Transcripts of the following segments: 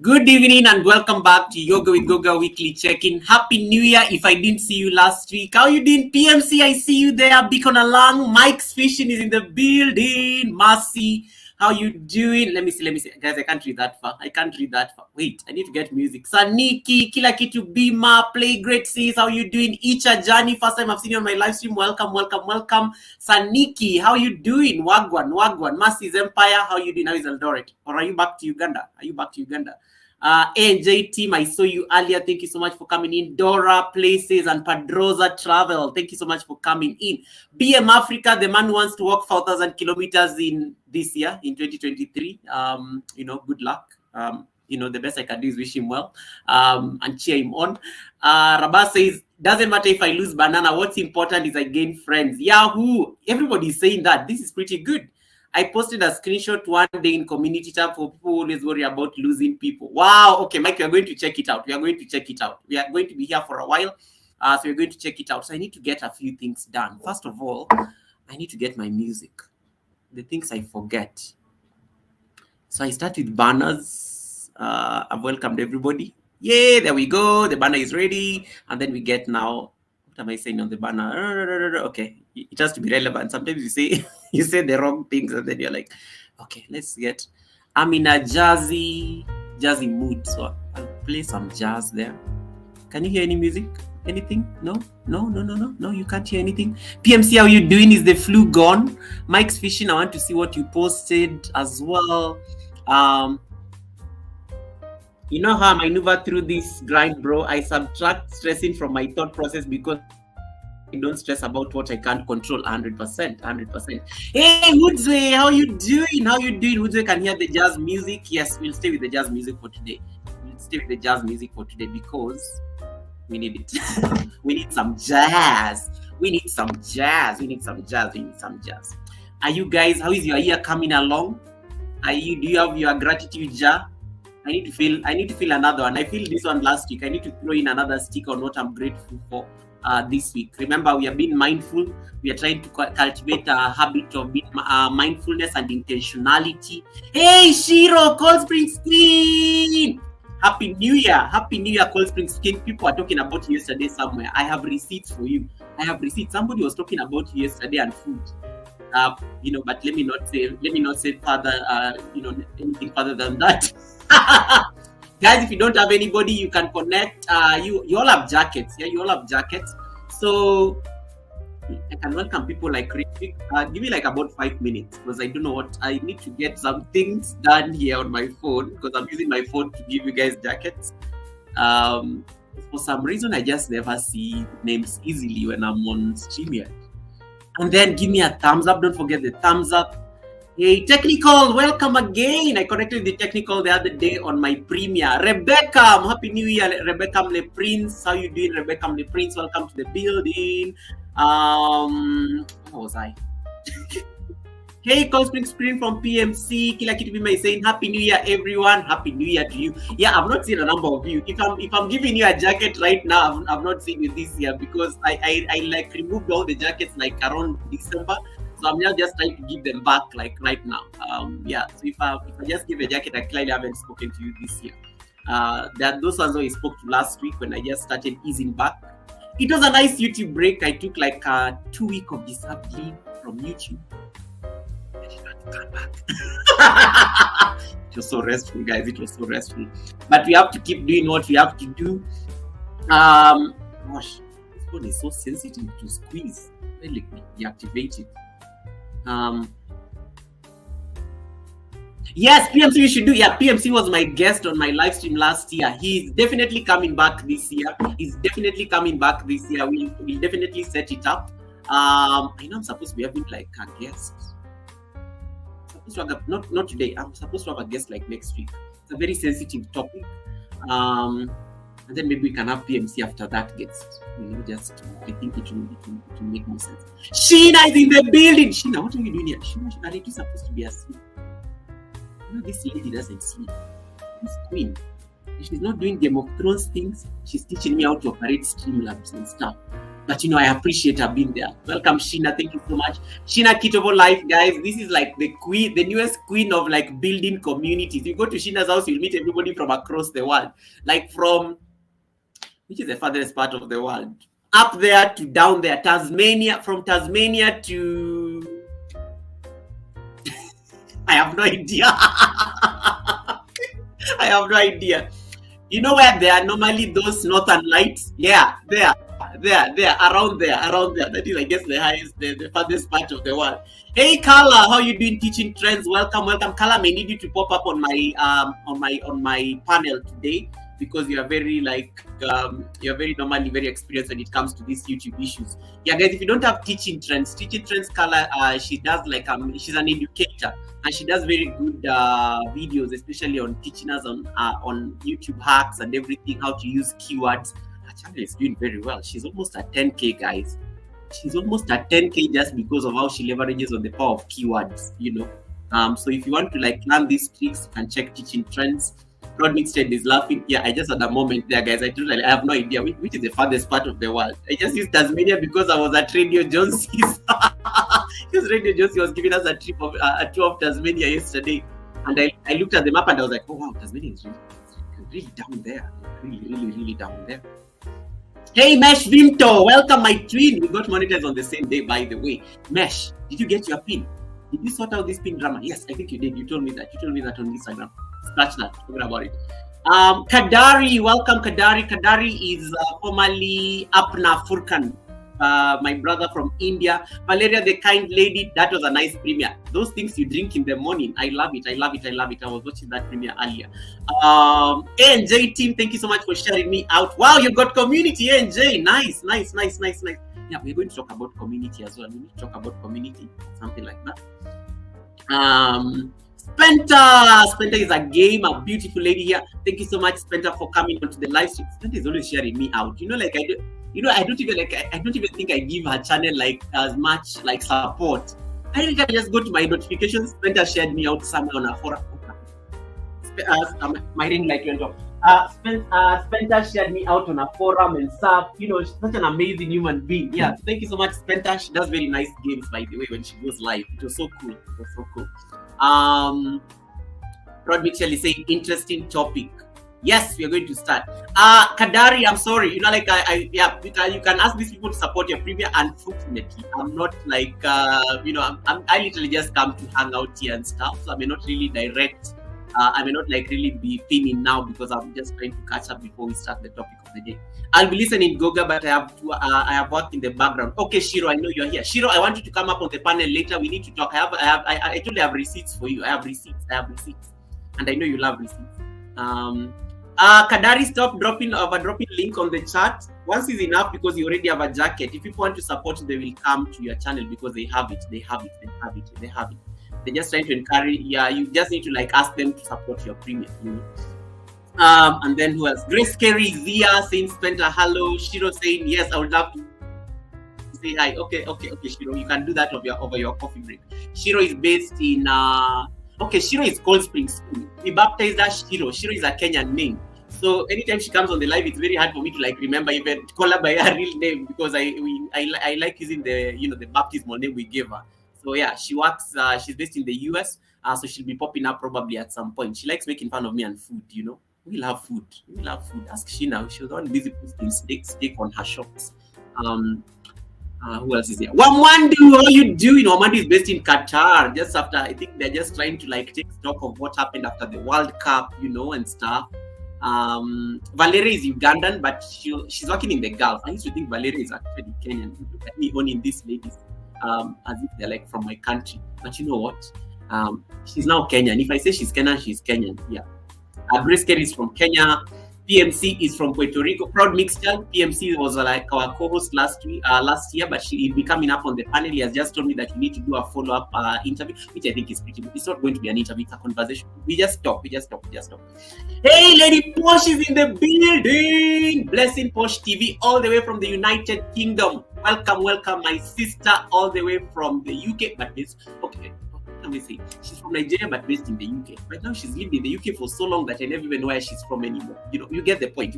Good evening and welcome back to Yoga with Goga Weekly Check-in. Happy New Year if I didn't see you last week. How you doing, PMC? I see you there. Beacon along. Mike's Fishing is in the building. Marcy, how you doing? Let me see. Guys, I can't read that far. Wait, I need to get music. Saniki, Kila Kitu Bima, Play Great Sis, how you doing? Icha Jani, first time I've seen you on my live stream. Welcome. Saniki, how you doing? Wagwan. Marcy's Empire, how you doing? How is Eldoret? Or are you back to Uganda? AJ team, I saw you earlier. Thank you so much for coming in. Dora Places and Padroza Travel, thank you so much for coming in. BM Africa, the man who wants to walk 4,000 kilometers in this year, in 2023. Good luck. The best I can do is wish him well and cheer him on. Rabah says, doesn't matter if I lose banana. What's important is I gain friends. Yahoo! Everybody's saying that. This is pretty good. I posted a screenshot one day in community tab for people who always worry about losing people. Wow. Okay, Mike, we are going to check it out. We are going to be here for a while. So we're going to check it out. So I need to get a few things done. First of all, I need to get my music. The things I forget. So I start with banners. I've welcomed everybody. Yay, there we go. The banner is ready. And then we get now, what am I saying on the banner? Okay, it has to be relevant. Sometimes you say the wrong things and then you're like, okay, let's get, I'm in a jazzy mood. So I'll play some jazz there. Can you hear any music? Anything? No, you can't hear anything. PMC, how you doing? Is the flu gone? Mike's Fishing, I want to see what you posted as well. You know how I maneuver through this grind, bro? I subtract stressing from my thought process because don't stress about what I can't control. 100%, 100%. Hey, Woodsway, how you doing? How you doing? Woodsway can hear the jazz music. Yes, we'll stay with the jazz music for today. We'll stay with the jazz music for today because we need it. We need some jazz. We need some jazz. We need some jazz. We need some jazz. Are you guys? How is your year coming along? Do you have your gratitude jar? I need to feel another one. I feel this one last week. I need to throw in another stick on what I'm grateful for this week. Remember, we are being mindful. We are trying to cultivate a habit of being mindfulness and intentionality. Hey, Shiro, Cold Spring Skin! Happy New Year. Happy New Year, Cold Spring Skin. People are talking about you yesterday somewhere. I have receipts for you. I have receipts. Somebody was talking about you yesterday and food. But let me not say further, anything further than that. Guys, if you don't have anybody, you can connect. You all have jackets. Yeah, you all have jackets. So I can welcome people like Rick. Give me like about 5 minutes because I don't know what I need to get some things done here on my phone because I'm using my phone to give you guys jackets. For some reason, I just never see names easily when I'm on StreamYard. And then give me a thumbs up. Don't forget the thumbs up. Hey, technical, welcome again. I connected the technical the other day on my premiere. Rebecca, happy New Year, Rebecca Le Prince. How you doing, Rebecca Le Prince? Welcome to the building. Where was I? Hey, Cold Spring from PMC. Kila Kitu Bima is saying Happy New Year, everyone. Happy New Year to you. Yeah, I've not seen a number of you. If I'm giving you a jacket right now, I've not seen you this year because I like removed all the jackets like around December. So I'm now just trying to give them back like right now. So if I just give a jacket, I clearly haven't spoken to you this year. There are those ones I spoke to last week when I just started easing back. It was a nice YouTube break. I took like a 2 week of deserved leave from YouTube. I did not come back. It was so restful, guys. It was so restful. But we have to keep doing what we have to do. Gosh, this phone is so sensitive to squeeze. Let me deactivate it. Yes, PMC you should do. Yeah, PMC was my guest on my live stream last year. He's definitely coming back this year. We'll definitely set it up. I know I'm supposed to be having like a guest. Not today. I'm supposed to have a guest like next week. It's a very sensitive topic. And then maybe we can have PMC after that guest. I think it will make more sense. Sheena is in the building. Sheena, what are you doing here? Sheena, are you supposed to be asleep? This lady doesn't sleep. This queen. If she's not doing Game of Thrones things, she's teaching me how to operate Streamlabs and stuff. But I appreciate her being there. Welcome, Sheena. Thank you so much. Sheena Kitovo Life, guys. This is like the newest queen of like building communities. You go to Sheena's house, you'll meet everybody from across the world. Like which is the farthest part of the world? Up there to down there. Tasmania, from Tasmania to... I have no idea. I have no idea. You know where there are normally those northern lights? Yeah, there, around there. That is, I guess, the farthest part of the world. Hey, Carla, how you doing? Teaching Trends. Welcome. Carla, may need you to pop up on my panel today because you are very normally very experienced when it comes to these YouTube issues. Yeah, guys, if you don't have Teaching Trends, Carla, she does she's an educator. And she does very good videos, especially on teaching us on YouTube hacks and everything, how to use keywords. Her channel is doing very well. She's almost at 10K, guys. She's almost at 10K just because of how she leverages on the power of keywords, So if you want to learn these tricks, you can check Teaching Trends. Rod Mixted is laughing. Yeah, I just had a moment there, guys. I have no idea which is the farthest part of the world. I just used Tasmania because I was at Radio Jonesy's. Because Radio Jonesy was giving us a tour of Tasmania yesterday. And I looked at the map and I was like, oh wow, Tasmania is really down there. Really down there. Hey, Mesh Vimto, welcome my twin. We got monetized on the same day, by the way. Mesh, did you get your pin? Did you sort out this pin drama? Yes, I think you did. You told me that. You told me that on Instagram. Scratch that. Forget about it. Kadari, welcome Kadari. Kadari is formerly Apna Furkan, my brother from India. Valeria, the kind lady, that was a nice premiere. Those things you drink in the morning, I love it. I was watching that premiere earlier. ANJ team, thank you so much for sharing me out. Wow, you got community, ANJ. Nice. Yeah, we're going to talk about community as well. We need to talk about community, something like that. Spenta is a game, a beautiful lady here. Thank you so much, Spenta, for coming onto the live stream. Spenta is always sharing me out. You know, like I don't even think I give her channel like as much like support. I think I just go to my notifications. Spenta shared me out somewhere on a forum. My ring light went off. Spenta shared me out on a forum and stuff. You know, she's such an amazing human being. Yeah, thank you so much, Spenta. She does very nice games, by the way, when she goes live. It was so cool. It was so cool. Rod Mitchell is saying interesting topic. Yes, we are going to start. Kadari, I'm sorry. You know, like you can ask these people to support your premiere. Unfortunately, I'm not like you know, I literally just come to hang out here and stuff. So I may not really direct. I may not like really be pinning now because I'm just trying to catch up before we start the topic of the day. I'll be listening, Goga, but I have work in the background. Okay, Shiro, I know you're here. Shiro, I want you to come up on the panel later. We need to talk. I told you I have receipts for you. I have receipts, and I know you love receipts. Kadari, stop dropping link on the chat. Once is enough because you already have a jacket. If people want to support you, they will come to your channel because they have it. They're just trying to encourage. Yeah, you just need to like ask them to support your premium. You know? And then who else? Grace Carey is here saying Spenta hello. Shiro saying yes, I would love to say hi. Okay, Shiro, you can do that over your coffee break. Shiro is based in Shiro is Cold Spring School. We baptized her Shiro. Shiro is a Kenyan name. So anytime she comes on the live, it's very hard for me to like remember even call her by her real name because I like using the baptismal name we gave her. So yeah, she works. She's based in the US, so she'll be popping up probably at some point. She likes making fun of me and food. You know, we'll have food. Ask Sheena. She was on busy posting steak on her shops. Who else is here? Wamwandu, how you doing? Wamwandu is based in Qatar. Just after, I think they're just trying to like take stock of what happened after the World Cup, you know, and stuff. Valeria is Ugandan, but she's working in the Gulf. I used to think Valeria is actually Kenyan. Look at me owning these ladies. As if they're like from my country, but you know what? She's now Kenyan. If I say she's Kenyan, she's Kenyan. Yeah. Grace Carey is from Kenya. PMC is from Puerto Rico. Proud Mixture. PMC was like our co-host last year, but he'll be coming up on the panel. He has just told me that we need to do a follow-up interview, which I think is pretty good. It's not going to be an interview, it's a conversation. We just talk. Hey, Lady Posh is in the building. Blessing Posh TV, all the way from the United Kingdom. Welcome, my sister, all the way from the UK, but let me see. She's from Nigeria, but based in the UK. Right now, she's lived in the UK for so long that I never even know where she's from anymore. You know, you get the point.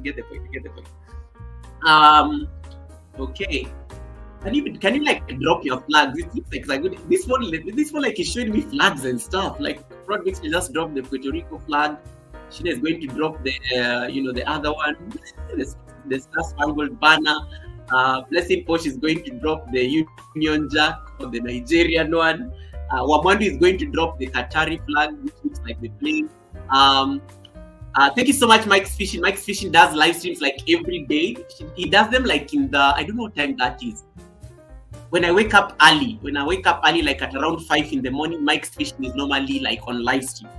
Okay. Can you like drop your flags? It looks like good. This one like is showing me flags and stuff. Like Rod makes me just drop the Puerto Rico flag. Sheena is going to drop the the other one, the Star Spangled Banner. Blessing Posh is going to drop the Union Jack or the Nigerian one. Wamwandu is going to drop the Qatari flag, which looks like the plane. Thank you so much, Mike's Fishing. Mike's Fishing does live streams like every day. He does them like in the, I don't know what time that is. When I wake up early, like at around 5 in the morning, Mike's Fishing is normally like on live stream.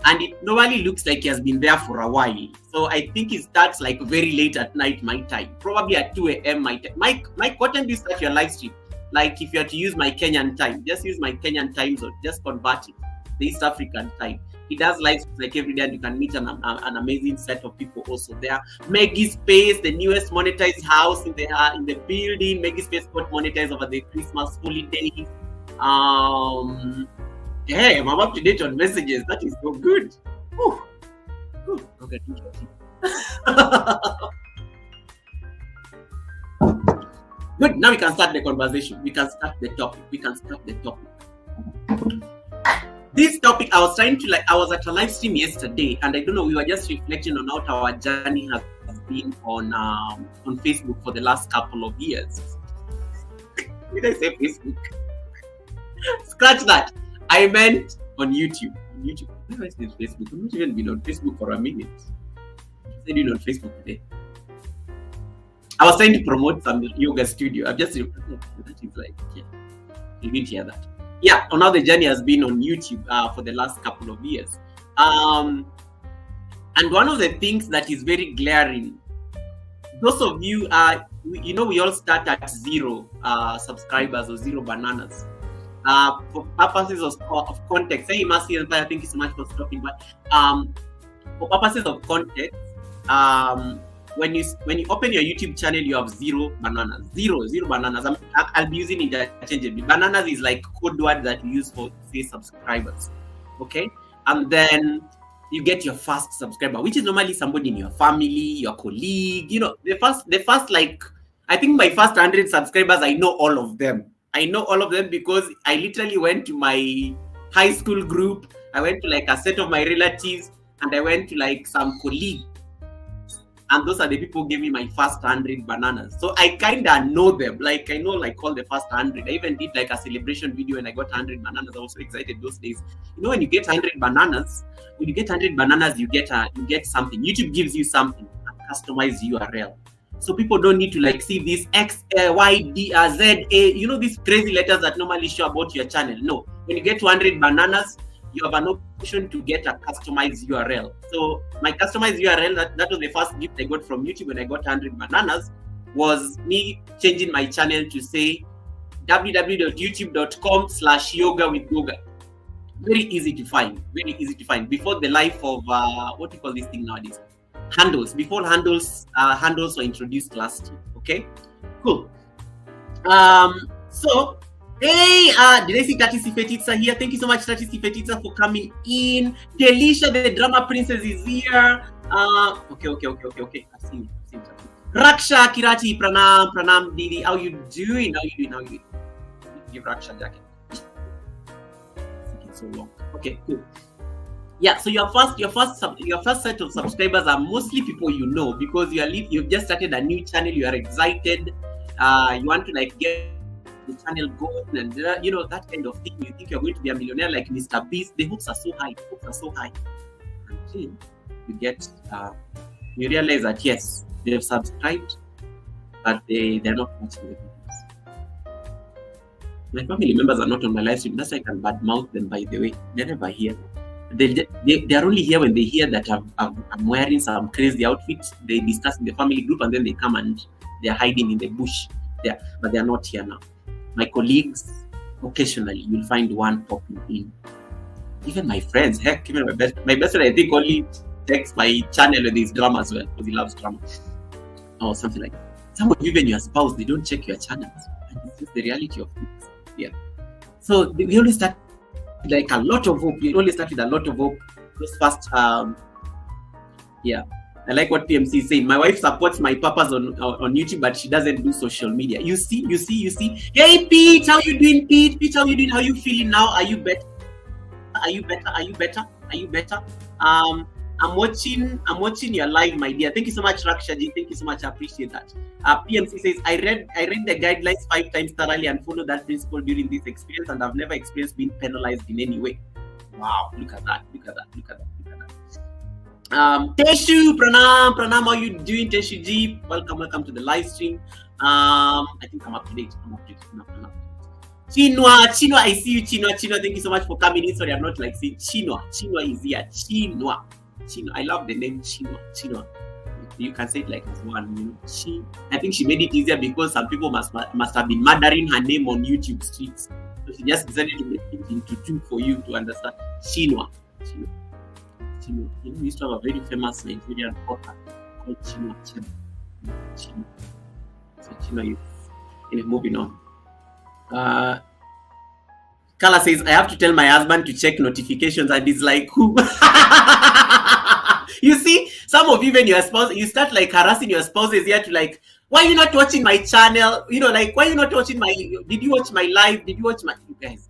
And it normally looks like he has been there for a while. So I think it starts like very late at night, my time. Probably at 2 a.m. my time. Mike, what time do you start your live stream? Like if you had to use my Kenyan time, just use my Kenyan time zone, just convert it, the East African time. He does live streams like every day, and you can meet an amazing set of people also there. Maggie Space, the newest monetized house in the building. Maggie Space got monetized over the Christmas holidays. Hey, I'm up to date on messages. That is so good. Okay. Good. Now we can start the conversation. We can start the topic. This topic, I was at a live stream yesterday, and I don't know, we were just reflecting on how our journey has been on Facebook for the last couple of years. Did I say Facebook? Scratch that. I meant on YouTube. Why did I say Facebook? I've not even been on Facebook for a minute. I said it on Facebook today. I was trying to promote some yoga studio. I've just that is like, yeah, you didn't hear that. Yeah, so now the journey has been on YouTube for the last couple of years. And one of the things that is very glaring, those of you, we all start at 0 subscribers or 0 bananas. For purposes of context, hey, Mercy Empire, thank you so much for stopping by. For purposes of context, when you open your YouTube channel, you have 0 bananas, zero bananas. I'll be using interchangeably. Bananas is like code word that we use for, say, subscribers. Okay, and then you get your first subscriber, which is normally somebody in your family, your colleague. The first like, I think my first 100 subscribers, I know all of them. I know all of them because I literally went to my high school group. I went to like a set of my relatives, and I went to like some colleagues. And those are the people who gave me my first 100 bananas. So I kind of know them. Like, I know like all the first 100. I even did like a celebration video when I got 100 bananas. I was so excited those days. When you get 100 bananas, you get something. YouTube gives you something, a customized URL. So people don't need to like see this X, Y, D, Z, A, these crazy letters that normally show about your channel. No, when you get 200 bananas, you have an option to get a customized URL. So my customized URL, that was the first gift I got from YouTube when I got 100 bananas, was me changing my channel to say www.youtube.com/yoga with Goga. Very easy to find. Before the life of what do you call this thing nowadays? Handles. Before handles were introduced last year. Okay, cool. So hey, did I see Tati Sifetitsa here? Thank you so much, Tati Sifetitsa, for coming in. Delisha, the drama princess, is here. Okay. I've seen it. Raksha Kirati, pranam, Didi. How you doing? Give Raksha jacket. It's so long. Okay, cool. Yeah, so your first set of subscribers are mostly people you know, because you've just started a new channel. You are excited. You want to like get the channel going, and that kind of thing. You think you're going to be a millionaire like Mr. Beast. The hopes are so high. Until you get you realize that yes, they've subscribed, but they're not watching the videos. My family members are not on my live stream. That's why I can badmouth them, by the way. They're never here. They are only here when they hear that I'm wearing some crazy outfit. They discuss in the family group, and then they come and they're hiding in the bush there, but they're not here now. My colleagues, occasionally you'll find one popping in. Even my friends, heck, even my best friend, I think, only checks my channel when there's drama as well, because he loves drama or something like that. Some of you, even your spouse, they don't check your channels, and it's just the reality of things. Yeah. So we always start like a lot of hope. You only start with a lot of hope. Those first, yeah. I like what PMC is saying. My wife supports my purpose on YouTube, but she doesn't do social media. You see. Hey, Pete, how you doing, Pete? Pete, how you doing? How you feeling now? Are you better? I'm watching your live, my dear. Thank you so much, Rakshaji. Thank you so much. I appreciate that. PMC says, I read the guidelines 5 times thoroughly and followed that principle during this experience, and I've never experienced being penalized in any way. Wow, look at that. Teshu, pranam, how you doing, Teshu G? Welcome to the live stream. I think I'm up to date. Chinua, I see you, Chinua. Thank you so much for coming in. Sorry, I'm not like saying Chinua is here. Chinua, I love the name Chinua. You can say it like as one, I think she made it easier because some people must have been murdering her name on YouTube streets. So she just decided to make it into 2 for you to understand. Chinua. We used to have a very famous Nigerian author called Chinua. So Chinua, moving on. Kala says, I have to tell my husband to check notifications, and he's like, who? You see, some of you, when your spouse, you start like harassing your spouses here to like, why are you not watching my channel? Like, why are you not watching did you watch my live? Did you watch you guys?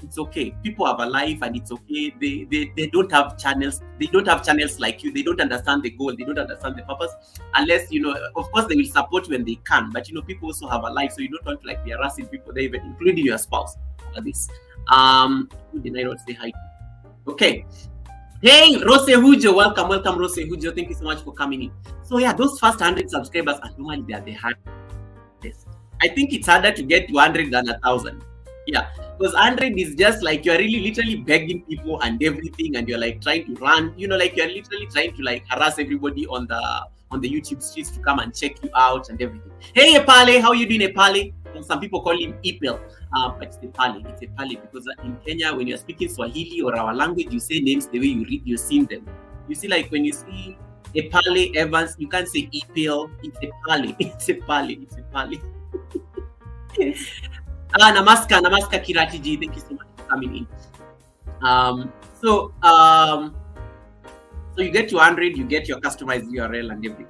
It's okay. People have a life, and it's okay. They don't have channels. They don't have channels like you. They don't understand the goal. They don't understand the purpose. Unless, of course, they will support when they can. But, people also have a life. So you don't want to like be harassing people, even including your spouse. Like this. Who did I not say hi to? Okay. Hey, Rose Hujo. Welcome, Rose Hujo. Thank you so much for coming in. So yeah, those first 100 subscribers are normally they are the hardest. I think it's harder to get to 100 than 1,000. Yeah, because 100 is just like you're really literally begging people and everything, and you're like trying to run, like you're literally trying to like harass everybody on on the YouTube streets to come and check you out and everything. Hey, Epale, how you doing, Epale? Some people call him Ipel, but it's Epale. It's Epale because in Kenya, when you're speaking Swahili or our language, you say names the way you read, you're seeing them. You see, like when you see Epale Evans, you can't say Ipel, it's Epale. It's Epale. It's Epale. Namaskar Kiratiji, thank you so much for coming in. So you get your 100, you get your customized URL and everything.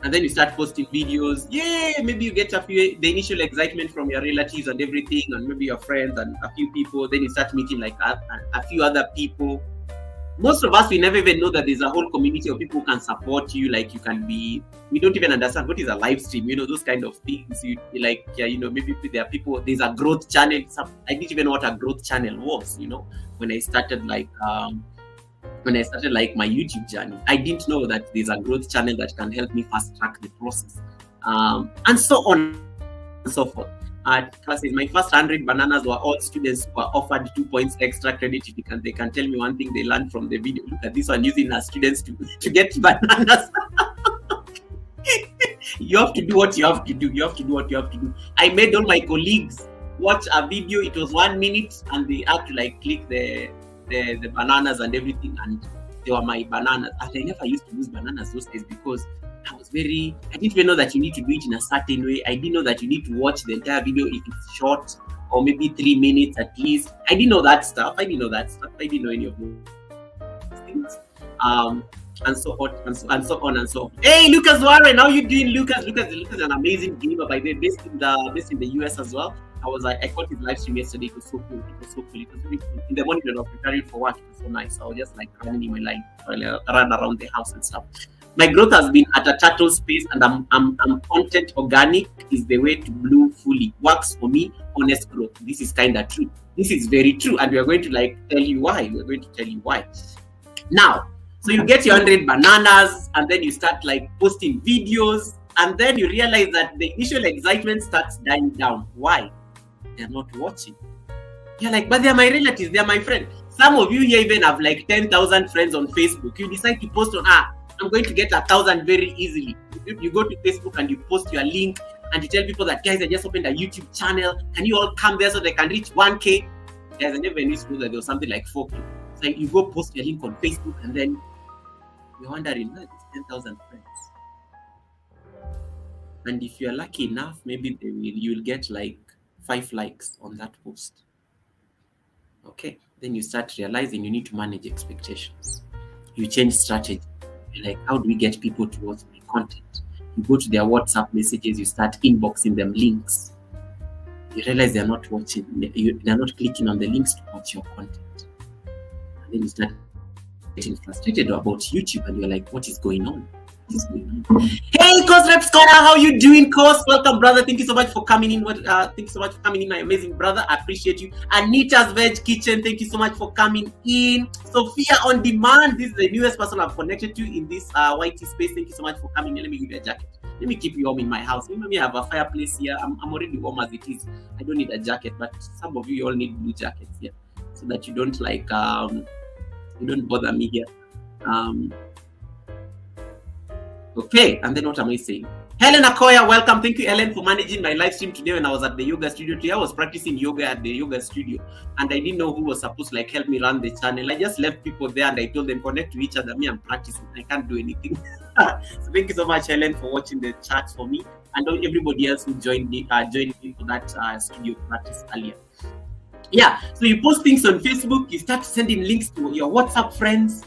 And then you start posting videos. Yay! Maybe you get the initial excitement from your relatives and everything, and maybe your friends and a few people. Then you start meeting like a few other people. Most of us, we never even know that there's a whole community of people who can support you. Like we don't even understand what is a live stream, those kind of things. Maybe there are people, there's a growth channel. I didn't even know what a growth channel was, when I started my YouTube journey. I didn't know that there's a growth channel that can help me fast track the process. And so on and so forth. Classes, my first 100 bananas were all students who were offered 2 points extra credit if they can tell me one thing they learned from the video. Look at this one, using as students to get bananas. You have to do what you have to do. You have to do what you have to do. I made all my colleagues watch a video. It was 1 minute, and they had to click the bananas and everything, and they were my bananas. And I never used to use bananas those days because I didn't even know that you need to do it in a certain way. I didn't know that you need to watch the entire video if it's short or maybe 3 minutes at least. I didn't know that stuff. I didn't know any of those things. And so on and so on and so on. Hey, Lucas Warren, how you doing, Lucas? Lucas is an amazing gamer, by the way, based in the US as well. I caught his live stream yesterday. It was so cool. In the morning when I was preparing for work, it was so nice. I was just running in my line, run around the house and stuff. My growth has been at a turtle space, and I'm content. Organic is the way to bloom fully. Works for me. Honest growth. This is kind of true. This is very true, and we are going to tell you why. We're going to tell you why. Now, so you get your 100 bananas, and then you start posting videos, and then you realize that the initial excitement starts dying down. Why? They're not watching. You're like, but they're my relatives. They're my friends. Some of you here even have 10,000 friends on Facebook. You decide to post on I'm going to get 1,000 very easily. You go to Facebook and you post your link and you tell people that, guys, I just opened a YouTube channel. Can you all come there so they can reach 1K? Guys, I never used to know that there was something like 4K. So you go post your link on Facebook, and then you're wondering, where is 10,000 friends? And if you're lucky enough, maybe you'll get 5 likes on that post. Okay, then you start realizing you need to manage expectations. You change strategy. You're how do we get people to watch my content? You go to their WhatsApp messages, you start inboxing them links. You realize they're not watching, they're not clicking on the links to watch your content. And then you start getting frustrated about YouTube, and you're like, what is going on? Hey, Coast Rep Scholar, how you doing, Coast? Welcome, brother. Thank you so much for coming in. Thank you so much for coming in, my amazing brother. I appreciate you. Anita's Veg Kitchen, thank you so much for coming in. Sophia on Demand, this is the newest person I've connected to in this YT space. Thank you so much for coming in. Let me give you a jacket. Let me keep you warm in my house. Let me have a fireplace here. I'm already warm as it is. I don't need a jacket, but some of you all need blue jackets here, so that you don't you don't bother me here. Okay, and then what am I saying? Helen Akoya, welcome. Thank you, Helen, for managing my live stream today when I was at the yoga studio. Today I was practicing yoga at the yoga studio, and I didn't know who was supposed to help me run the channel. I just left people there and I told them connect to each other. Me, I'm practicing. I can't do anything. So thank you so much, Helen, for watching the chat for me, and everybody else who joined me for that studio practice earlier. Yeah, so you post things on Facebook, you start sending links to your WhatsApp friends,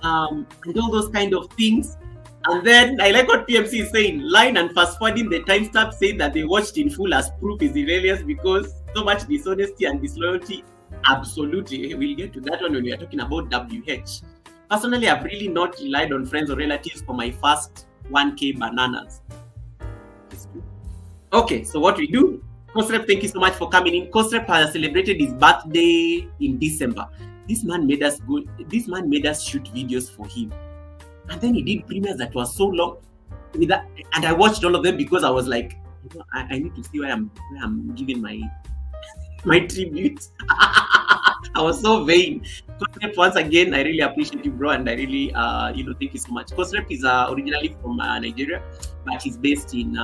and all those kind of things. And then I like what PMC is saying, line and fast forwarding the timestamp saying that they watched in full as proof is hilarious because so much dishonesty and disloyalty. Absolutely, we'll get to that one when we are talking about WH. Personally, I've really not relied on friends or relatives for my first 1K bananas. Okay, so what we do, Kosrep, thank you so much for coming in. Kosrep has celebrated his birthday in December. This man made us shoot videos for him. And then he did premieres that was so long. And I watched all of them because I was like, I need to see where I'm giving my tribute. I was so vain. Kosrep, once again, I really appreciate you, bro, and I really, thank you so much. Kosrep is originally from Nigeria, but he's based in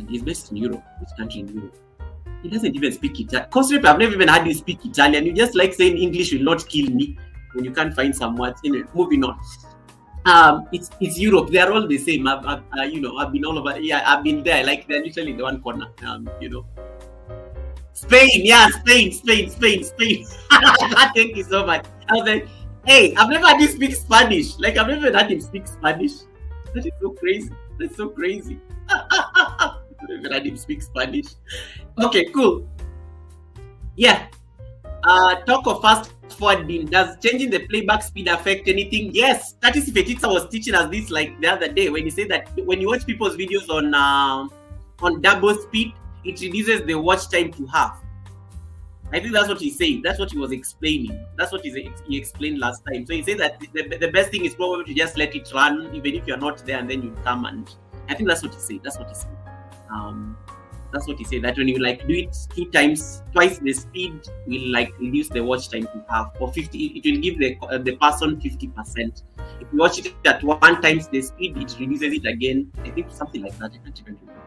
he's based in Europe. Which country in Europe? He doesn't even speak Italian. Kosrep, I've never even had you speak Italian. You just like saying English will not kill me when you can't find some words. Anyway, moving on. It's Europe. They are all the same. I've been all over. Yeah, I've been there. Like they're literally in the one corner. Spain. Yeah, Spain. Thank you so much. I was like, hey, I've never had him speak Spanish. Like I've never had him speak Spanish. That is so crazy. That's so crazy. I've never had him speak Spanish. Okay, cool. Yeah. Talk of fast forwarding. Does changing the playback speed affect anything? Yes. Tatis Fetitsa was teaching us this like the other day when he said that when you watch people's videos on double speed, it reduces the watch time to half. I think that's what he said. That's what he was explaining. That's what he explained last time. So he said that the best thing is probably to just let it run, even if you're not there, and then you come and. I think that's what he said. That's what he said. That's what he said. That when you like do it twice the speed will like reduce the watch time to half or 50. It will give the person 50%. If you watch it at 1 times the speed, it reduces it again. I think something like that. I can't even remember.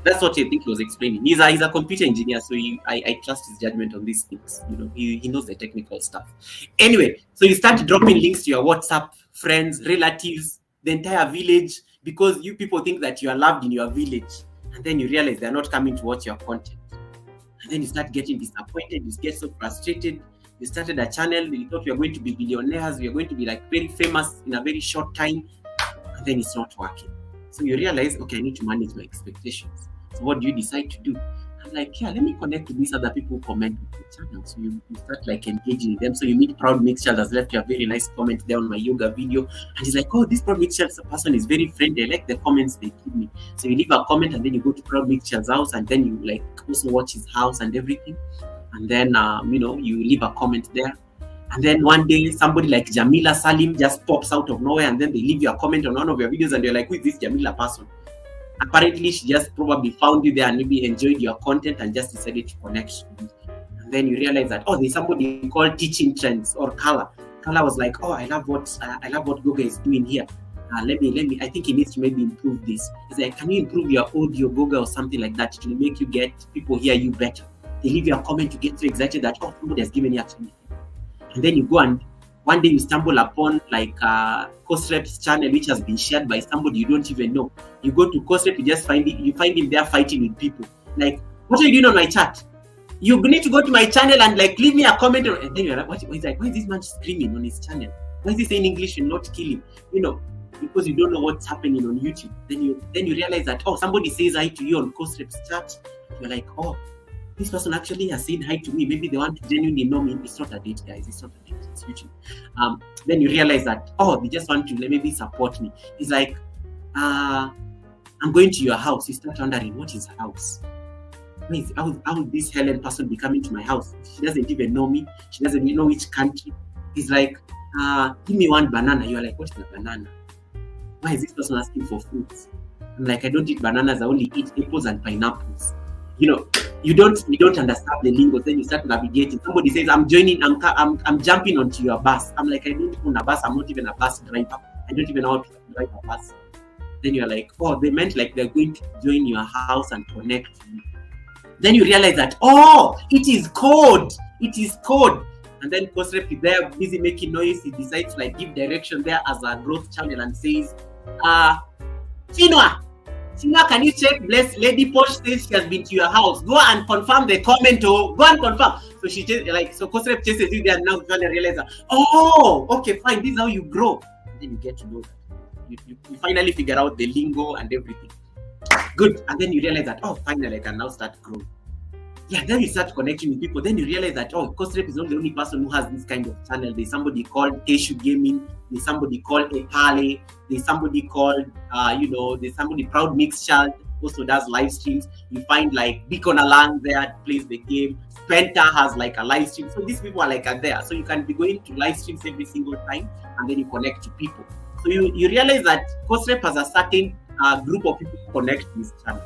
That's what I think he was explaining. He's a computer engineer, so I trust his judgment on these things. He knows the technical stuff. Anyway, so you start dropping links to your WhatsApp friends, relatives, the entire village, because you people think that you are loved in your village, and then you realize they're not coming to watch your content. And then you start getting disappointed, you get so frustrated. You started a channel, you thought you were going to be billionaires, you are going to be like very famous in a very short time, and then it's not working. So you realize, okay, I need to manage my expectations. So what do you decide to do? I'm like, yeah, let me connect with these other people who comment with the channel. So you start like engaging with them. So you meet Proud Mix Child has left you a very nice comment there on my yoga video. And he's like, oh, this Proud Mix Child person is very friendly. I like the comments they give me. So you leave a comment and then you go to Proud Mix Child's house and then you like also watch his house and everything. And then, you leave a comment there. And then one day somebody like Jamila Salim just pops out of nowhere and then they leave you a comment on one of your videos and you're like, who is this Jamila person? Apparently, she just probably found you there and maybe enjoyed your content and just decided to connect with you. And then you realize that, there's somebody called Teaching Trends or Kala. Kala was like, I love what Goga is doing here. Let me. I think he needs to maybe improve this. He's like, can you improve your audio, Goga, or something like that? It will make you get people hear you better. They leave you a comment, you get so excited that somebody has given you something. And then you go and one day you stumble upon like Kosrep's channel, which has been shared by somebody you don't even know. You go to Kosrep, you find him there fighting with people. Like, what are you doing on my chat? You need to go to my channel and like leave me a comment. And then you're like, why is this man screaming on his channel? Why is he saying English and not kill him? Because you don't know what's happening on YouTube. Then you realize that somebody says hi to you on Kosrep's chat. You're like, this person actually has said hi to me. Maybe they want to genuinely know me. It's not a date, guys. It's not a date. It's YouTube. Then you realize that, they just want to maybe support me. It's like, I'm going to your house. You start wondering, what is house? How would this Helen person be coming to my house? She doesn't even know me. She doesn't even know which country. It's like, give me one banana. You're like, what is a banana? Why is this person asking for fruits? I'm like, I don't eat bananas. I only eat apples and pineapples. You don't understand the lingo. Then you start navigating. Somebody says, I'm jumping onto your bus. I'm like, I don't own a bus. I'm not even a bus driver. I don't even know how to drive a bus. Then you're like, they meant like they're going to join your house and connect you. Then you realize that, it is code. It is code. And then Kosrep is there busy making noise. He decides to like give direction there as a growth channel and says, Chinua, can you check? Bless Lady Posh says she has been to your house. Go and confirm the comment. Go and confirm. So she just Kosrep chases you there and now you realize that, okay, fine. This is how you grow. And then you get to know that. You finally figure out the lingo and everything. Good. And then you realize that, finally I can now start growing. Yeah, then you start connecting with people. Then you realize that, Kosrep is not the only person who has this kind of channel. There's somebody called Keshu Gaming. There's somebody called Epale. There's somebody called, there's somebody Proud Mix Child also does live streams. You find like Beacon Alang there plays the game. Spenta has like a live stream. So these people are like there. So you can be going to live streams every single time and then you connect to people. So you realize that Kosrep has a certain group of people who connect to his channel.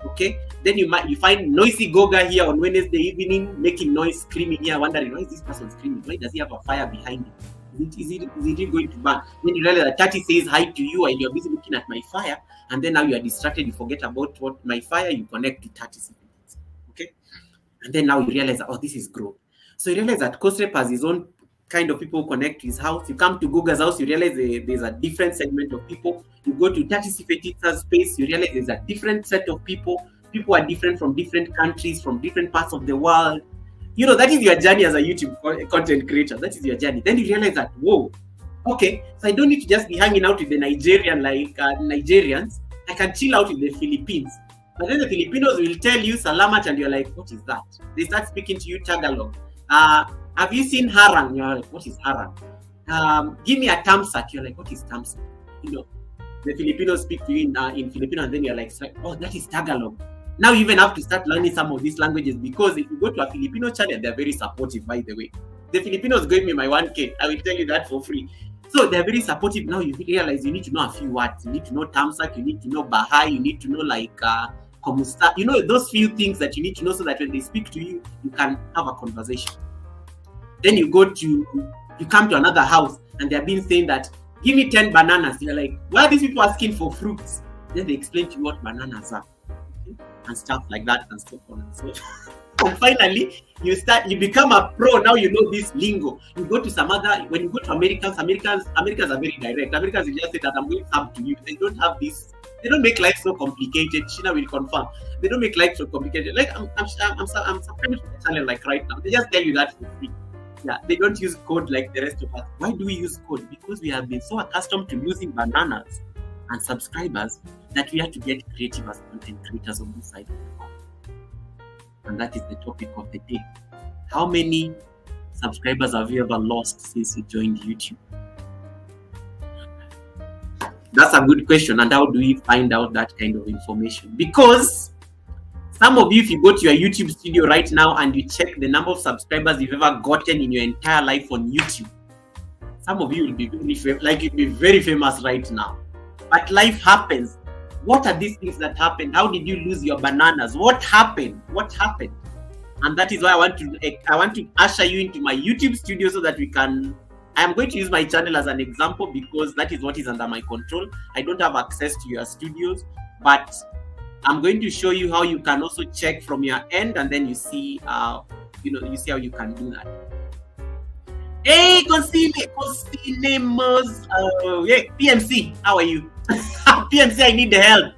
Okay, then you find noisy Goga here on Wednesday evening making noise, screaming here, wondering why is this person screaming? Why does he have a fire behind him? Is it going to burn? Then you realize that Tati says hi to you and you're busy looking at my fire, and then now you are distracted, you forget about what my fire, you connect to Tati's. Okay, and then now you realize that, oh, this is growth. So you realize that Kosrep has his own kind of people connect to his house. You come to Goga's house, you realize there's a different segment of people. You go to Tati Sifetita's space, you realize there's a different set of people. People are different from different countries, from different parts of the world. You know, that is your journey as a YouTube content creator. That is your journey. Then you realize that, whoa, okay, so I don't need to just be hanging out with the Nigerians. I can chill out with the Philippines. But then the Filipinos will tell you salamat, and you're like, what is that? They start speaking to you Tagalog. Have you seen harang? You're like, what is harang? Give me a tamsak. You're like, what is tamsak? You know, the Filipinos speak to you in Filipino, and then you're like, oh, that is Tagalog. Now you even have to start learning some of these languages, because if you go to a Filipino channel, they're very supportive, by the way. The Filipinos gave me my 1K. I will tell you that for free. So they're very supportive. Now you realize you need to know a few words. You need to know tamsak. You need to know bahai. You need to know like komusta. You know, those few things that you need to know so that when they speak to you, you can have a conversation. Then you come to another house and they're being saying that, give me 10 bananas. You're like, why are these people asking for fruits? Then they explain to you what bananas are, okay? And stuff like that, and so on and so forth. And finally, you become a pro. Now you know this lingo. You go to when you go to Americans are very direct. Americans will just say that I'm going to come to you. They don't have this. They don't make life so complicated. Sheena will confirm. They don't make life so complicated. Like I'm subscribing to the channel like right now. They just tell you that for free. Yeah, they don't use code like the rest of us. Why do we use code? Because we have been so accustomed to losing bananas and subscribers that we have to get creative as content creators on this side of the world. And that is the topic of the day. How many subscribers have you ever lost since you joined YouTube? That's a good question. And how do we find out that kind of information? Because some of you, if you go to your YouTube studio right now and you check the number of subscribers you've ever gotten in your entire life on YouTube, some of you will be you'll be very famous right now. But life happens. What are these things that happened? How did you lose your bananas? What happened? And that is why I want to usher you into my YouTube studio so that I am going to use my channel as an example, because that is what is under my control. I don't have access to your studios, but I'm going to show you how you can also check from your end, and then you see you see how you can do that. Hey, Cosinemos, PMC, how are you? PMC, I need the help.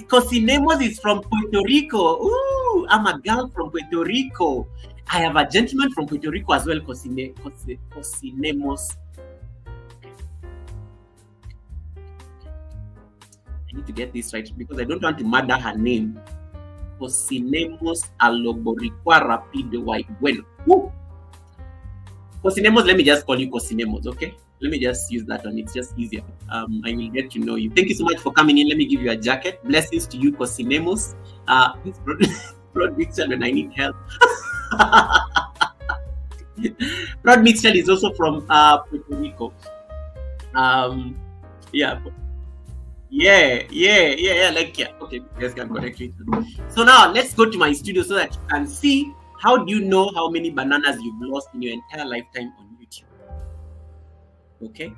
Cosinemos is from Puerto Rico. Ooh, I'm a girl from Puerto Rico. I have a gentleman from Puerto Rico as well, Cosinemos. I need to get this right because I don't want to murder her name. Cosinemos Aloboricua Rapido White Bueno. Cosinemos, let me just call you Cosinemos, okay? Let me just use that one. It's just easier. I will get to know you. Thank you so much for coming in. Let me give you a jacket. Blessings to you, Cosinemos. Prod Mixel when I need help. Prod Mixel is also from Puerto Rico. Yeah. Okay, you guys can connect it. So now let's go to my studio so that you can see how do you know how many bananas you've lost in your entire lifetime on YouTube. Okay,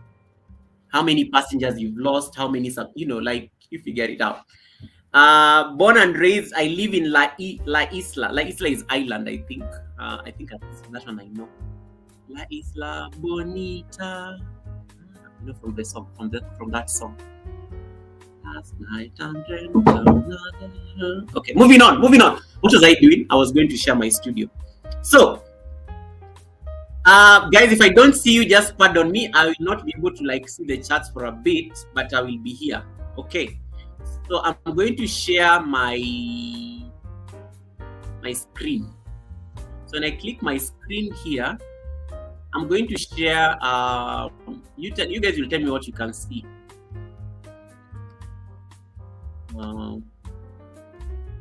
how many passengers you've lost, how many like you figure it out. Born and raised, I live in La Isla. La Isla is island, I think. I think that one I know. La Isla Bonita. You know, from the song, from that song. Last night and okay, moving on. What was I doing? I was going to share my studio. So, guys, if I don't see you, just pardon me. I will not be able to see the charts for a bit, but I will be here. Okay. So I'm going to share my screen. So when I click my screen here, I'm going to share. You guys will tell me what you can see.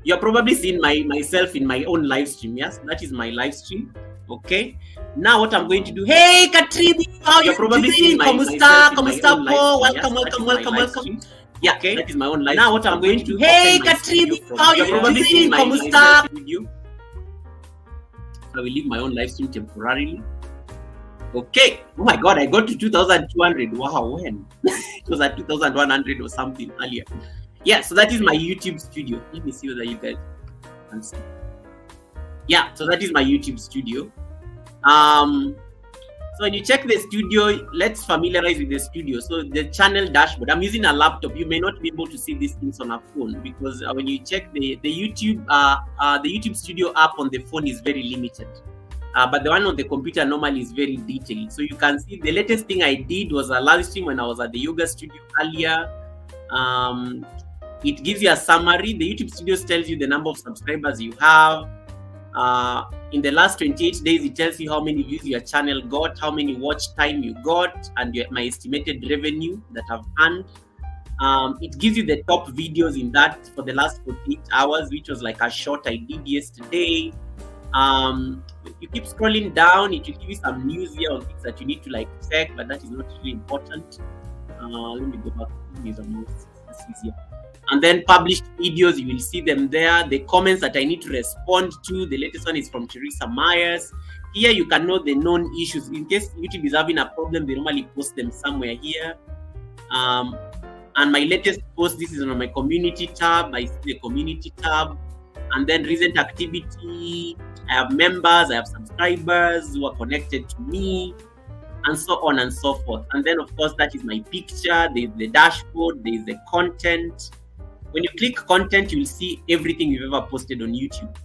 You're probably seeing myself in my own live stream. Yes, that is my live stream. Okay. Now what I'm going to do? Hey, Katrina, how you're probably seeing myself in my own live stream. Welcome. Yeah, okay, that is my own live. Now what I'm going to, hey Katrina, how you probably seeing my live video. So I will leave my own live stream temporarily. Okay. Oh my God, I got to 2,200. Wow, when? It was at 2,100 or something earlier. Yeah, so that is my YouTube studio. Let me see whether you guys can see. Yeah, so that is my YouTube studio. So when you check the studio, let's familiarize with the studio. So the channel dashboard, I'm using a laptop. You may not be able to see these things on a phone because when you check the YouTube studio app on the phone is very limited. But the one on the computer normally is very detailed. So you can see the latest thing I did was a live stream when I was at the yoga studio earlier. It gives you a summary. The YouTube studio tells you the number of subscribers you have. In the last 28 days, it tells you how many views your channel got, how many watch time you got, and my estimated revenue that I've earned. It gives you the top videos in that for the last 48 hours, which was like a short I did yesterday. You keep scrolling down, it will give you some news here on things that you need to like check, but that is not really important. Let me go back to these amounts. That's easier. And then published videos, you will see them there. The comments that I need to respond to, the latest one is from Teresa Myers. Here you can know the known issues. In case YouTube is having a problem, they normally post them somewhere here. And my latest post, this is on my community tab. I see the community tab. And then recent activity, I have members, I have subscribers who are connected to me, and so on and so forth. And then of course, that is my picture, there's the dashboard, there's the content. When you click content, you will see everything you've ever posted on YouTube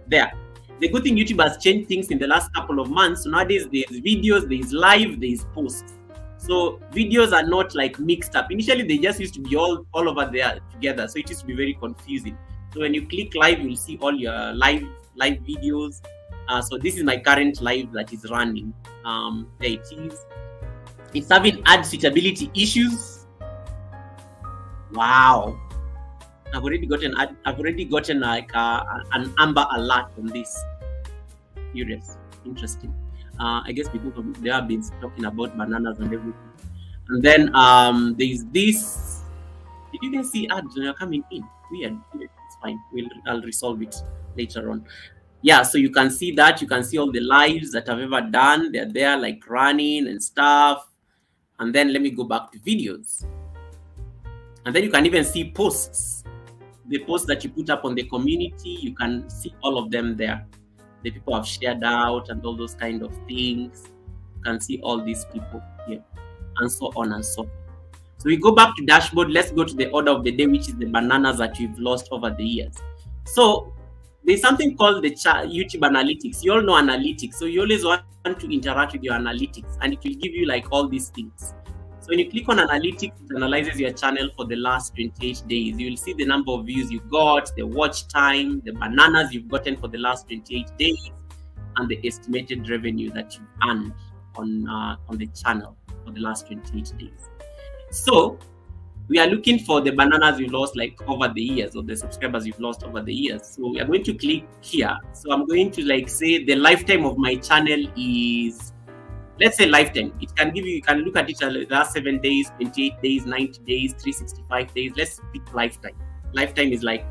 there. The good thing, YouTube has changed things in the last couple of months. So nowadays, there's videos, there's live, there's posts. So videos are not like mixed up. Initially, they just used to be all over there together. So it used to be very confusing. So when you click live, you'll see all your live videos. So this is my current live that is running. There it is. It's having ad suitability issues. Wow. I've already gotten like an amber alert on this. Curious, interesting. I guess because they have been talking about bananas and everything. And then there's this. Did you guys see ads when you're coming in? Weird. It's fine. I'll resolve it later on. Yeah, so you can see that. You can see all the lives that I've ever done. They're there like running and stuff. And then let me go back to videos. And then you can even see posts. The posts that you put up on the community, you can see all of them there. The people have shared out and all those kind of things. You can see all these people here and so on and so forth. So we go back to dashboard. Let's go to the order of the day, which is the bananas that we've lost over the years. So there's something called the YouTube analytics. You all know analytics. So you always want to interact with your analytics, and it will give you like all these things. So when you click on analytics, it analyzes your channel for the last 28 days. You will see the number of views you got, the watch time, the bananas you've gotten for the last 28 days, and the estimated revenue that you've earned on the channel for the last 28 days. So we are looking for the bananas you lost like over the years, or the subscribers you've lost over the years. So we are going to click here. So I'm going to like say the lifetime of my channel is, let's say lifetime. It can give you, you can look at it the last 7 days, 28 days, 90 days, 365 days. Let's pick lifetime. Lifetime is like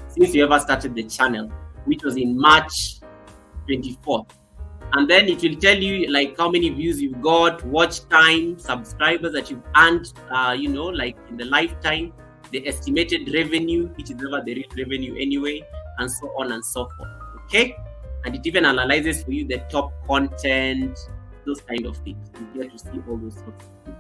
since you ever started the channel, which was in March 24th. And then it will tell you like how many views you've got, watch time, subscribers that you've earned, like in the lifetime, the estimated revenue, which is never the real revenue anyway, and so on and so forth. Okay? And it even analyzes for you the top content, those kind of things. You get to see all those sorts of things.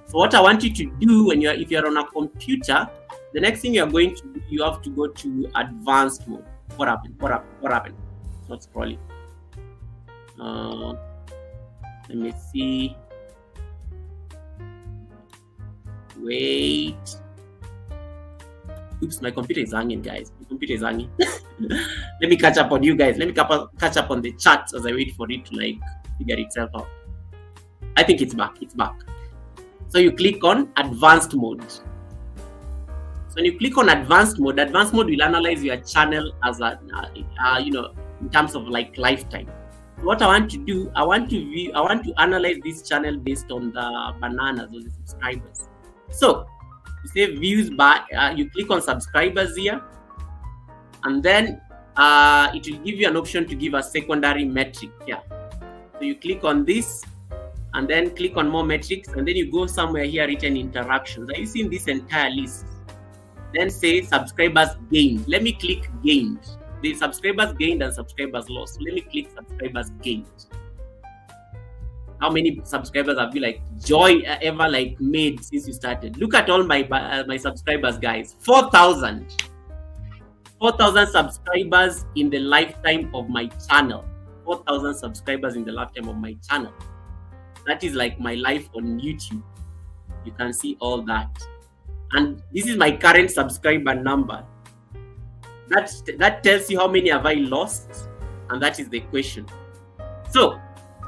So what I want you to do if you're on a computer, the next thing you're going to do, you have to go to advanced mode. What happened? It's not scrolling. Let me see. Wait. Oops, my computer is hanging, guys. My computer is hanging. Let me catch up on you guys. Let me catch up on the chat as I wait for it to like figure itself out. I think it's back. It's back. So you click on advanced mode. So when you click on advanced mode will analyze your channel as a, in terms of like lifetime. What I want to do, I want to analyze this channel based on the bananas or the subscribers. So You say views by, you click on subscribers here, and then it will give you an option to give a secondary metric here. So you click on this, and then click on more metrics, and then you go somewhere here written interactions. Are you seeing this entire list? Then say subscribers gained. Let me click gained. The subscribers gained and subscribers lost. Let me click subscribers gained. How many subscribers have you ever made since you started? Look at all my subscribers, guys. 4,000 subscribers in the lifetime of my channel. 4,000 subscribers in the lifetime of my channel. That is like my life on YouTube. You can see all that. And this is my current subscriber number. That tells you how many have I lost, and that is the question. So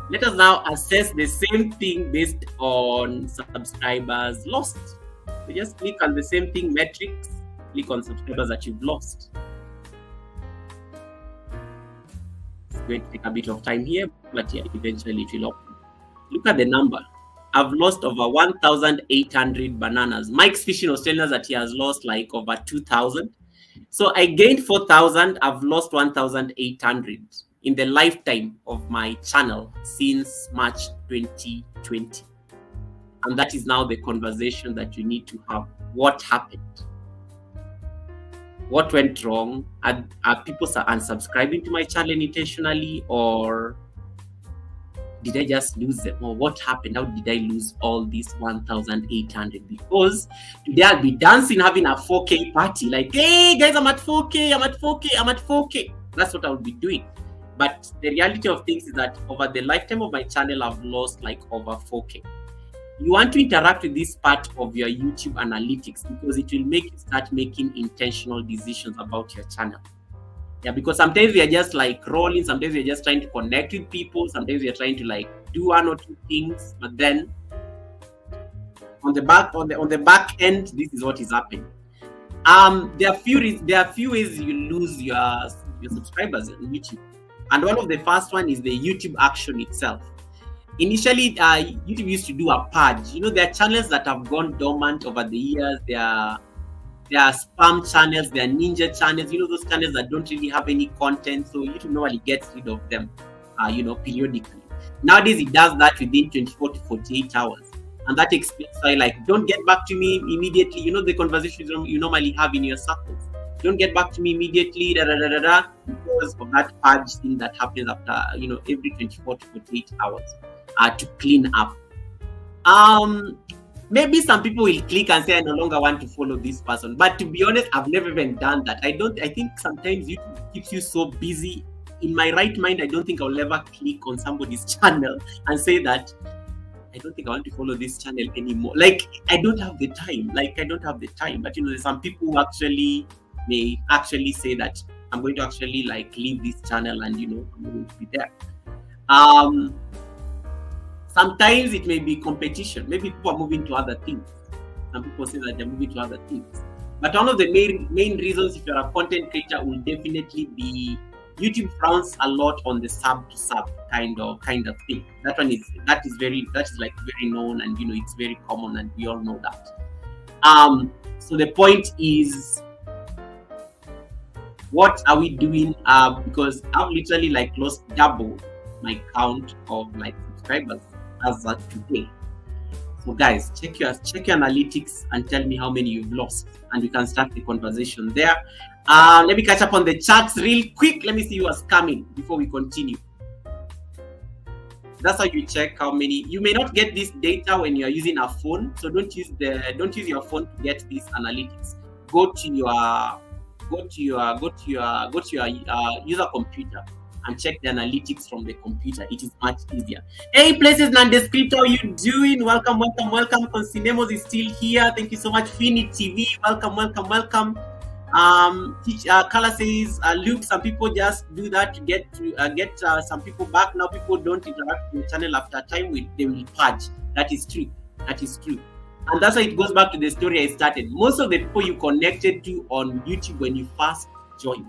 let us now assess the same thing based on subscribers lost. So just click on the same thing, metrics, click on subscribers that you've lost. It's going to take a bit of time here, but yeah, eventually it will open. Look at the number. I've lost over 1,800 bananas. Mike's Fishing was telling us that he has lost like over 2,000. So I gained 4,000. I've lost 1,800 in the lifetime of my channel since March 2020. And that is now the conversation that you need to have. What happened? What went wrong? Are people unsubscribing to my channel intentionally, or did I just lose them? Or what happened? How did I lose all these 1,800? Because today I'll be dancing, having a 4K party. Like, hey guys, I'm at 4K, I'm at 4K, I'm at 4K. That's what I'll be doing. But the reality of things is that over the lifetime of my channel, I've lost like over 4K. You want to interact with this part of your YouTube analytics because it will make you start making intentional decisions about your channel. Yeah, because sometimes we are just like rolling, sometimes we are just trying to connect with people, sometimes we are trying to like do one or two things, but then on the back end, this is what is happening. There are few ways you lose your subscribers on YouTube, and one of the first one is the YouTube action itself. Initially, YouTube used to do a purge. You know, there are channels that have gone dormant over the years. There are spam channels, there are ninja channels, you know, those channels that don't really have any content. So YouTube normally gets rid of them, periodically. Nowadays, it does that within 24 to 48 hours. And that explains why, like, don't get back to me immediately. You know, the conversations you normally have in your circles. Don't get back to me immediately, because of that purge thing that happens after, every 24 to 48 hours to clean up. Maybe some people will click and say, I no longer want to follow this person. But to be honest, I've never even done that. I think sometimes YouTube keeps you so busy. In my right mind, I don't think I'll ever click on somebody's channel and say that, I don't think I want to follow this channel anymore. Like, I don't have the time. But, there's some people who may actually say that I'm going to actually like leave this channel and, I'm going to be there. Sometimes it may be competition. Maybe people are moving to other things. Some people say that they're moving to other things. But one of the main reasons, if you're a content creator, will definitely be YouTube frowns a lot on the sub to sub kind of thing. That is very known, and it's very common, and we all know that. So the point is, what are we doing? Because I've literally like lost double my count of like subscribers as of today. So guys, check your analytics and tell me how many you've lost, and we can start the conversation there. Let me catch up on the charts real quick. Let me see what's coming before we continue. That's how you check how many. You may not get this data when you're using a phone, so don't use your phone to get these analytics. Go to your user computer and check the analytics from the computer. It is much easier. Hey, Places Nondescript, how you doing? Welcome. Concinemos is still here. Thank you so much. Fini TV, welcome. Kala says, Luke, some people just do that to get some people back. Now people don't interact with the channel after time. They will purge. That is true. And that's why it goes back to the story I started. Most of the people you connected to on YouTube when you first joined,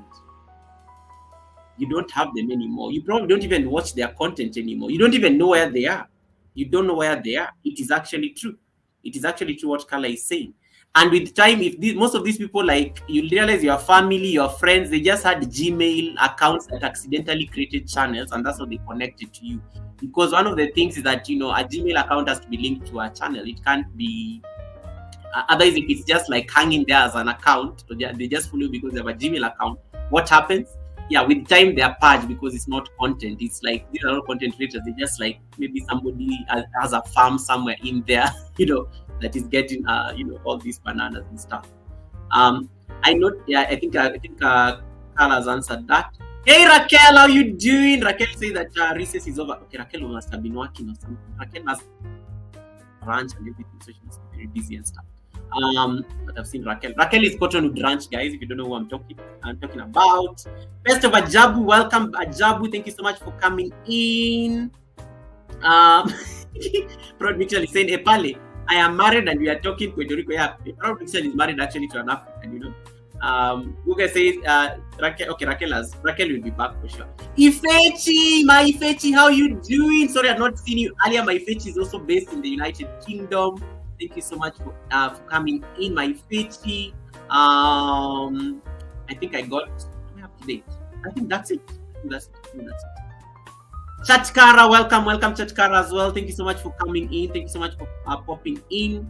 you don't have them anymore. You probably don't even watch their content anymore. You don't even know where they are. You don't know where they are. It is actually true. It is actually true what Kala is saying. And with time, if most of these people, like, you realize your family, your friends, they just had Gmail accounts that accidentally created channels, and that's how they connected to you. Because one of the things is that, you know, a Gmail account has to be linked to a channel. It can't be otherwise. If it's just like hanging there as an account, they just follow because they have a Gmail account. What happens? Yeah, with time they are purged because it's not content. It's like these are not content creators. They just like maybe somebody has a farm somewhere in there, you know, that is getting you know, all these bananas and stuff. I know. Yeah, I think Carl has answered that. Hey Raquel, how you doing? Raquel says that recess is over. Okay, Raquel must have been working or something. Raquel has ranch and everything, so she must be very busy and stuff. But I've seen Raquel. Raquel is Cottonwood Ranch, guys. If you don't know who I'm talking about. Best of Ajabu, welcome Ajabu. Thank you so much for coming in. Proud Mitchell is saying, Epale, I am married and we are talking Puerto Rico. Yeah, Proud Mitchell is married actually to an African, you know. Uga says, Raquel, okay, Raquel will be back for sure. Ifechi, my Ifechi, how you doing? Sorry, I've not seen you earlier. My Ifechi is also based in the United Kingdom. Thank you so much for coming in, my Ifechi. I think I got up to date. I think that's it. Chatkara, welcome Chatkara as well. Thank you so much for coming in. Thank you so much for popping in.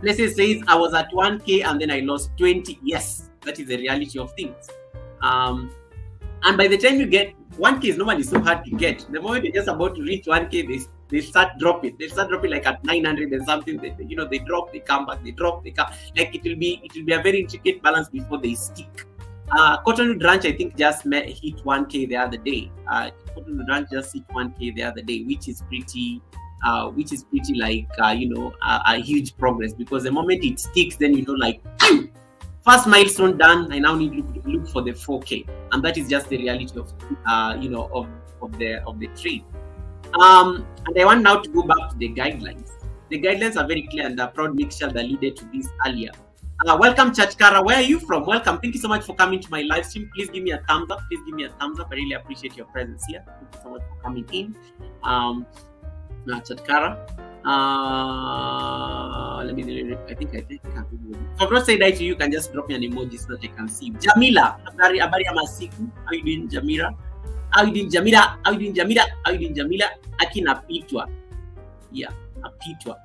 Blessed says, I was at 1K and then I lost 20. Yes, that is the reality of things. And by the time you get 1K, is normally so hard to get. The moment you're just about to reach 1K, they start dropping. They start dropping like at 900 and something. They drop, they come back, they drop, they come. Like it will be a very intricate balance before they stick. Cottonwood Ranch, I think, just hit 1K the other day. Cottonwood Ranch just hit 1K the other day, which is pretty like a huge progress, because the moment it sticks, then like first milestone done. I now need to look for the 4K, and that is just the reality of of the trade. And I want now to go back to the guidelines. The guidelines are very clear, and the Proud Mixture that alluded to this earlier. Welcome, Chachkara. Where are you from? Welcome. Thank you so much for coming to my live stream. Please give me a thumbs up. I really appreciate your presence here. Thank you so much for coming in. Chatkara. Let me. I think. If I've not said that to you, you can just drop me an emoji so that I can see. Jamila. Habari Masiku. How you doing, Jamila? How you doing, Jamila? Akina Pitwa. Yeah, Pitwa.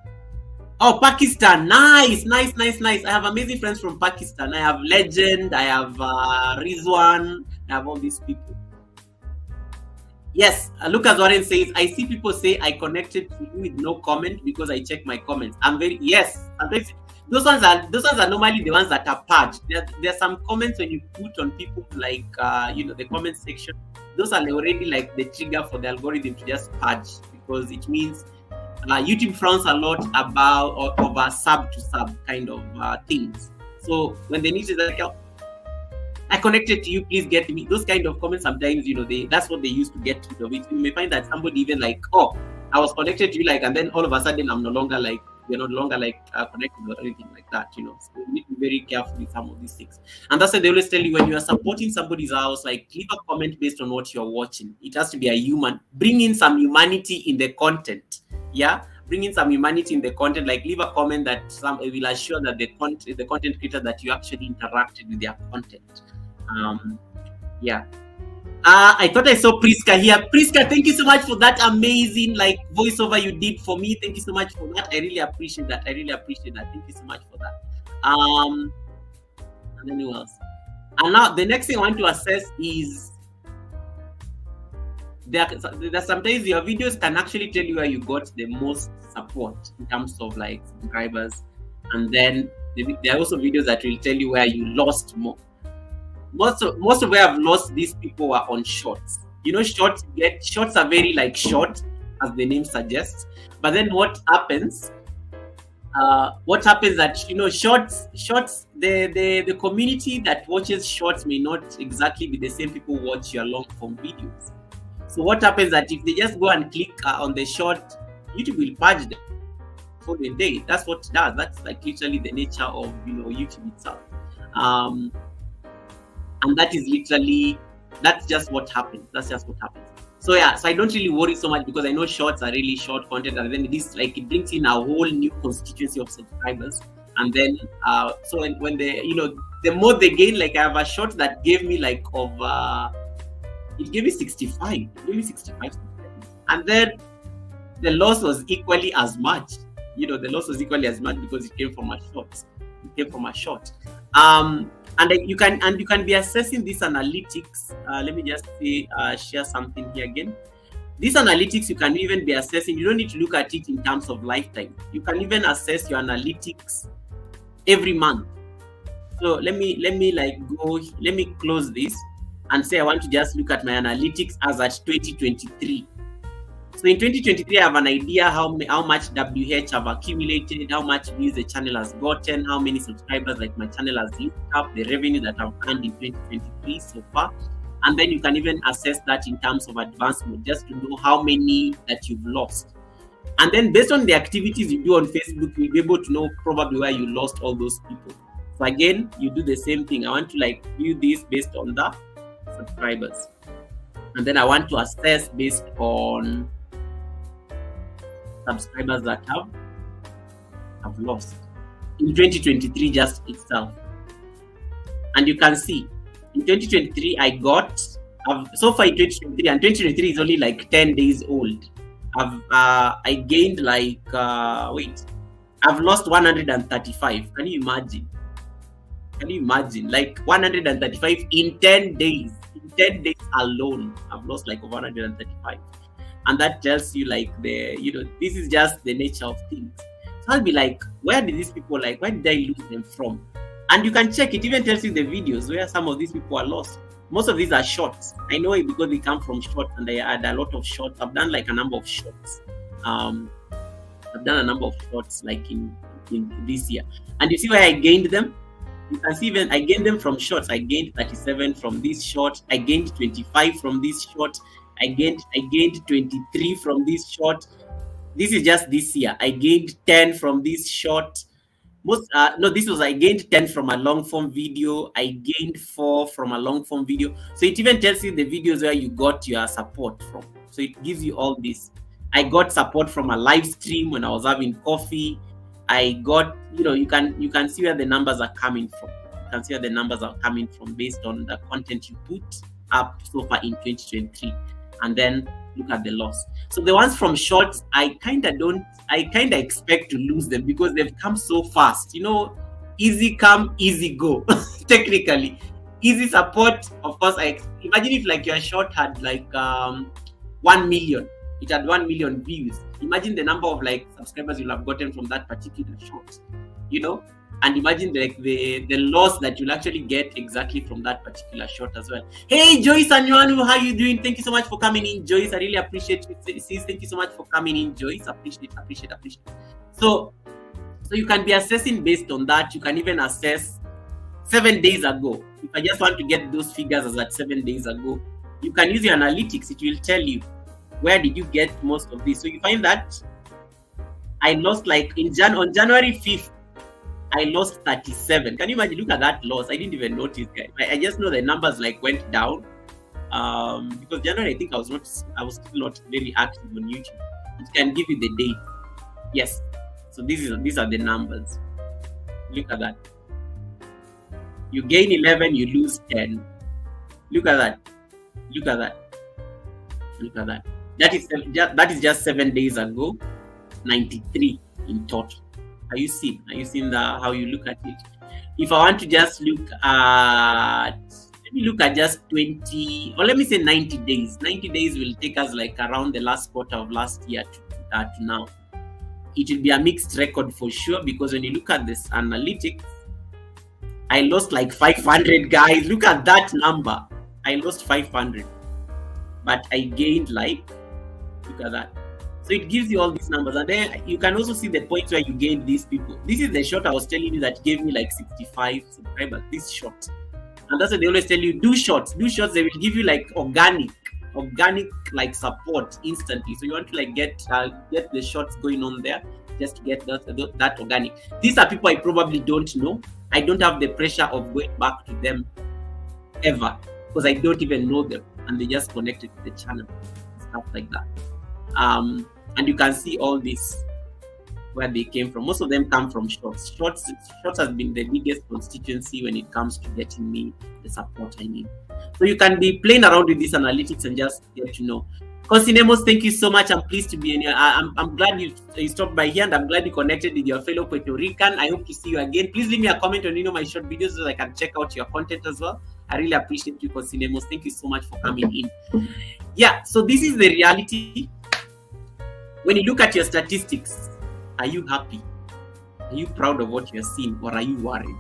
Oh, Pakistan. Nice. I have amazing friends from Pakistan. I have Legend. I have Rizwan. I have all these people. Yes, Lucas Warren says, I see people say I connected to you with no comment because I check my comments. Yes. Those ones are normally the ones that are purged. There are some comments when you put on people like the comment section. Those are already like the trigger for the algorithm to just purge, because it means YouTube frowns a lot about over sub to sub kind of things. So when they need to like, I connected to you, please get me. Those kind of comments sometimes, that's what they used to get rid of it. You may find that somebody even like, oh, I was connected to you, like, and then all of a sudden I'm no longer like, we're no longer like connected or anything like that, So you need to be very careful with some of these things. And that's why they always tell you, when you are supporting somebody's house, like, leave a comment based on what you're watching. It has to be a human. Bring in some humanity in the content. Yeah. Bring in some humanity in the content, like leave a comment that will assure that the content creator that you actually interacted with their content. I thought I saw Priska here. Priska, thank you so much for that amazing voiceover you did for me. Thank you so much for that. I really appreciate that. Thank you so much for that. And then who else? And now the next thing I want to assess is there sometimes your videos can actually tell you where you got the most support in terms of subscribers, and then there are also videos that will tell you where you lost more. Most of where I've lost these people were on shorts. Shorts are very short, as the name suggests. But then what happens that shorts, the community that watches shorts may not exactly be the same people who watch your long form videos. So what happens that if they just go and click on the short, YouTube will purge them for the day. That's what it does. That's literally the nature of YouTube itself. And that's just what happens. So I don't really worry so much, because I know shorts are really short content, and then it brings in a whole new constituency of subscribers. And then so when they, the more they gain, like I have a shot that gave me like it gave me 65. It gave me 65 subscribers. And then the loss was equally as much. The loss was equally as much because it came from a short. And you can be assessing these analytics. Let me just say, share something here again. These analytics you can even be assessing. You don't need to look at it in terms of lifetime. You can even assess your analytics every month. So let me close this and say I want to just look at my analytics as at 2023. So in 2023, I have an idea how much WH have accumulated, how much views the channel has gotten, how many subscribers like my channel has linked up, the revenue that I've earned in 2023 so far. And then you can even assess that in terms of advancement, just to know how many that you've lost. And then based on the activities you do on Facebook, you'll be able to know probably where you lost all those people. So again, you do the same thing. I want to view this based on the subscribers. And then I want to assess based on subscribers that have lost in 2023 just itself. And you can see in 2023 I got so far in 2023, and 2023 is only like 10 days old. I gained I've lost 135. Can you imagine? Like 135 in 10 days. In 10 days alone, I've lost like 135. And that tells you this is just the nature of things. So I'll be like, where did these people where did I lose them from? And you can check, it even tells you the videos where some of these people are lost. Most of these are shorts. I know it because they come from shorts, and I had a lot of shorts. I've done like a number of shorts. I've done a number of shorts like in this year. And you see where I gained them? You can see even I gained them from shorts. I gained 37 from this short. I gained 25 from this short. I gained 23 from this short. This is just this year. I gained 10 from this short. I gained 10 from a long form video. I gained 4 from a long form video. So it even tells you the videos where you got your support from. So it gives you all this. I got support from a live stream when I was having coffee. I got, you can see where the numbers are coming from. You can see where the numbers are coming from based on the content you put up so far in 2023. And then look at the loss. So the ones from shorts, I kind of expect to lose them because they've come so fast. Easy come, easy go. Technically, easy support. Of course, imagine if your short had 1 million. It had 1 million views. Imagine the number of subscribers you'll have gotten from that particular short. And imagine the loss that you'll actually get exactly from that particular shot as well. Hey, Joyce Anyuanu, how you doing? Thank you so much for coming in, Joyce. I really appreciate it. Sis, thank you so much for coming in, Joyce. Appreciate. So you can be assessing based on that. You can even assess 7 days ago. If I just want to get those figures as at 7 days ago, you can use your analytics. It will tell you where did you get most of this. So you find that I lost on January 5th. I lost 37. Can you imagine? Look at that loss. I didn't even notice, guys. I just know the numbers went down. Because January, I think I was still not very active on YouTube. It can give you the date. Yes. So these are the numbers. Look at that. You gain 11, you lose 10. Look at that. That is just 7 days ago. 93 in total. Are you seeing how you look at it? If I want to just look at, let me look at just 20, or let me say 90 days. 90 days will take us around the last quarter of last year to now. It will be a mixed record for sure, because when you look at this analytics, I lost 500, guys. Look at that number. I lost 500, but I gained look at that. So it gives you all these numbers, and then you can also see the points where you gained these people. This is the shot I was telling you that gave me 65 subscribers. This shot, and that's what they always tell you: do shots. They will give you organic support instantly. So you want to get the shots going on there, just to get that organic. These are people I probably don't know. I don't have the pressure of going back to them ever, because I don't even know them, and they just connected to the channel, stuff like that. And you can see all this. where they came from. Most of them come from Shorts. Shorts has been the biggest constituency when it comes to getting me the support I need. So you can be playing around with these analytics and just get to know. Consinemos, thank you so much. I'm pleased to be in here. I'm glad you stopped by here, and I'm glad you connected with your fellow Puerto Rican. I hope to see you again. Please leave me a comment on my short videos so I can check out your content as well. I really appreciate you, Consinemos. Thank you so much for coming in. Yeah, so this is the reality. When you look at your statistics, are you happy? Are you proud of what you're seeing, or are you worried?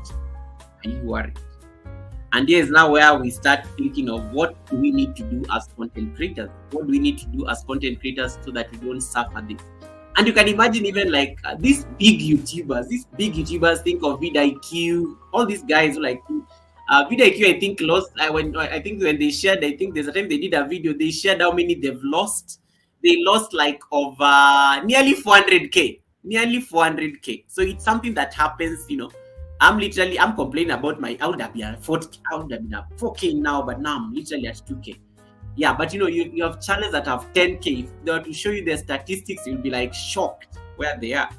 Are you worried? And here's now where we start thinking of what do we need to do as content creators? What do we need to do as content creators so that we don't suffer this? And you can imagine even like these big YouTubers think of vidIQ, all these guys like vidIQ, I think lost. When they shared, I think there's a time they did a video, they shared how many they've lost. They lost like over nearly 400K. So it's something that happens, I'm complaining about I would have been at 4K now, but now I'm literally at 2K. Yeah, but you have channels that have 10K. If they were to show you their statistics, you'll be like shocked where they are.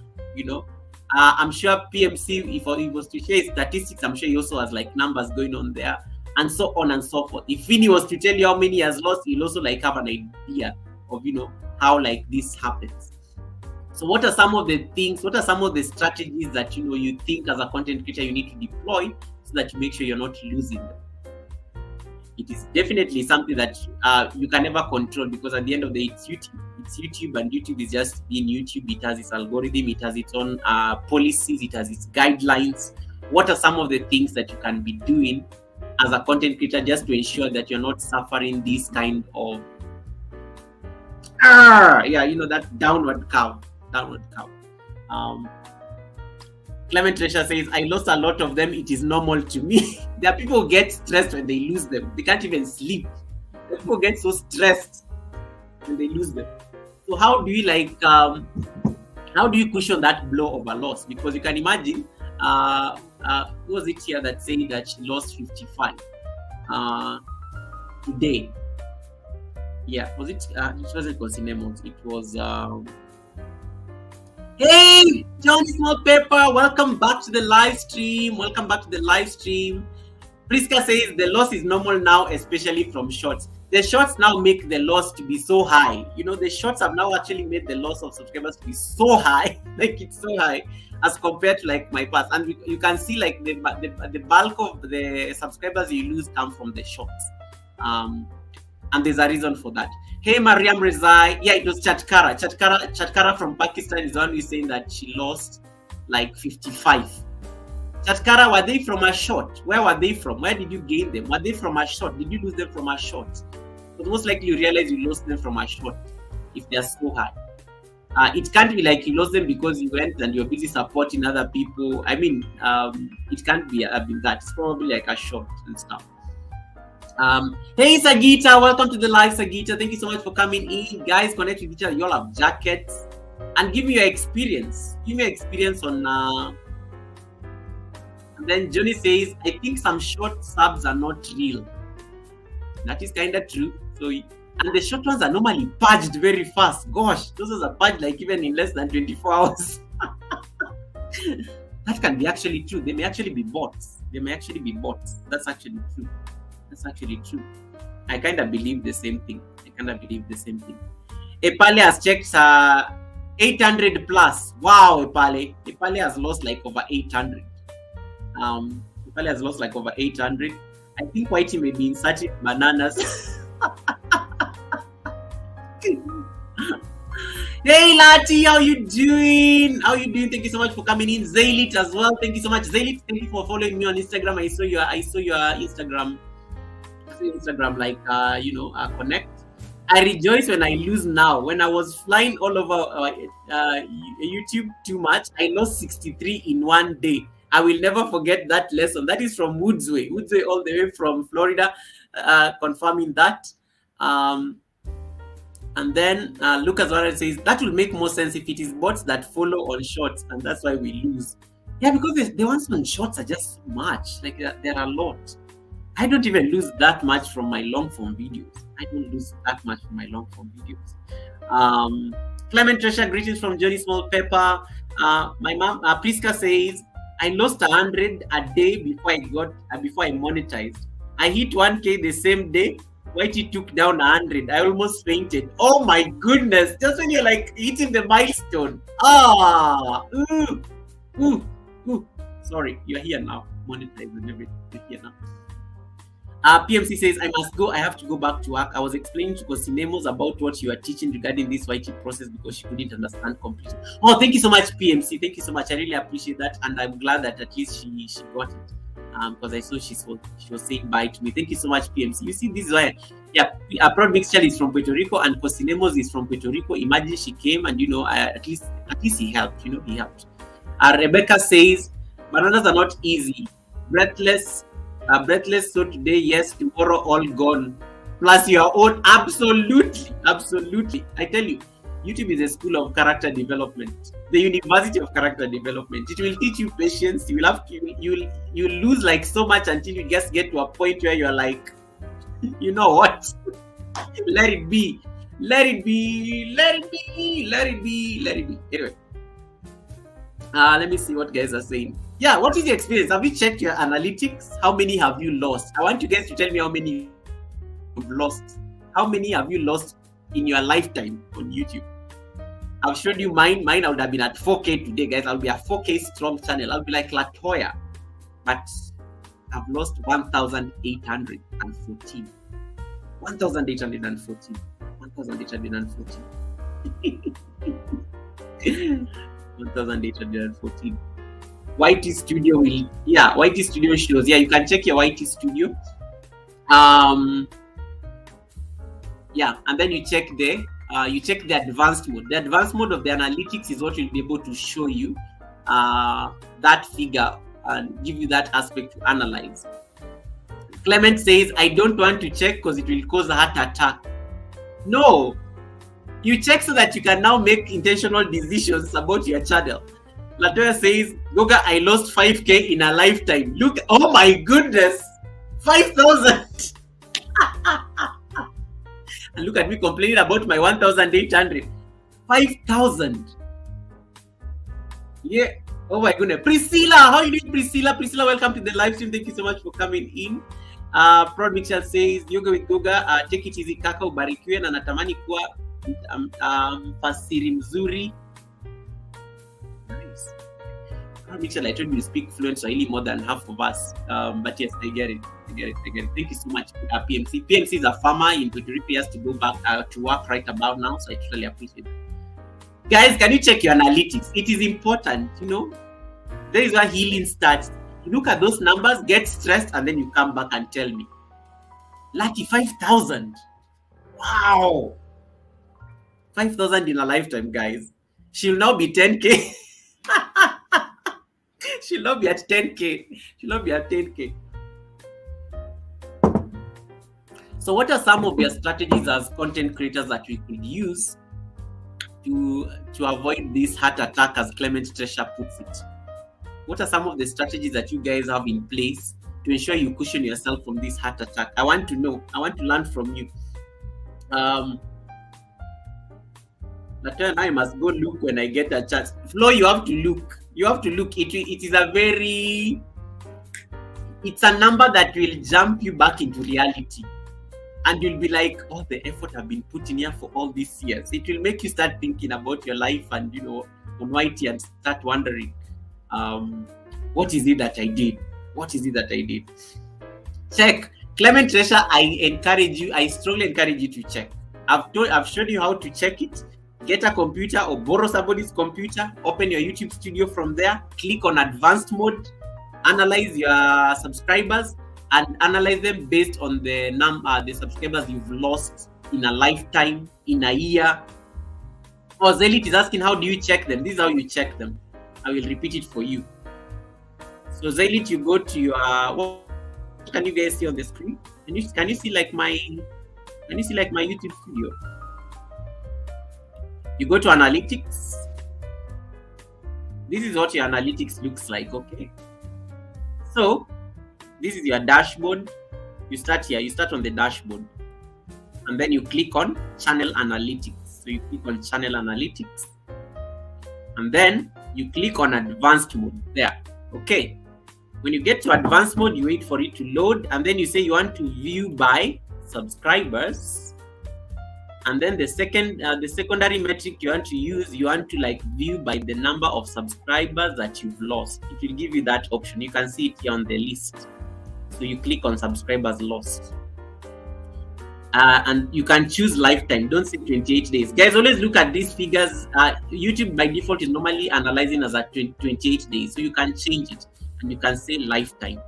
I'm sure PMC, if he was to share his statistics, I'm sure he also has like numbers going on there, and so on and so forth. If Vinny was to tell you how many he has lost, he'll also like have an idea of how like this happens. So what are some of the things, what are some of the strategies that you think as a content creator you need to deploy so that you make sure you're not losing them? It is definitely something that you can never control, because at the end of the day, it's YouTube, and YouTube is just being YouTube. It has its algorithm, it has its own policies, it has its guidelines. What are some of the things that you can be doing as a content creator just to ensure that you're not suffering this kind of that downward curve. Clement Resha says, I lost a lot of them. It is normal to me. There are people who get stressed when they lose them. They can't even sleep. People get so stressed when they lose them. So how do you cushion that blow of a loss? Because you can imagine, who was it here that said that she lost 55 today? Yeah, was it? It wasn't Consinemos. It was. Hey, Johnny Small Pepper, welcome back to the live stream. Priska says the loss is normal now, especially from shorts. The shorts now make the loss to be so high. The shorts have now actually made the loss of subscribers to be so high, like it's so high as compared to like my past. And you can see like the bulk of the subscribers you lose come from the shorts. And there's a reason for that. Hey, Mariam Rezai. Yeah, it was Chatkara. Chatkara from Pakistan is the one who's saying that she lost like 55. Chatkara, were they from a short? Where were they from? Where did you gain them? Were they from a short? Did you lose them from a short? But most likely you realize you lost them from a short if they're so high. It can't be like you lost them because you went and you're busy supporting other people. I mean, it can't be that. It's probably like a short and stuff. Hey Sagita, welcome to the live, Sagita. Thank you so much for coming in. Guys, connect with each other. You all have jackets. And give me your experience. Give me your experience on and then Johnny says, I think some short subs are not real. That is kind of true. So, and the short ones are normally purged very fast. Gosh, those are purged like even in less than 24 hours. That can be actually true. They may actually be bots. That's actually true. I kind of believe the same thing. Epale has checked 800 plus. Wow, Epale has lost like over 800. Epale has lost like over 800. I think Whitey may be inserting bananas. Hey Lati, how you doing? Thank you so much for coming in. Zaylit as well. Thank you so much. Zaylit, thank you for following me on Instagram. I saw your Instagram connect. I rejoice when I lose now. When I was flying all over YouTube too much, I lost 63 in one day. I will never forget that lesson. That is from Woodsway all the way from Florida, confirming that. And then Lucas Warren says, that will make more sense if it is bots that follow on shorts, and that's why we lose. Yeah, because the ones on shorts are just so much. Like, there are a lot. I don't even lose that much from my long form videos. I don't lose that much from my long form videos. Clement Treasure, greetings from Johnny Small Pepper. My mom, Priska says, I lost 100 a day before I monetized. I hit 1K the same day. Whitey took down 100. I almost fainted. Oh my goodness! Just when you're like hitting the milestone. Sorry, you're here now. Monetize and everything. You're here now. PMC says, I must go. I have to go back to work. I was explaining to Cosinemos about what you are teaching regarding this YT process because she couldn't understand completely. Oh, thank you so much, PMC. Thank you so much. I really appreciate that. And I'm glad that at least she got it. Because I saw she was saying bye to me. Thank you so much, PMC. You see, this is why, a Proud Mixture is from Puerto Rico and Cosinemos is from Puerto Rico. Imagine she came and, at least he helped, he helped. Rebecca says, bananas are not easy. Breathless, so today, yes, tomorrow, all gone. Plus your own, absolutely. I tell you, YouTube is a school of character development, the University of Character Development. It will teach you patience. You will have you lose like so much until you just get to a point where you're like, you know what? Let it be. Anyway, let me see what guys are saying. Yeah, what is your experience? Have you checked your analytics? How many have you lost? I want you guys to tell me how many you've lost. How many have you lost in your lifetime on YouTube? I've showed you mine. Mine I would have been at 4K today, guys. I'll be a 4K strong channel. I'll be like Latoya. But I've lost 1,814. 1,814. 1,814. YT Studio YT Studio shows. Yeah, you can check your YT Studio. And then you check the advanced mode. The advanced mode of the analytics is what will be able to show you that figure and give you that aspect to analyze. Clement says, I don't want to check because it will cause a heart attack. No, you check so that you can now make intentional decisions about your channel. Latoya says, Goga, I lost 5K in a lifetime. Look, oh my goodness, 5,000. And look at me complaining about my 1,800. 5,000. Yeah. Oh my goodness. Priscilla, how are you doing, Priscilla? Priscilla, welcome to the live stream. Thank you so much for coming in. Proud Mitchell says, Yoga with Goga, take it easy kaka, ubarikiwe na natamani kuwa fasiri mzuri. Nice. Proud Mitchell, I told you to speak fluent Swahili more than half of us. But yes, I get it. Thank you so much, PMC. PMC is a farmer in Puerto Rico. He has to go back to work right about now, so I totally appreciate it. Guys, can you check your analytics? It is important, There is where healing starts. You look at those numbers, get stressed, and then you come back and tell me. Lucky 5,000. Wow. 5,000 in a lifetime, guys. She'll now be 10K. She'll not be at 10K. So what are some of your strategies as content creators that we could use to avoid this heart attack, as Clement Treasure puts it? What are some of the strategies that you guys have in place to ensure you cushion yourself from this heart attack? I want to know. I want to learn from you. I must go look when I get a chance. Flo, you have to look. It's a number that will jump you back into reality. And you'll be like, oh, the effort I've been putting here for all these years. It will make you start thinking about your life and, on YT and start wondering, what is it that I did? Check. Clement Treasure, I strongly encourage you to check. I've shown you how to check it. Get a computer or borrow somebody's computer, open your YouTube studio from there, click on advanced mode, analyze your subscribers, and analyze them based on the subscribers you've lost in a lifetime, in a year. Or Zelit is asking, how do you check them? This is how you check them. I will repeat it for you. So Zelit, you go to your, what can you guys see on the screen? Can you see like my YouTube studio? You go to analytics. This is what your analytics looks like, okay? So this is your dashboard. You start here. You start on the dashboard, and then you click on channel analytics. So you click on channel analytics, and then you click on advanced mode there. Okay. When you get to advanced mode, you wait for it to load, and then you say you want to view by subscribers. And then the secondary metric you want to use, you want to like view by the number of subscribers that you've lost. It will give you that option. You can see it here on the list. So you click on subscribers lost. And you can choose lifetime. Don't say 28 days. Guys, always look at these figures. YouTube by default is normally analyzing as at 28 days. So you can change it. And you can say lifetime.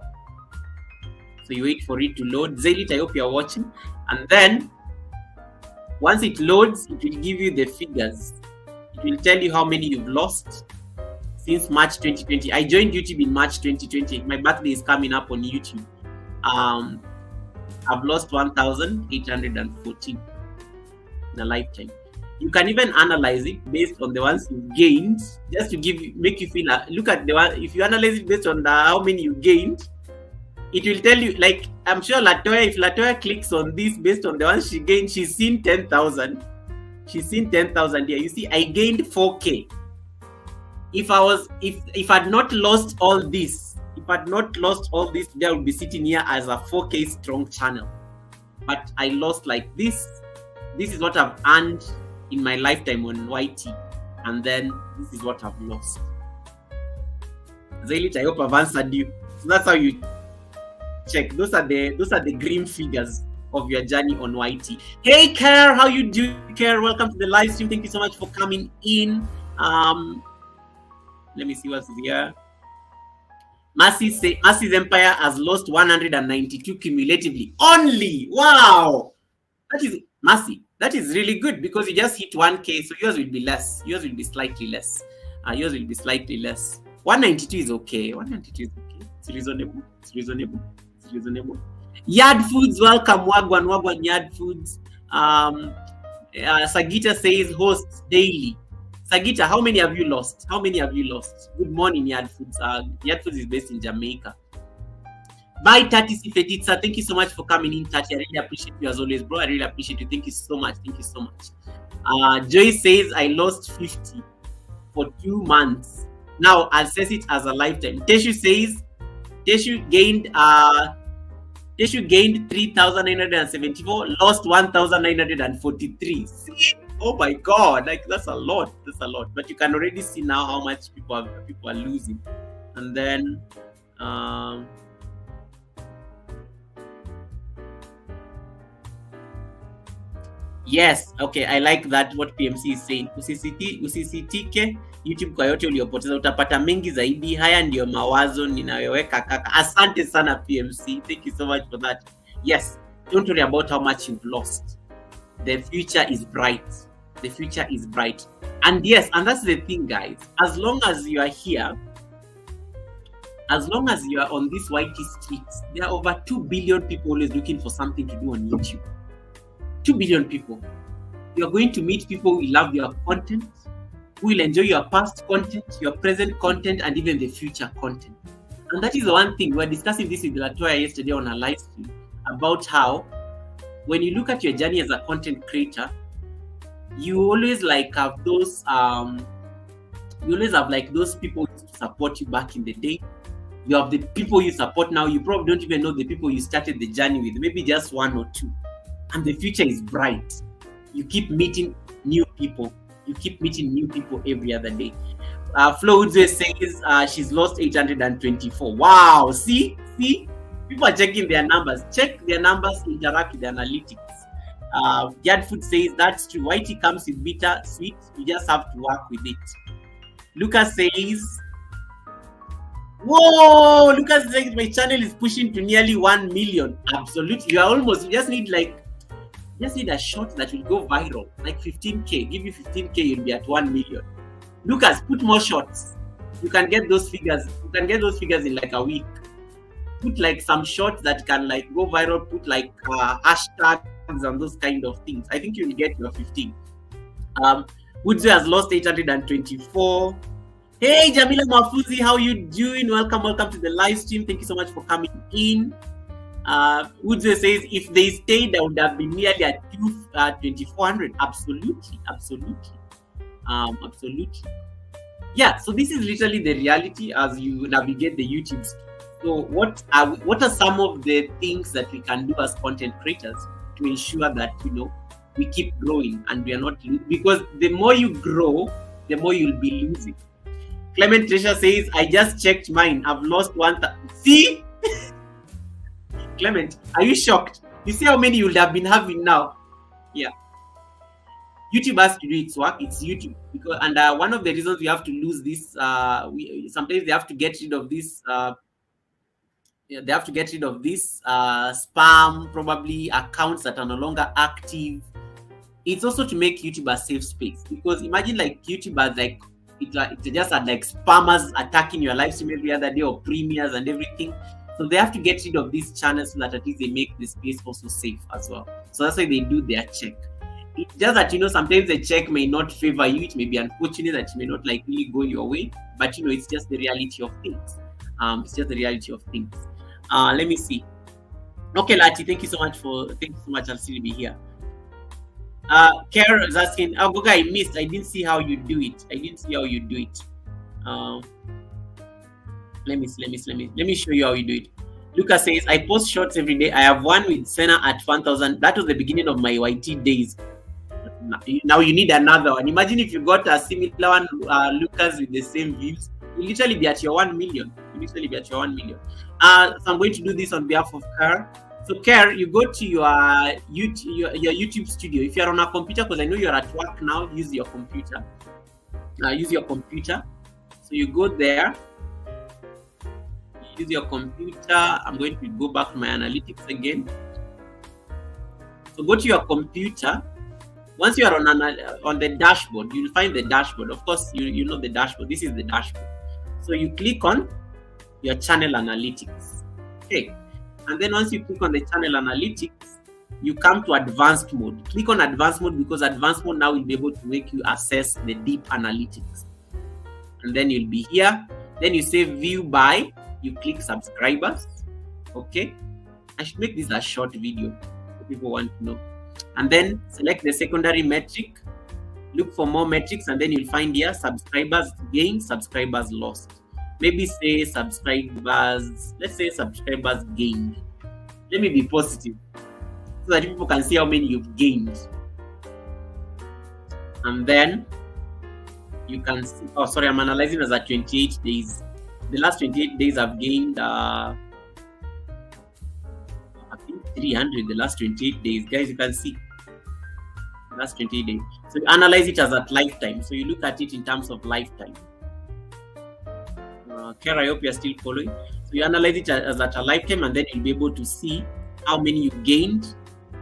So you wait for it to load. Zaylit, I hope you're watching. And then once it loads, it will give you the figures. It will tell you how many you've lost since March 2020. I joined YouTube in March 2020. My birthday is coming up on YouTube. I've lost 1,814 in a lifetime. You can even analyze it based on the ones you gained, just to make you feel. Look at the one. If you analyze it based on how many you gained, it will tell you. Like, I'm sure Latoya, if Latoya clicks on this based on the ones she gained, she's seen 10,000. She's seen 10,000 here. You see, I gained 4K. If I'd not lost all this, today I would be sitting here as a 4K strong channel. But I lost like this. This is what I've earned in my lifetime on YT, and then this is what I've lost. Zaylit, I hope I've answered you. So that's how you check. Those are the green figures of your journey on YT. Hey Care, how you doing, Care? Welcome to the live stream. Thank you so much for coming in. Let me see what's here. Mercy's Empire has lost 192 cumulatively. Only! Wow! That is Mercy. That is really good because you just hit 1K, so yours will be less. Yours will be slightly less. 192 is okay. 192 is okay. It's reasonable. Yard Foods, welcome. Wagwan Yard Foods. Sagita says hosts daily. Sagita, how many have you lost? Good morning, Yard Foods. Yard Foods is based in Jamaica. Bye, Tati Sifetitsa. Thank you so much for coming in, Tati. I really appreciate you as always, bro. I really appreciate you. Thank you so much. Joy says I lost 50 for 2 months. Now I'll assess it as a lifetime. Teshu says Teshu gained 3,974, lost 1,943. See? Oh my God, like that's a lot. But you can already see now how much people are losing. And then yes, okay, I like that what PMC is saying. Usisitike YouTube kwa yote uliopoteza, utapata mengi zaidi. Haya ndio mawazo ninayoweka kaka. Asante sana PMC. Thank you so much for that. Yes, don't worry about how much you've lost. The future is bright. And yes, and that's the thing, guys. As long as you are here, as long as you are on these YT streets, there are over 2 billion people always looking for something to do on YouTube. 2 billion people. You are going to meet people who love your content, who will enjoy your past content, your present content, and even the future content. And that is the one thing. We were discussing this with Latoya yesterday on a live stream about how when you look at your journey as a content creator, you always have those people who support you back in the day. You have the people you support now. You probably don't even know the people you started the journey with, maybe just 1 or 2. And the future is bright. You keep meeting new people. Every other day. Flo Udzwe says she's lost 824. Wow, see? People are checking their numbers. Check their numbers, interact with the analytics. Yard Food says that's true. YT comes with bitter, sweet. You just have to work with it. Lucas says, whoa! Lucas says my channel is pushing to nearly 1 million. Absolutely. You are almost, you just need a shot that will go viral, like 15K. Give you 15K, you'll be at 1 million. Lucas, put more shots. You can get those figures. In like a week. Put some shots that can go viral. Put hashtags and those kind of things. I think you'll get your 15. Woodsy has lost 824. Hey, Jamila Mafuzi, how you doing? Welcome to the live stream. Thank you so much for coming in. Woodze says, if they stayed, I would have been nearly at 2,400. Absolutely, absolutely, absolutely. Yeah. So this is literally the reality as you navigate the YouTube. So what are some of the things that we can do as content creators to ensure that we keep growing and we are not, because the more you grow, the more you'll be losing. Clement Tresha says, I just checked mine. I've lost one. See? Clement, are you shocked? You see how many you would have been having now? Yeah. YouTube has to do its work. It's YouTube. And one of the reasons we have to lose this, sometimes they have to get rid of this. They have to get rid of this spam, probably accounts that are no longer active. It's also to make YouTube a safe space, because imagine like YouTube has like it just had like spammers attacking your live stream every other day, or premiers and everything. So they have to get rid of these channels so that at least they make the space also safe as well. So that's why they do their check. It's just that sometimes the check may not favor you. It may be unfortunate that it may not like really go your way, but it's just the reality of things. It's just the reality of things. Let me see. Okay, Lati, thank you so much. I'll still be here. Kara is asking, Goga, I missed. I didn't see how you do it. Let me show you how you do it. Lucas says, I post shorts every day. I have one with Senna at 1,000. That was the beginning of my YT days. Now you need another one. Imagine if you got a similar one, Lucas, with the same views. You'll literally be at your 1 million. So I'm going to do this on behalf of Kara. So, Kara, you go to your YouTube studio. If you're on a computer, because I know you're at work now, use your computer. So you go there. Use your computer. I'm going to go back to my analytics again. So go to your computer. Once you are on the dashboard, you'll find the dashboard. Of course, you know the dashboard. This is the dashboard. So you click on your channel analytics. Okay. And then once you click on the channel analytics, you come to advanced mode. Click on advanced mode, because advanced mode now will be able to make you access the deep analytics. And then you'll be here. Then you say view by. You click subscribers. Okay. I should make this a short video so people want to know. And then select the secondary metric. Look for more metrics, and then you'll find here subscribers gained, subscribers lost. Maybe say subscribers, let's say subscribers gained. Let me be positive so that people can see how many you've gained. And then you can see, I'm analyzing as at 28 days. The last 28 days I've gained, I think 300 the last 28 days. Guys, you can see. Last 28 days. So you analyze it as at lifetime. So you look at it in terms of lifetime. Kara, I hope you're still following. So you analyze it as at a lifetime, and then you'll be able to see how many you gained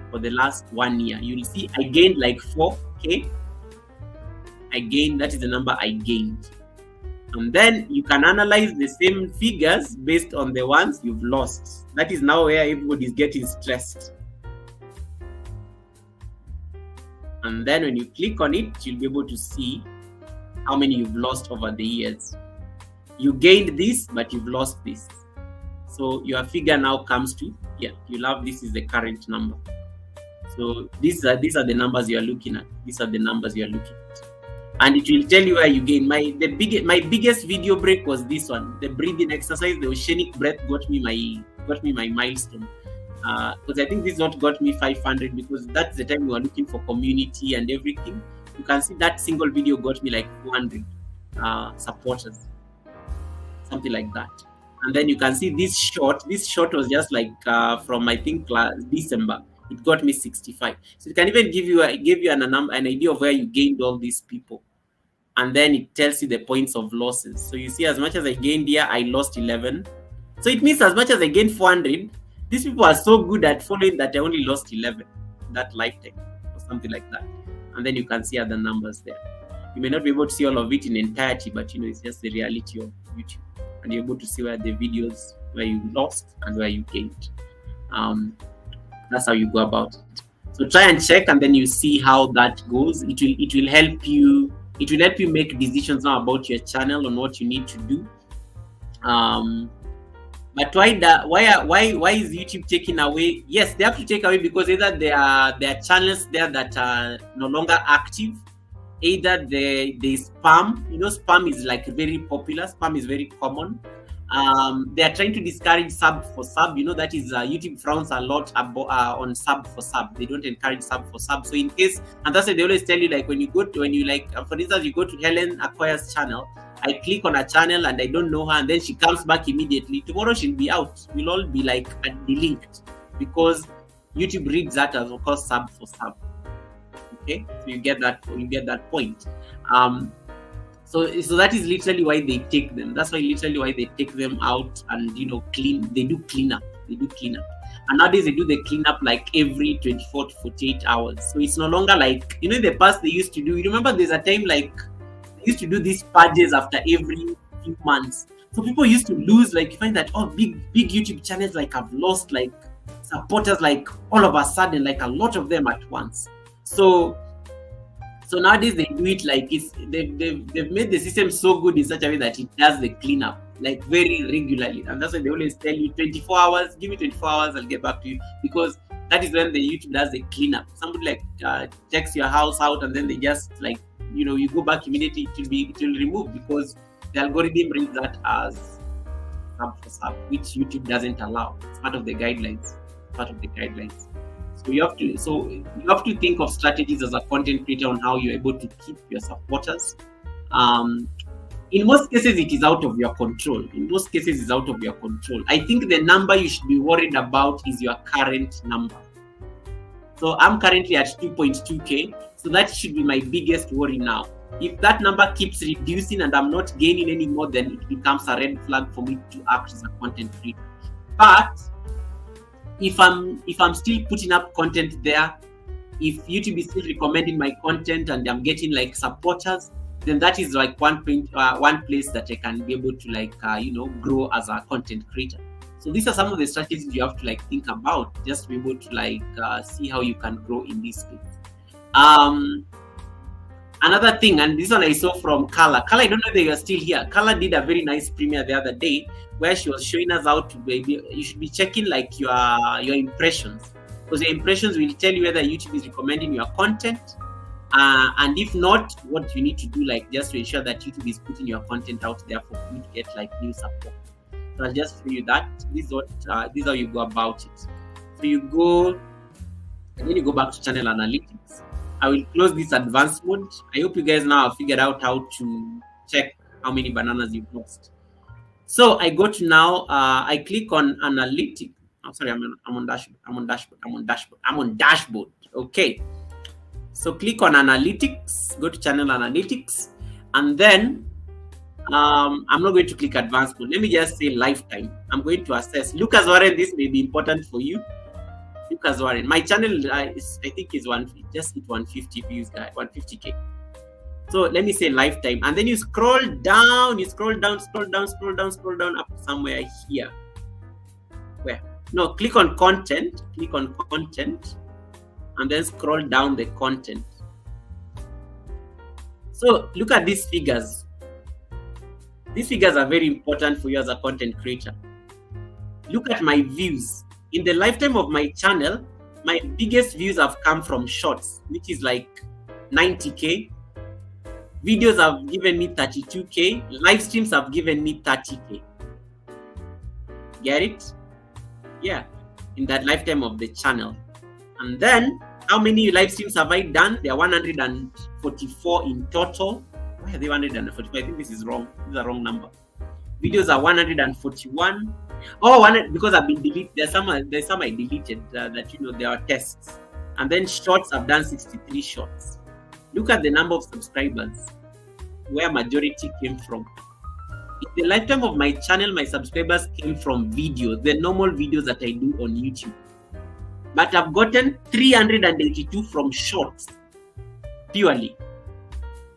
for the last 1 year. You'll see I gained like 4K. That is the number I gained. And then you can analyze the same figures based on the ones you've lost. That is now where everybody's getting stressed. And then when you click on it, you'll be able to see how many you've lost over the years. You gained this, but you've lost this. So your figure now comes to, you'll have this is the current number. So these are the numbers you are looking at. And it will tell you where you gain. My biggest video break was this one, the breathing exercise. The oceanic breath got me my milestone. Because I think this is what got me 500, because that's the time we were looking for community and everything. You can see that single video got me like 400 supporters, something like that. And then you can see this short was just like from I think December. It got me 65. So it can even give you an idea of where you gained all these people. And then it tells you the points of losses. So you see, as much as I gained here, I lost 11. So it means as much as I gained 400, these people are so good at following that I only lost 11 that lifetime or something like that. And then you can see other numbers there. You may not be able to see all of it in entirety, but it's just the reality of YouTube. And you're able to see where the videos, where you lost and where you gained. That's how you go about it. So try and check, and then you see how that goes. It will help you. It will help you make decisions now about your channel on what you need to do. But why is YouTube taking away? Yes, they have to take away because either there are channels there that are no longer active, either they spam. You know, spam is like very popular. Spam is very common. They are trying to discourage sub for sub. You know, that is YouTube frowns a lot on sub for sub. They don't encourage sub for sub. So in case, and that's why they always tell you, like, when you like, for instance, you go to Helen Acquire's channel, I click on her channel and I don't know her, and then she comes back immediately. Tomorrow she'll be out. We'll all be like delinked because YouTube reads that as, of course, sub for sub. Okay, so you get that point. So that is literally why they take them. That's literally why they take them out and, you know, they do cleanup. And nowadays they do the cleanup like every 24 to 48 hours. So it's no longer like, you know, in the past they used to do, you remember there's a time like they used to do these purges after every few months. So people used to lose, like, you find that, oh, big YouTube channels like have lost like supporters like all of a sudden, like a lot of them at once. So nowadays they do it like they've made the system so good in such a way that it does the cleanup like very regularly, and that's why they always tell you 24 hours. Give me 24 hours, I'll get back to you, because that is when the YouTube does the cleanup. Somebody like checks your house out, and then they just like, you know, you go back immediately. It will remove because the algorithm reads that as sub for sub, which YouTube doesn't allow. It's part of the guidelines. So you have to think of strategies as a content creator on how you're able to keep your supporters. In most cases, it is out of your control. I think the number you should be worried about is your current number. So I'm currently at 2.2K. So that should be my biggest worry now. If that number keeps reducing and I'm not gaining any more, then it becomes a red flag for me to act as a content creator. But if I'm still putting up content there, if YouTube is still recommending my content and I'm getting like supporters, then that is like one place that I can be able to like grow as a content creator. So these are some of the strategies you have to like think about just to be able to like see how you can grow in this space. Another thing, and this one I saw from Carla. Carla, I don't know if you are still here. Carla did a very nice premiere the other day where she was showing us how to you should be checking like your impressions, because your impressions will tell you whether YouTube is recommending your content, and if not, what you need to do, like just to ensure that YouTube is putting your content out there for you to get like new support. So I'll just show you that. This is how you go about it. So you go, and then you go back to channel analytics. I will close this advanced mode. I hope you guys now have figured out how to check how many bananas you've lost. So I go to now, I click on analytics. I'm sorry, I'm on dashboard. Okay. So click on analytics, go to channel analytics, and then I'm not going to click advanced mode. Let me just say lifetime. I'm going to assess. Lucas Warren, this may be important for you. Lucas Warren, my channel I think is just hit 150 views, guys, 150K. So let me say lifetime, and then you scroll down, up somewhere here. Where? No, click on content, and then scroll down the content. So look at these figures. These figures are very important for you as a content creator. Look at my views. In the lifetime of my channel, my biggest views have come from shorts, which is like 90K. Videos have given me 32K. Live streams have given me 30K. Get it? Yeah, in that lifetime of the channel. And then, how many live streams have I done? There are 144 in total. Why are they 144? I think this is wrong. This is a wrong number. Videos are 141. Oh, because I've been deleted. There's some I deleted that there are tests. And then shorts, I've done 63 shorts. Look at the number of subscribers, where majority came from. In the lifetime of my channel, my subscribers came from videos, the normal videos that I do on YouTube. But I've gotten 382 from shorts, purely.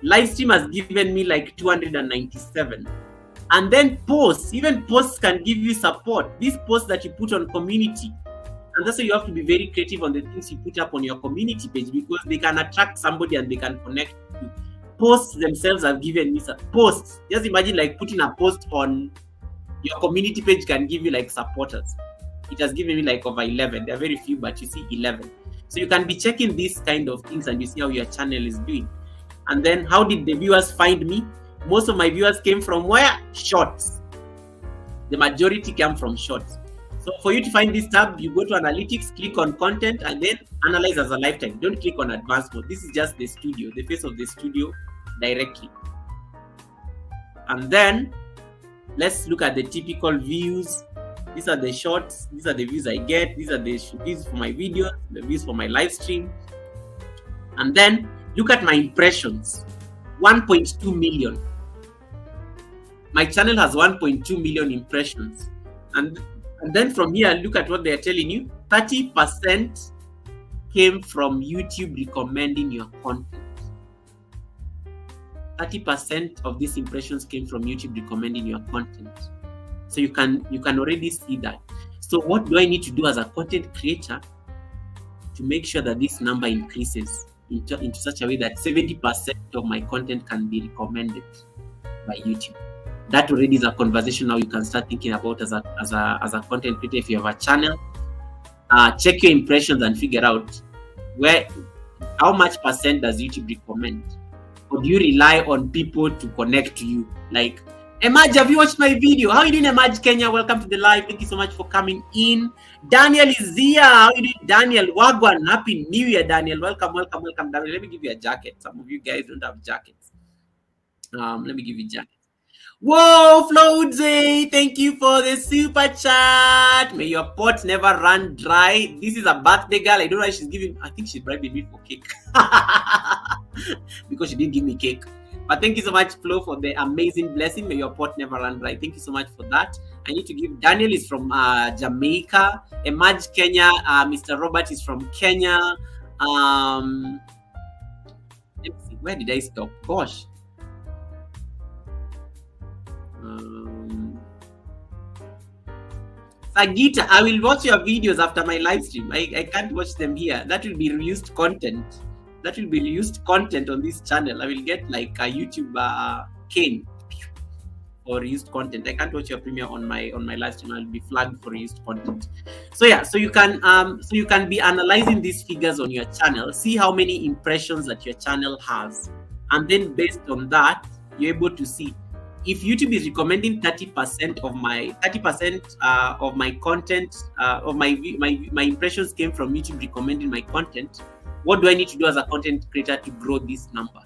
Livestream has given me like 297. And then posts, even posts can give you support. These posts that you put on community. And that's why you have to be very creative on the things you put up on your community page, because they can attract somebody and they can connect with you. Posts themselves have given me some posts. Just imagine like putting a post on Your community page can give you like supporters. It has given me like over 11. There are very few, but you see 11. So you can be checking these kind of things and you see how your channel is doing. And then how did the viewers find me? Most of my viewers came from where? Shorts. The majority came from shorts. So for you to find this tab, you go to analytics, click on content, and then analyze as a lifetime. Don't click on advanced mode. This is just the studio, the face of the studio directly. And then let's look at the typical views. These are the shorts. These are the views I get. These are the views for my videos, the views for my live stream. And then look at my impressions. 1.2 million. My channel has 1.2 million impressions. And then from here, look at what they're telling you. 30% came from YouTube recommending your content. 30% of these impressions came from YouTube recommending your content. So you can already see that. So what do I need to do as a content creator to make sure that this number increases into such a way that 70% of my content can be recommended by YouTube? That already is a conversation now you can start thinking about as a content creator. If you have a channel, check your impressions and figure out how much percent does YouTube recommend, or do you rely on people to connect to you? Like, Emaj, have you watched my video? How are you doing, Emaj Kenya? Welcome to the live. Thank you so much for coming in. Daniel is here. How are you doing, Daniel? Wagwan, happy New Year, Daniel. Welcome, Daniel. Let me give you a jacket. Some of you guys don't have jackets. Let me give you a jacket. Whoa, Floadsy, thank you for the super chat. May your pot never run dry. This is a birthday girl. I don't know why she's giving. I think she's bribing me for cake because she didn't give me cake. But thank you so much, Flo, for the amazing blessing. May your pot never run dry. Thank you so much for that. I need to give. Daniel is from Jamaica. Emaj Kenya. Mr. Robert is from Kenya. Let me see. Where did I stop? Gosh. Sagita, I will watch your videos after my live stream. I can't watch them here. That will be reused content. That will be reused content on this channel. I will get like a YouTube cane or reused content. I can't watch your premiere on my live stream. I'll be flagged for reused content. So yeah, so you can be analyzing these figures on your channel, see how many impressions that your channel has, and then based on that, you're able to see if YouTube is recommending 30% of my content, of my impressions came from YouTube recommending my content. What do I need to do as a content creator to grow this number?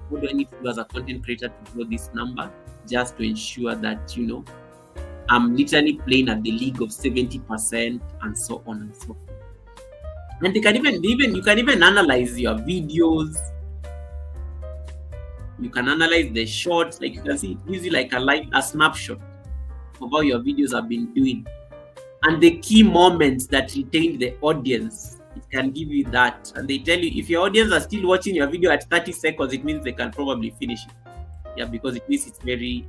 What do I need to do as a content creator to grow this number? Just to ensure that, you know, I'm literally playing at the league of 70% and so on and so forth. And you can even analyze your videos. You can analyze the shorts. Like you can see, it gives you like a snapshot of how your videos have been doing. And the key moments that retained the audience, it can give you that. And they tell you, if your audience are still watching your video at 30 seconds, it means they can probably finish it. Yeah, because it means it's very,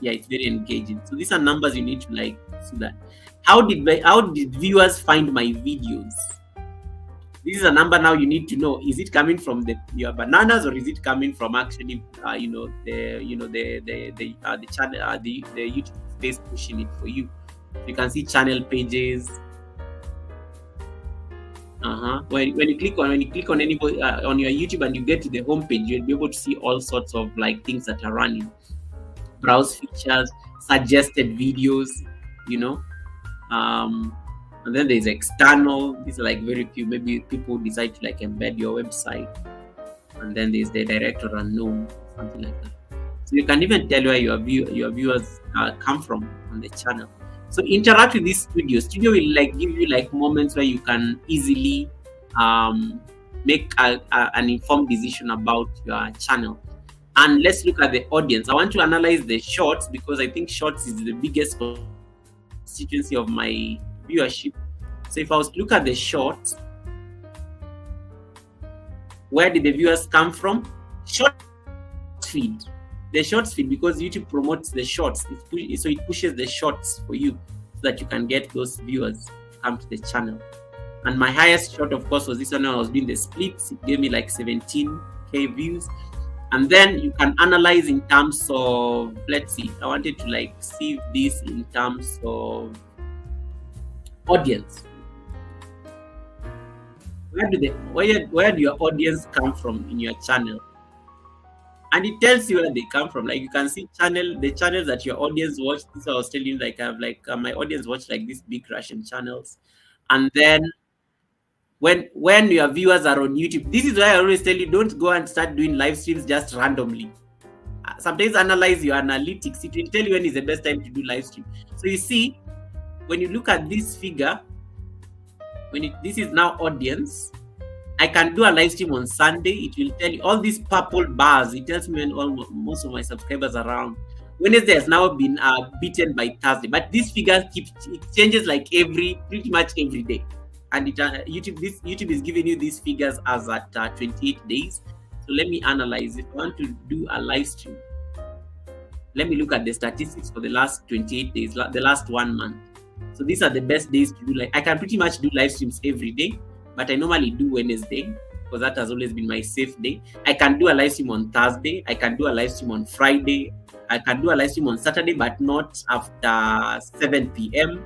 it's very engaging. So these are numbers you need to like see that. How did viewers find my videos? This is a number now you need to know. Is it coming from your bananas, or is it coming from actually, the channel, the YouTube space pushing it for you? You can see channel pages. When you click on anybody on your YouTube and you get to the home page, you'll be able to see all sorts of like things that are running. Browse features, suggested videos, and then there's external. These are like very few. Maybe people decide to like embed your website, and then there's the director unknown, something like that. So you can even tell where your viewers come from on the channel. So interact with this studio. Studio will like give you like moments where you can easily make an informed decision about your channel. And let's look at the audience. I want to analyze the shorts because I think shorts is the biggest constituency of my viewership. So if I was to look at the shorts, where did the viewers come from? Short feed. The shorts feed, because YouTube promotes the shorts, so it pushes the shorts for you so that you can get those viewers to come to the channel. And my highest short, of course, was this one. When I was doing the splits, it gave me like 17k views. And then you can analyze in terms of, let's see, I wanted to like see this in terms of audience. Where do your audience come from in your channel? And it tells you where they come from. Like you can see the channels that your audience watch. This I was telling you, like I have like my audience watch like these big Russian channels. And then when your viewers are on YouTube, this is why I always tell you, don't go and start doing live streams just randomly. Sometimes analyze your analytics. It will tell you when is the best time to do live stream. So you see, when you look at this figure, this is now audience, I can do a live stream on Sunday. It will tell you all these purple bars. It tells me when most of my subscribers are around. Wednesday has now been beaten by Thursday, but this figure it changes like pretty much every day. And YouTube is giving you these figures as at 28 days. So let me analyze. If I want to do a live stream, let me look at the statistics for the last 28 days, the last 1 month. So these are the best days to do. Like I can pretty much do live streams every day, but I normally do Wednesday because that has always been my safe day. I can do a live stream on Thursday. I can do a live stream on Friday. I can do a live stream on Saturday, but not after 7 p.m.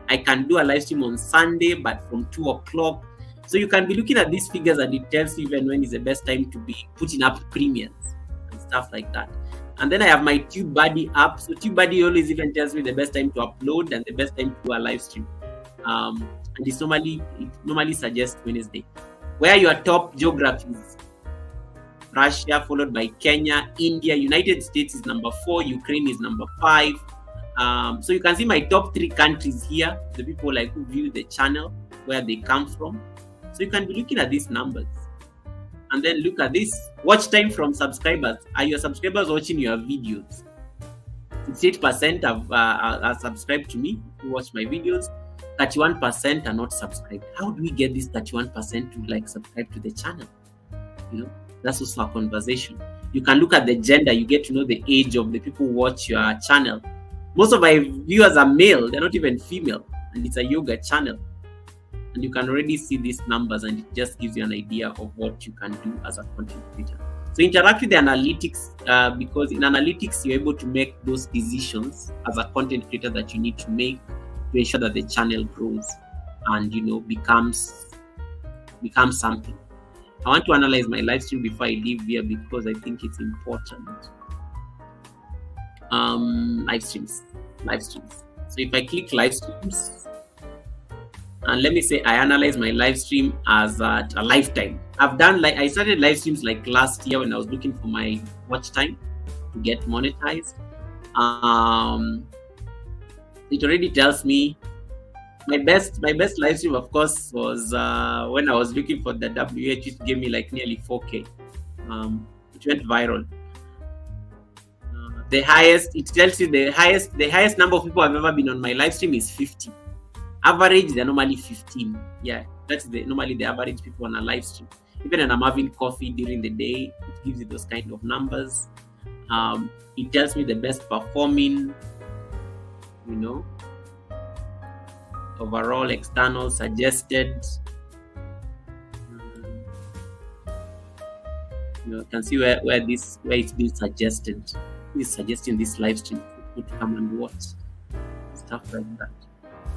I can do a live stream on Sunday, but from 2 o'clock. So you can be looking at these figures and it tells you even when is the best time to be putting up premiums and stuff like that. And then I have my TubeBuddy app. So TubeBuddy always even tells me the best time to upload and the best time to do a live stream. And it normally suggests Wednesday. Where are your top geographies? Russia, followed by Kenya, India, United States is number 4, Ukraine is number 5. So you can see my top 3 countries here, the people like who view the channel, where they come from. So you can be looking at these numbers. And then look at this watch time from subscribers. Are your subscribers watching your videos? 68% are subscribed to me, who watch my videos. 31% are not subscribed. How do we get this 31% to like subscribe to the channel? You know, that's also a conversation. You can look at the gender. You get to know the age of the people who watch your channel. Most of my viewers are male. They're not even female. And it's a yoga channel. And you can already see these numbers and it just gives you an idea of what you can do as a content creator. So interact with the analytics because in analytics, you're able to make those decisions as a content creator that you need to make to ensure that the channel grows and, you know, becomes something. I want to analyze my live stream before I leave here because I think it's important. Live streams. So if I click live streams, and let me say I analyze my live stream as at a lifetime. I started live streams like last year when I was looking for my watch time to get monetized. It already tells me my best live stream, of course, was when I was looking for the WH. It gave me like nearly 4K. It went viral. The highest, it tells you the highest number of people I've ever been on my live stream is 50. Average, they're normally 15. Yeah, that's normally the average people on a live stream. Even when I'm having coffee during the day, it gives you those kind of numbers. It tells me the best performing, you know, overall, external, suggested. You know, you can see where it's been suggested. Who is suggesting this live stream for people to come and watch? Stuff like that.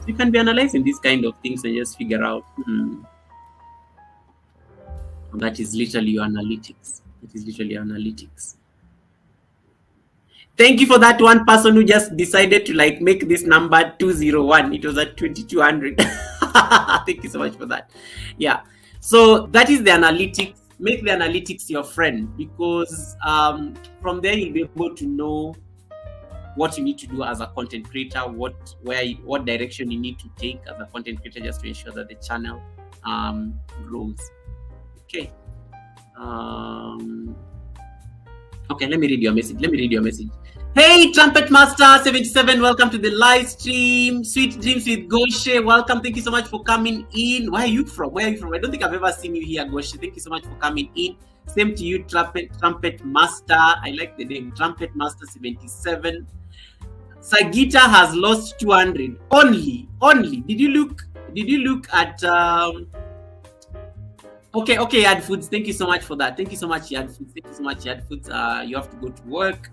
So you can be analyzing these kind of things and just figure out. That is literally your analytics. Thank you for that one person who just decided to like make this number 201. It was at 2200. Thank you so much for that. Yeah. So that is the analytics. Make the analytics your friend because from there you'll be able to know what you need to do as a content creator, what direction you need to take as a content creator just to ensure that the channel grows. Okay. Okay, let me read your message. Hey, Trumpet Master 77, welcome to the live stream. Sweet Dreams with Goshe, welcome. Thank you so much for coming in. Where are you from? I don't think I've ever seen you here, Goshe. Thank you so much for coming in. Same to you, Trumpet Master. I like the name, Trumpet Master 77. Sagita has lost 200 only. Did you look at Okay, Yad Foods. Thank you so much for that. Thank you so much, Yad Foods. Thank you so much, Yad Foods. You have to go to work.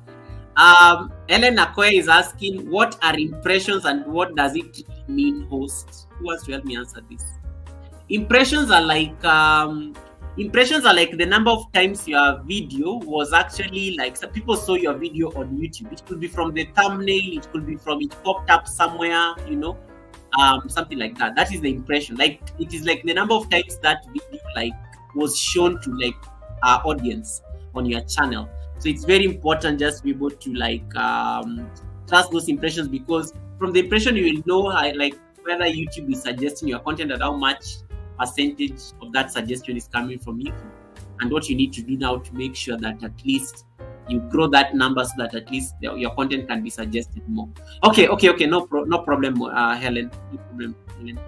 Ellen Akoya is asking, what are impressions and what does it mean, host? Who wants to help me answer this? Impressions are like the number of times your video was actually like, some people saw your video on YouTube. It could be from the thumbnail, it could be from it popped up somewhere, something like that. That is the impression. Like, it is like the number of times that video like was shown to like our audience on your channel. So it's very important just to be able to like trust those impressions, because from the impression you will know like whether YouTube is suggesting your content and how much percentage of that suggestion is coming from YouTube, and what you need to do now to make sure that at least you grow that number so that at least your content can be suggested more. Okay. No problem, Helen. No problem, Helen.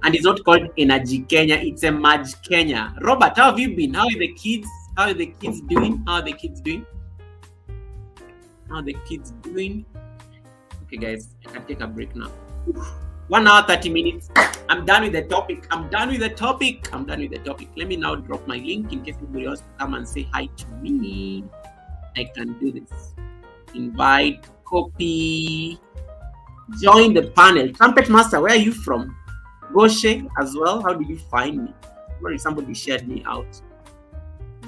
And it's not called Energy Kenya, it's a Merge Kenya. Robert, how have you been? How are the kids? How are the kids doing? Okay, guys, I can take a break now. 1 hour 30 minutes. I'm done with the topic. Let me now drop my link in case anybody wants to come and say hi to me. I can do this. Invite, copy, join the panel. Trumpet Master, where are you from? Goshe as well. How did you find me? Or if somebody shared me out.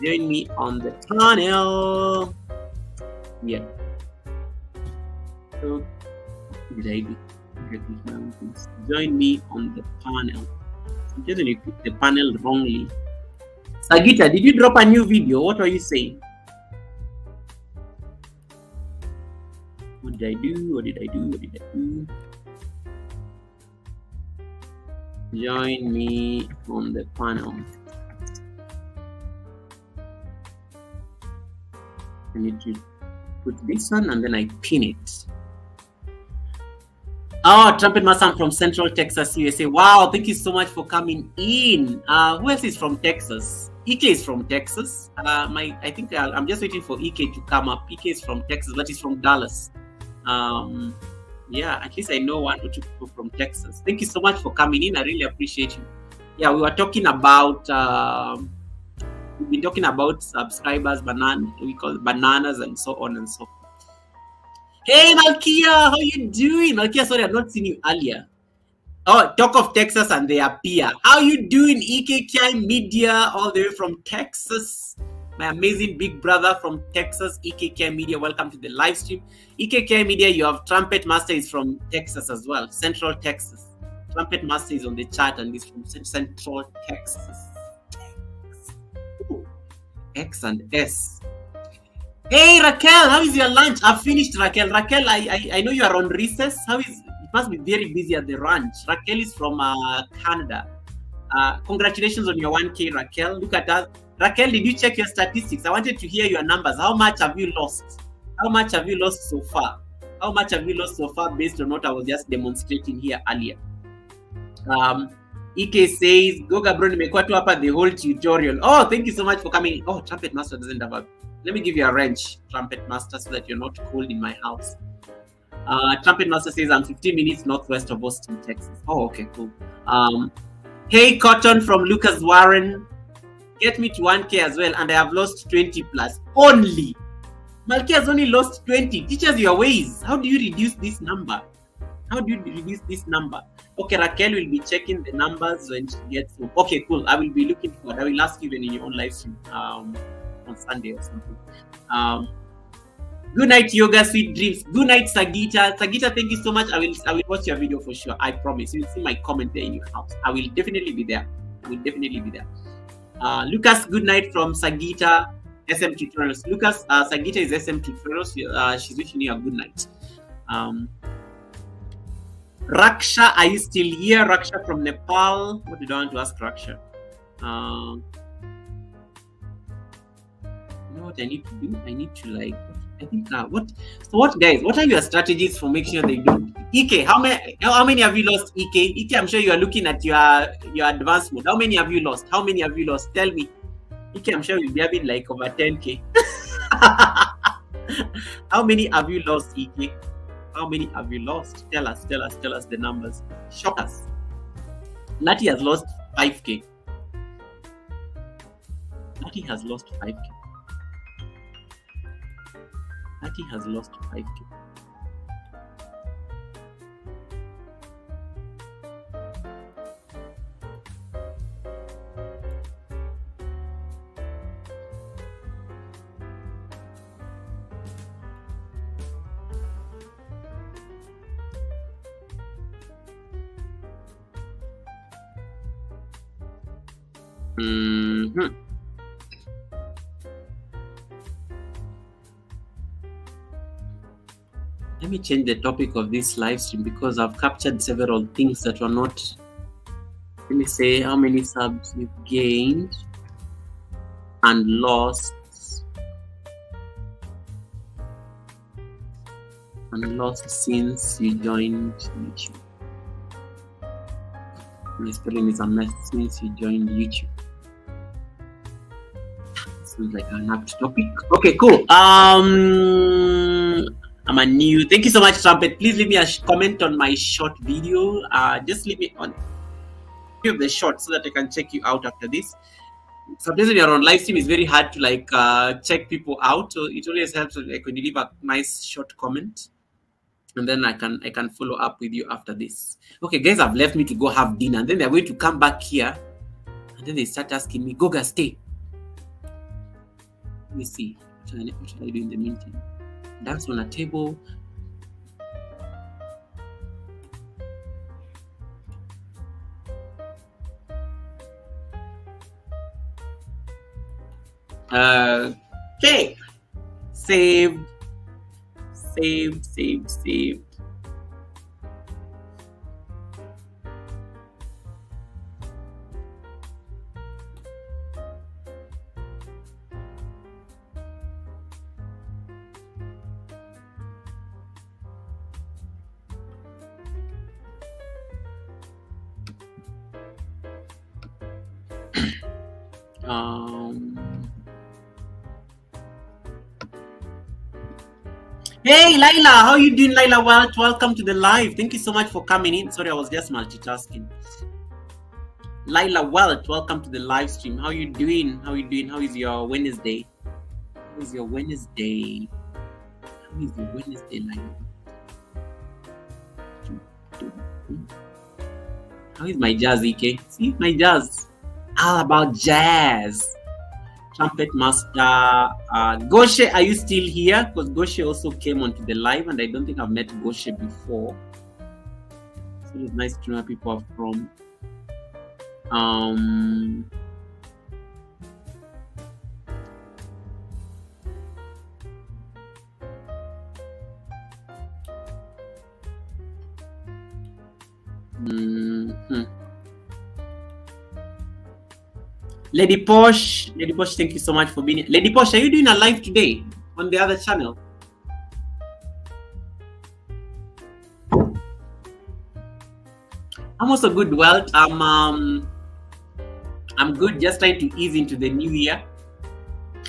Join me on the panel. Yeah. So, what did I do? Join me on the panel. I'm just going to pick the panel wrongly. Sagita, did you drop a new video? What are you saying? What did I do? Join me on the panel. I need to put this one and then I pin it. Oh, Trumpet Master, I'm from Central Texas, USA. Wow, thank you so much for coming in. Who else is from Texas? Ike is from Texas. I think I'm just waiting for Ike to come up. Ike is from Texas, but he's from Dallas. Yeah, at least I know 1 or 2 people from Texas. Thank you so much for coming in. I really appreciate you. Yeah, we were talking about we've been talking about subscribers, we call it bananas, and so on and so forth. Hey, Malkia, how you doing? Malkia, sorry, I've not seen you earlier. Oh, talk of Texas and they appear. How you doing, EKKI Media, all the way from Texas? My amazing big brother from Texas, EKKI Media. Welcome to the live stream. EKKI Media, you have Trumpet Master is from Texas as well, Central Texas. Trumpet Master is on the chat and he's from Central Texas. Ooh. X and S. Hey Raquel, how is your lunch? I've finished, Raquel. Raquel, I know you are on recess. It must be very busy at the ranch. Raquel is from Canada. Congratulations on your 1K, Raquel. Look at that. Raquel, did you check your statistics? I wanted to hear your numbers. How much have you lost? How much have you lost so far? How much have you lost so far based on what I was just demonstrating here earlier? Ike says, Goga bro, nimekuwa tu hapa the whole tutorial. Oh, thank you so much for coming. Oh, Trumpet Master doesn't have a... Let me give you a wrench, Trumpet Master, so that you're not cold in my house. Trumpet Master says, I'm 15 minutes northwest of Austin, Texas. Oh, okay, cool. Hey, Cotton from Lucas Warren. Get me to 1K as well, and I have lost 20 plus. Only. Malki has only lost 20. Teach us your ways. How do you reduce this number? Okay, Raquel will be checking the numbers when she gets home. Okay, cool. I will be looking for it. I will ask you when in your own live stream on Sunday or something. Good night, Yoga Sweet Dreams. Good night, Sagita. Sagita, thank you so much. I will watch your video for sure. I promise. You'll see my comment there in your house. I will definitely be there. Lucas, good night from Sagita SM Tutorials. Lucas, Sagita is SM Tutorials. She's wishing you a good night. Raksha, are you still here? Raksha from Nepal. What did I want to ask Raksha? You know what I need to do? I need to what guys, what are your strategies for making sure they don't? Ike, how many have you lost, Ike? Ike, I'm sure you are looking at your advanced mode. How many have you lost? Tell me. Ike, I'm sure you'll be having like over 10K. How many have you lost, Ike? How many have you lost? Tell us the numbers. Shock us. Lati has lost 5K. Natty has lost 5K. Natty has lost 5K. Mm-hmm. Let me change the topic of this live stream because I've captured several things that were not. Let me say how many subs you've gained and lost. And lost since you joined YouTube. My spelling is a mess. Since you joined YouTube. Sounds like an apt topic. Okay, cool. I'm a new. Thank you so much, Trumpet. Please leave me a comment on my short video. Just leave me on few of the short so that I can check you out after this. Sometimes when you're on live stream, it's very hard to like check people out. So it always helps like when you leave a nice short comment, and then I can follow up with you after this. Okay, guys have left me to go have dinner, and then they're going to come back here, and then they start asking me, "Goga, stay." Let me see. What should I do in the meantime? Dance on a table. Okay. Saved. Hey Laila, how you doing, Laila? Welcome to the live. Thank you so much for coming in. Sorry, I was just multitasking. Laila Wealth, welcome to the live stream. How you doing? How is your Wednesday? How is your Wednesday, Laila? How is my jazz, EK? See, my jazz. All about jazz. Trumpet Master. Goshe, are you still here? Because Goshe also came onto the live, and I don't think I've met Goshe before. So it's nice to know where people are from. Lady Posh, thank you so much for being here. Lady Posh, are you doing a live today on the other channel? I'm also good. Well, I'm good. Just trying to ease into the new year.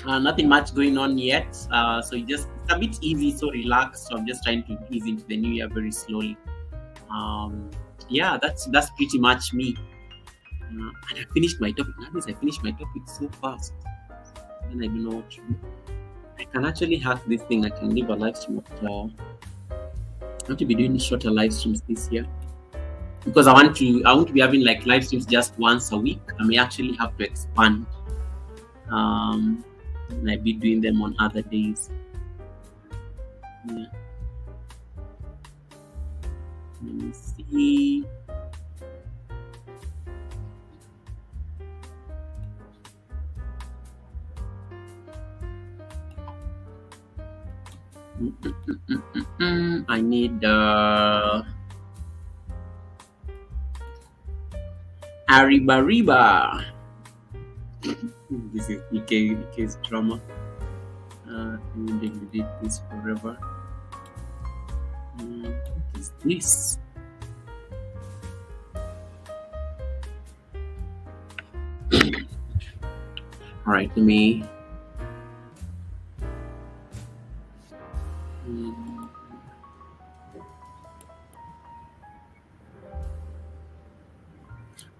Nothing much going on yet. So it's a bit easy, so relaxed. So I'm just trying to ease into the new year very slowly. Yeah, that's pretty much me. And I finished my topic. Nowadays, I finished my topic so fast. And I don't know what to do. I can actually hack this thing. I can leave a live stream after. I want to be doing shorter live streams this year because I want to be having like live streams just once a week. I may actually have to expand. And I'll be doing them on other days. Yeah. Let me see. I need Arriba. This is EK's drama. We did this forever. What is this? All right, let me.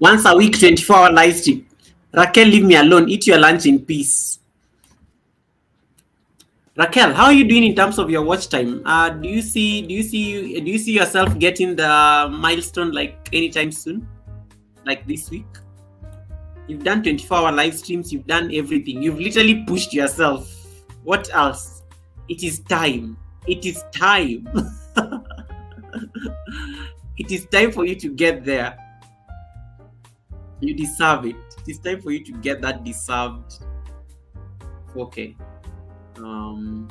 Once a week, 24-hour live stream. Raquel, leave me alone. Eat your lunch in peace. Raquel, how are you doing in terms of your watch time? Do you see yourself getting the milestone like anytime soon? Like this week? You've done 24-hour live streams, you've done everything. You've literally pushed yourself. What else? It is time. It is time. It is time for you to get there. You deserve it. It is time for you to get that deserved. Okay. Oh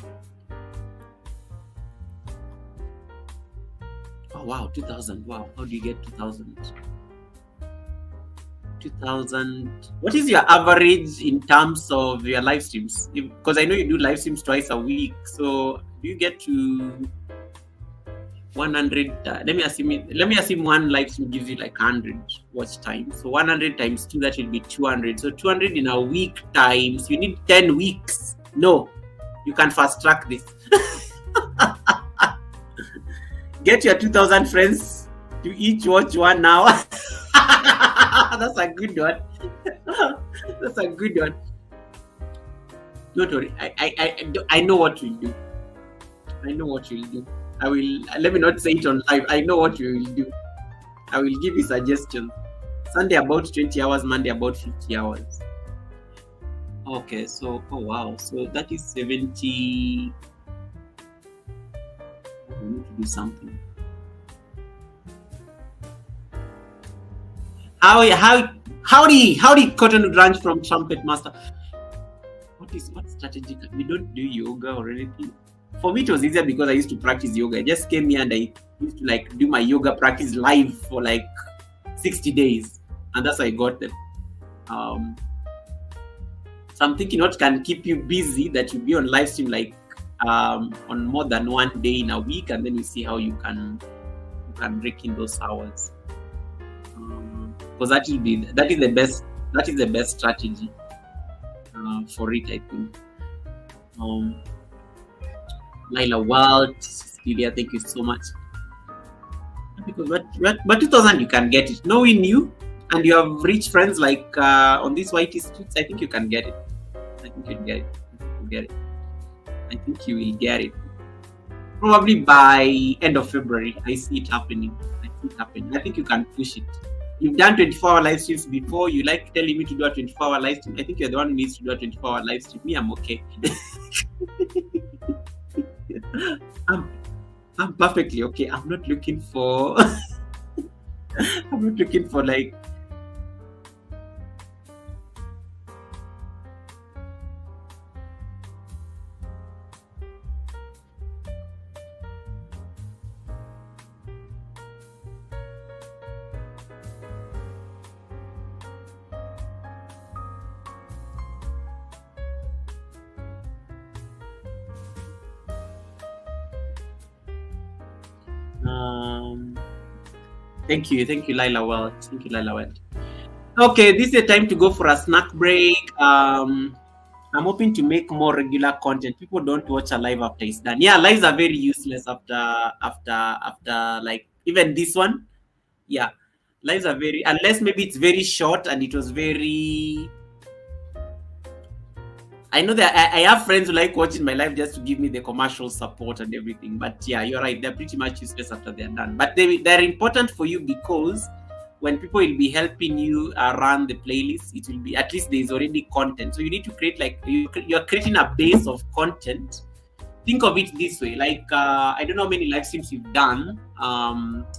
wow, 2000. Wow, how do you get 2000? 2000. What is your average in terms of your live streams? Because I know you do live streams twice a week. So do you get to 100? Let me assume one live stream gives you like 100 watch time. So 100 times 2, that will be 200. So 200 in a week times, you need 10 weeks. No, you can fast track this. Get your 2000 friends to each watch 1 hour. That's a good one. That's a good one. Don't worry. I know what you'll do. I know what you'll do. I will. Let me not say it on live. I know what you will do. I will give you suggestions. Sunday about 20 hours. Monday about 50 hours. Okay. So, oh wow. So that is 70. We need to do something. Howdy, Cottonwood Ranch from Trumpet Master. What strategy? We don't do yoga or anything. For me, it was easier because I used to practice yoga. I just came here and I used to like do my yoga practice live for like 60 days, and that's how I got them. So I'm thinking what can keep you busy that you be on live stream like on more than one day in a week, and then you see how you can break in those hours. Because that is the best strategy for it, I think. Lila Walt, Celia, thank you so much. Because but 2000 you can get it. Knowing you and you have rich friends like on these whitey streets, I think you can get it. I think you'll get it. I think you will get it. Probably by end of February. I see it happening. I think you can push it. You've done 24-hour live streams before. You like telling me to do a 24-hour live stream. I think you're the one who needs to do a 24-hour live stream. Me, I'm okay. I'm perfectly okay. I'm not looking for like Thank you, Lila Well. Thank you, Lila Well. Okay, this is the time to go for a snack break. I'm hoping to make more regular content. People don't watch a live after it's done. Yeah, lives are very useless after like even this one. Yeah, lives are very, unless maybe it's very short and it was very. I know that I have friends who like watching my live just to give me the commercial support and everything. But yeah, you're right. They're pretty much useless after they're done. But they're important for you because when people will be helping you run the playlist, it will be, at least there's already content. So you need to create like, you're creating a base of content. Think of it this way. Like, I don't know how many live streams you've done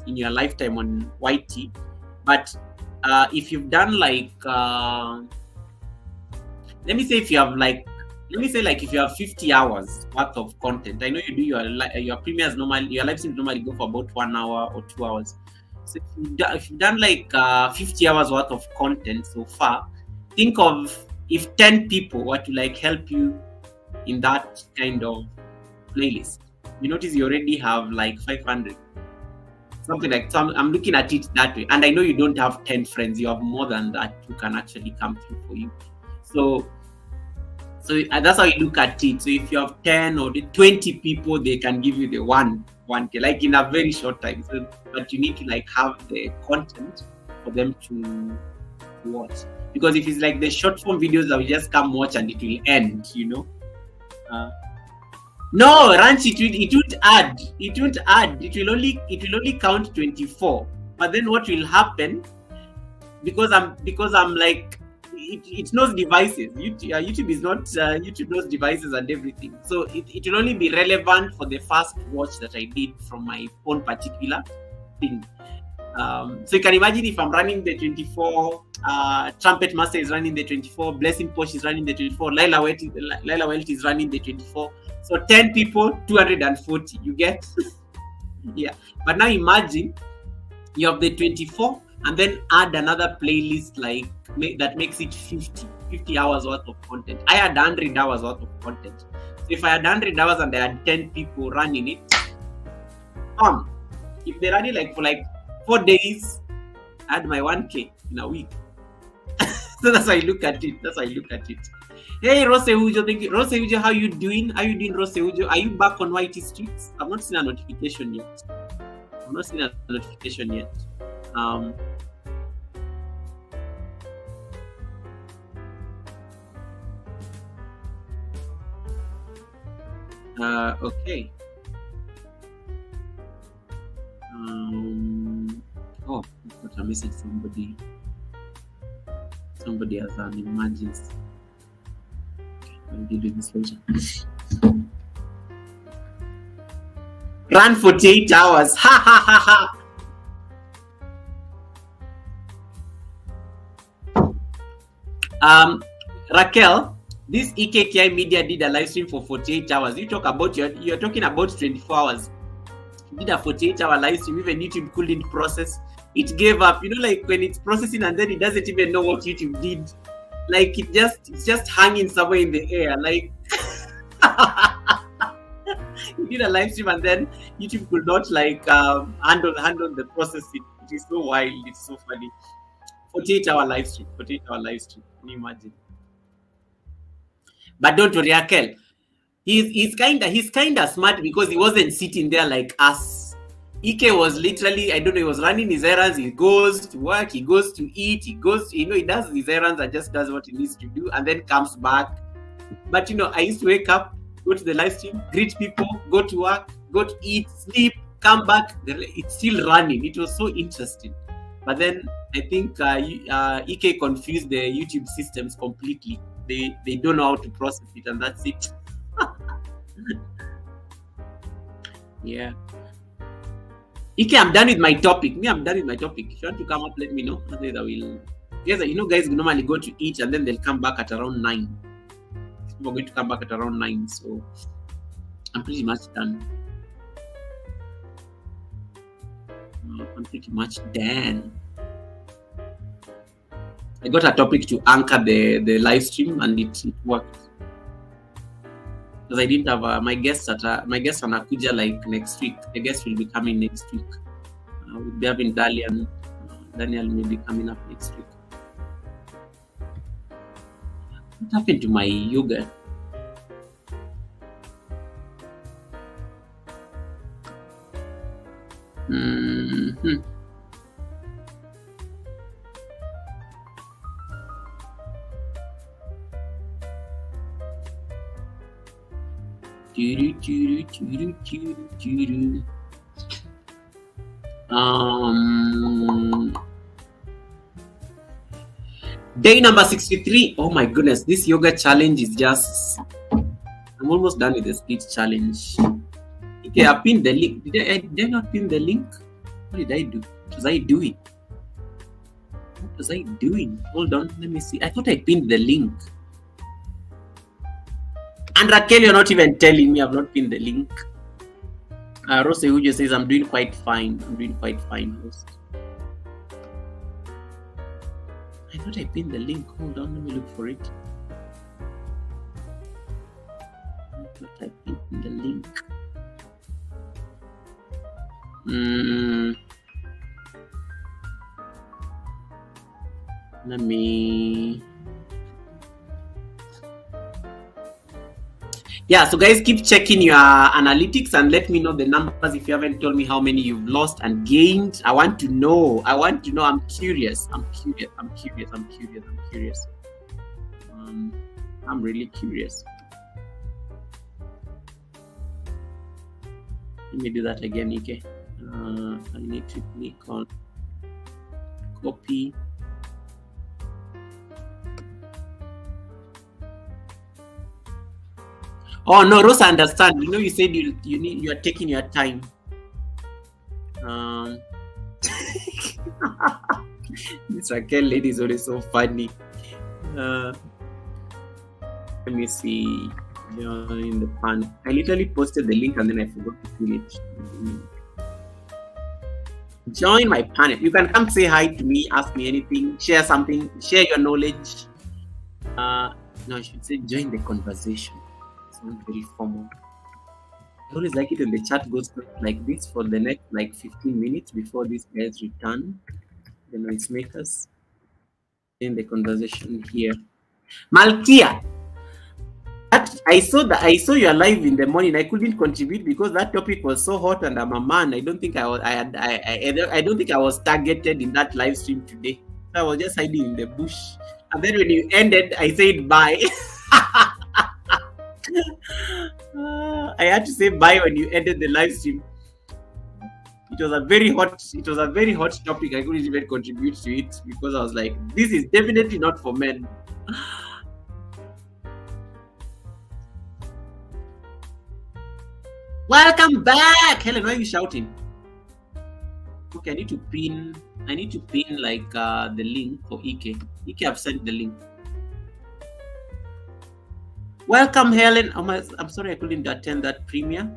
in your lifetime on YT. But if you've done like... let me say if you have if you have 50 hours worth of content. I know you do your premieres normally, your live streams normally go for about 1 hour or 2 hours. So if you've done like 50 hours worth of content so far, think of if 10 people were to like help you in that kind of playlist. You notice you already have like 500. Something like, so I'm looking at it that way. And I know you don't have 10 friends, you have more than that who can actually come through for you. So that's how you look at it. So if you have 10 or 20 people, they can give you the 1K, like in a very short time. So, but you need to like have the content for them to watch. Because if it's like the short form videos that we just come watch and it will end, you know. No, Ranch, it won't add. It won't add. It will only count 24. But then what will happen, because I'm like, it knows devices. YouTube is not YouTube knows devices and everything. So it will only be relevant for the first watch that I did from my own particular thing. So you can imagine if I'm running the 24, Trumpet Master is running the 24, Blessing Posh is running the 24, Laila Welt is running the 24. So 10 people, 240, you get? Yeah. But now imagine you have the 24 and then add another playlist like that makes it 50 hours worth of content. I had 100 hours worth of content. So if I had 100 hours and I had 10 people running it, if they're running like for like 4 days, I had my 1K in a week. So that's how I look at it. Hey, Rose Ujo, thank you. Rose Ujo, how you doing? How you doing, Rose Ujo? Are you back on YT Streets? I've not seen a notification yet. Okay. Oh, I've got a message. Somebody has an emergency. I'll deal with this later. Run 48 hours. Ha ha ha ha. Raquel, this EKKI Media did a live stream for 48 hours. You talk about you're talking about 24 hours. Did a 48-hour live stream. Even YouTube couldn't process. It gave up. You know, like when it's processing and then it doesn't even know what YouTube did. Like it's just hanging somewhere in the air. Like you did a live stream and then YouTube could not like handle the processing. It is so wild. It's so funny. 48-hour live stream. Can you imagine? But don't worry, Raquel. He's kinda smart because he wasn't sitting there like us. Ike was literally, I don't know, he was running his errands. He goes to work, he goes to eat, he does his errands and just does what he needs to do and then comes back. But I used to wake up, go to the live stream, greet people, go to work, go to eat, sleep, come back. It's still running. It was so interesting. But then I think Ike confused the YouTube systems completely. They don't know how to process it, and that's it. Yeah. Ike, I'm done with my topic. I'm done with my topic. If you want to come up, let me know. Otherwise, I will. Yes, guys normally go to eat and then they'll come back at around 9. We're going to come back at around 9, so I'm pretty much done. I'm pretty much done. I got a topic to anchor the live stream and it worked. Because I didn't have my guests anakuja like next week. The guest will be coming next week. We'll be having Daniel may be coming up next week. What happened to my yoga? Day number 63. Oh my goodness, this yoga challenge is just, I'm almost done with the split challenge. Okay, I pinned the link. Did I not pin the link? What did I do? What was I doing? Hold on, let me see. I thought I pinned the link. And Raquel, you're not even telling me I've not pinned the link. Rose Ujo says, I'm doing quite fine. Rose. I thought I pinned the link. Hold on, let me look for it. I thought I pinned the link. Let me... Yeah, so guys, keep checking your analytics and let me know the numbers if you haven't told me how many you've lost and gained. I want to know. I'm curious. I'm really curious. Let me do that again, Ike. I need to click on copy. Oh no, Rosa, understand. You know, you said you are taking your time. This Raquel lady is always so funny. Let me see. Join the panel. I literally posted the link and then I forgot to fill it. Join my panel. You can come say hi to me, ask me anything, share something, share your knowledge. No, I should say join the conversation. Sounds very formal. I always like it when the chat goes like this for the next like 15 minutes before these guys return. The noise makers in the conversation here. Malkia, I saw you live in the morning. I couldn't contribute because that topic was so hot and I'm a man. I don't think I don't think I was targeted in that live stream today. So I was just hiding in the bush. And then when you ended, I said bye. I had to say bye when you ended the live stream. It was a very hot topic. I couldn't even contribute to it because I was like, this is definitely not for men. Welcome back, Helen. Why are you shouting? Okay, I need to pin like the link for Ike. Ike, I've sent the link. Welcome, Helen. I'm sorry I couldn't attend that premiere.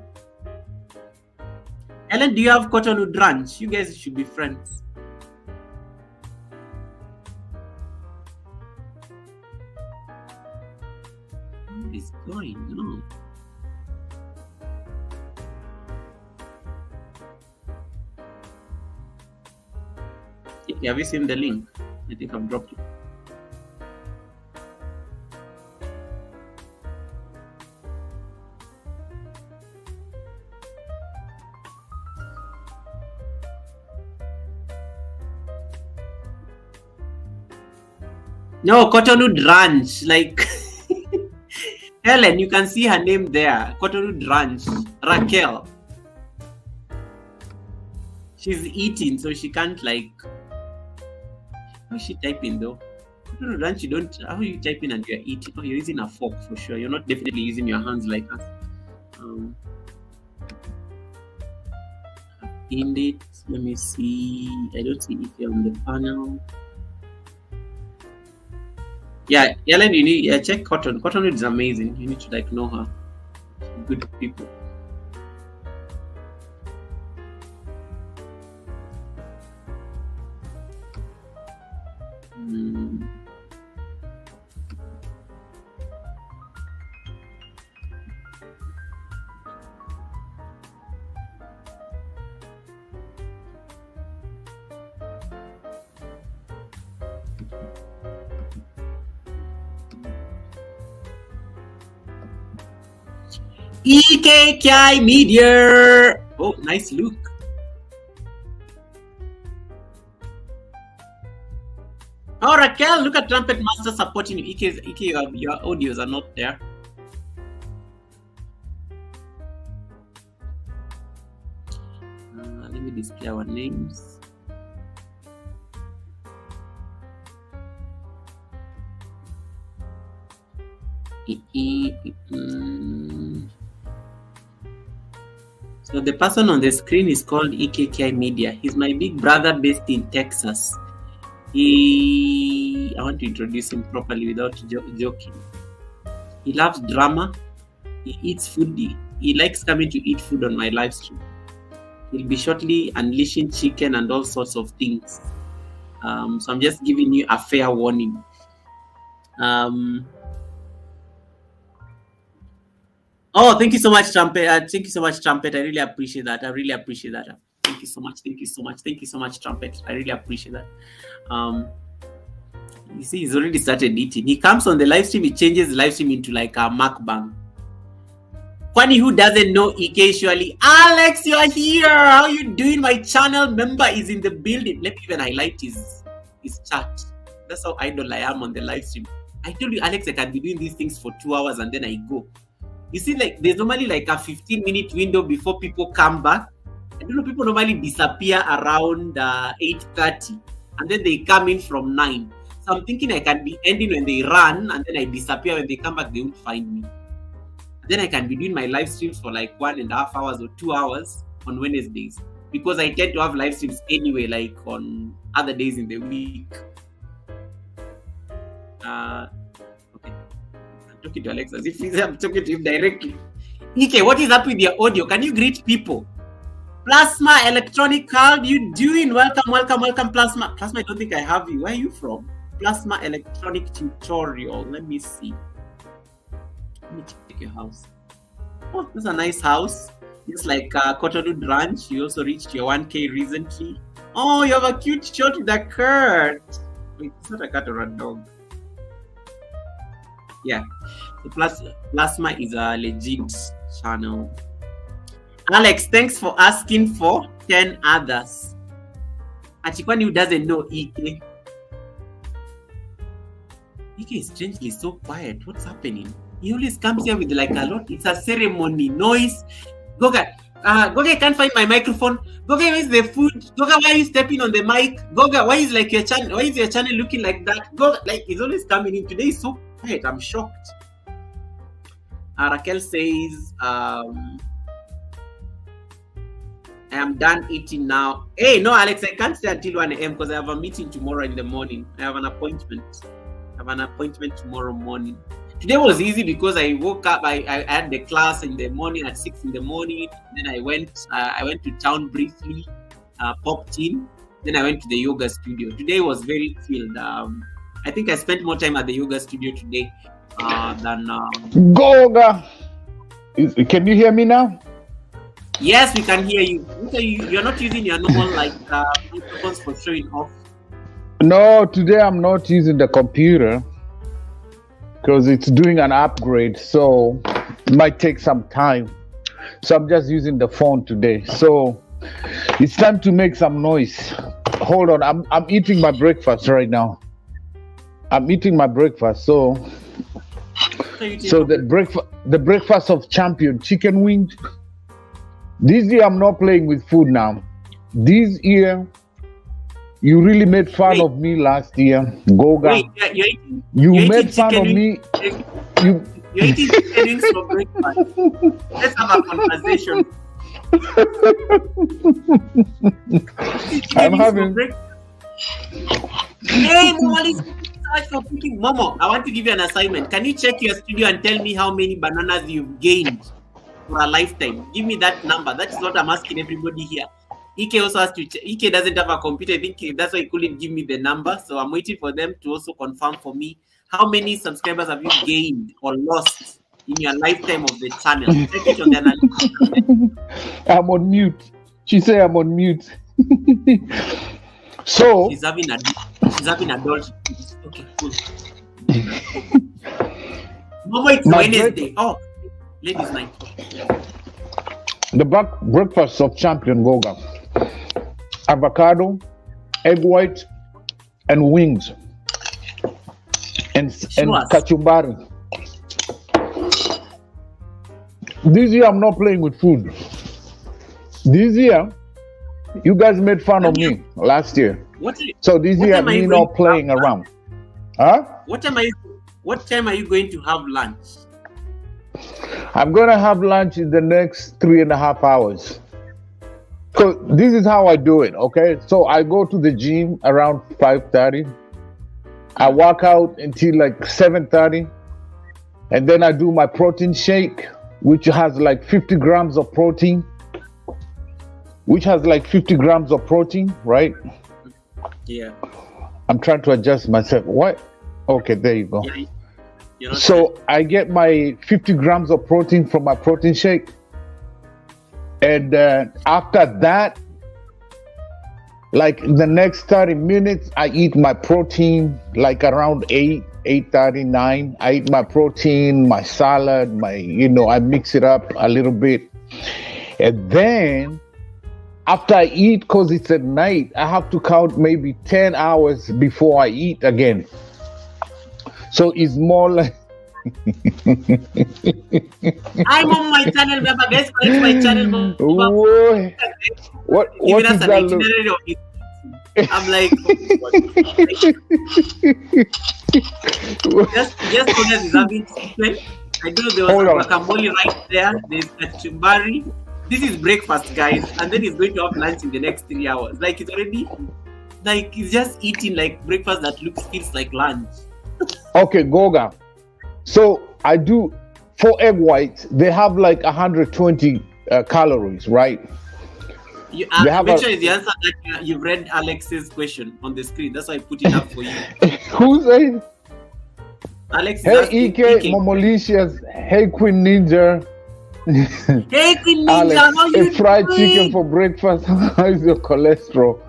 Helen, do you have Cottonwood Ranch? You guys should be friends. What is going on? Have you seen the link? I think I've dropped it. No, Cottonwood Ranch. Like Helen, you can see her name there. Cottonwood Ranch. Raquel. She's eating, so she can't like. How is she typing though? Cottonwood Ranch, you don't. How are you typing and you're eating? Oh, you're using a fork for sure. You're not definitely using your hands like us. In it, let me see. I don't see it here on the panel. Yeah, Ellen, you need check Cotton. Cottonwood is amazing. You need to like know her. Good people. EKKI Media. Oh, nice look. Oh, Raquel, look at Trumpet Master supporting you. EK, your audios are not there. Let me display our names. So the person on the screen is called EKKI Media. He's my big brother based in Texas. I want to introduce him properly without joking. He loves drama. He eats food. He likes coming to eat food on my live stream. He'll be shortly unleashing chicken and all sorts of things. So I'm just giving you a fair warning. Oh, thank you so much, Trumpet. Thank you so much, Trumpet. I really appreciate that. Thank you so much. Thank you so much, Trumpet. I really appreciate that. You see, he's already started eating. He comes on the live stream. He changes the live stream into like a mukbang. Kwani, who doesn't know EK surely? Alex, you are here. How you doing? My channel member is in the building. Let me even highlight his chat. That's how idle I am on the live stream. I told you, Alex, I can be doing these things for 2 hours and then I go. You see, like there's normally like a 15-minute window before people come back. I don't know, people normally disappear around 8:30 and then they come in from 9. So I'm thinking I can be ending when they run and then I disappear. When they come back, they won't find me. Then I can be doing my live streams for like 1.5 hours or 2 hours on Wednesdays, because I tend to have live streams anyway, like on other days in the week. Okay, I'm talking to Alex as if I'm talking to him directly. Ike, what is up with your audio? Can you greet people? Plasma Electronic, how you doing? Welcome, Plasma. Plasma, I don't think I have you. Where are you from? Plasma Electronic Tutorial. Let me see. Let me check your house. Oh, that's a nice house. It's like Cotonou Ranch. You also reached your 1K recently. Oh, you have a cute shot with a cat. Wait, it's not a cat or a dog. Yeah. So Plasma is a legit channel. Alex, thanks for asking for 10 others. Achikwani, who doesn't know Ike? Ike is strangely so quiet. What's happening? He always comes here with like a lot. It's a ceremony, noise. Goga, can't find my microphone. Goga, where's the food? Goga, why are you stepping on the mic? Goga, why is your channel looking like that? Goga, like he's always coming in. Today is so quiet. I'm shocked. Raquel says, I am done eating now. Hey, no, Alex, I can't stay until 1 a.m. because I have a meeting tomorrow in the morning. I have an appointment. Tomorrow morning. Today was easy because I woke up. I had the class in the morning at 6 in the morning. Then I went to town briefly, popped in. Then I went to the yoga studio. Today was very chilled. I think I spent more time at the yoga studio today than. Goga, can you hear me now? Yes, we can hear you. You're not using your normal microphones for showing off. No, today I'm not using the computer because it's doing an upgrade, so it might take some time. So I'm just using the phone today. So it's time to make some noise. Hold on, I'm eating my breakfast right now. I'm eating my breakfast. So the breakfast of champion chicken wings. This year I'm not playing with food now. This year you really made fun of me last year, Goga. Wait, you made fun of me. You're eating chicken wings for breakfast. Let's have a conversation. I'm having. Hey, Momali, so much for cooking. Momo, I want to give you an assignment. Can you check your studio and tell me how many bananas you've gained for a lifetime? Give me that number. That is what I'm asking everybody here. Ike also has to check. Ike doesn't have a computer. I think that's why he couldn't give me the number. So I'm waiting for them to also confirm for me. How many subscribers have you gained or lost in your lifetime of the channel? Check it on the analytics. I'm on mute. She said I'm on mute. So she's having adult. Okay, cool. Momo, it's Wednesday. Oh, ladies' night. The breakfast of champion Goga. Avocado, egg white, and wings. And kachumbari. This year I'm not playing with food. This year, you guys made fun of me last year. So this year me not playing around. Huh? What time are you going to have lunch? I'm gonna have lunch in the next 3.5 hours. So this is how I do it, okay? So I go to the gym around 5:30. I work out until like 7:30. And then I do my protein shake, which has like 50 grams of protein. Right? Yeah. I'm trying to adjust myself. What? Okay, there you go. Yeah. So I get my 50 grams of protein from my protein shake. And after that, like the next 30 minutes, I eat my protein like around 8 8:30, 9. I eat my protein, my salad, I mix it up a little bit. And then after I eat, because it's at night, I have to count maybe 10 hours before I eat again. So it's more like I'm on my channel, remember guys, connect my channel. What Giving is us an that? itinerary of it. I'm like, just because he's having chicken. I know there was Hold a on. guacamole right there. There's kachumbari. This is breakfast, guys, and then he's going to have lunch in the next 3 hours. Like it's already, like he's just eating like breakfast that feels like lunch. Okay, Goga. So I do 4 egg whites. They have like 120 calories, right? You They have make a- sure it's the answer that you've read Alex's question on the screen. That's why I put it up for you. Who's saying? Alex is Hey, asking, EK, Momolicious. Hey, Queen Ninja. Hey, Queen Ninja, Alex, how you a fried doing? chicken for breakfast. How is your cholesterol?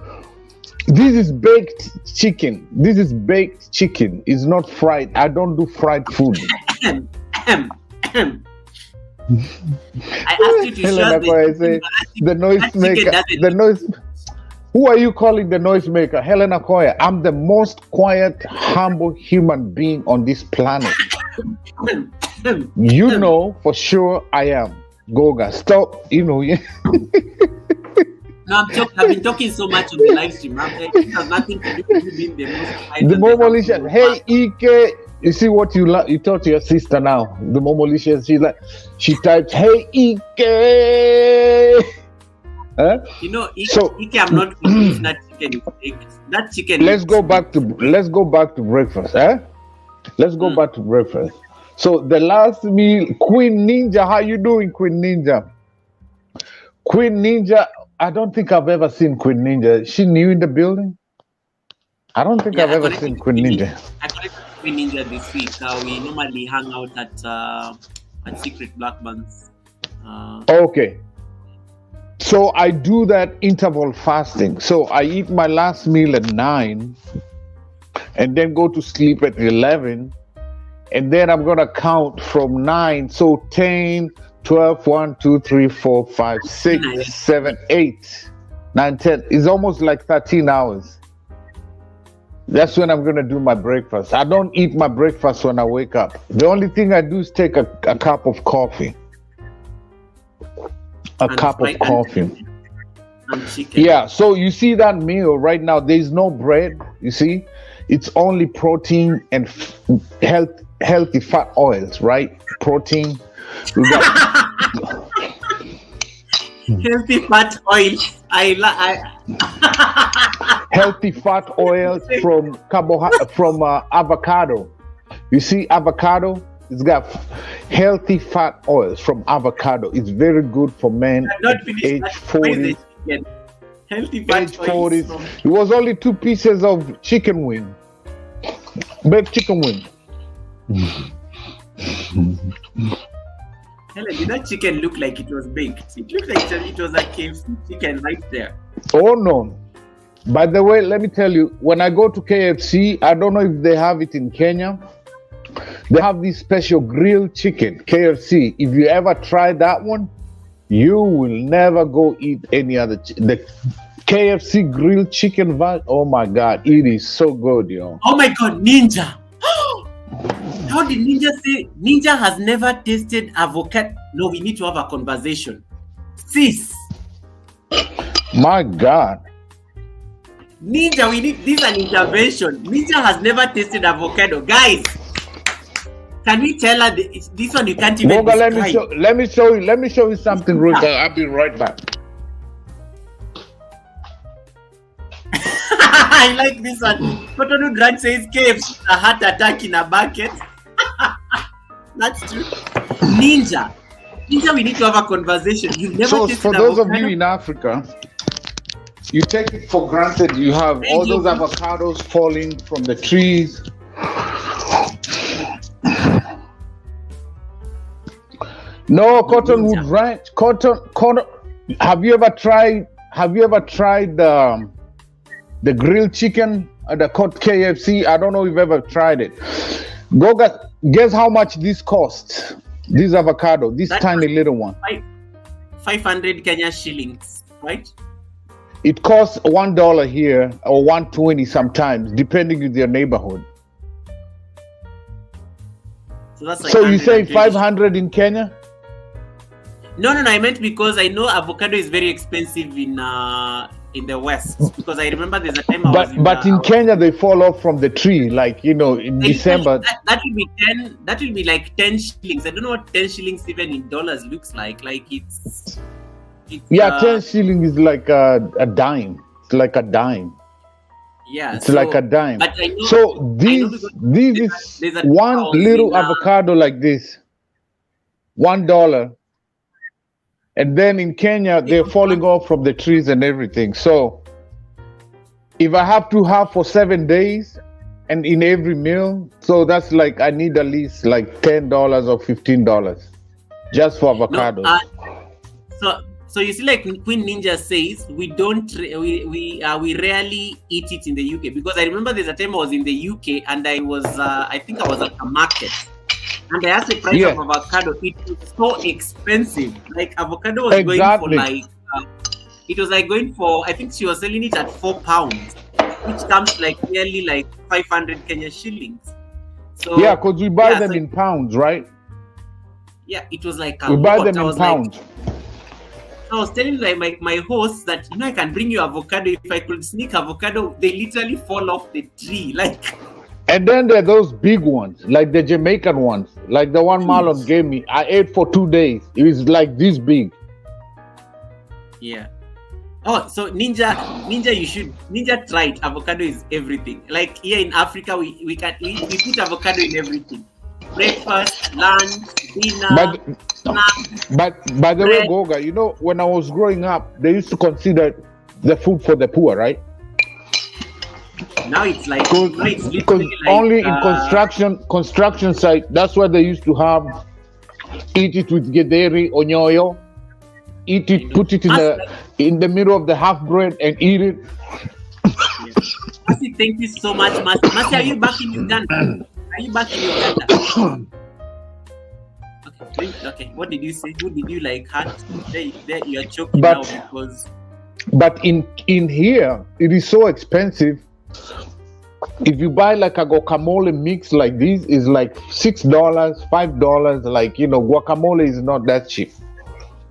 This is baked chicken. This is baked chicken. It's not fried. I don't do fried food. I asked you to Helena share Koya say, the noisemaker. The noise. Who are you calling the noisemaker? Helena Koya. I'm the most quiet, humble human being on this planet. You know for sure I am. Goga, stop. No, I've been talking so much on the live stream. It has nothing to do with you being the most quiet The and Momolicious. Hey, Ike. You see what you taught your sister now. The Momolicious. She types, hey, Ike. Huh? You know, So- Ike, I'm not convinced that chicken is baked. That chicken. Let's go back to breakfast. Let's go back to breakfast. So the last meal, Queen Ninja. How you doing, Queen Ninja? Queen Ninja. I don't think I've ever seen Queen Ninja. Is she new in the building? I don't think I've ever seen Queen Ninja. I connected with Queen Ninja this week. We normally hang out at Secret Black Bands. Okay. So I do that interval fasting. So I eat my last meal at 9 and then go to sleep at 11. And then I'm going to count from 9. So 10, 12, 1, 2, 3, 4, 5, 6, 7, 8, 9, 10. It's almost like 13 hours. That's when I'm going to do my breakfast. I don't eat my breakfast when I wake up. The only thing I do is take a cup of coffee. A cup of coffee. And chicken. Yeah, so you see that meal right now, there's no bread, you see? It's only protein and healthy fat oils, right? Protein. We got Healthy fat oil. healthy fat oils from avocado. You see avocado? It's got healthy fat oils from avocado. It's very good for men Not at finished. age Why is 40. it chicken? Healthy fat Age oil. 40. It was only 2 pieces of chicken wing. Baked chicken wing. Helen, did that chicken look like it was baked? It looked like it was a KFC chicken right there. Oh no. By the way, let me tell you, when I go to KFC, I don't know if they have it in Kenya. They have this special grilled chicken, KFC. If you ever try that one, you will never go eat any other. The KFC grilled chicken, oh my God, it is so good, yo. Oh my God, Ninja! How did Ninja say Ninja has never tasted avocado? No, we need to have a conversation. Sis, My God. Ninja, we need this an intervention. Ninja has never tasted avocado, guys. Can we tell her this one you can't even Boga, describe? let me show you something real quick. I'll be right back. I like this one. Kotonu Grant says KFC a heart attack in a bucket. That's true. Ninja, we need to have a conversation. You've never So tasted for those of avocado? you in Africa, you take it for granted you have all those avocados falling from the trees. No, Cottonwood Ranch. Cotton. Have you ever tried the grilled chicken at the KFC? I don't know if you've ever tried it. Goga, guess how much this costs? This avocado, this That tiny was little one. 500 Kenya shillings, right? It costs $1 here or 120 sometimes, depending with your neighborhood. So that's like So you say 120. 500 in Kenya? No, I meant because I know avocado is very expensive in the West. Because I remember there's a time But in Kenya they fall off from the tree, like in December. That will be 10. That will be like 10 shillings. I don't know what 10 shillings even in dollars looks like. Like it's 10 shillings is like a dime. It's like a dime. Yeah, it's like a dime. But I know, so this is one little avocado like this, $1. And then in Kenya, they're falling off from the trees and everything. So if I have to have for 7 days and in every meal, so that's like I need at least like $10 or $15 just for avocados. So you see, like Queen Ninja says, we rarely eat it in the UK, because I remember there's a time I was in the UK and I think I was at a market. And I asked the price of avocado. It was so expensive. Like avocado was going for like, it was like going for, I think she was selling it at £4, which comes like nearly like 500 Kenya shillings. So yeah, because we buy them in pounds, right? Yeah, it was like we buy them in pounds. I was telling like my host that I can bring you avocado. If I could sneak avocado, they literally fall off the tree, like. And then there are those big ones, like the Jamaican ones, like the one Marlon gave me. I ate for 2 days. It was like this big. Yeah. Oh, so Ninja, Ninja tried. Avocado is everything. Like here in Africa, we put avocado in everything. Breakfast, lunch, dinner. But by the way, Goga, when I was growing up, they used to consider the food for the poor, right? Now it's like because only in construction site, that's what they used to have. Eat it with gederi onyoyo. Eat it, put it in the middle of the half bread and eat it. Masi, thank you so much, Masi. Masi, are you back in Uganda? Okay. What did you say? Who did you like hurt? There you're choking now because. But in here, it is so expensive. If you buy like a guacamole mix like this, is like $6, $5. Like guacamole is not that cheap.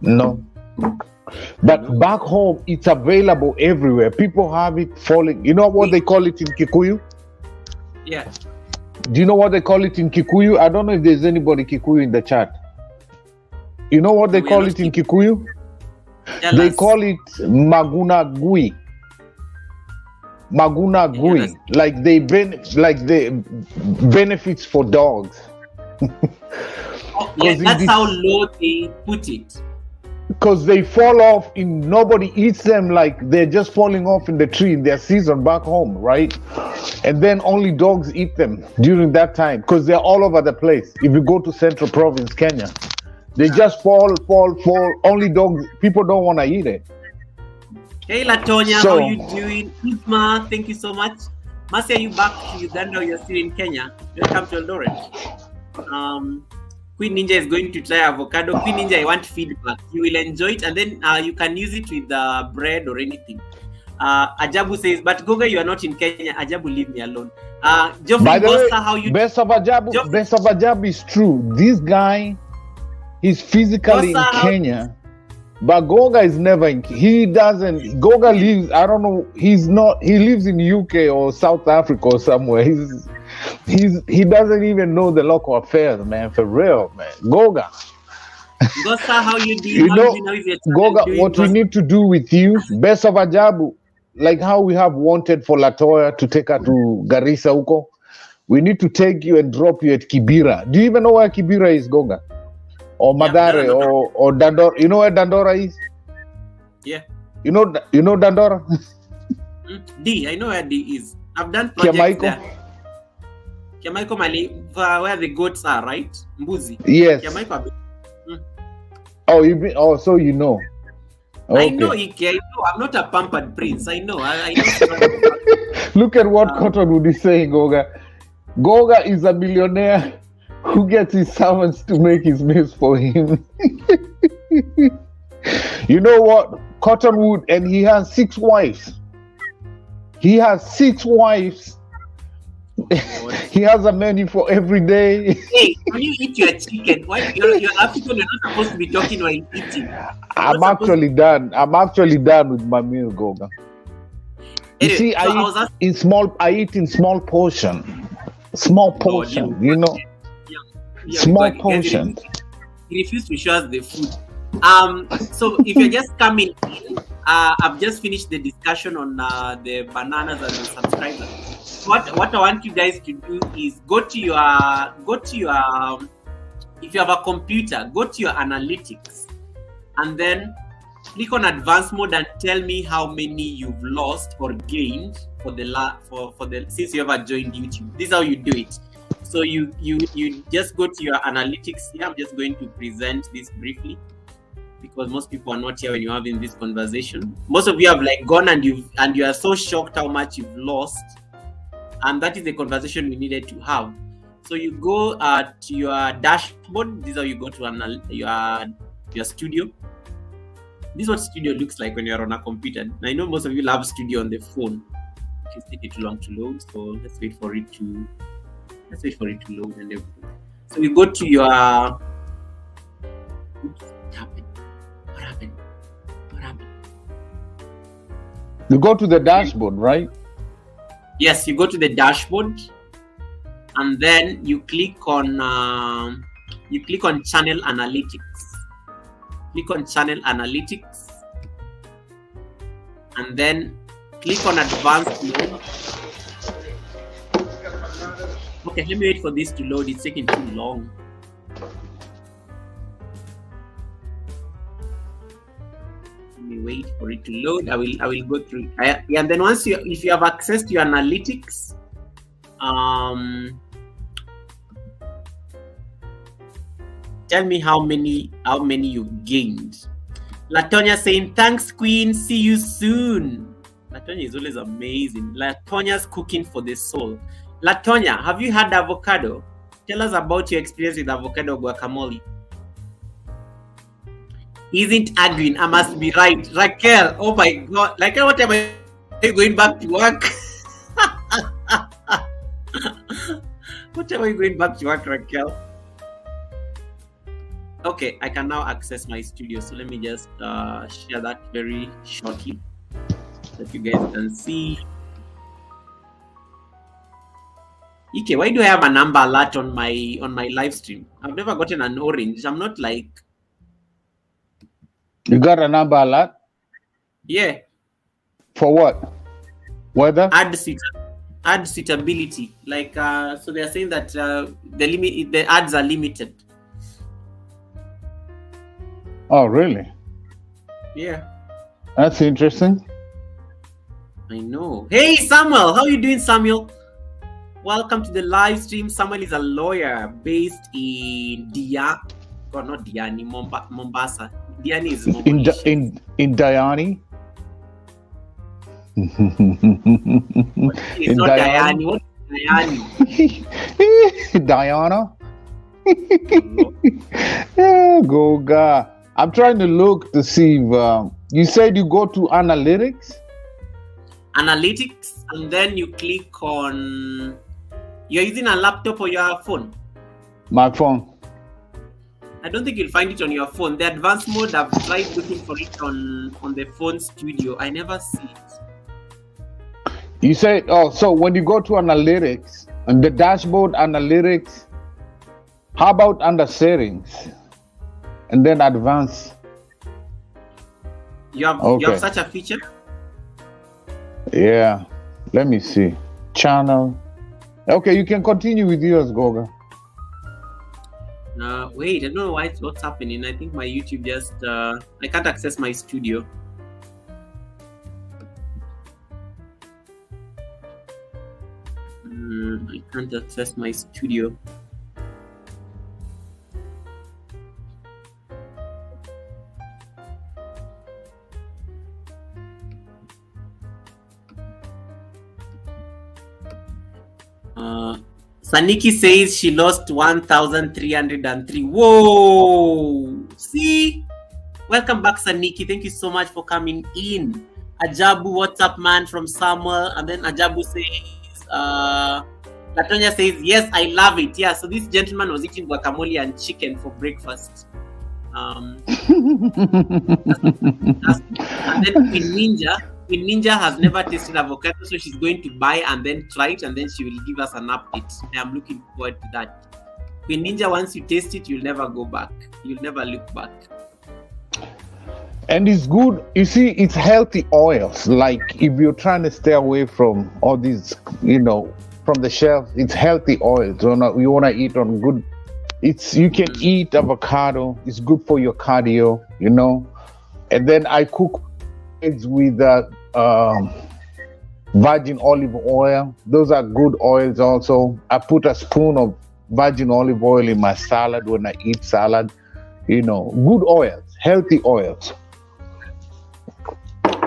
No. But back home, it's available everywhere. People have it falling. You know what they call it in Kikuyu? Yeah. Do you know what they call it in Kikuyu? I don't know if there's anybody Kikuyu in the chat. You know what they call it in Kikuyu? They call it Maguna Gui. Maguna Gui. Like the benefits for dogs. That's how low they put it. Because they fall off nobody eats them, like they're just falling off in the tree in their season back home, right? And then only dogs eat them during that time because they're all over the place. If you go to Central Province, Kenya, they just fall. Only dogs, people don't want to eat it. Hey Latonya, how you doing? Isma, thank you so much. Masi, are you back to Uganda or you're still in Kenya? Welcome to Eldoret. Queen Ninja is going to try avocado. Queen Ninja, I want feedback. You will enjoy it, and then you can use it with bread or anything. Ajabu says, but Goga, you are not in Kenya. Ajabu, leave me alone. Geoffrey, by the way, how you best of Ajabu is true. This guy, he's physically in Kenya, but Goga is never in. He doesn't. Goga lives. I don't know. He's not. He lives in UK or South Africa or somewhere. He doesn't even know the local affairs, man. For real, man. Goga. Gosa, how you doing? Goga, what we need to do with you, best of Ajabu, like how we have wanted for Latoya to take her to Garissa Uko, we need to take you and drop you at Kibera. Do you even know where Kibera is, Goga? Or Madare or Dandora? You know where Dandora is? Yeah. You know Dandora? I know where D is. I've done projects there. Kiamaiko Mali, where the goats are, right? Mbuzi. Yes. Oh, so you know. Okay. I know, Ike. I know. I'm not a pampered prince. I know. I know. Look at what Cotton would be saying, Goga. Goga is a millionaire who gets his servants to make his meals for him. You know what? Cottonwood, and he has 6 wives. He has 6 wives. He has a menu for every day. Hey, when you eat your chicken, why you're African, you're not supposed to be talking while eating. I'm actually done. I'm actually done with my meal, Goga. You Anyway, see, so I eat in small portion. Small portion, you know. Small portion. He refused to show us the food. So if you're just coming in, I've just finished the discussion on the bananas and the subscribers. What I want you guys to do is go to your if you have a computer, go to your analytics and then click on advanced mode and tell me how many you've lost or gained for the since you ever joined YouTube. This is how you do it. So you just go to your analytics here. I'm just going to present this briefly because most people are not here when you're having this conversation. Most of you have like gone and you are so shocked how much you've lost. And that is the conversation we needed to have. So you go to your dashboard. This is how you go to your studio. This is what studio looks like when you're on a computer. And I know most of you love studio on the phone. It's taking too long to load, so let's wait for it to load and everything. So you go to your What happened? You go to the dashboard, right? Yes, you go to the dashboard and then you click on channel analytics. Click on channel analytics and then click on advanced mode. Okay, let me wait for this to load. It's taking too long. Let me wait for it to load. I will go through. And then if you have access to your analytics, tell me how many you've gained. Latonya saying, thanks, Queen. See you soon. Latonya is always amazing. Latonya's cooking for the soul. Latonya, have you had avocado? Tell us about your experience with avocado guacamole. Isn't arguing. I must be right. Raquel, oh my God. Raquel, what time are you going back to work? What time are you going back to work, Raquel? Okay, I can now access my studio. So let me just share that very shortly so that you guys can see. Ike, why do I have a number alert on my live stream? I've never gotten an orange. I'm not like. You got a number alert? Yeah. For what? Weather? Ad suitability. Like so they're saying that the ads are limited. Oh, really? Yeah. That's interesting. I know. Hey, Samuel. How are you doing, Samuel? Welcome to the live stream. Samuel is a lawyer based in Mombasa. Diani is in Diani? It's not Diani. What is Diani? Diana? Yeah, Goga. I'm trying to look to see if you said you go to analytics? Analytics, and then you click on. You're using a laptop or your phone? My phone. I don't think you'll find it on your phone. The advanced mode, I've tried looking for it on the phone studio. I never see it. You said, so when you go to analytics, on the dashboard analytics, how about under settings? And then advanced? You have such a feature? Yeah. Let me see. Channel. Okay, you can continue with yours, Goga. Wait, I don't know what's happening. I think my YouTube just I can't access my studio. I can't access my studio. Saniki says she lost 1,303. Whoa! See? Welcome back, Saniki. Thank you so much for coming in. Ajabu, what's up, man, from Samuel. And then Ajabu says, Latonya says, yes, I love it. Yeah, so this gentleman was eating guacamole and chicken for breakfast. And then Queen Ninja has never tasted avocado, so she's going to buy and then try it, and then she will give us an update. I'm looking forward to that. Queen Ninja, once you taste it, you'll never go back. You'll never look back. And it's good. You see, it's healthy oils. Like if you're trying to stay away from all these, from the shelf, it's healthy oils. You want to eat on good. You can eat avocado. It's good for your cardio, And then I cook eggs with virgin olive oil. Those are good oils also. I put a spoon of virgin olive oil in my salad when I eat salad. Good oils, healthy oils.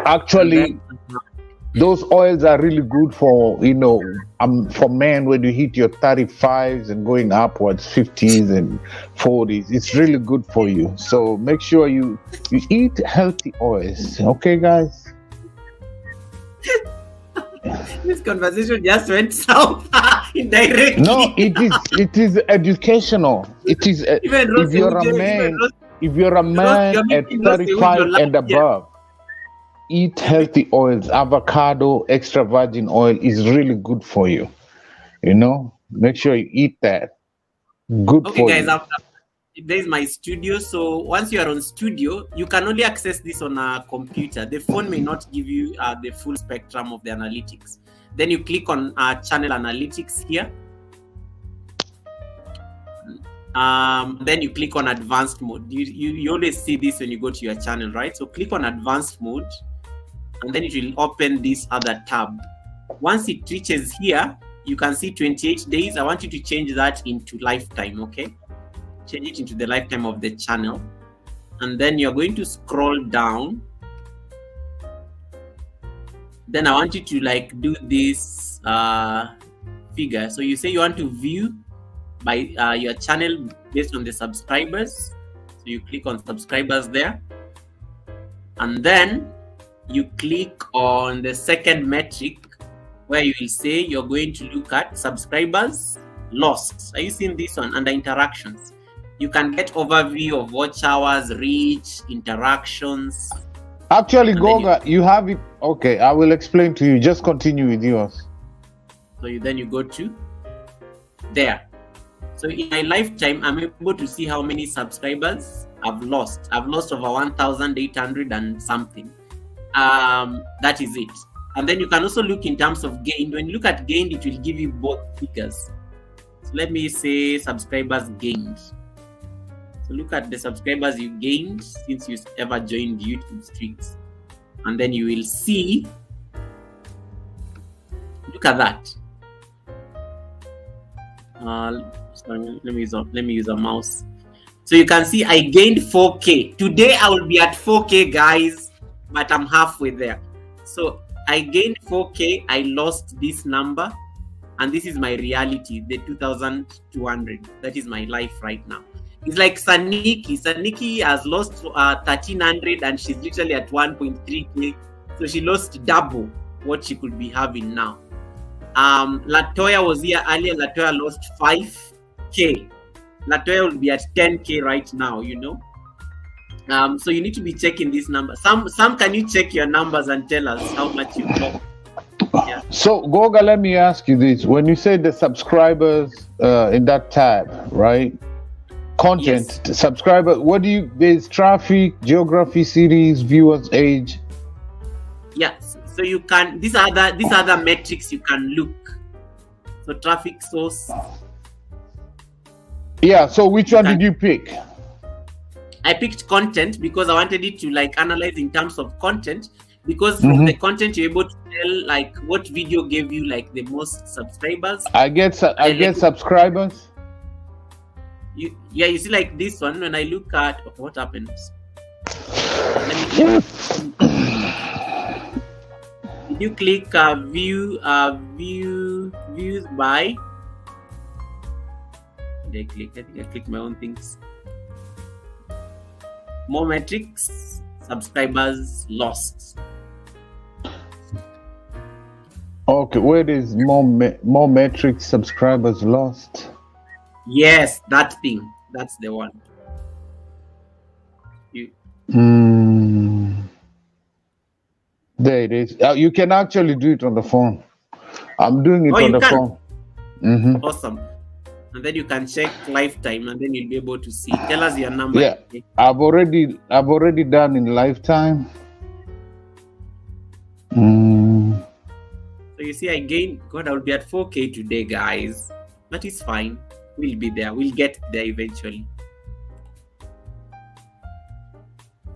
Actually, those oils are really good for men when you hit your 35s and going upwards, 50s and 40s. It's really good for you. So make sure you eat healthy oils. Okay, guys? This conversation just went south indirectly. No, it is educational. It is if you're a man at 35 and above. Eat healthy oils. Avocado, extra virgin oil is really good for you. Make sure you eat that. Good for you. Okay, guys, there's my studio. So once you are on studio, you can only access this on a computer. The phone may not give you the full spectrum of the analytics. Then you click on channel analytics here. Then you click on advanced mode. You always see this when you go to your channel, right? So click on advanced mode, and then it will open this other tab. Once it reaches here, you can see 28 days. I want you to change that into lifetime, okay? Change it into the lifetime of the channel. And then you're going to scroll down. Then I want you to do this figure. So you say you want to view by your channel based on the subscribers. So you click on subscribers there. And then you click on the second metric where you will say you're going to look at subscribers lost. Are you seeing this one under interactions? You can get overview of watch hours, reach, interactions. Actually, Goga, you have it. Okay, I will explain to you. Just continue with yours. So then you go to there. So in my lifetime, I'm able to see how many subscribers I've lost. I've lost over 1,800 and something. That is it. And then you can also look in terms of gained. When you look at gained, it will give you both figures. So let me say subscribers gained. So look at the subscribers you gained since you ever joined YouTube streams. And then you will see, look at that. Sorry, let me use a mouse. So you can see I gained 4K. Today I will be at 4K, guys, but I'm halfway there. So I gained 4K, I lost this number, and this is my reality, the 2,200. That is my life right now. It's like Saniki. Saniki has lost 1,300 and she's literally at 1.3K. So she lost double what she could be having now. Latoya was here earlier. Latoya lost 5K. Latoya will be at 10K right now, So you need to be checking this number. Sam, can you check your numbers and tell us how much you lost? Yeah. So Goga, let me ask you this. When you say the subscribers in that tab, right? Content, yes. Subscriber, there's traffic, geography, cities, viewers, age. Yes. So you can, these are the metrics you can look. So traffic source. Yeah, so which one did you pick? I picked content because I wanted it to analyze in terms of content, because from the content you're able to tell what video gave you the most subscribers. I get subscribers. You see this one, when I look at what happens. You click views by Did I click? I think I clicked my own things. More metrics, subscribers lost. Okay, where is more metrics, subscribers lost? Yes, that thing. That's the one. There it is. You can actually do it on the phone. I'm doing it on the phone. Awesome. And then you can check lifetime, and then you'll be able to see. Tell us your number. Yeah, I've already done in lifetime. So you see, I gained. God, I'll be at 4K today, guys. But it's fine. We'll be there. We'll get there eventually.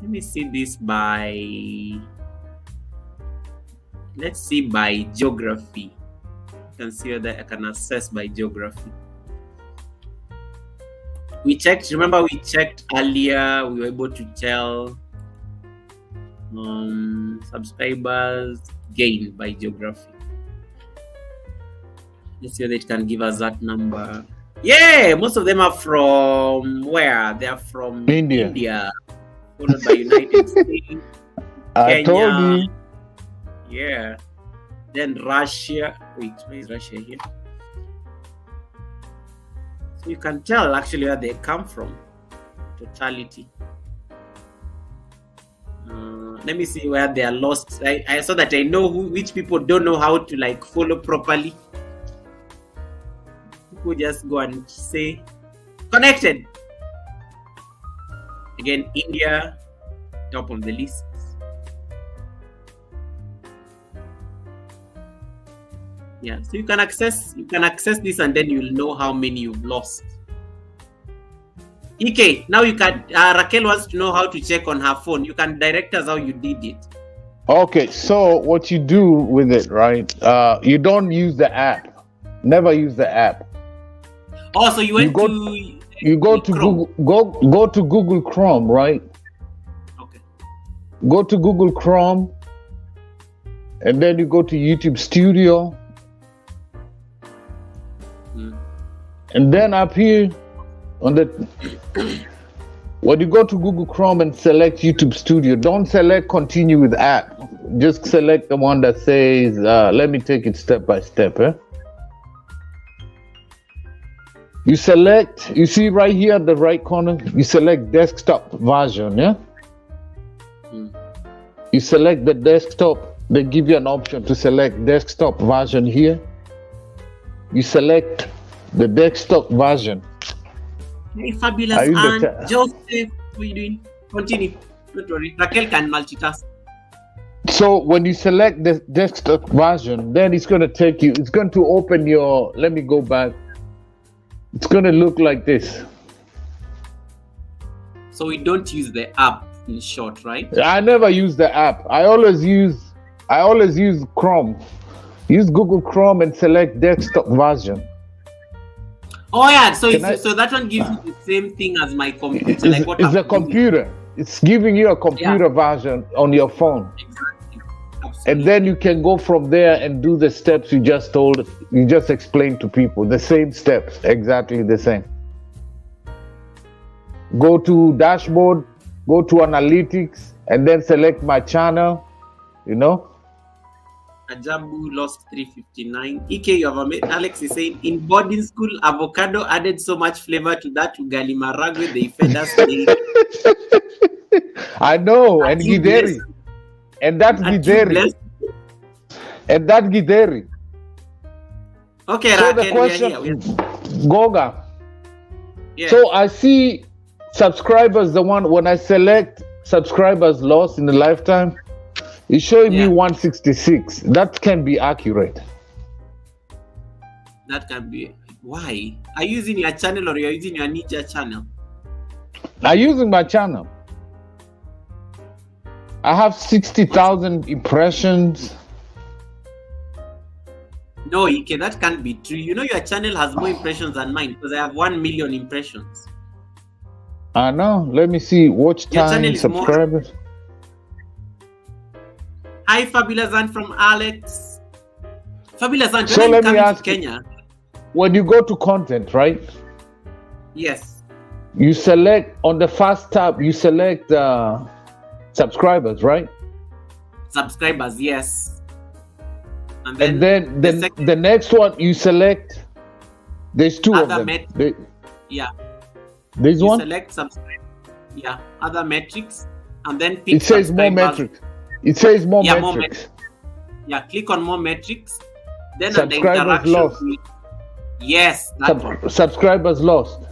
Let me see this by. Let's see by geography. You can see whether I can access by geography. We checked. Remember, we checked earlier. We were able to tell subscribers gained by geography. Let's see whether it can give us that number. Yeah, most of them are from where? They are from India, followed by United States, I Kenya. told you. Yeah. Then Russia. Wait, where is Russia here? So you can tell actually where they come from. Totality. Let me see where they are lost. I so that I know which people don't know how to like follow properly. People just go and say connected. Again, India, top of the list. Yeah, so you can access this, and then you'll know how many you've lost. EK, now you can. Raquel wants to know how to check on her phone. You can direct us how you did it. Okay, so what you do with it, right? You don't use the app. Never use the app. Oh, so you went you go to Chrome. Google. Go to Google Chrome, right? Okay. Go to Google Chrome, and then you go to YouTube Studio. And then up here on the when you go to Google Chrome and select YouTube Studio, don't select continue with app. Just select the one that says let me take it step by step. You select, you see right here at the right corner, you select desktop version, yeah? You select the desktop, they give you an option to select desktop version here. You select the desktop version. Hey, fabulous. And Joseph, what are you doing? Continue. Don't worry. Raquel can multitask. So when you select the desktop version, then it's going to take you, it's going to open your, let me go back. It's going to look like this. So we don't use the app in short, right? I never use the app. I always use Chrome. Use Google Chrome and select desktop version. Oh yeah, so that one gives you the same thing as my computer. Like what it's a computer. It's giving you a computer version on your phone. Exactly. Absolutely. And then you can go from there and do the steps you just explained to people. The same steps, exactly the same. Go to dashboard, go to analytics, and then select my channel, you know. Ajabu lost 359. EK, you have made. Alex is saying, in boarding school, avocado added so much flavor to that ugali maragwe they fed us. I know, and gideri. And that's gideri. And that's gideri. Okay, so Raquel, the question, we are here. Goga. Yeah. So I see subscribers, the one, when I select subscribers lost in the lifetime, it's showing me 166. That can be accurate. That can be. Why? Are you using your channel or you're using your Ninja channel? I'm using my channel. I have 60,000 impressions. No, Ike, that can't be true. You know your channel has more impressions than mine because I have 1 million impressions. I know. Let me see. Watch time, subscribers. Hi, Fabulous Aunt from Alex. Fabulous Aunt, so let me ask Kenya. When you go to content, right? Yes. You select on the first tab, you select subscribers, right? Subscribers, yes. And then the next one you select, there's two of them. Yeah. There's you one? Select subscribe. Yeah, other metrics. And then pick it says more metrics. It says more metrics. Yeah, click on more metrics. Then subscribers lost. Yes, that one. Subscribers lost.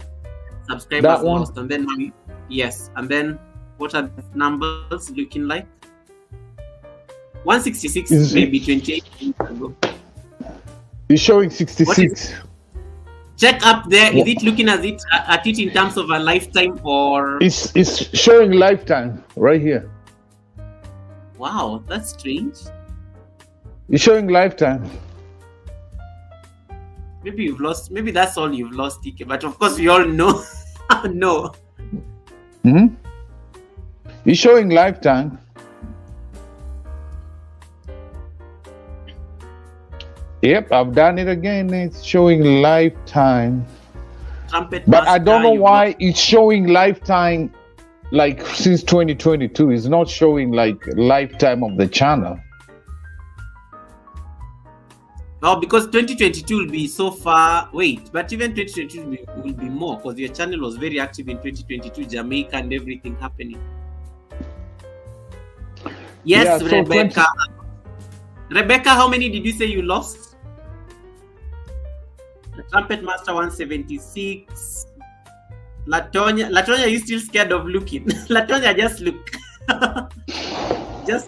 Subscribers that one? Lost. And then yes. And then what are the numbers looking like? 166, maybe 28 minutes ago. It's showing 66. Check up there. Is it looking at it in terms of a lifetime or? It's showing lifetime right here. Wow, that's strange. It's showing lifetime. Maybe you've lost. Maybe that's all you've lost, TK. But of course, we all know. No. It's showing lifetime. Yep, I've done it again. It's showing lifetime. But I don't know why it's showing lifetime like since 2022. It's not showing like lifetime of the channel. Oh, because 2022 will be so far. Wait, but even 2022 will be more because your channel was very active in 2022, Jamaica and everything happening. Yes, yeah, so Rebecca. Rebecca, how many did you say you lost? The Trumpet Master 176. Latonya, are you still scared of looking? Latonya, just look.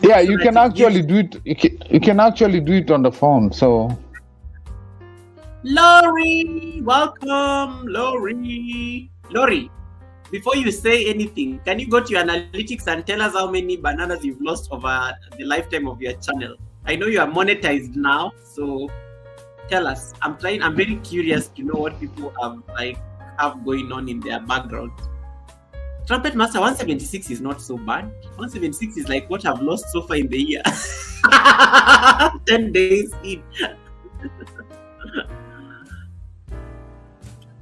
Yeah, you can actually do it. You can actually do it on the phone. So, Lori, welcome, Lori. Lori, before you say anything, can you go to your analytics and tell us how many bananas you've lost over the lifetime of your channel? I know you are monetized now, so tell us. I'm very curious to know what people have going on in their background. Trumpet Master 176 is not so bad. 176 is like what I've lost so far in the year. 10 days in.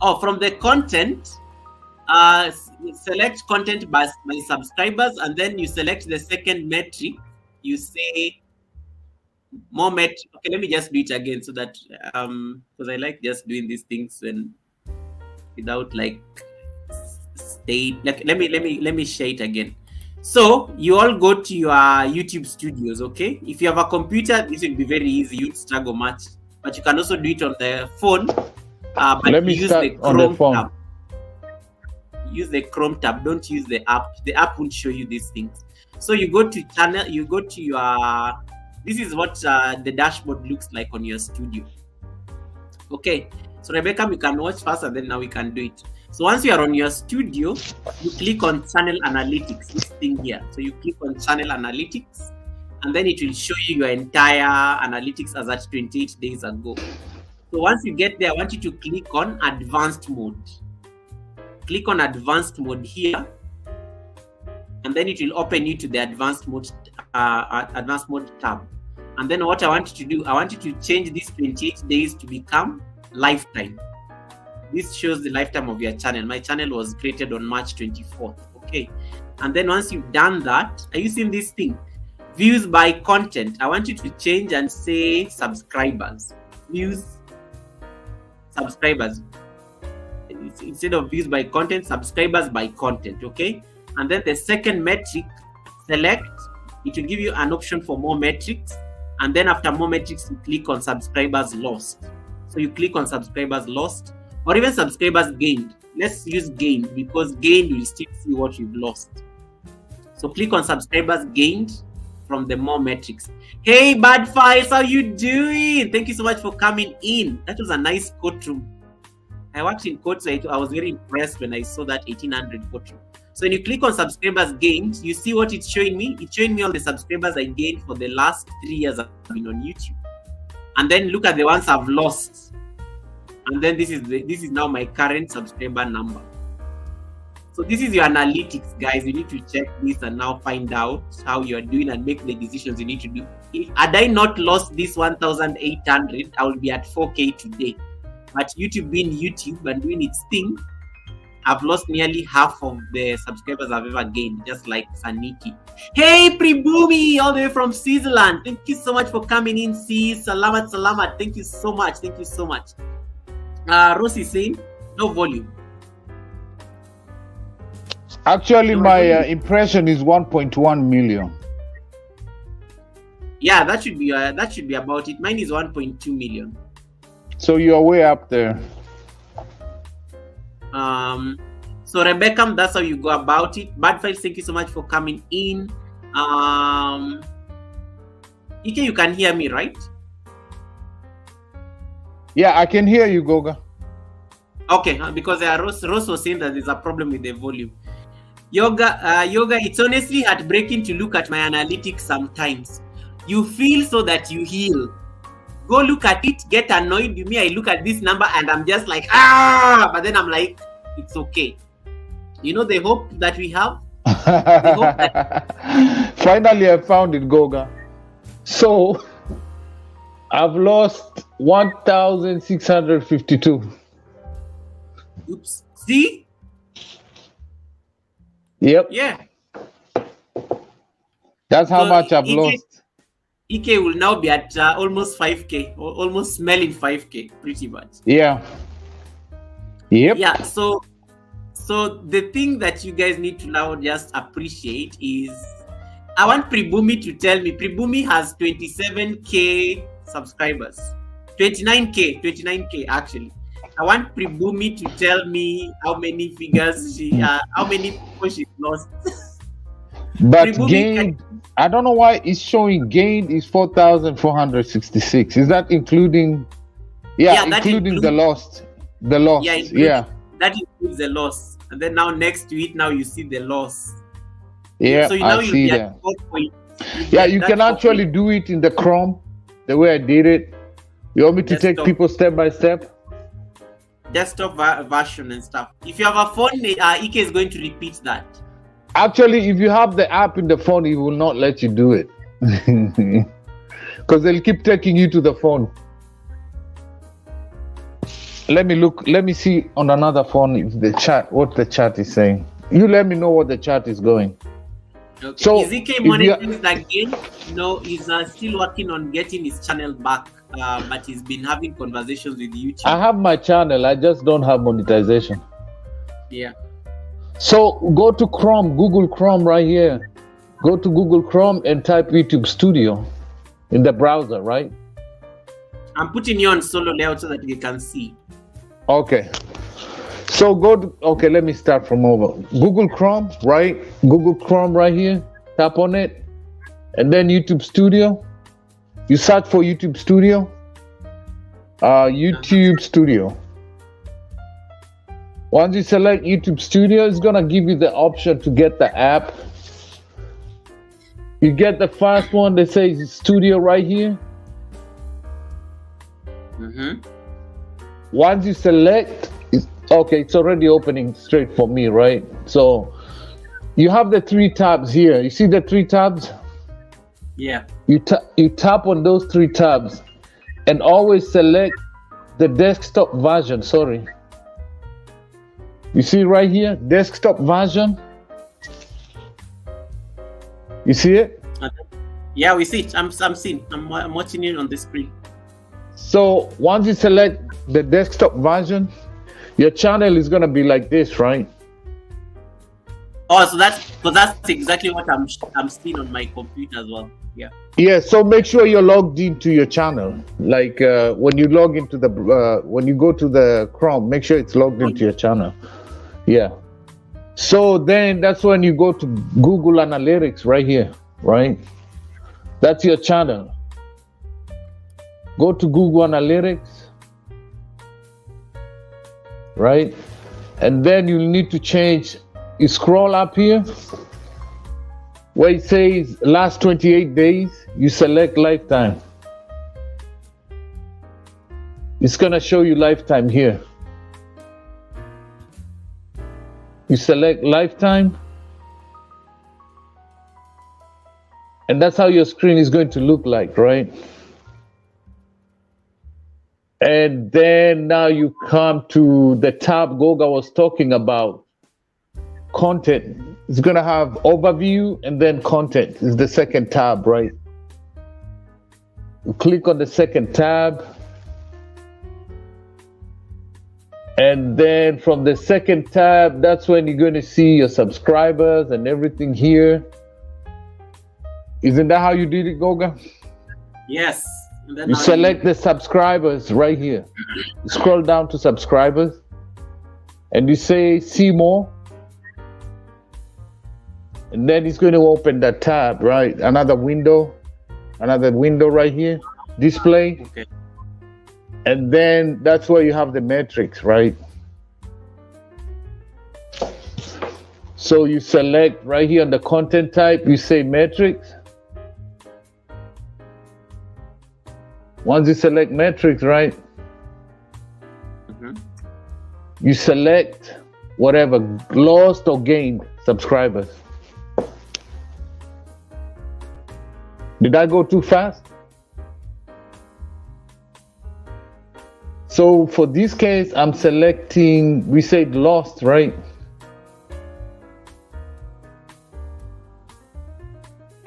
Oh, from the content, select content by subscribers, and then you select the second metric. You say more metric. Okay, let me just do it again so that because I like just doing these things without like let me share it again. So you all go to your YouTube studios, okay? If you have a computer, this will be very easy. You'd struggle much, but you can also do it on the phone. But let me use the Chrome tab. Use the Chrome tab. Don't use the app. The app won't show you these things. So you go to channel. You go to your. This is what the dashboard looks like on your studio. Okay. So Rebecca, we can watch first, and then now we can do it. So once you are on your studio, you click on channel analytics, this thing here. So you click on channel analytics, and then it will show you your entire analytics as at 28 days ago. So once you get there, I want you to click on advanced mode. Click on advanced mode here, and then it will open you to the advanced mode tab. And then what I want you to do, I want you to change these 28 days to become lifetime. This shows the lifetime of your channel. My channel was created on March 24th. Okay. And then once you've done that, are you seeing this thing? Views by content. I want you to change and say subscribers. Views, subscribers. Instead of views by content, subscribers by content. Okay. And then the second metric, select. It will give you an option for more metrics. And then after more metrics, you click on subscribers lost. So you click on subscribers lost. Or even subscribers gained. Let's use gained because gained will still see what you've lost. So click on subscribers gained from the more metrics. Hey, Bad Files, how you doing? Thank you so much for coming in. That was a nice courtroom. I worked in court, so I was very impressed when I saw that 1800 courtroom. So when you click on subscribers gained, you see what it's showing me? It's showing me all the subscribers I gained for the last 3 years I've been on YouTube. And then look at the ones I've lost. And then this is now my current subscriber number. So this is your analytics, guys. You need to check this and now find out how you are doing and make the decisions you need to do. Had I not lost this 1,800, I will be at 4K today. But YouTube being YouTube and doing its thing, I've lost nearly half of the subscribers I've ever gained, just like Saniki. Hey, Pribumi, all the way from Switzerland. Thank you so much for coming in. See, salamat, salamat. Thank you so much. Thank you so much. Rosie saying, no volume. Actually, my impression is 1.1 million. Yeah, that should be about it. Mine is 1.2 million. So you're way up there. So Rebecca, that's how you go about it. Bad Files, thank you so much for coming in. Ike, you can hear me, right? Yeah, I can hear you, Goga. Okay, because Rose was saying that there's a problem with the volume. Yoga, it's honestly heartbreaking to look at my analytics sometimes. You feel so that you heal. Go look at it, get annoyed with me. I look at this number and I'm just like, but then I'm like, it's okay. You know the hope that we have? The hope that... Finally, I found it, Goga. So, I've lost 1,652. Oops. See? Yep. Yeah. That's how much I've lost. Ike will now be at almost 5K, or almost smelling 5K, pretty much. Yeah. Yep. Yeah, so the thing that you guys need to now just appreciate is, I want Pribumi to tell me, Pribumi has 27K subscribers. 29K actually. I want Pribumi to tell me how many figures how many people she's lost. But Pribumi gained, I don't know why it's showing gained is 4,466. Is that including? Yeah, including the lost. The loss. Yeah. That includes the loss. And then now next to it, now you see the loss. Yeah, so now I see that. Yeah, you can actually do it in the Chrome, the way I did it. You want me to take people step by step? Desktop version and stuff. If you have a phone, Ike is going to repeat that. Actually, if you have the app in the phone, it will not let you do it. Because they'll keep taking you to the phone. Let me see on another phone if what the chat is saying. You let me know what the chat is going. Okay. So is Ike monitoring that game? No, he's still working on getting his channel back. But he's been having conversations with YouTube. I have my channel, I just don't have monetization. Yeah. So go to Chrome, Google Chrome right here. Go to Google Chrome and type YouTube Studio in the browser, right? I'm putting you on solo layout so that you can see. Okay. So let me start from over. Google Chrome, right? Google Chrome right here. Tap on it. And then YouTube Studio. You search for YouTube Studio. YouTube Studio. Once you select YouTube Studio, it's gonna give you the option to get the app. You get the first one that says Studio right here. Once you select, it's already opening straight for me, right? So you have the 3 tabs here. You see the 3 tabs? Yeah. You tap on those 3 tabs and always select the desktop version. Sorry. You see right here, desktop version? You see it? Yeah, we see it. I'm seeing. I'm watching it on the screen. So once you select the desktop version, your channel is gonna be like this, right? Oh, so that's exactly what I'm seeing on my computer as well. Yeah. Yeah. So make sure you're logged into your channel. Like when you log into when you go to the Chrome, make sure it's logged into your channel. Yeah. So then that's when you go to Google Analytics right here, right? That's your channel. Go to Google Analytics, right? And then you'll need to change. You scroll up here where it says last 28 days, you select lifetime. It's gonna show you lifetime here. You select lifetime, and that's how your screen is going to look like, right? And then now you come to the tab Goga was talking about, content. It's going to have overview and then content is the second tab, right? You click on the second tab. And then from the second tab, that's when you're going to see your subscribers and everything here. Isn't that how you did it, Goga? Yes. And then You select the subscribers right here. You scroll down to subscribers and you say see more. And then it's going to open that tab, right? Another window right here, display. Okay. And then that's where you have the metrics, right? So you select right here on the content type, you say metrics. Once you select metrics, right? You select whatever, lost or gained subscribers. Did I go too fast? So for this case, I'm selecting, we said lost, right?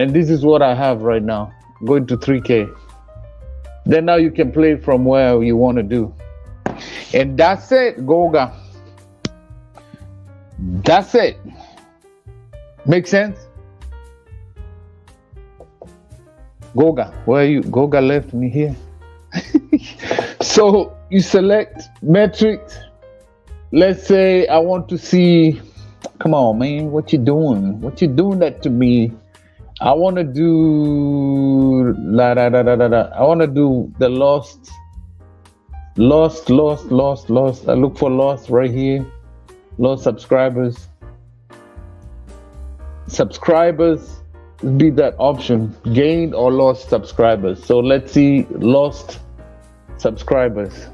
And this is what I have right now, going to 3K. Then now you can play from where you want to do. And that's it, Goga. That's it. Make sense? Goga, where are you? Goga left me here. So you select metrics. Let's say I want to see, come on, man, what you doing? What you doing that to me? I want to do I want to do the lost. I look for lost right here. Lost subscribers. Subscribers be that option, gained or lost subscribers. So let's see lost subscribers.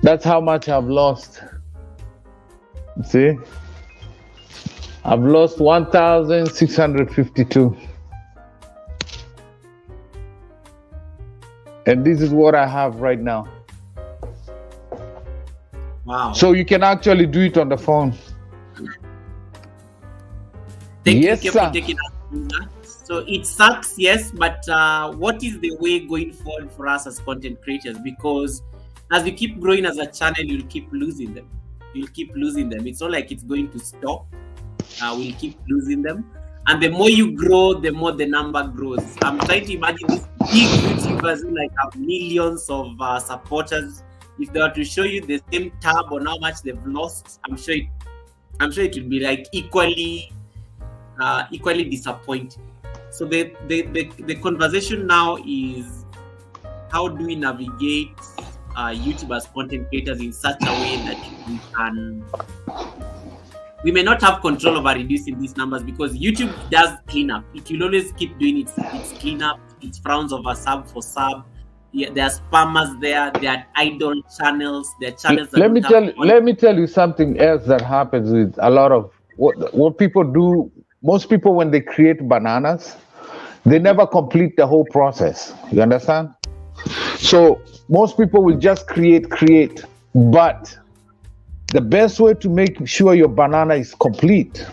That's how much I've lost. See? I've lost 1,652. And this is what I have right now. Wow. So you can actually do it on the phone. Thank Yes, you sir. for taking us through that. So it sucks, yes, but what is the way going forward for us as content creators? Because as we keep growing as a channel, you'll keep losing them. It's not like it's going to stop. We'll keep losing them. And the more you grow, the more the number grows. I'm trying to imagine these big YouTubers who like have millions of supporters. If they were to show you the same tab on how much they've lost, I'm sure it will be like equally disappointing. So the conversation now is, how do we navigate YouTube as content creators in such a way that we may not have control over reducing these numbers, because YouTube does clean up. It will always keep doing its cleanup. It frowns over sub for sub. Yeah, there are spammers there. There are idle channels. There are channels that let me tell you something else that happens with a lot of what people do. Most people, when they create bananas, they never complete the whole process. You understand? So most people will just create, but the best way to make sure your banana is complete,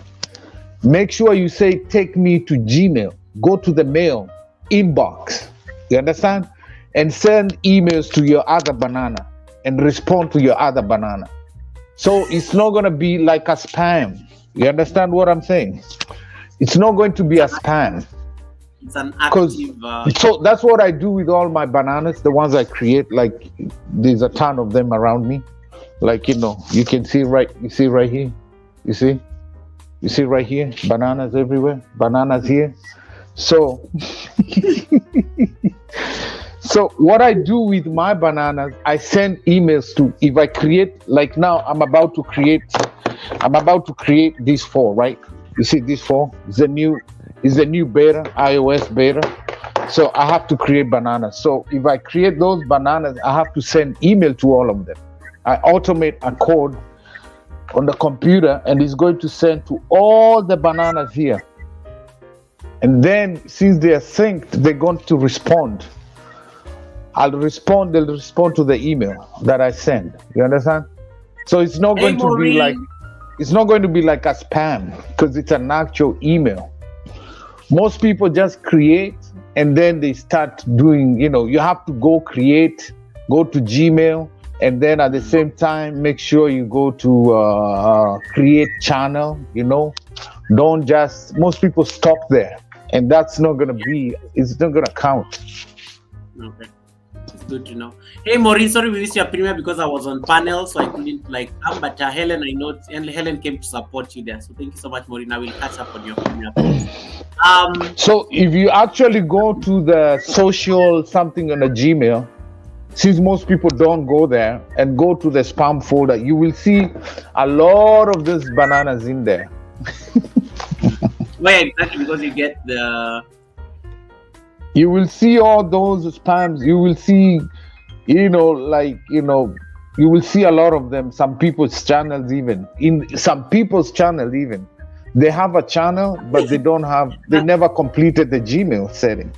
make sure you say, take me to Gmail, go to the mail inbox. You understand? And send emails to your other banana and respond to your other banana. So it's not going to be like a spam. You understand what I'm saying? It's not going to be a spam. It's an active. So that's what I do with all my bananas, the ones I create. Like there's a ton of them around me. Like, you can see right here. You see right here, bananas everywhere, bananas here. So, so what I do with my bananas, I send emails to, if I create, like now I'm about to create these 4, right? You see these 4 is the new beta, iOS beta. So I have to create bananas. So if I create those bananas, I have to send email to all of them. I automate a code on the computer, and it's going to send to all the bananas here. And then since they are synced, they're going to respond they'll respond to the email that I send. You understand? So it's not going to be like a spam because it's an actual email. Most people just create and then they start doing, you have to go to Gmail, and then at the same time make sure you go to create channel. Most people stop there, and that's not going to it's not going to count. Okay, it's good to know. Hey Maureen, sorry we missed your premiere because I was on panel, so I couldn't come, but Helen, I know, and Helen came to support you there, so thank you so much, Maureen. I will catch up on your premiere. So if you actually go to the social something on a Gmail, since most people don't go there and go to the spam folder, you will see a lot of these bananas in there. Why exactly? Because you get you will see all those spams. You will see, you will see a lot of them. Some people's channels even. They have a channel, but they never completed the Gmail setting.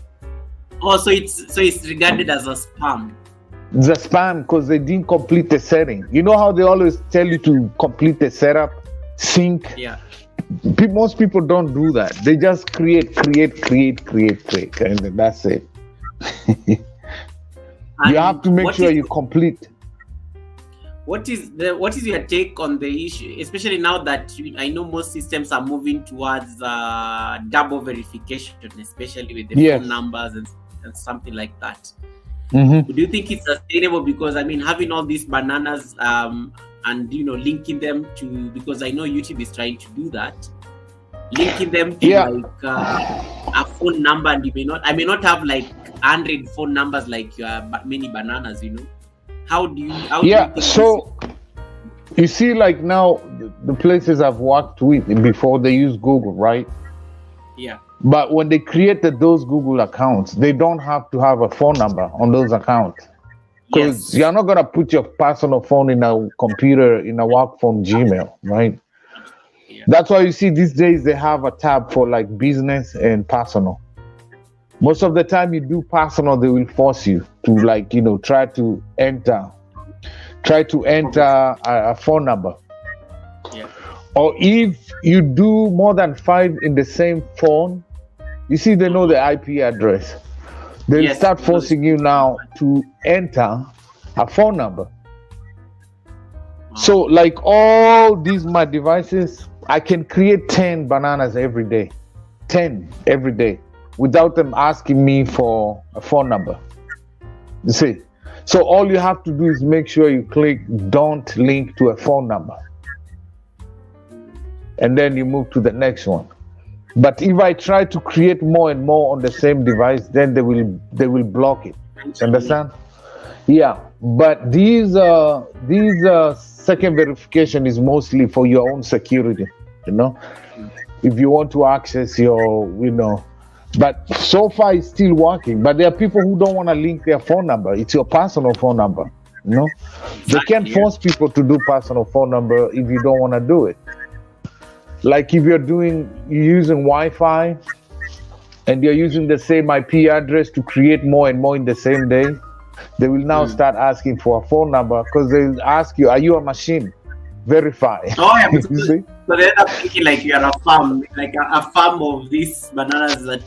Oh, so it's regarded as a spam. The spam because they didn't complete the setting. You know how they always tell you to complete the setup, sync? Yeah. Most people don't do that. They just create, and that's it. You have to make sure you complete. What is your take on the issue, especially now that I know most systems are moving towards double verification, especially with the phone numbers and something like that? Mm-hmm. Do you think it's sustainable? Because having all these bananas and linking them to, because I know YouTube is trying to do that, linking them to a phone number, and I may not have 100 phone numbers like many bananas. How do you think so you see, now the places I've worked with before, they use Google, right? Yeah. But when they created those Google accounts, they don't have to have a phone number on those accounts. Because you're not going to put your personal phone in a computer, in a work phone Gmail, right? Yeah. That's why you see these days they have a tab for business and personal. Most of the time you do personal, they will force you to try to enter a phone number. Yeah. Or if you do more than 5 in the same phone, you see they know the IP address. They'll start forcing you now to enter a phone number. So all these my devices, I can create 10 bananas every day. 10 every day without them asking me for a phone number. You see? So all you have to do is make sure you click don't link to a phone number. And then you move to the next one. But if I try to create more and more on the same device, then they will block it. Understand? Yeah. But these second verification is mostly for your own security. If you want to access your, but so far it's still working. But there are people who don't want to link their phone number. It's your personal phone number. They can't force people to do personal phone number if you don't want to do it. Like if you're using Wi-Fi and you're using the same IP address to create more and more in the same day, they will now start asking for a phone number because they'll ask you, are you a machine? Verify. Oh, yeah. You see? So they end up thinking you're a farm, a farm of these bananas that,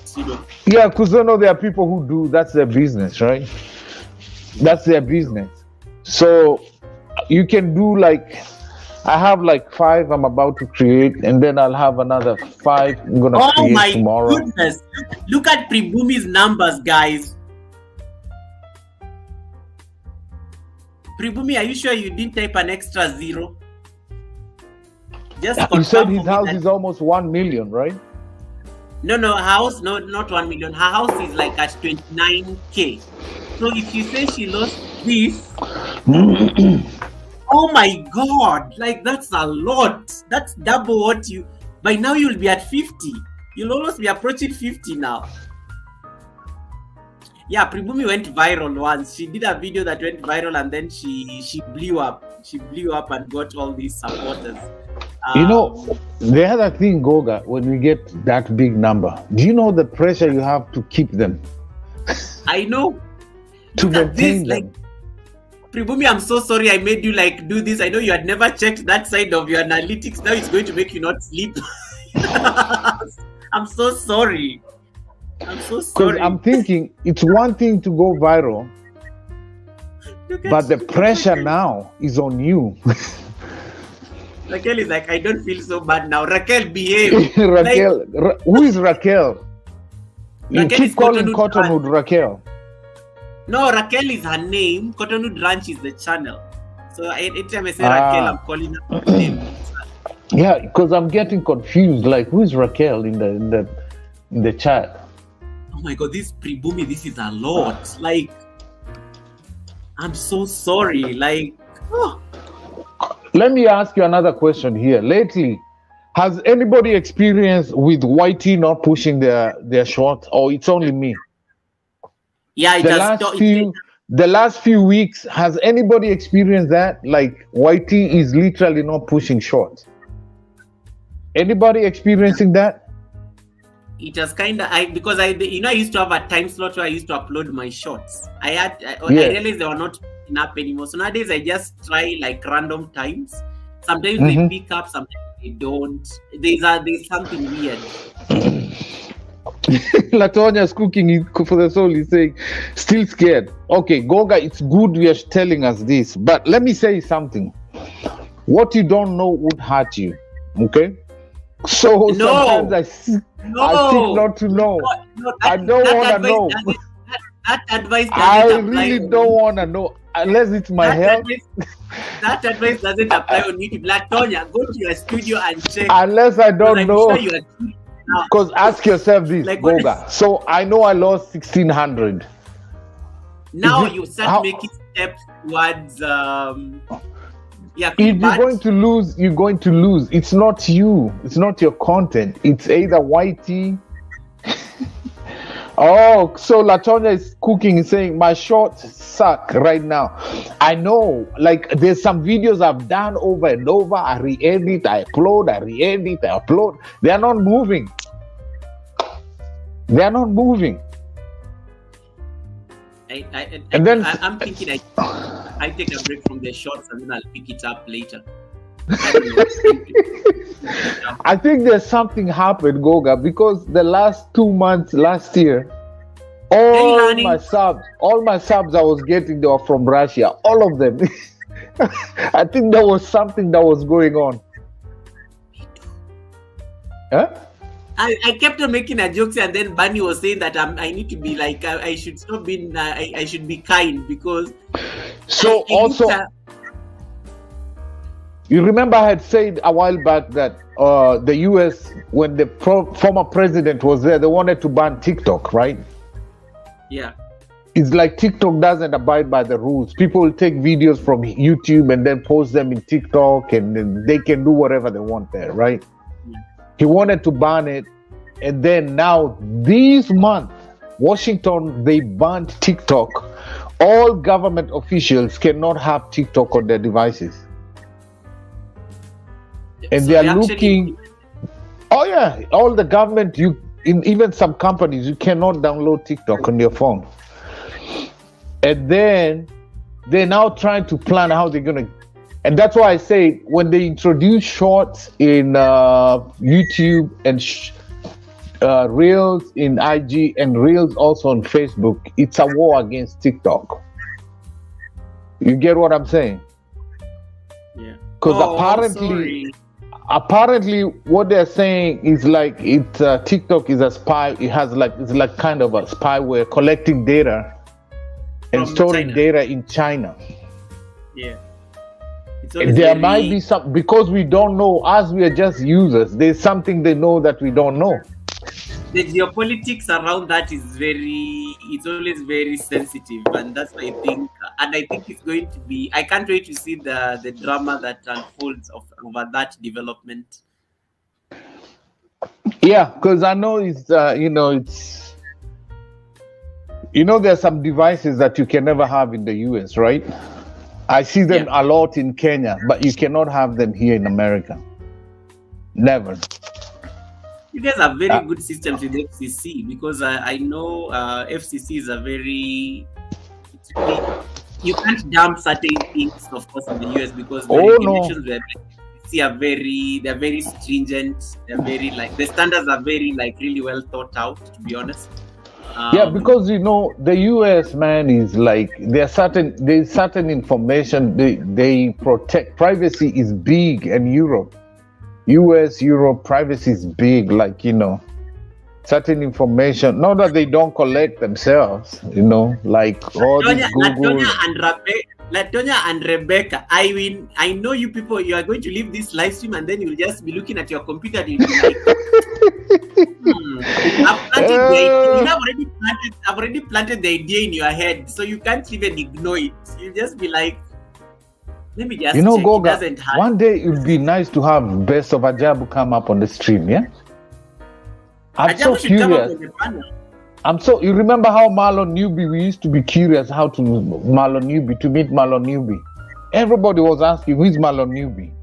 Yeah, because they know there are people who do, that's their business, right? That's their business. So you can do I have 5 I'm about to create, and then I'll have another 5 I'm going to create tomorrow. Oh my goodness. Look at Pribumi's numbers, guys. Pribumi, are you sure you didn't type an extra 0? Just you said his house is almost 1 million, right? No, her house, no, not 1 million. Her house is at 29K. So if you say she lost this, oh my God, that's a lot. That's double what by now you'll be at 50. You'll almost be approaching 50 now. Yeah, Pribumi went viral once. She did a video that went viral and then she blew up. She blew up and got all these supporters. The other thing, Goga, when we get that big number, do you know the pressure you have to keep them? I know. to Look at maintain this, them. like, Pribumi, I'm so sorry I made you like do this. I know you had never checked that side of your analytics. Now it's going to make you not sleep. I'm so sorry. I'm so Because sorry. I'm thinking it's one thing to go viral, but the pressure now is on you. Raquel is like, I don't feel so bad now. Raquel, behave. Raquel, who is Raquel? You Raquel keep is calling Cottonwood Cottonwood Raquel. No, Raquel is her name. Cottonwood Ranch is the channel. So anytime I say Raquel, I'm calling her name. Yeah, because I'm getting confused. Like, who is Raquel in the chat? Oh my God, this Pribumi, this is a lot. Like, I'm so sorry. Like, oh. Let me ask you another question here. Lately, has anybody experienced with YT not pushing their shorts, or it's only me? Yeah, the last few weeks, has anybody experienced that? Like, YT is literally not pushing shorts. Anybody experiencing that? It was kind of I used to have a time slot where I used to upload my shorts. I realized they were not picking up anymore. So nowadays I just try like random times. Sometimes they pick up, sometimes they don't. There's something weird. Latonya's cooking for the soul. He's saying, still scared. Okay, Goga, it's good you're telling us this, but let me say something. What you don't know would hurt you. Okay? So sometimes I seek not to know. I don't want to know. That advice doesn't I apply. really don't want to know unless it's my health. That advice doesn't apply on YouTube. Latonya, go to your studio and check. Unless I don't know. Sure because ask yourself this, like, Goga. So I know I lost 1,600. Now you start making steps towards if you're going to lose, you're going to lose. It's not you. It's not your content. It's either YT. Oh, so Latonya is cooking and saying my shorts suck right now. I know, like there's some videos I've done over and over. I re-edit, I upload, I re-edit, I upload. They are not moving. They are not moving. I'm thinking I take a break from the shorts and then I'll pick it up later. I think there's something happened, Goga, because the last 2 months last year, all my subs I was getting, they were from Russia, all of them. I think there was something that was going on. Huh? I kept on making a joke, and then Bunny was saying that I need to be like I should stop being I should be kind because. So you remember I had said a while back that the US, when the former president was there, they wanted to ban TikTok, right? Yeah. It's like TikTok doesn't abide by the rules. People will take videos from YouTube and then post them in TikTok, and then they can do whatever they want there, right? Yeah. He wanted to ban it, and then now this month, Washington, they banned TikTok. All government officials cannot have TikTok on their devices. And they are looking. Oh yeah, all the government, even some companies, you cannot download TikTok on your phone. And then they're now trying to plan how they're gonna. And that's why I say when they introduce shorts in YouTube and Reels in IG and Reels also on Facebook, it's a war against TikTok. You get what I'm saying? Yeah. Because apparently what they're saying is like TikTok is a spy. It's like kind of a spyware collecting data and storing data in China. Yeah. There might be some, because we don't know, as we are just users, there's something they know that we don't know. The geopolitics around that is it's always very sensitive, and that's why I think it's going to be, I can't wait to see the drama that unfolds over that development. Yeah, because I know it's there's some devices that you can never have in the US, right? I see them a lot in Kenya, but you cannot have them here in America. Never. You guys have very good systems with FCC, because I know FCC is unfortunately, you can't dump certain things, of course, in the US because the Oh regulations no. they're very stringent. They're very like the standards are very like really well thought out. To be honest, Yeah, because the US, man, is like there's certain information they protect. Privacy is big, and Europe, Europe privacy is big. Like certain information. Not that they don't collect themselves, like all this Google. Latonya and Rebecca, I know you people. You are going to leave this live stream, and then you'll just be looking at your computer. And you'll be like, I've already planted the idea in your head, so you can't even ignore it. You just be like, let me just check. Goga, It doesn't hurt. one day it would be nice to have Best of Ajabu come up on the stream, yeah? I'm so curious. You remember how Marlon Newby, we used to be curious how to meet Marlon Newby. Everybody was asking, who is Marlon Newby?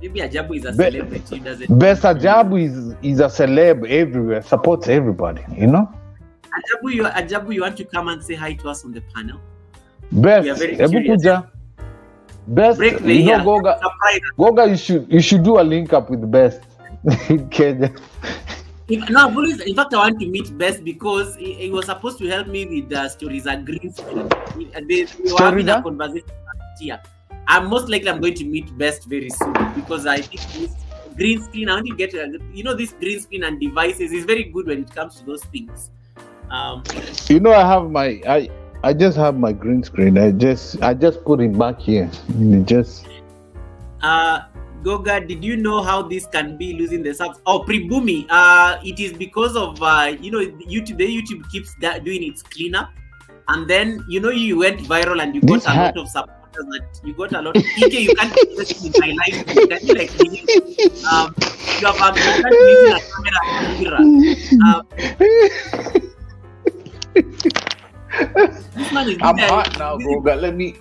Maybe Ajabu is a celebrity. Best Ajabu is a celeb everywhere, supports everybody, Ajabu, you want to come and say hi to us on the panel? Best, Best, Goga, you should do a link up with Best in Kenya. In fact, I want to meet Best because he was supposed to help me with the stories at green screen. They were having a conversation here. I'm most likely I'm going to meet Best very soon because I think this green screen, I want to get this green screen and devices is very good when it comes to those things. I just have my green screen. I just put it back here. Goga, did you know how this can be losing the subs? Oh, Pribumi, it is because of YouTube. The YouTube keeps doing its cleanup, and then you went viral and you got a lot of supporters. That you got a lot of PK. You can't do this in my life. You can't like you have using a camera. I'm hot now, Goga. Let me.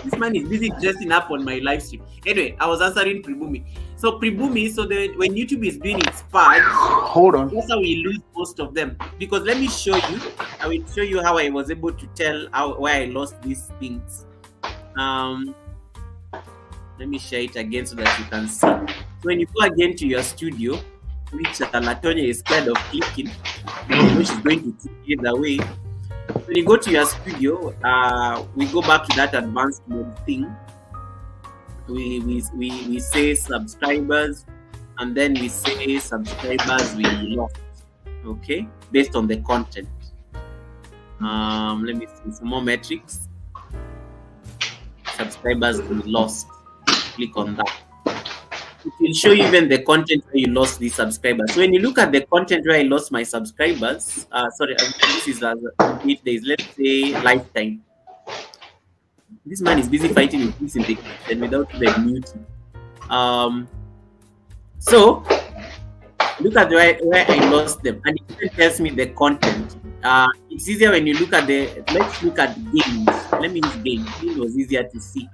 This man is busy dressing up on my live stream. Anyway, I was answering Pribumi. So Pribumi, when YouTube is doing its part, hold on. That's how we lose most of them. Because let me show you. I will show you how I was able to tell why I lost these things. Let me share it again so that you can see. So when you go again to your studio, which Latonya is scared of clicking, she's going to click either way. When you go to your studio, we go back to that advanced mode thing. We say subscribers, and then we say subscribers we lost. Okay, based on the content. Let me see some more metrics. Subscribers we lost. Click on that. It will show you even the content where you lost these subscribers. So when you look at the content where I lost my subscribers, this is 8 days. Let's say lifetime. This man is busy fighting with this in the kitchen without the muting. So look at where I lost them, and it even tells me the content. It's easier when you look at let's look at gains. Let me use gain. Gain was easier to see.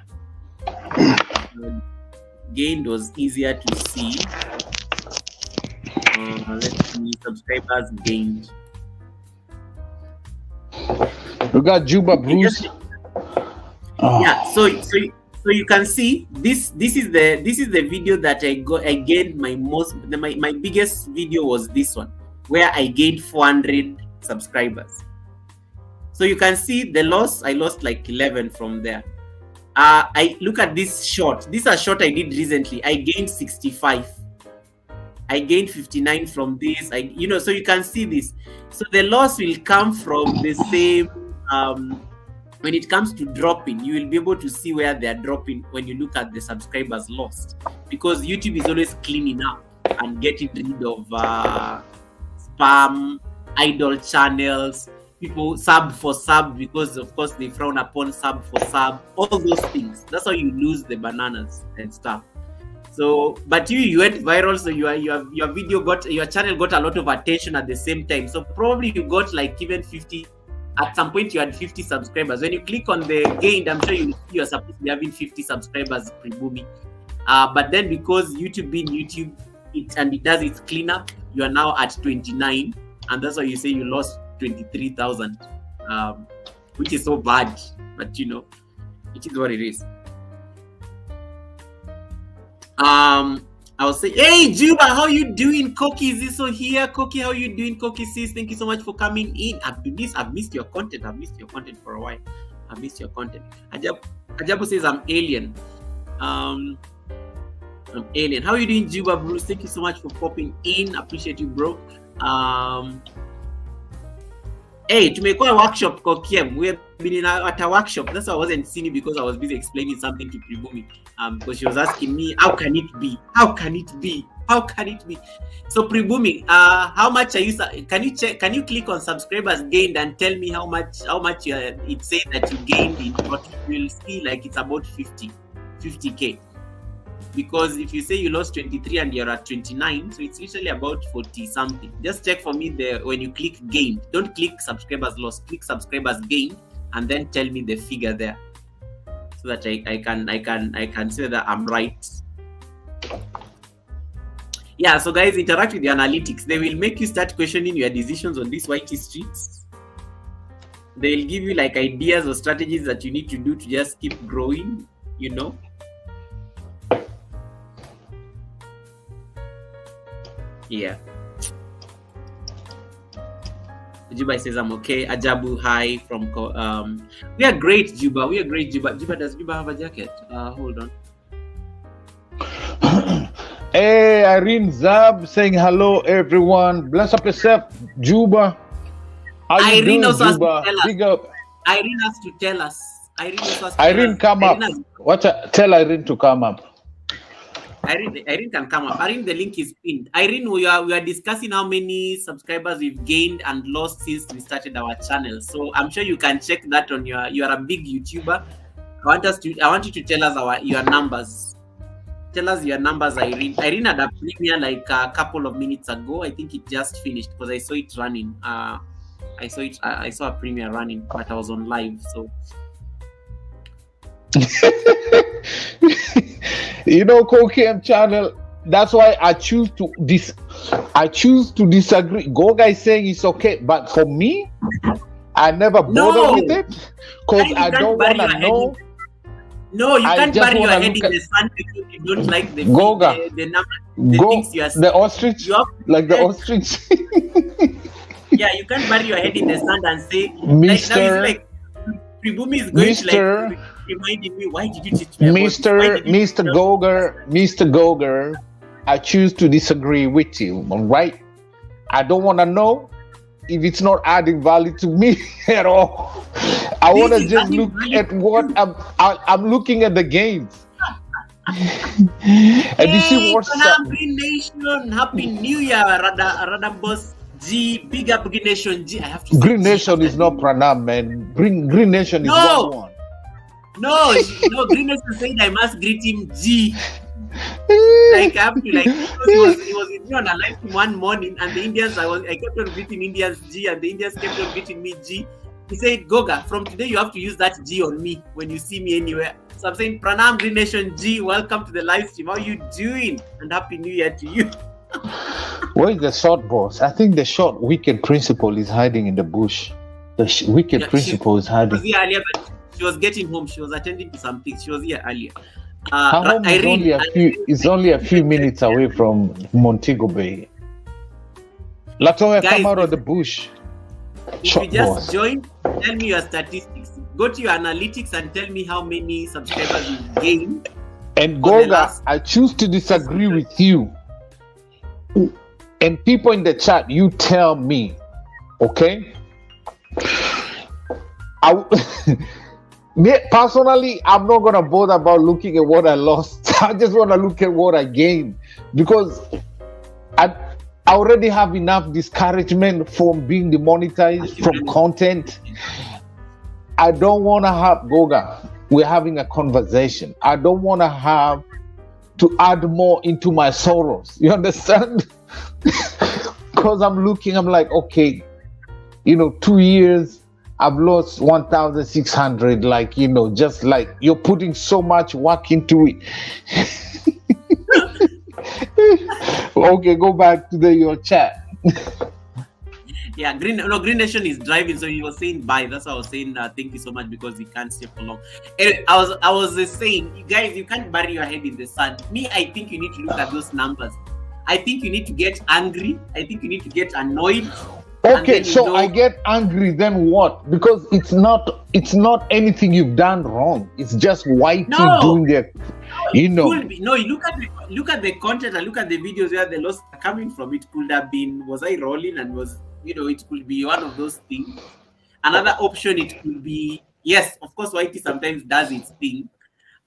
Gained was easier to see. Let's see, subscribers gained. We got Juba Bruce. Yeah, so you can see this is the video that I gained my biggest video was this one where I gained 400 subscribers. So you can see the loss. I lost like 11 from there. I look at this short. This is a short I did recently. I gained 65. I gained 59 from this. So you can see this. So the loss will come from the same. When it comes to dropping, you will be able to see where they are dropping when you look at the subscribers lost, because YouTube is always cleaning up and getting rid of spam, idle channels. People sub for sub because of course they frown upon sub for sub, all those things. That's how you lose the bananas and stuff. So, but you went viral, so your video your channel got a lot of attention at the same time. So probably you got like even 50. At some point you had 50 subscribers. When you click on the gained, I'm sure you're supposed to be having 50 subscribers pre-booming. But then because YouTube being YouTube, it does its cleanup, you are now at 29, and that's why you say you lost 23,000, which is so bad, but you know, it is what it is. I was saying, hey Juba, how you doing? Koki is also here. Koki, how you doing? Koki sis, thank you so much for coming in. I've missed your content. I've missed your content for a while. I missed your content. Ajabu says I'm alien. I'm alien. How are you doing, Juba Bruce? Thank you so much for popping in. Appreciate you, bro. Hey, to make a workshop, Kokiem. We have been at a workshop. That's why I wasn't seeing it, because I was busy explaining something to Pribumi. Because she was asking me, how can it be? How can it be? How can it be? So Pribumi, how much are you? Can you check? Can you click on subscribers gained and tell me how much it says that you gained in what you will see? Like it's about 50K. Because if you say you lost 23 and you're at 29, so it's usually about 40 something. Just check for me there when you click gained. Don't click subscribers lost. Click subscribers gained and then tell me the figure there, so that I can say that I'm right. Yeah. So guys, interact with the analytics. They will make you start questioning your decisions on these YT streets. They will give you like ideas or strategies that you need to do to just keep growing. You know. Yeah. Juba says I'm okay. Ajabu, hi from we are great, Juba. We are great, Juba. Juba, does Juba have a jacket? Hold on. Hey, Irene Zab saying hello, everyone. Bless up yourself, Juba. How you Irene doing, also Juba? Big up. Irene has to tell us. Irene, come up. Tell Irene to come up. Irene can come up. Irene, the link is pinned. Irene, we are discussing how many subscribers we've gained and lost since we started our channel. So I'm sure you can check that on you are a big YouTuber. I want you to tell us your numbers. Tell us your numbers, Irene. Irene had a premiere like a couple of minutes ago. I think it just finished because I saw it running. I saw a premiere running, but I was on live, so. You know, Kokem channel, that's why I choose to disagree. Goga is saying it's okay, but for me, I never bother with it because I don't want to know. No, you can't bury your head in the sand because you don't like the Goga. The things you are saying. The ostrich, like the ostrich. Yeah, you can't bury your head in the sand and say, Mr. Like Pribumi is going to like reminding me, why did you teach me Mr. Goger, I choose to disagree with you, all right? I don't want to know if it's not adding value to me at all. I want to just look at what I'm looking at the games. And you see what's up. Green Nation, Happy New Year, Rada Boss G, big up Green Nation G. I have to Green Nation is not Pranam, man. Green Nation is one. No, Green Nation said I must greet him G. Like I have to because he was with me on a live stream one morning, and the Indians I kept on greeting Indians G, and the Indians kept on greeting me G. He said, Goga, from today you have to use that G on me when you see me anywhere. So I'm saying, Pranam Green Nation G, welcome to the live stream. How are you doing? And Happy New Year to you. Where is the short boss? I think the short wicked principal is hiding in the bush. The wicked principal is hiding. She was here earlier, but she was getting home. She was attending to some things. She was here earlier. Her home is only a few minutes away from Montego Bay. Latoya, come out of the bush. If you just joined, tell me your statistics. Go to your analytics and tell me how many subscribers you gained. And Goga, I choose to disagree with you. And people in the chat, you tell me, okay? Personally, I'm not gonna bother about looking at what I lost. I just want to look at what I gained, because I already have enough discouragement from being demonetized from content. I don't want to have Goga. We're having a conversation. I don't want to have to add more into my sorrows. You understand? Because I'm like, okay, 2 years. I've lost 1,600, just like you're putting so much work into it. Okay, go back to your chat. Yeah, Green Nation is driving, so he was saying bye. That's why I was saying thank you so much because he can't stay for long. Anyway, I was saying, you guys, you can't bury your head in the sand. Me, I think you need to look at those numbers. I think you need to get angry. I think you need to get annoyed. Okay, so I get angry, then what? Because it's not anything you've done wrong. It's just YT doing their, you know. No, you look at the content and look at the videos where the loss are coming from. It could have been, was I rolling, and was, you know, it could be one of those things. Another option, it could be, yes, of course, YT sometimes does its thing,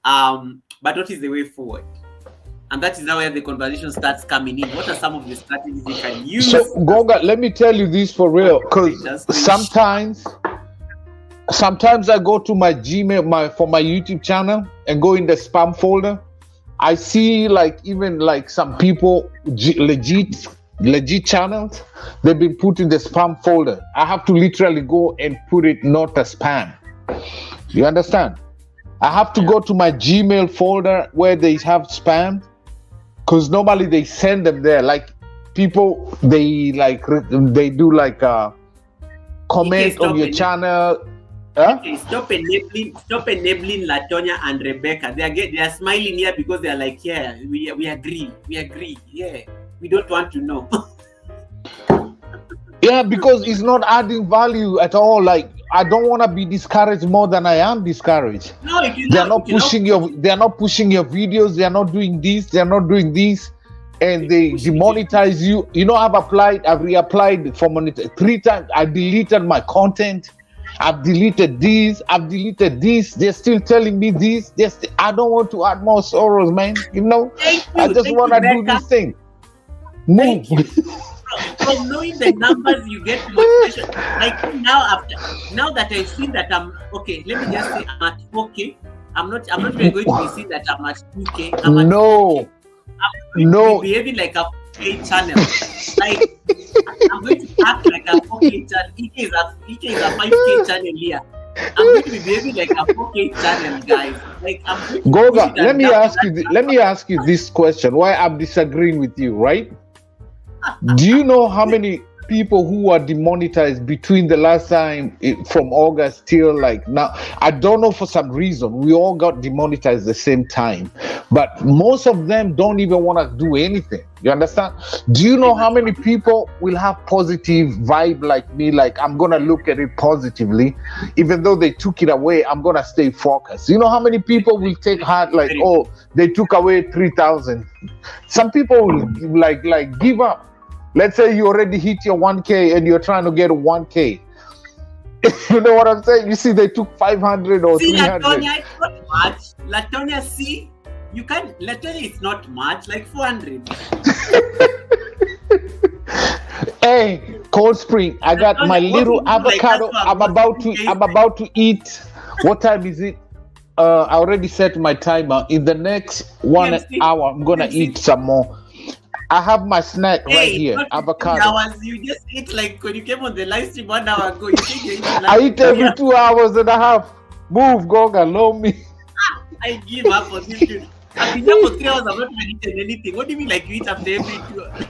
but what is the way forward? And that is now where the conversation starts coming in. What are some of the strategies you can use? So, Goga, let me tell you this for real, because sometimes I go to my Gmail, for my YouTube channel, and go in the spam folder. I see even some people, legit channels, they've been put in the spam folder. I have to literally go and put it not a spam. You understand? I have to go to my Gmail folder where they have spam, because normally they send them there. Like people, they do comment on your channel. Huh? Okay, stop enabling Latonya and Rebecca. They are smiling here because they are like, yeah, we agree. Yeah, we don't want to know. Yeah, because it's not adding value at all. Like, I don't want to be discouraged more than I am discouraged. No, they're not pushing your videos. They are not doing this. They are not doing this, and they demonetize you. You know, I've reapplied for monitor 3 times. I deleted my content. I've deleted this. They're still telling me this. I don't want to add more sorrows, man. You know, I just want to do this thing. Move. From knowing the numbers, you get motivation. Like now that I've seen that I'm okay, let me just say I'm at 4K. I'm not really going to be seeing that I'm at 2K. I'm at 2K. I'm going to be behaving like a 4K channel. Like I'm going to act like a 4K channel. EK is a 5K channel here. I'm going to be behaving like a 4K channel, guys. Like I'm Goga, let me ask you this question. Why I'm disagreeing with you, right? Do you know how many people who are demonetized between the last time from August till now? I don't know, for some reason we all got demonetized the same time, but most of them don't even want to do anything. You understand? Do you know how many people will have positive vibe like me? Like, I'm gonna look at it positively, even though they took it away. I'm gonna stay focused. You know how many people will take heart like, oh, they took away 3,000. Some people will like give up. Let's say you already hit your 1K and you're trying to get 1K. You know what I'm saying? You see, they took 500 or 300. Latonya, it's not much. Latonya, see, you can't. Latonya, it's not much. Like 400. Hey, Cold Spring, I got Latonya, my little avocado. I'm about to eat. What time is it? I already set my timer. In the next 1 hour, I'm gonna eat some more. I have my snack right here, avocado. Hours, you just eat like when you came on the live stream 1 hour ago. You think you eat I eat every 2 hours and a half. Move, Goga, love me. I give up on this dude. I've been here for 3 hours. I've not even eaten anything. What do you mean, like you eat after every 2 hours?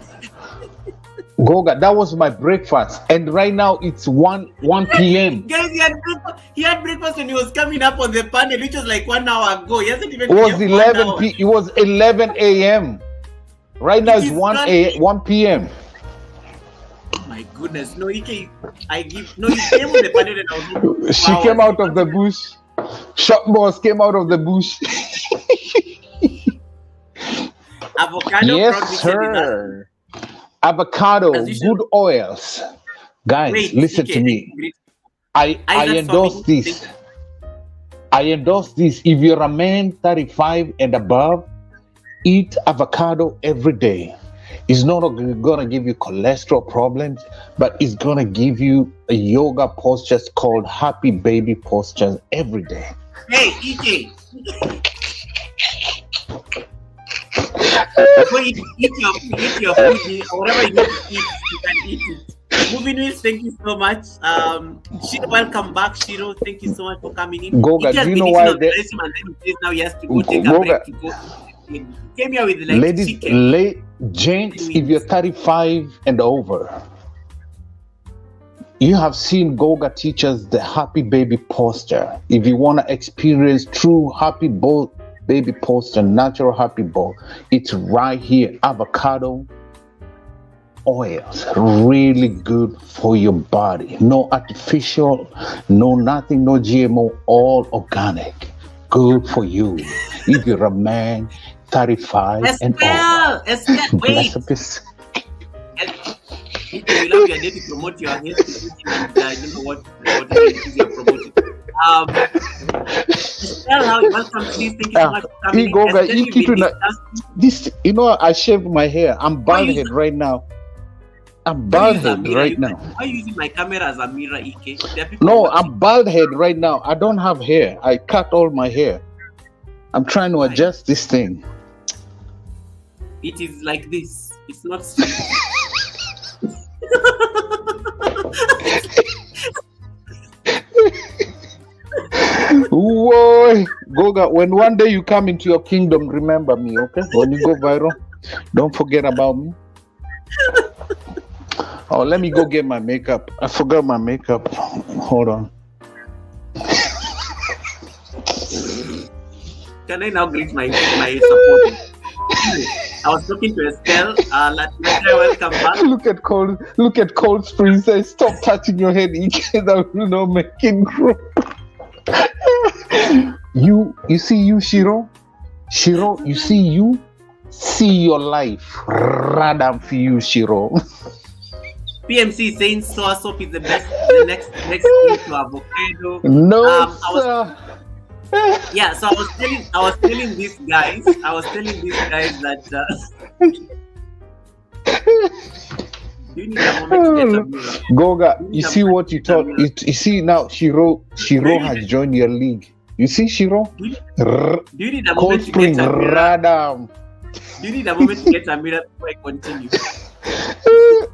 Goga, that was my breakfast, and right now it's 1 p.m. Guys, he had breakfast when he was coming up on the panel, which was like 1 hour ago. He hasn't even. It was 11 a.m. Right now it's 1 p.m. Oh my goodness. No, he came on the panel and I was She came out of the bush. Shop boss came out of the bush. Avocado. Yes, sir. Avocado, good oils. Guys, listen to me. I endorse this. I endorse this. If you're a man 35 and above, eat avocado every day. It's not going to give you cholesterol problems, but it's going to give you a yoga posture called happy baby posture every day. Hey, EK. Go eat your food, whatever you need to eat, you can eat it. Moving with, thank you so much. Shiro, welcome back. Shiro, thank you so much for coming in. Goga, do you know why now he has to go take a break to go. He came here with gents, if you're 35 and over, you have seen Goga teach us the happy baby posture. If you want to experience true happy baby posture, natural happy ball, it's right here. Avocado oils, really good for your body. No artificial, no nothing, no GMO, all organic. Good for you. If you're a man, 35 and over. Estelle, wait. You love your day to promote your health, and I don't know what you're promoting. Estelle, welcome to this. Thank you so much for coming. This, I shaved my hair. I'm bald head right now. I'm bald head right now. Why are you using my camera as a mirror, EK? No, I'm bald head right now. I don't have hair. I cut all my hair. I'm trying to adjust this thing. It is like this. It's not straight. Whoa, Goga, when one day you come into your kingdom, remember me, okay? When you go viral, don't forget about me. Oh, let me go get my makeup. I forgot my makeup. Hold on. Can I now greet my support? I was talking to Estelle. Welcome back. Look at Cold Spring says, stop touching your head. That will not make it grow. You see you, Shiro? Shiro, you see your life. Radam for you, Shiro. PMC saying sour soap is the next thing to avocado. No, sir. Yeah, so I was telling these guys that do you need a moment to get a mirror? Goga, you see what you thought? You see now Shiro has joined your league. You see Shiro? Do you need a moment to get a mirror? Radam. Do you need a moment to get a mirror before I continue?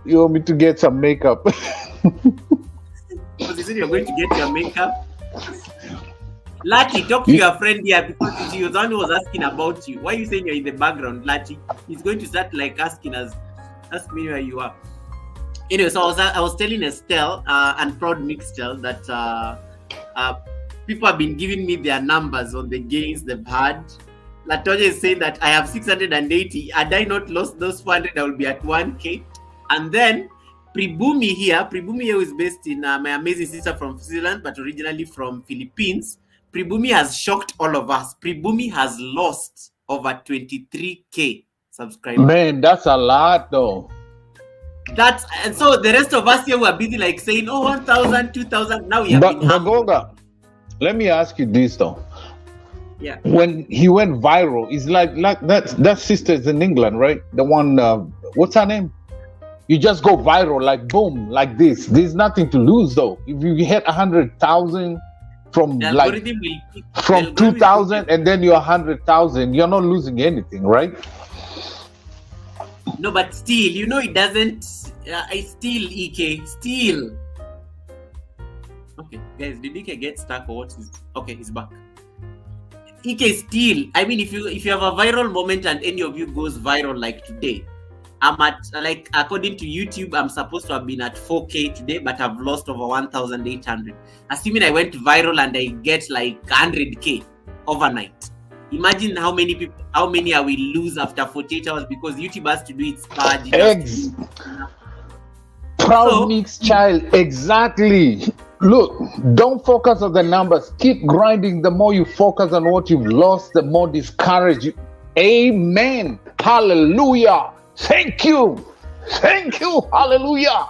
You want me to get some makeup? Because you said you're going to get your makeup. Lati, talk to your friend here because she was the one who was asking about you. Why are you saying you're in the background, Lati? He's going to start like asking us, ask me where you are. Anyway, so I was telling Estelle and Proud Mixtel that people have been giving me their numbers on the gains they've had. Latoya is saying that I have 680. Had I not lost those 400, I will be at 1K. And then Pribumi here who is based in my amazing sister from Switzerland, but originally from Philippines. Pribumi has shocked all of us. Pribumi has lost over 23K subscribers. Man, that's a lot though. And so the rest of us here were busy like saying, 1,000, 2,000. Now we have been Goga, let me ask you this though. Yeah. When he went viral, it's like that sister is in England, right? The one, what's her name? You just go viral, like boom, like this. There's nothing to lose though. If you hit 100,000 from 2,000 and then you're 100,000, you're not losing anything, right? No, but still, it doesn't. EK, still. Okay, guys, did EK get stuck or what? Okay, he's back. EK still. I mean, if you have a viral moment and any of you goes viral like today, I'm at, like, according to YouTube, I'm supposed to have been at 4K today, but I've lost over 1,800. Assuming I went viral and I get like 100K overnight. Imagine how many I will lose after 48 hours because YouTube has to do its purge. Proud mix child, exactly. Look, don't focus on the numbers. Keep grinding. The more you focus on what you've lost, the more discouraged you. Amen. Hallelujah. Thank you. Hallelujah.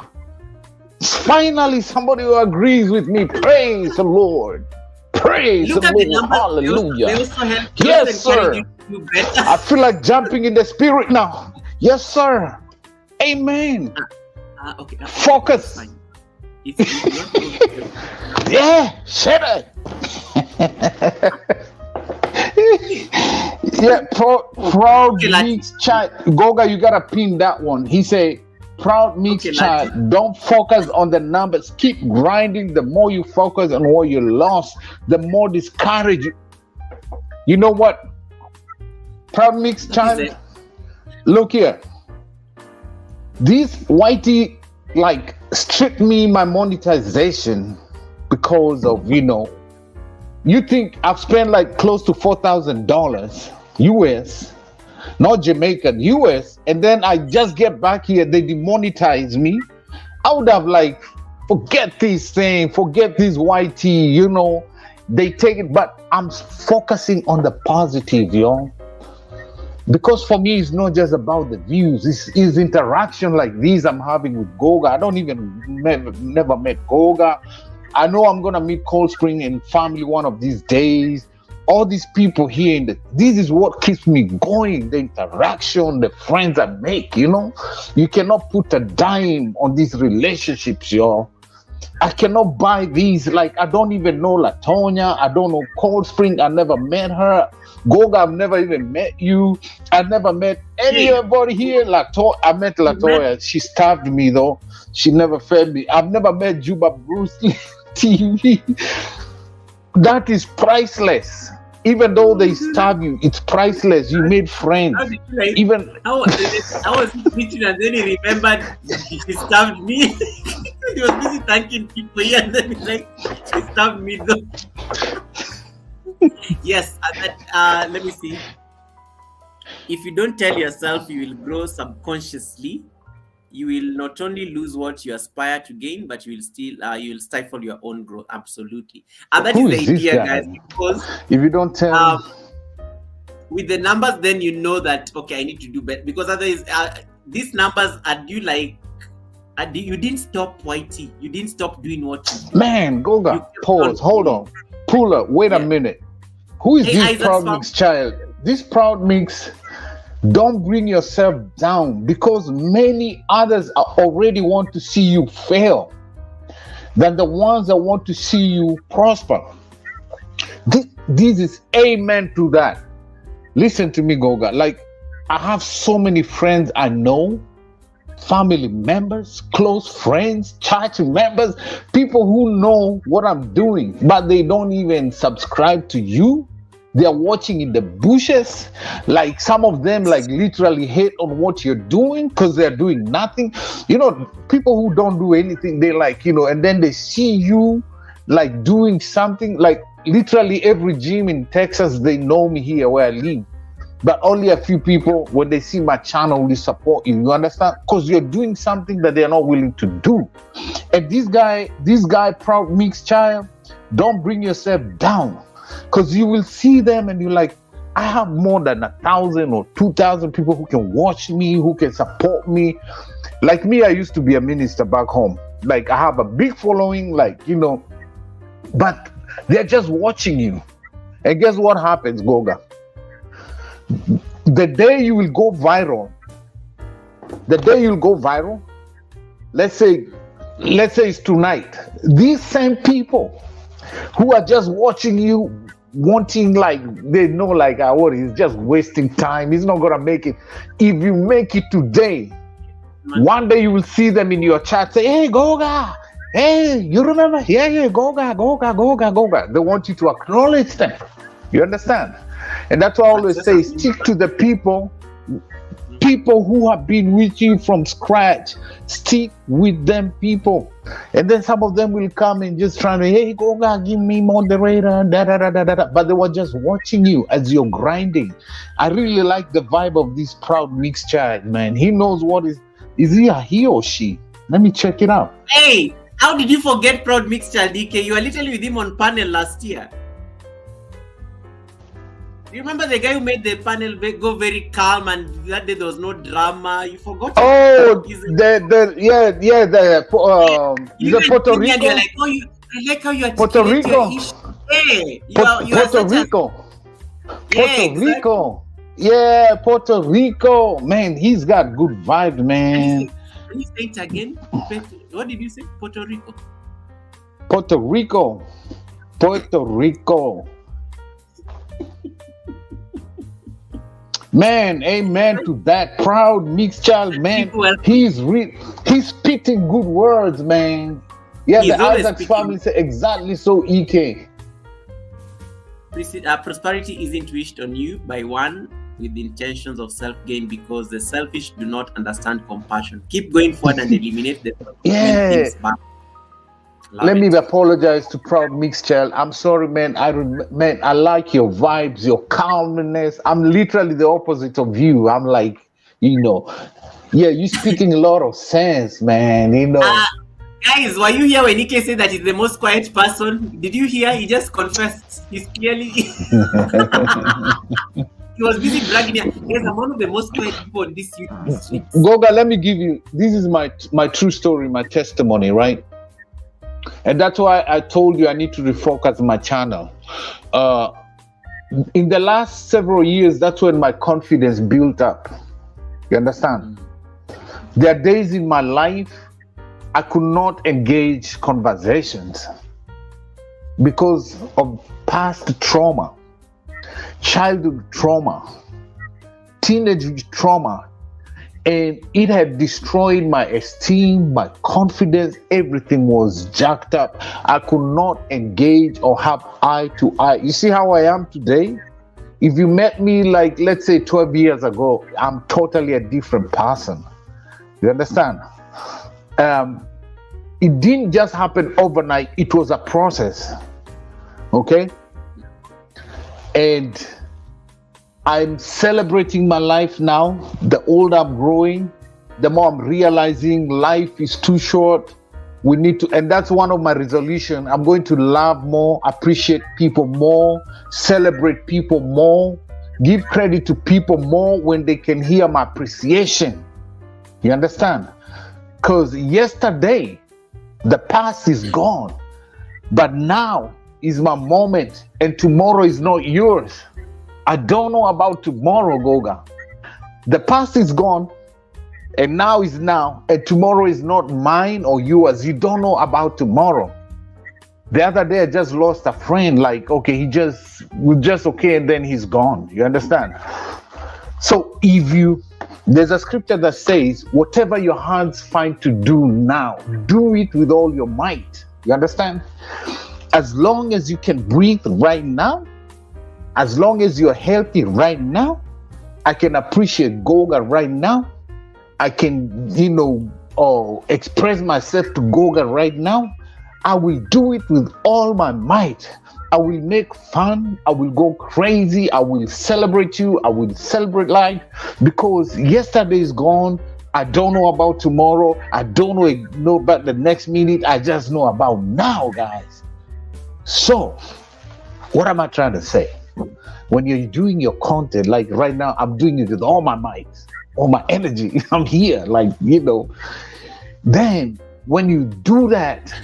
Finally, somebody who agrees with me. Praise the Lord. Praise the Lord. Hallelujah. They also help. Yes, sir. I feel like jumping in the spirit now. Yes, sir. Amen. Okay. Focus. Yeah, shut up. Yeah, proud meets child. Goga, you gotta pin that one. He say, proud meets child. Don't focus on the numbers. Keep grinding. The more you focus on what you lost, the more discouraged. You know what? Proud meets child. Look here. This whitey like stripped me my monetization because of, you think I've spent like close to $4,000 US, not Jamaican, US, and then I just get back here, they demonetize me. I would have like, forget this thing, forget this YT, they take it, but I'm focusing on the positive, because for me, it's not just about the views. It's interaction like these I'm having with Goga. I don't even never met Goga. I know I'm gonna meet Cold Spring and family one of these days. All these people here this is what keeps me going. The interaction, the friends I make. You cannot put a dime on these relationships, y'all. I cannot buy these. Like, I don't even know Latonia. I don't know Cold Spring. I never met her. Goga, I've never even met you. I never met anybody here. I met Latoya. She starved me though. She never fed me. I've never met Juba Bruce Lee TV. That is priceless. Even though they starve you, it's priceless. You made friends. How did you I was preaching and then he remembered he starved me. He was busy thanking people here and then he's like, he starved me though. Yes, let me see. If you don't tell yourself you will grow subconsciously, you will not only lose what you aspire to gain, but you will stifle your own growth. Absolutely. And that is the idea, guys, because if you don't tell with the numbers, then you know that, okay, I need to do better, because otherwise these numbers are you didn't stop YT. You didn't stop doing what you do. Man, Goga, pause, hold on. Puller, wait a minute. Who is this Proud Mix child? This Proud Mix, don't bring yourself down, because many others already want to see you fail than the ones that want to see you prosper. This is amen to that. Listen to me, Goga. Like, I have so many friends I know, family members, close friends, church members, people who know what I'm doing, but they don't even subscribe to you. They're watching in the bushes. Like, some of them like literally hate on what you're doing because they're doing nothing. People who don't do anything, they like, and then they see you like doing something. Like, literally every gym in Texas, they know me here where I live. But only a few people, when they see my channel, will support you. You understand? Because you're doing something that they're not willing to do. And this guy, Proud Mix child, don't bring yourself down. Because you will see them and you're like, I have more than 1,000 or 2,000 people who can watch me, who can support me. Like me, I used to be a minister back home. Like, I have a big following, but they're just watching you. And guess what happens, Goga? The day you will go viral, let's say it's tonight, these same people who are just watching you, wanting, like, they know, like, what, he's just wasting time, he's not gonna make it. If you make it today, one day you will see them in your chat say, hey, Goga, hey, you remember? Yeah, Goga. They want you to acknowledge them. You understand? And that's why I always say, stick to the people who have been with you from scratch. Stick with them people. And then some of them will come and just try to, hey, Goga, give me moderator, but they were just watching you as you're grinding. I really like the vibe of this Proud Mix child, man. He knows what is he a he or she? Let me check it out. Hey, how did you forget Proud Mix child, DK? You were literally with him on panel last year. Do you remember the guy who made the panel go very calm and that day there was no drama? You forgot? Oh, the Puerto Rico. You're like, I like how you are Puerto Rico. Puerto Rico. Puerto Rico. Yeah, Puerto Rico. Man, he's got good vibes, man. Can you say it again? What did you say? Puerto Rico. Puerto Rico. Puerto Rico. Man, amen to that. Proud Mix child, man. He's spitting good words, man. Yeah, the Isaac family say exactly so, EK. Prosperity isn't wished on you by one with the intentions of self-gain, because the selfish do not understand compassion. Keep going forward and eliminate the things back. Let me apologize to Proud Mix Child. I'm sorry, man. I like your vibes, your calmness. I'm literally the opposite of you. I'm like, you're speaking a lot of sense, man. Guys, were you here when Ike said that he's the most quiet person? Did you hear? He just confessed. He's clearly... He was busy bragging here. Yes, I'm one of the most quiet people on this YouTube street. Goga, let me give you... This is my true story, my testimony, right? And that's why I told you I need to refocus my channel. In the last several years, that's when my confidence built up. You understand? There are days in my life I could not engage conversations because of past trauma, childhood trauma, teenage trauma, and it had destroyed my esteem, my confidence. Everything was jacked up. I could not engage or have eye to eye. You see how I am today? If you met me like, let's say 12 years ago, I'm totally a different person. You understand? It didn't just happen overnight. It was a process. Okay? And I'm celebrating my life now. The older I'm growing, the more I'm realizing life is too short. We need to, and that's one of my resolutions. I'm going to love more, appreciate people more, celebrate people more, give credit to people more when they can hear my appreciation. You understand? Because yesterday, the past is gone, but now is my moment, and tomorrow is not yours. I don't know about tomorrow, Goga. The past is gone, and now is now, and tomorrow is not mine or yours. You don't know about tomorrow. The other day, I just lost a friend. Like, okay, we're just okay, and then he's gone. You understand? So there's a scripture that says, whatever your hands find to do now, do it with all your might. You understand? As long as you can breathe right now, as long as you're healthy right now, I can appreciate Goga right now. I can, express myself to Goga right now. I will do it with all my might. I will make fun. I will go crazy. I will celebrate you. I will celebrate life, because yesterday is gone. I don't know about tomorrow. I don't know about the next minute. I just know about now, guys. So, what am I trying to say? When you're doing your content, like right now, I'm doing it with all my might, all my energy. I'm here, Then, when you do that,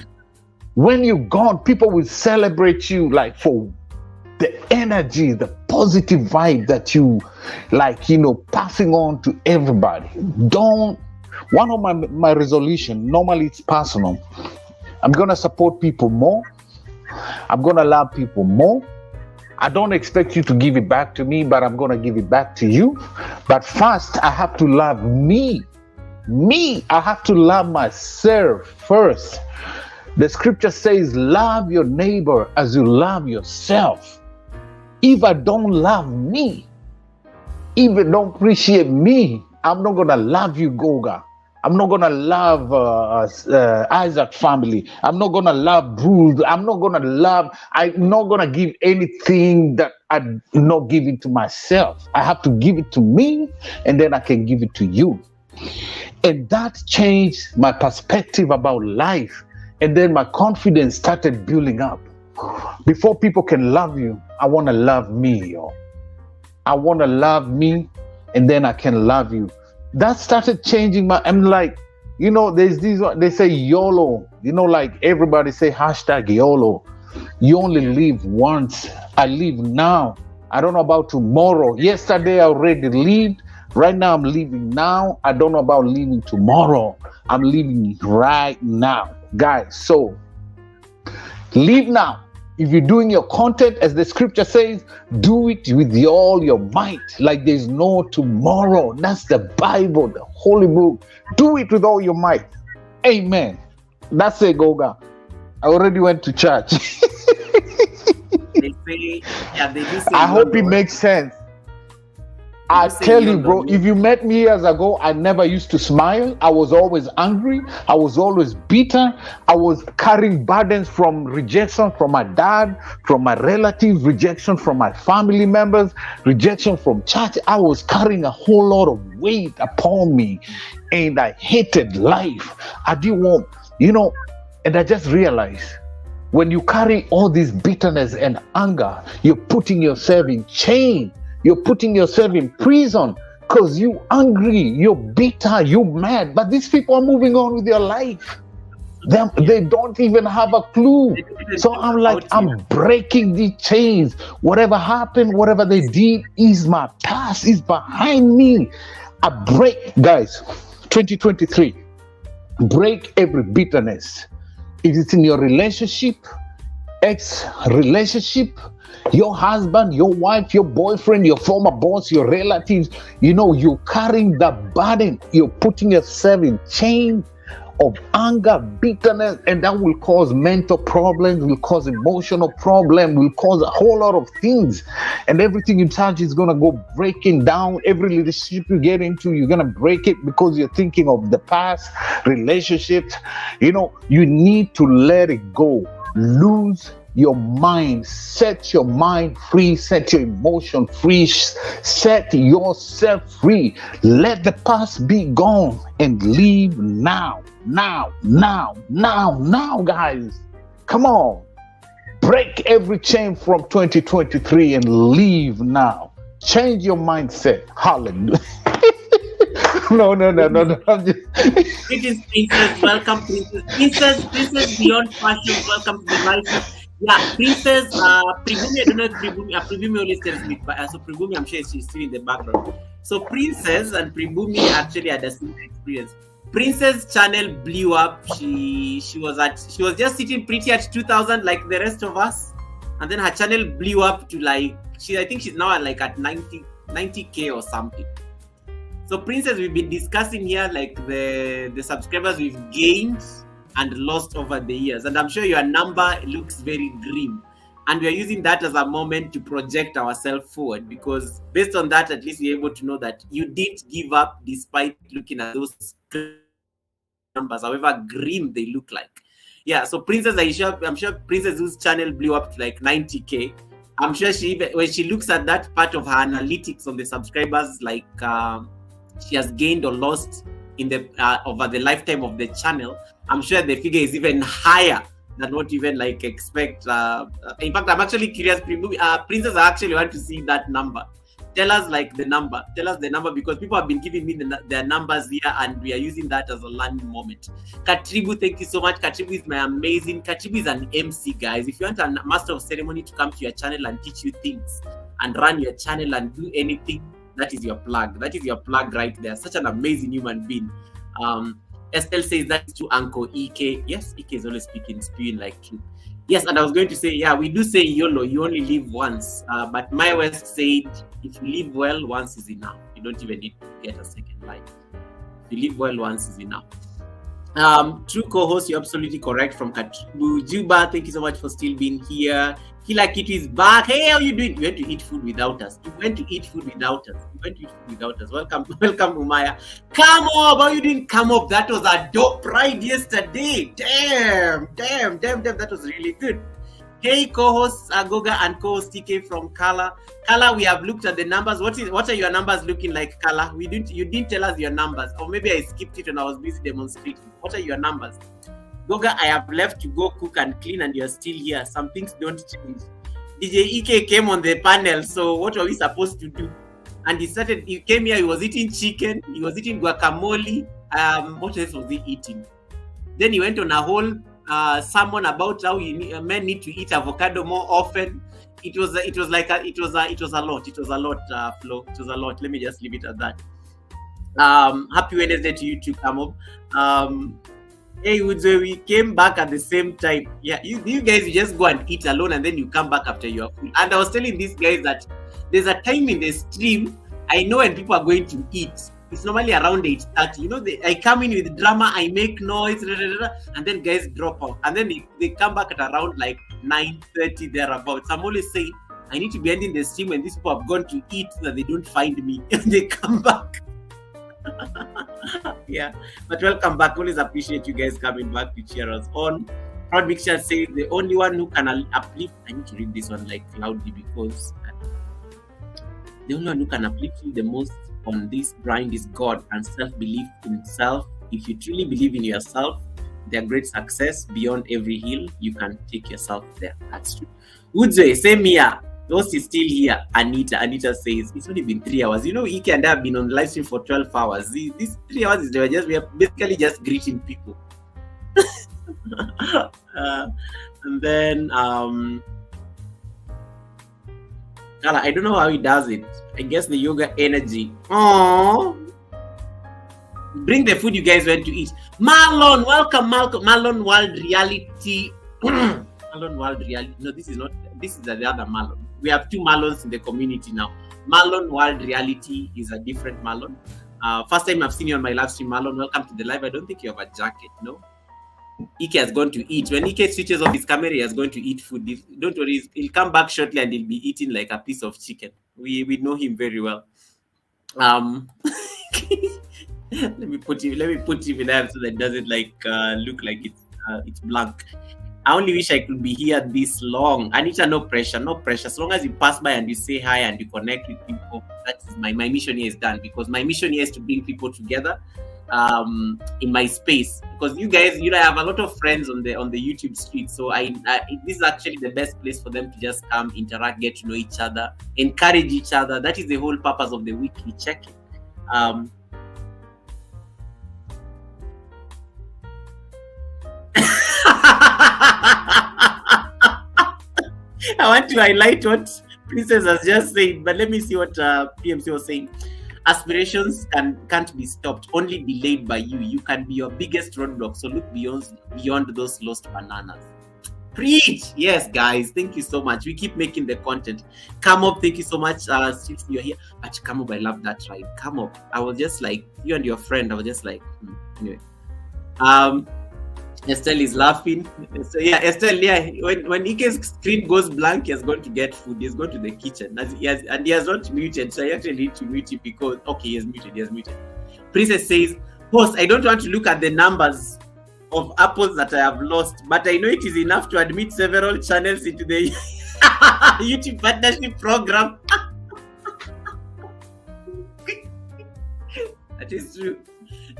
when you're gone, people will celebrate you for the energy, the positive vibe that you passing on to everybody. One of my resolution, normally it's personal. I'm going to support people more. I'm going to love people more. I don't expect you to give it back to me, but I'm going to give it back to you. But first, I have to love me. I have to love myself first. The scripture says, love your neighbor as you love yourself. If I don't love me, if you don't appreciate me, I'm not going to love you, Goga. I'm not going to love Isaac family. I'm not going to love Bruce. I'm not going to give anything that I'm not giving to myself. I have to give it to me, and then I can give it to you. And that changed my perspective about life. And then my confidence started building up. Before people can love you, I want to love me, yo. I want to love me, and then I can love you. That started changing I'm like, there's these, they say YOLO. Everybody say hashtag YOLO. You only live once. I live now. I don't know about tomorrow. Yesterday I already lived. Right now I'm living now. I don't know about living tomorrow. I'm living right now. Guys, so live now. If you're doing your content, as the scripture says, do it with all your might, like there's no tomorrow. That's the Bible, the Holy Book. Do it with all your might. Amen. That's it, Goga. I already went to church. They do say I hope it makes sense. I you say tell you, YOLO? bro, if you met me years ago, I never used to smile. I was always angry. I was always bitter. I was carrying burdens from rejection from my dad, from my relatives, rejection from my family members, rejection from church. I was carrying a whole lot of weight upon me, and I hated life. I didn't want, and I just realized when you carry all this bitterness and anger, you're putting yourself in chain. You're putting yourself in prison because you angry, you're bitter, you're mad. But these people are moving on with their life. They don't even have a clue. So I'm like, I'm breaking these chains. Whatever happened, whatever they did is my past, is behind me. I break, guys, 2023, break every bitterness. If it's in your relationship, ex-relationship, your husband, your wife, your boyfriend, your former boss, your relatives, you're carrying the burden. You're putting yourself in chain of anger, bitterness, and that will cause mental problems, will cause emotional problems, will cause a whole lot of things. And everything you touch is going to go breaking down. Every relationship you get into, you're going to break it because you're thinking of the past relationships. You need to let it go. Lose your mind, set your mind free, set your emotion free, set yourself free. Let the past be gone and live now, guys. Come on. Break every chain from 2023 and live now. Change your mindset. Hallelujah. No. I'm just... Greetings, Princess. Welcome, Princess. Princess Beyond Fashion. Welcome to the live. Yeah, Princess Pribumi, I don't know if Pribumi always tells me, but so Pribumi, I'm sure she's still in the background. So Princess and Pribumi actually had a similar experience. Princess channel blew up. She was just sitting pretty at 2,000 like the rest of us, and then her channel blew up to I think she's now at 90K or something. So Princess, we've been discussing here like the subscribers we've gained and lost over the years, and I'm sure your number looks very grim, and we are using that as a moment to project ourselves forward, because based on that, at least we're able to know that you didn't give up despite looking at those numbers, however grim they look like. Yeah, so Princess, I'm sure Princess, whose channel blew up to like 90K, I'm sure when she looks at that part of her analytics on the subscribers, like she has gained or lost in the over the lifetime of the channel, I'm sure the figure is even higher than what you even expect. In fact, I'm actually curious, Princess, I actually want to see that number. Tell us the number. Tell us the number, because people have been giving me their numbers here, and we are using that as a learning moment. Katribu, thank you so much. Katribu is my amazing. Katribu is an MC, guys. If you want a master of ceremony to come to your channel and teach you things and run your channel and do anything, that is your plug. That is your plug right there. Such an amazing human being. Estelle says that's to Uncle EK. Yes, EK is always spewing like truth. Yes, and I was going to say, yeah, we do say YOLO, you only live once. But my West said, if you live well, once is enough. You don't even need to get a second life. If you live well, once is enough. True co-host, you're absolutely correct, from Katribu. Juba, thank you so much for still being here. Kila Kitu is back. Hey, how you doing? You went to eat food without us. Welcome, Umaya. Come up, how you doing? Come up. That was a dope ride yesterday. Damn. That was really good. Hey, co-hosts Agoga and co-host TK from Kala. Kala, we have looked at the numbers. What are your numbers looking like, Kala? You didn't tell us your numbers, or maybe I skipped it when I was busy demonstrating. What are your numbers? Goga, I have left to go cook and clean, and you're still here. Some things don't change. DJ EK came on the panel, so what were we supposed to do? And he came here, he was eating chicken, he was eating guacamole. What else was he eating? Then he went on a whole sermon about how men need to eat avocado more often. It was a lot, Flo. It was a lot. Let me just leave it at that. Happy Wednesday to you too, Kamo. Hey, we came back at the same time. Yeah, you guys, you just go and eat alone, and then you come back after your food. And I was telling these guys that there's a time in the stream, I know when people are going to eat. It's normally around 8:30. I come in with drama, I make noise, and then guys drop out. And then they come back at around like 9:30 thereabouts. I'm always saying, I need to be ending the stream when these people have gone to eat so that they don't find me and they come back. Yeah, but welcome back. Always appreciate you guys coming back to cheer us on. Proud Mixture says the only one who can uplift. I need to read this one like loudly because the only one who can uplift you the most on this grind is God and self-belief in self. If you truly believe in yourself, their great success beyond every hill, you can take yourself there. That's true. Udze, same here. Those is still here. Anita says it's only been 3 hours. You know, Ike and I have been on live stream for 12 hours. These 3 hours we are basically just greeting people. And then I don't know how he does it. I guess the yoga energy. Oh, bring the food you guys went to eat. Marlon, welcome, Malcolm. Marlon World Reality. Marlon World Reality. No, this is not. This is the other Marlon. We have 2 Marlons in the community now. Marlon World Reality is a different Marlon. First time I've seen you on my live stream, Marlon. Welcome to the live. I don't think you have a jacket, no? Ike has gone to eat. When Ike switches off his camera, he has gone to eat food. Don't worry, he'll come back shortly and he'll be eating like a piece of chicken. We know him very well. Let me put him in there so that it doesn't look like it's blank. I only wish I could be here this long. Anita, no pressure. As long as you pass by and you say hi and you connect with people, that is my mission here is done. Because my mission here is to bring people together in my space. Because you guys, I have a lot of friends on the YouTube street. So this is actually the best place for them to just come, interact, get to know each other, encourage each other. That is the whole purpose of the weekly check-in. I want to highlight what Princess has just said, but let me see what PMC was saying. Aspirations can't be stopped, only delayed by you. You can be your biggest roadblock, so look beyond those lost bananas. Preach! Yes, guys, thank you so much. We keep making the content. Come up, thank you so much. Since you're here, but come up, I love that ride. Come up. I was just like, you and your friend, I was just like, anyway. Estelle is laughing. So yeah, Estelle, yeah, when Ike's screen goes blank, he has gone to get food. He's gone to the kitchen. He has not muted, so I actually need to mute him because, okay, he has muted. Princess says, host, I don't want to look at the numbers of apples that I have lost, but I know it is enough to admit several channels into the YouTube partnership program. That is true.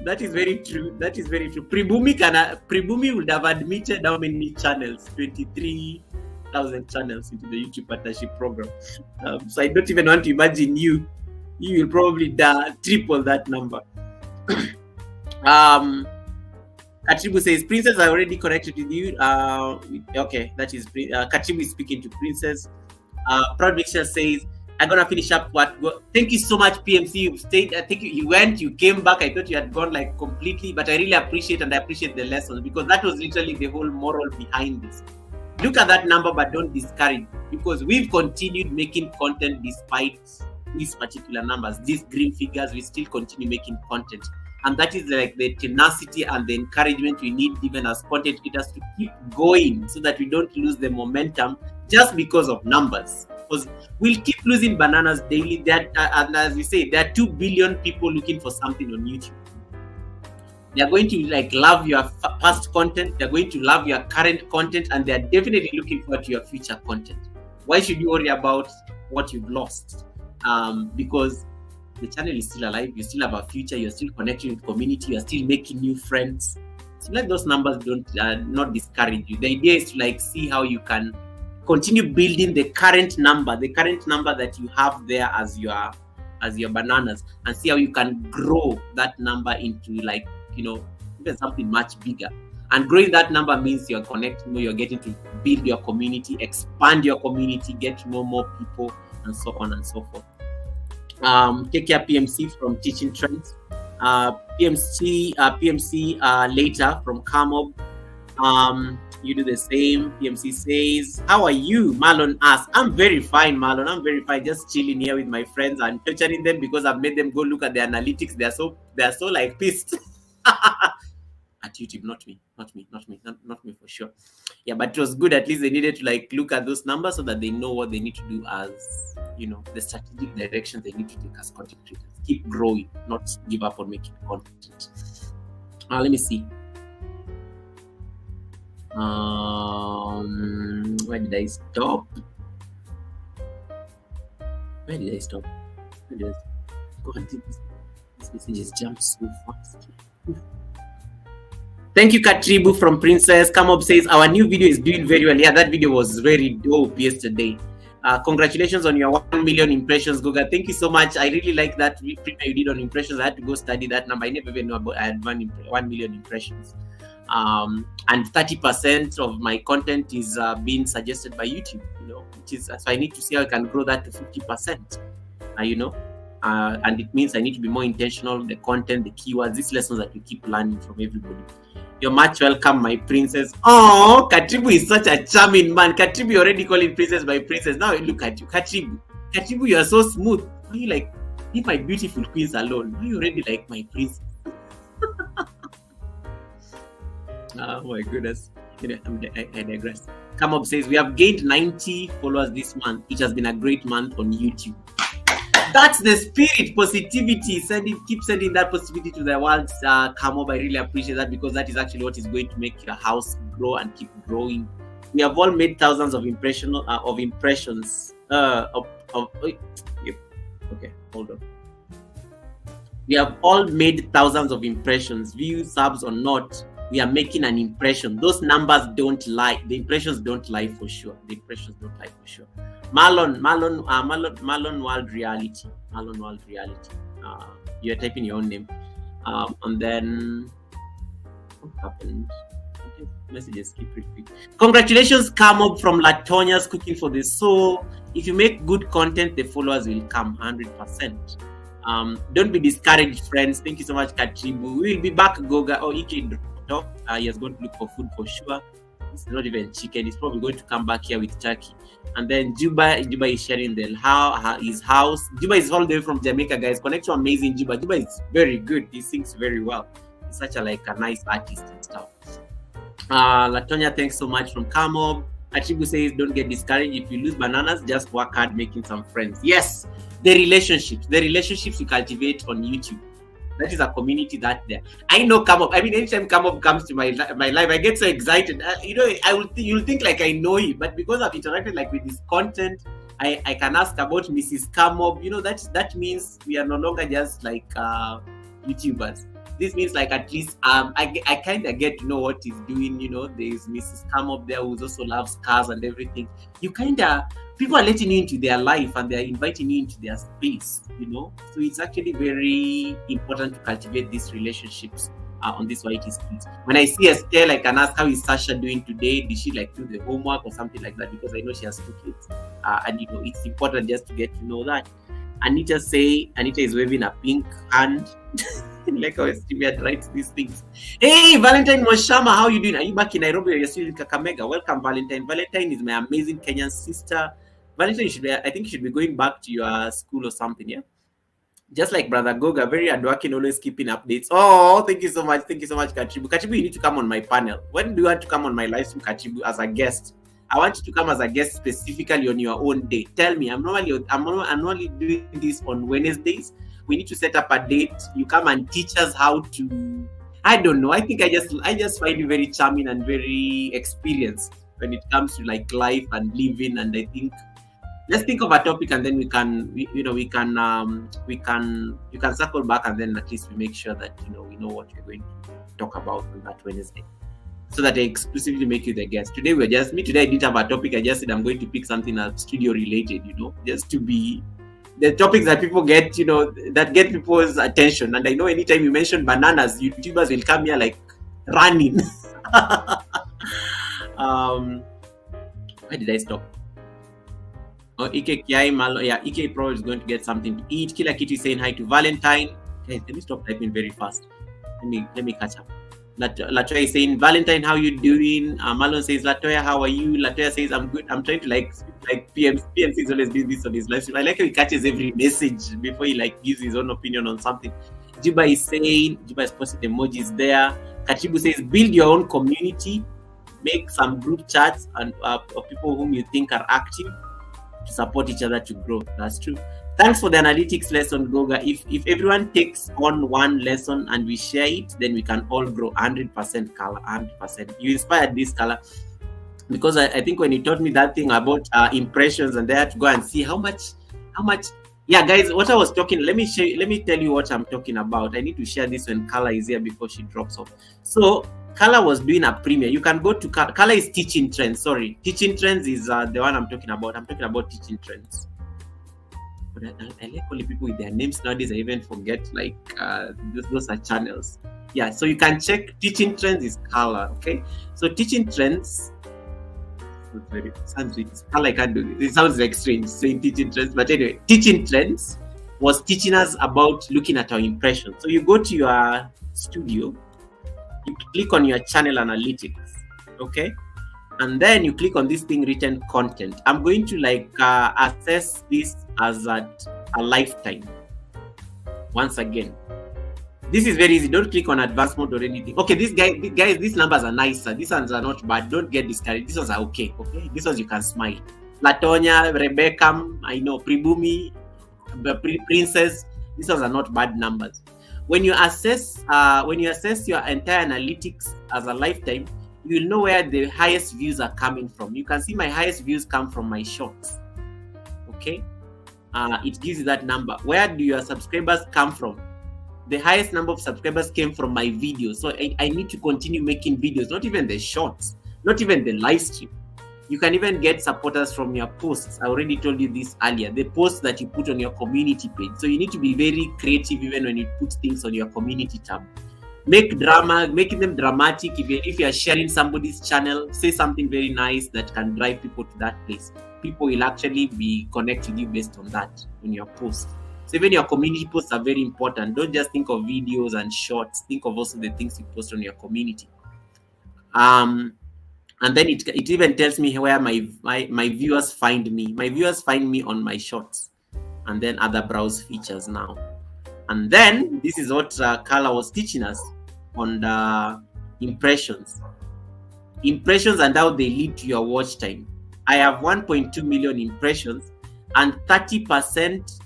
That is very true. Pribumi would have admitted how many channels? 23,000 channels into the YouTube partnership program. So I don't even want to imagine you will probably triple that number. Katribu says, Princess, I already connected with you. Okay, that is Katribu is speaking to Princess. Proud Mixture says, I'm gonna finish up thank you so much, PMC. You stayed. I think you went, you came back. I thought you had gone like completely, but I really appreciate the lessons, because that was literally the whole moral behind this. Look at that number, but don't discourage, because we've continued making content despite these particular numbers, these green figures. We still continue making content, and that is like the tenacity and the encouragement we need, even as content creators, to keep going so that we don't lose the momentum just because of numbers. Because we'll keep losing bananas daily. And as we say, there are 2 billion people looking for something on YouTube. They are going to love your past content. They're going to love your current content, and they're definitely looking forward to your future content. Why should you worry about what you've lost? Because the channel is still alive. You still have a future. You're still connecting with community. You're still making new friends. So let those numbers not discourage you. The idea is to see how you can continue building the current number that you have there as your bananas, and see how you can grow that number into even something much bigger. And growing that number means you're connecting, you're getting to build your community, expand your community, get to know more people, and so on and so forth. Take care, PMC from Teaching Trends. PMC later from Kamob. You do the same. PMC says, how are you? Marlon asks, I'm very fine, Marlon. I'm very fine. Just chilling here with my friends and torturing them because I've made them go look at the analytics. They're so pissed. I at YouTube, not me for sure. Yeah, but it was good. At least they needed to like look at those numbers so that they know what they need to do as, you know, the strategic direction they need to take as content creators. Keep growing, not give up on making content. Let me see. Where did I stop? God, this message has jumped so fast. Thank you, Katribu from Princess. Come up says our new video is doing very well. Yeah, that video was very dope yesterday. Congratulations on your 1 million impressions, Goga. Thank you so much. I really like that premiere you did on impressions. I had to go study that number. I never even knew about I had 1 million impressions. And 30% of my content is being suggested by YouTube, you know, which is, so I need to see how I can grow that to 50%, you know, and it means I need to be more intentional, the content, the keywords, these lessons that we keep learning from everybody. You're much welcome, my princess. Oh, Katribu is such a charming man. Katribu already calling princess my princess. Now look at you, Katribu. Katribu, you are so smooth. Why are you like, leave my beautiful queens alone? Why are you already like my princess? Oh my goodness. I digress. Come up says we have gained 90 followers this month. It has been a great month on YouTube. That's the spirit, positivity. Keep sending that positivity to the world. Come up, I really appreciate that, because that is actually what is going to make your house grow and keep growing. We have all made thousands of impressions. Okay, hold on. We have all made thousands of impressions, views, subs or not. We are making an impression. Those numbers don't lie. The impressions don't lie for sure. Marlon World Reality. You're typing your own name. And then what happened? Okay, messages keep repeating. Congratulations, come up from Latonia's Cooking for the Soul. If you make good content, the followers will come 100%. Don't be discouraged, friends. Thank you so much, Katribu. We will be back, Goga. Or Ike he has gone to look for food for sure. It's not even chicken. He's probably going to come back here with turkey. And then Juba is sharing his house. Juba is all the way from Jamaica, guys. Connect to amazing Juba. Juba is very good. He sings very well. He's such a nice artist and stuff. Latonia, thanks so much from Kamob. Achibu says, don't get discouraged. If you lose bananas, just work hard making some friends. Yes, the relationships you cultivate on YouTube. That is a community that there. I know Kamob. I mean, anytime Kamob comes to my life, I get so excited. You'll think like I know him, but because I've interacted with his content, I can ask about Mrs. Kamob. That means we are no longer just YouTubers. This means at least I kind of get to know what he's doing. There's Mrs. Kamob there who also loves cars and everything. People are letting you into their life and they're inviting you into their space, So it's actually very important to cultivate these relationships on this YT street. When I see Estelle, I can ask, how is Sasha doing today? Did she do the homework or something like that? Because I know she has 2 kids. And it's important just to get to know that. Anita is waving a pink hand. Like how Stevia writes these things. Hey, Valentine Moshama, how are you doing? Are you back in Nairobi or you're still in Kakamega? Welcome, Valentine. Valentine is my amazing Kenyan sister. Valentine, I think you should be going back to your school or something, yeah? Just like Brother Goga, very hardworking, always keeping updates. Oh, thank you so much. Thank you so much, Kachibu. Kachibu, you need to come on my panel. When do you want to come on my live stream, Kachibu, as a guest? I want you to come as a guest specifically on your own day. Tell me, I'm normally doing this on Wednesdays. We need to set up a date. You come and teach us how to. I don't know. I think I just find you very charming and very experienced when it comes to life and living. And I think let's think of a topic and then you can circle back and then at least we make sure that we know what we're going to talk about on that Wednesday, so that I exclusively make you the guest. Today I didn't have a topic. I just said I'm going to pick something studio related, just to be the topics that people get, that get people's attention. And I know anytime you mention bananas, YouTubers will come here running. Where did I stop? Oh, Ike Kiai Malo. Yeah, Ike probably is going to get something to eat. Kila Kitty is saying hi to Valentine. Guys, let me stop typing very fast. Let me catch up. Latoya is saying, Valentine, how you doing? Marlon says, Latoya, how are you? Latoya says, I'm good. I'm trying to PMC is always doing this on his live stream. I like how he catches every message before he gives his own opinion on something. Juba is posting emojis there. Katibu says, build your own community, make some group chats and of people whom you think are active to support each other to grow. That's true. Thanks for the analytics lesson, Goga. If everyone takes on one lesson and we share it, then we can all grow. 100% color, 100%. You inspired this color because I think when you taught me that thing about impressions, and they had to go and see how much. Yeah, guys, what I was talking. Let me tell you what I'm talking about. I need to share this when Carla is here before she drops off. So Carla was doing a premiere. You can go to Carla is Teaching Trends. Sorry, Teaching Trends is the one I'm talking about. I'm talking about Teaching Trends. But I like only people with their names nowadays. I even forget those are channels. Yeah, so you can check. Teaching Trends is Carla. Okay, so Teaching Trends. I can't do it. It sounds like strange saying Teaching Trends, but anyway, Teaching Trends was teaching us about looking at our impressions. So you go to your studio, you click on your channel analytics, okay, and then you click on this thing written content. I'm going to assess this as at a lifetime. Once again, this is very easy. Don't click on advanced mode or anything. Okay, guys, these numbers are nicer. These ones are not bad. Don't get discouraged. These ones are okay. Okay, these ones you can smile. Latonia, Rebecca, I know, Pribumi, Princess. These ones are not bad numbers. When you assess your entire analytics as a lifetime, you'll know where the highest views are coming from. You can see my highest views come from my shorts. Okay, it gives you that number. Where do your subscribers come from? The highest number of subscribers came from my videos. So I need to continue making videos, not even the shorts, not even the live stream. You can even get supporters from your posts. I already told you this earlier, the posts that you put on your community page. So you need to be very creative even when you put things on your community tab. Make drama, making them dramatic. If you are sharing somebody's channel, say something very nice that can drive people to that place. People will actually be connected with you based on that in your post. So even your community posts are very important. Don't just think of videos and shorts. Think of also the things you post on your community. And then it even tells me where my viewers find me. My viewers find me on my shorts, and then other browse features now. And then this is what Carla was teaching us on the impressions. Impressions and how they lead to your watch time. I have 1.2 million impressions, and 30%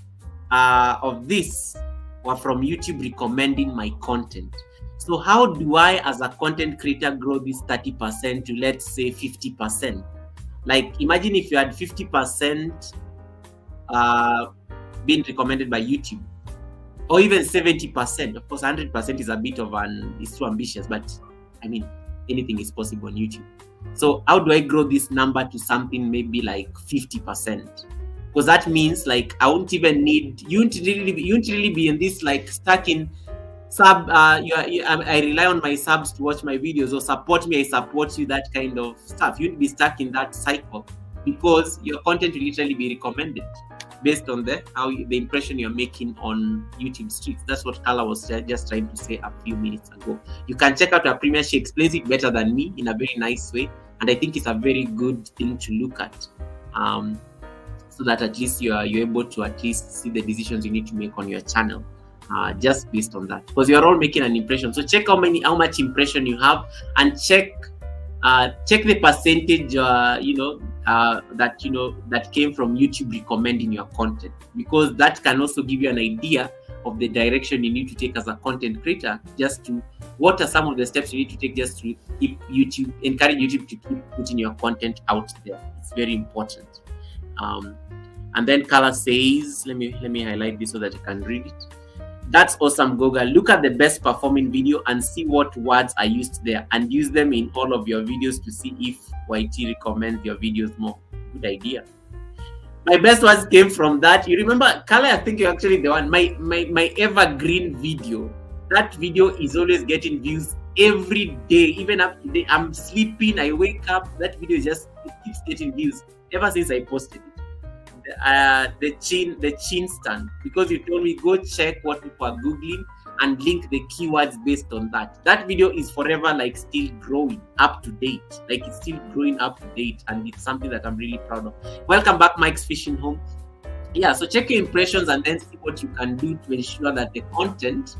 of this were from YouTube recommending my content. So how do I, as a content creator, grow this 30% to, let's say, 50%? Like, imagine if you had 50% being recommended by YouTube, or even 70%. Of course, 100% is a bit of it's too ambitious, but I mean, anything is possible on YouTube. So how do I grow this number to something maybe like 50%? Because that means like I won't even need, you won't really be in this like stuck in sub. I rely on my subs to watch my videos, or support me, I support you, that kind of stuff. You won't be stuck in that cycle because your content will literally be recommended based on the impression you're making on YouTube streets. That's what Carla was just trying to say a few minutes ago. You can check out her premiere. She explains it better than me in a very nice way, and I think it's a very good thing to look at. So that at least you're able to at least see the decisions you need to make on your channel, just based on that, because you're all making an impression. So check how much impression you have, and check the percentage that came from YouTube recommending your content, because that can also give you an idea of the direction you need to take as a content creator. Just to what are some of the steps you need to take just to encourage YouTube to keep putting your content out there. It's very important. And then Carla says, let me highlight this so that you can read it. That's awesome, Goga. Look at the best performing video and see what words are used there, and use them in all of your videos to see if YT recommends your videos more. Good idea. My best words came from that. You remember, Carla, I think you're actually the one. My evergreen video. That video is always getting views every day. Even up today, I'm sleeping, I wake up, that video it keeps getting views ever since I posted it. The chin stand, because you told me go check what people are googling and link the keywords based on that. That video is forever like still growing up to date. Like it's still growing up to date, and it's something that I'm really proud of. Welcome back, Mike's Fishing Home. Yeah, so check your impressions and then see what you can do to ensure that the content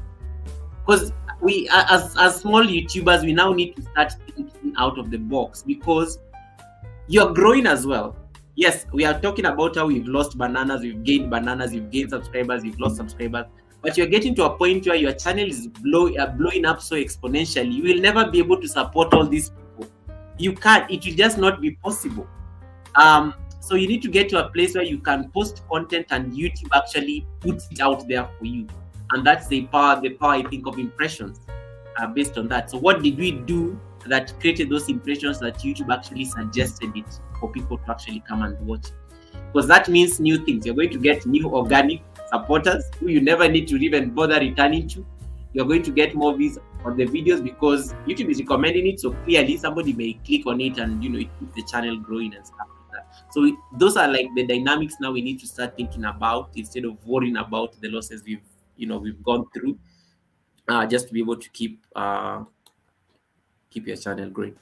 because we as small YouTubers, we now need to start thinking out of the box, because you're growing as well. Yes, we are talking about how we've lost bananas, we've gained subscribers, we've lost subscribers, but you're getting to a point where your channel is blowing up so exponentially. You will never be able to support all these people. You can't. It will just not be possible. So you need to get to a place where you can post content and YouTube actually puts it out there for you, and that's the power I think of impressions based on that. So what did we do that created those impressions that YouTube actually suggested it for people to actually come and watch it? Because that means new things. You're going to get new organic supporters who you never need to even bother returning to. You're going to get more views on the videos because YouTube is recommending it, so clearly somebody may click on it, and it keeps the channel growing and stuff like that. So those are like the dynamics now we need to start thinking about, instead of worrying about the losses we've gone through, just to be able to keep your channel growing.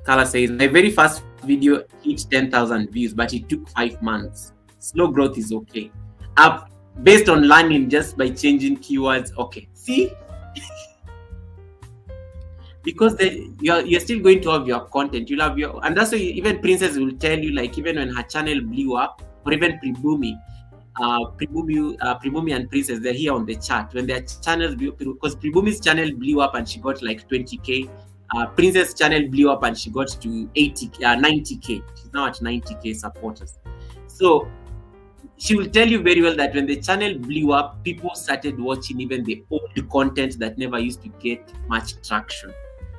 Carla says, my very first video hit 10,000 views, but it took 5 months. Slow growth is okay. Up based on learning just by changing keywords. Okay, see, because you're still going to have your content. You'll have your, and that's why even Princess will tell you, like, even when her channel blew up, or even Pribumi and Princess, they're here on the chat. When their channels blew, because Pribumi's channel blew up and she got like 20k. Princess channel blew up and she got to 90k. She's now at 90k supporters. So she will tell you very well that when the channel blew up, people started watching even the old content that never used to get much traction.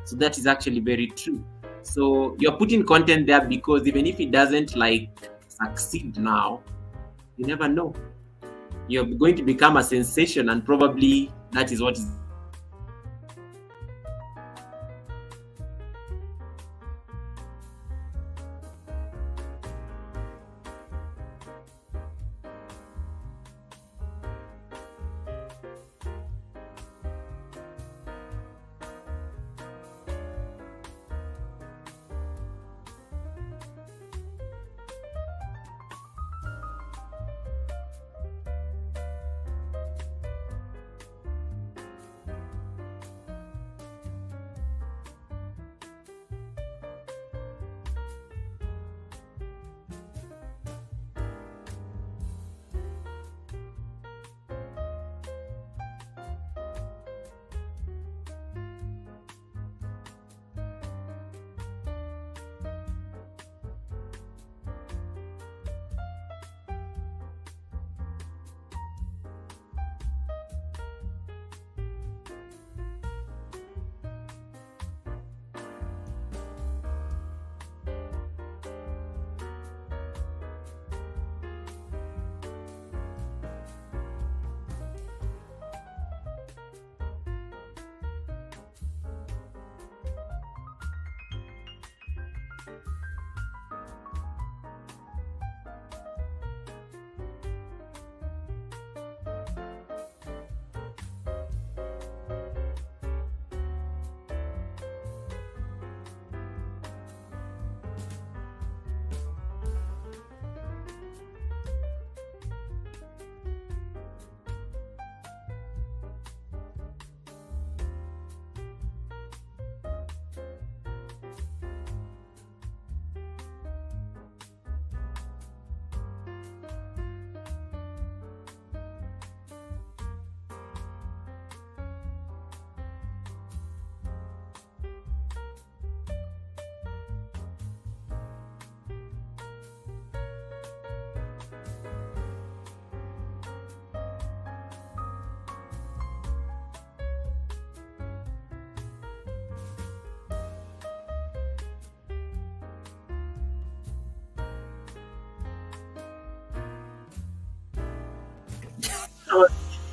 So that is actually very true. So you're putting content there because even if it doesn't like succeed now, you never know. You're going to become a sensation, and probably that is what is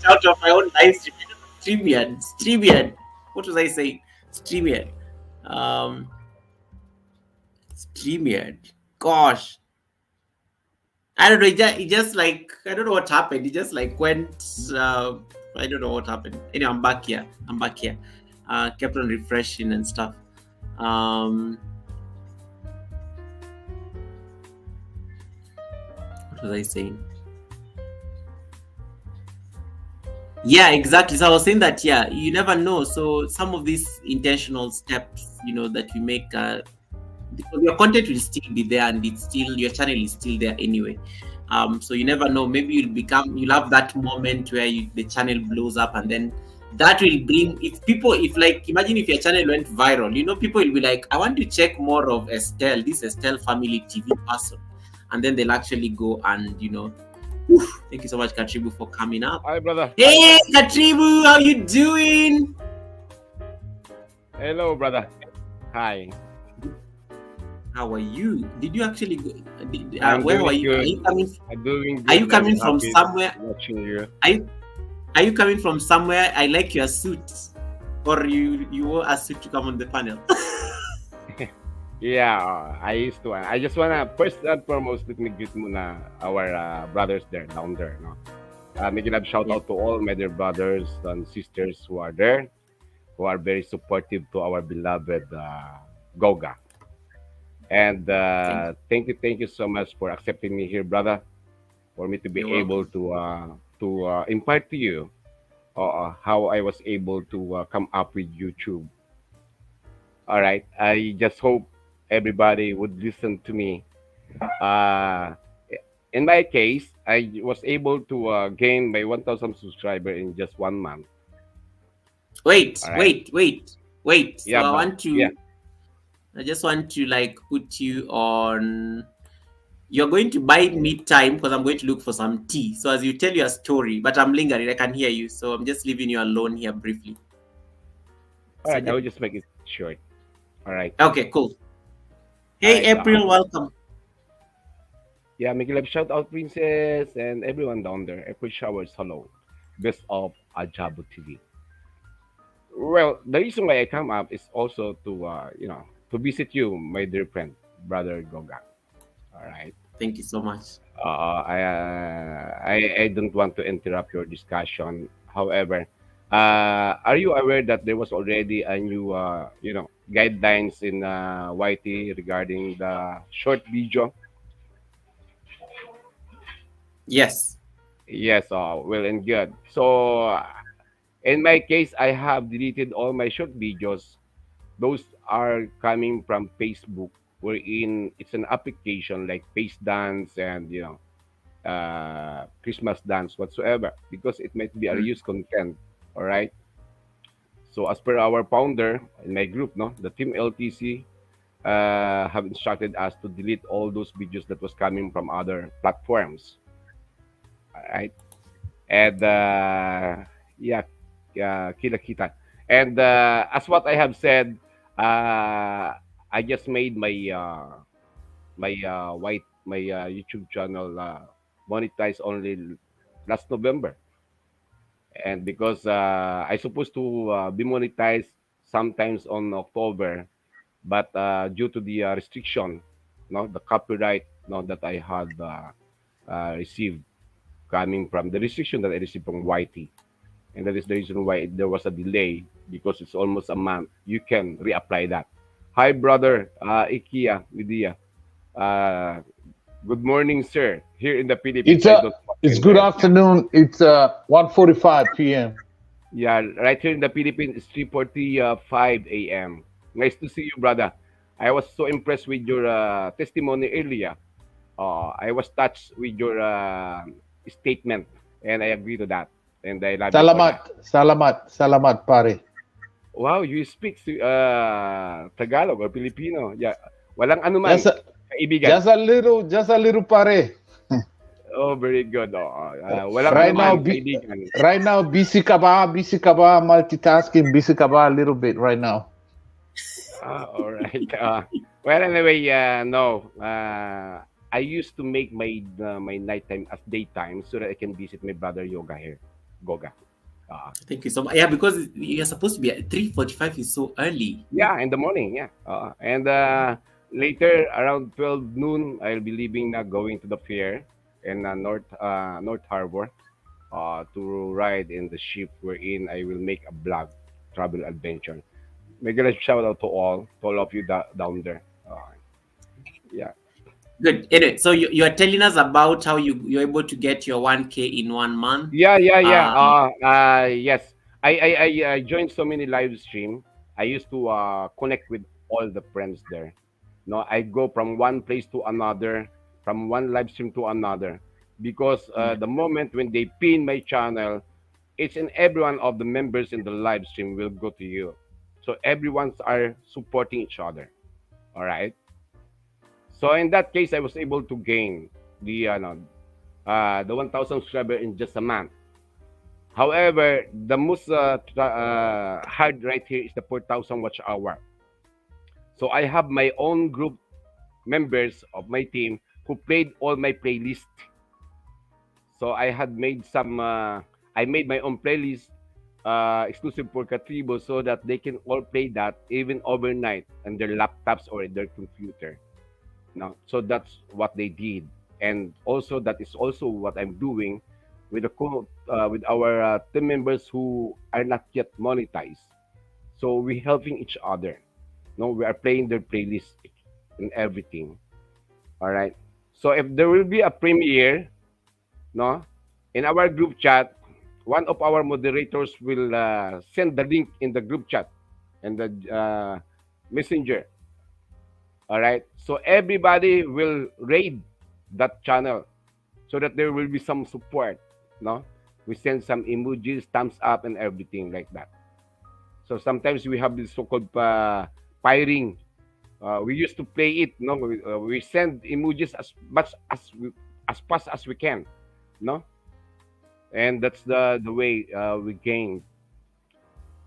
out of my own live stream. StreamYard. What was I saying? StreamYard. StreamYard. Gosh. I don't know. It just like, I don't know what happened. It just like went. I don't know what happened. Anyway, I'm back here. Kept on refreshing and stuff. What was I saying? Yeah, exactly. So I was saying that, yeah, you never know. So some of these intentional steps, that we make, because your content will still be there, and it's still, your channel is still there anyway. So you never know. Maybe you'll have that moment where the channel blows up, and then that will bring, if like, imagine if your channel went viral, people will be like, I want to check more of Estelle, this Estelle family TV person, and then they'll actually go and thank you so much, Katribu, for coming up. Hi, brother. Hey, Katribu, how you doing? Hello, brother. Hi. How are you? Did you actually go? I'm Where were doing you? Are good. you coming? I'm doing Are you good. I'm coming from happy somewhere? watching you. Are you, are you coming from somewhere? I like your suit, or you wore a suit to come on the panel. Yeah, I used to. I just wanna first and foremost let me greet muna our brothers there down there. No, making a shout Yeah, out to all my dear brothers and sisters who are there, who are very supportive to our beloved Goga. And thank thank you so much for accepting me here, brother. For me to be you're able welcome. to impart to you how I was able to come up with YouTube. All right. I just hope everybody would listen to me. Uh, in my case, I was able to gain my 1,000 subscriber in just 1 month. Wait, All right. wait, wait, wait. So Yeah, but yeah. I just want to like put you on. You're going to buy me time because I'm going to look for some tea. So as you tell your story, but I'm lingering, I can hear you. So I'm just leaving you alone here briefly. All So right. I yeah. will just make it short. All right. Okay, cool. All Hey, right. April, welcome. Yeah, make a love shout out, Princess, and everyone down there. April Showers, hello. Best of Ajabo TV. Well, the reason why I come up is also to to visit you, my dear friend, brother Goga. All right. Thank you so much. I don't want to interrupt your discussion. However, are you aware that there was already a new guidelines in YT regarding the short video? Yes. Yes. Well and good. So in my case, I have deleted all my short videos. Those are coming from Facebook, wherein it's an application like Face Dance and Christmas dance whatsoever, because it might be a Mm, reused content. All right. So as per our founder in my group, no, the team LTC have instructed us to delete all those videos that was coming from other platforms. All right. And yeah, kita kita. And as what I have said, I just made my YouTube channel monetized only last November, and because I supposed to be monetized sometimes on October, but due to the restriction, no, the copyright, no, that I had received coming from the restriction that I received from YT, and that is the reason why there was a delay because it's almost a month. You can reapply that. Hi, brother Ikia Lydia. Uh, Good morning, sir. Here in the It's Philippines, I a don't know it's in good where. Yeah, afternoon. It's 1:45 p.m. yeah. Right here in the Philippines, it's 3:45 a.m. Nice to see you, brother. I was so impressed with your testimony earlier. I was touched with your statement, and I agree to that, and I love you for that. Salamat, salamat, salamat, pare. Wow, you speak Tagalog or Filipino? Yeah, walang Just anuman, a, kaibigan. just a little, pare. Oh, very good. Walang Right now, anuman, kaibigan. right now, busy ka ba, multitasking, busy ka ba a little bit right now. All right. Well, anyway, no. I used to make my nighttime as daytime so that I can visit my brother Yoga here, Goga. Uh, Thank you so much. Yeah, because you're supposed to be at 3:45 is so early. yeah, in the morning. Yeah. And later around 12 noon, I'll be leaving na going to the fair in North Harbor to ride in the ship wherein I will make a vlog travel adventure. Make a shout out to all of you down there. Yeah. Good. Anyway, so you are telling us about how you're able to get your 1K in 1 month. Yeah. Um, Yes. I joined so many live stream. I used to connect with all the friends there. No, I go from one place to another, from one live stream to another, because yeah. the moment when they pin my channel, each and every one of the members in the live stream will go to you. So everyone's are supporting each other. All right. So in that case, I was able to gain the 1,000 subscriber in just a month. However, the most hard right here is the 4,000 watch hour. So I have my own group members of my team who played all my playlist. So I had made some. I made my own playlist exclusive for Katribo so that they can all play that even overnight on their laptops or in their computer. No, so that's what they did, and also that is also what I'm doing with with our team members who are not yet monetized. So we helping each other. No, we are playing their playlist and everything. All right. So if there will be a premiere, no, in our group chat, one of our moderators will send the link in the group chat and the messenger. All right. So everybody will raid that channel so that there will be some support. No, we send some emojis, thumbs up, and everything like that. So sometimes we have this so-called firing. We used to play it. No, we send emojis as much as fast as we can. No, and that's the way we gain.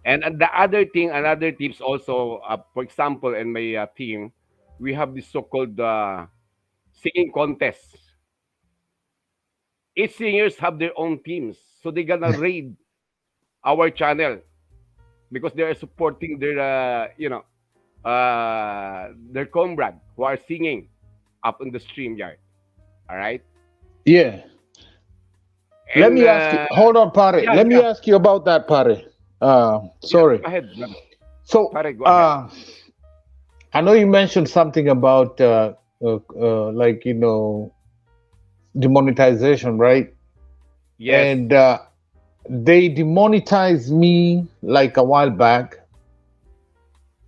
And the other thing, another tips also. For example, in my team, we have this so-called singing contest. Each singers have their own teams, so they're gonna raid our channel because they are supporting their comrade who are singing up in the stream yard. All right, Yeah. Let and me ask you. Hold on, Pare. yeah, Let me yeah, ask you about that, Pare. yeah. Sorry. Go ahead, brother. So, Pare, go ahead. I know you mentioned something about like demonetization, right? Yes, And they demonetized me like a while back,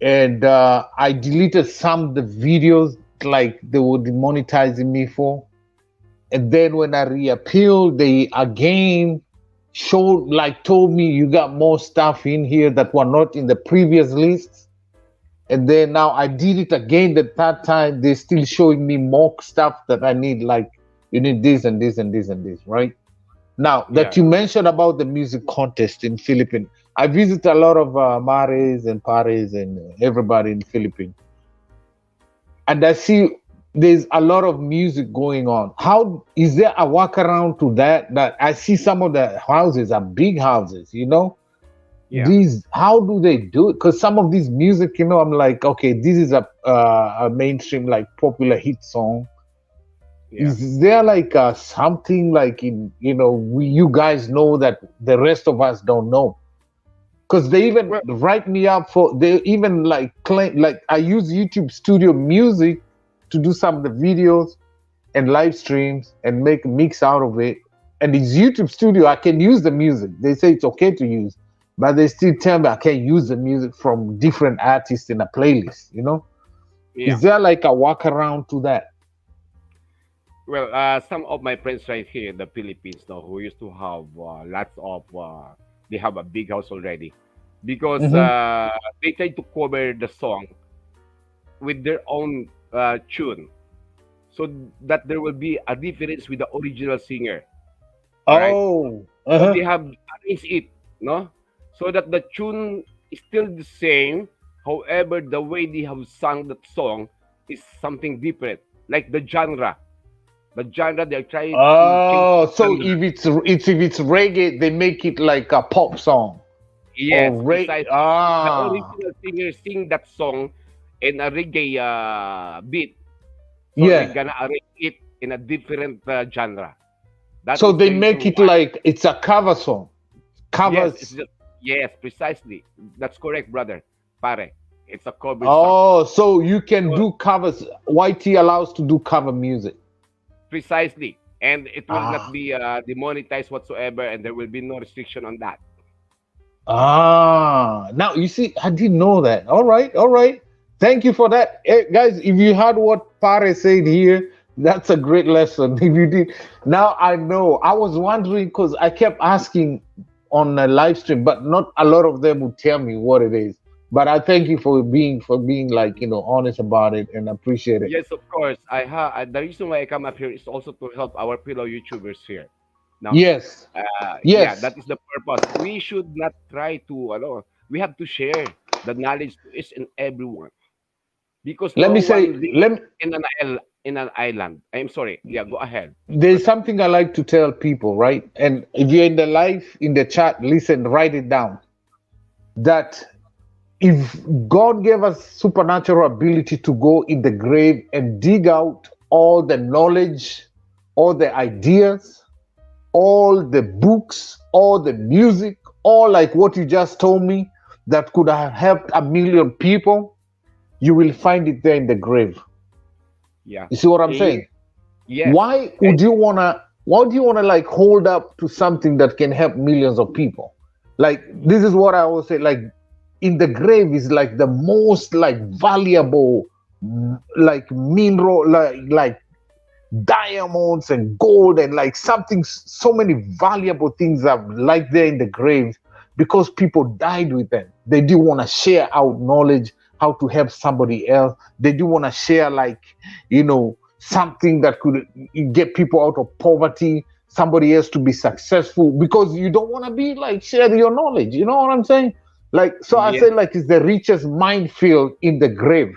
and I deleted some of the videos like they were demonetizing me for. And then when I reappealed, they again showed like told me you got more stuff in here that were not in the previous lists. And then now I did it again the third time. They're still showing me more stuff that I need, like you need this and this and this and this, right? Now that yeah, you mentioned about the music contest in Philippines, I visit a lot of Mares and Pares and everybody in Philippines, and I see there's a lot of music going on. How is there a workaround to that? That I see some of the houses are big houses, yeah, these how do they do it? Because some of these music, I'm like, okay, this is a mainstream like popular hit song. yeah. Is there like something like in you guys know that the rest of us don't know? Because they even Well, write me up for they even like claim like I use YouTube Studio Music to do some of the videos and live streams and make a mix out of it. And it's YouTube Studio, I can use the music. They say it's okay to use, but they still tell me I can't use the music from different artists in a playlist. yeah. Is there like a workaround to that? Well, some of my friends right here in the Philippines now who used to have lots of, they have a big house already because Hmm. they try to cover the song with their own tune so that there will be a difference with the original singer. All right. Oh, So they uh-huh. have arranged it, no? So that the tune is still the same. However, the way they have sung that song is something different, like the genre. The genre they're trying to change Oh, the so genre. if it's reggae, they make it like a pop song or Yes, reggae. precisely. The Ah, original singer sing that song in a reggae beat, so they're yeah. gonna arrange it in a different genre. That So is they the make reason it why. like it's a cover song. Yes, it's Covers. just yes, precisely. That's correct, brother. Pare. It's a cover song. Oh, so you can So do covers. YT allows to do cover music. precisely, and it will not Ah, be demonetized whatsoever, and there will be no restriction on that. now you see, I didn't know that. All right, all right. Thank you for that. Guys, if you heard what Pare said here, that's a great lesson. If you did, now I know. I was wondering because I kept asking on a live stream, but not a lot of them would tell me what it is. But I thank you for being like honest about it and appreciate it. Yes, of course. The reason why I come up here is also to help our fellow YouTubers here. Now, Yes, yeah, yes. that is the purpose. We should not try to, we have to share the knowledge to each and everyone because Let no me say, one lives let me, in an island. I'm sorry. Yeah, go ahead. there's something I like to tell people, right? And if you're in the live, in the chat, listen, write it down. That if God gave us supernatural ability to go in the grave and dig out all the knowledge, all the ideas, all the books, all the music, all like what you just told me that could have helped a million people, you will find it there in the grave. Yeah. You see what I'm Eh, saying? yes. Why And would you wanna why do you wanna like hold up to something that can help millions of people? Like this is what I always say, like in the grave is like the most like valuable like mineral like diamonds and gold and like something so many valuable things are like there in the graves because people died with them. They do want to share out knowledge how to help somebody else. They do want to share like something that could get people out of poverty, somebody else to be successful because you don't want to be like share your knowledge. You know what I'm saying? Like so I yes, say like it's the richest minefield in the grave.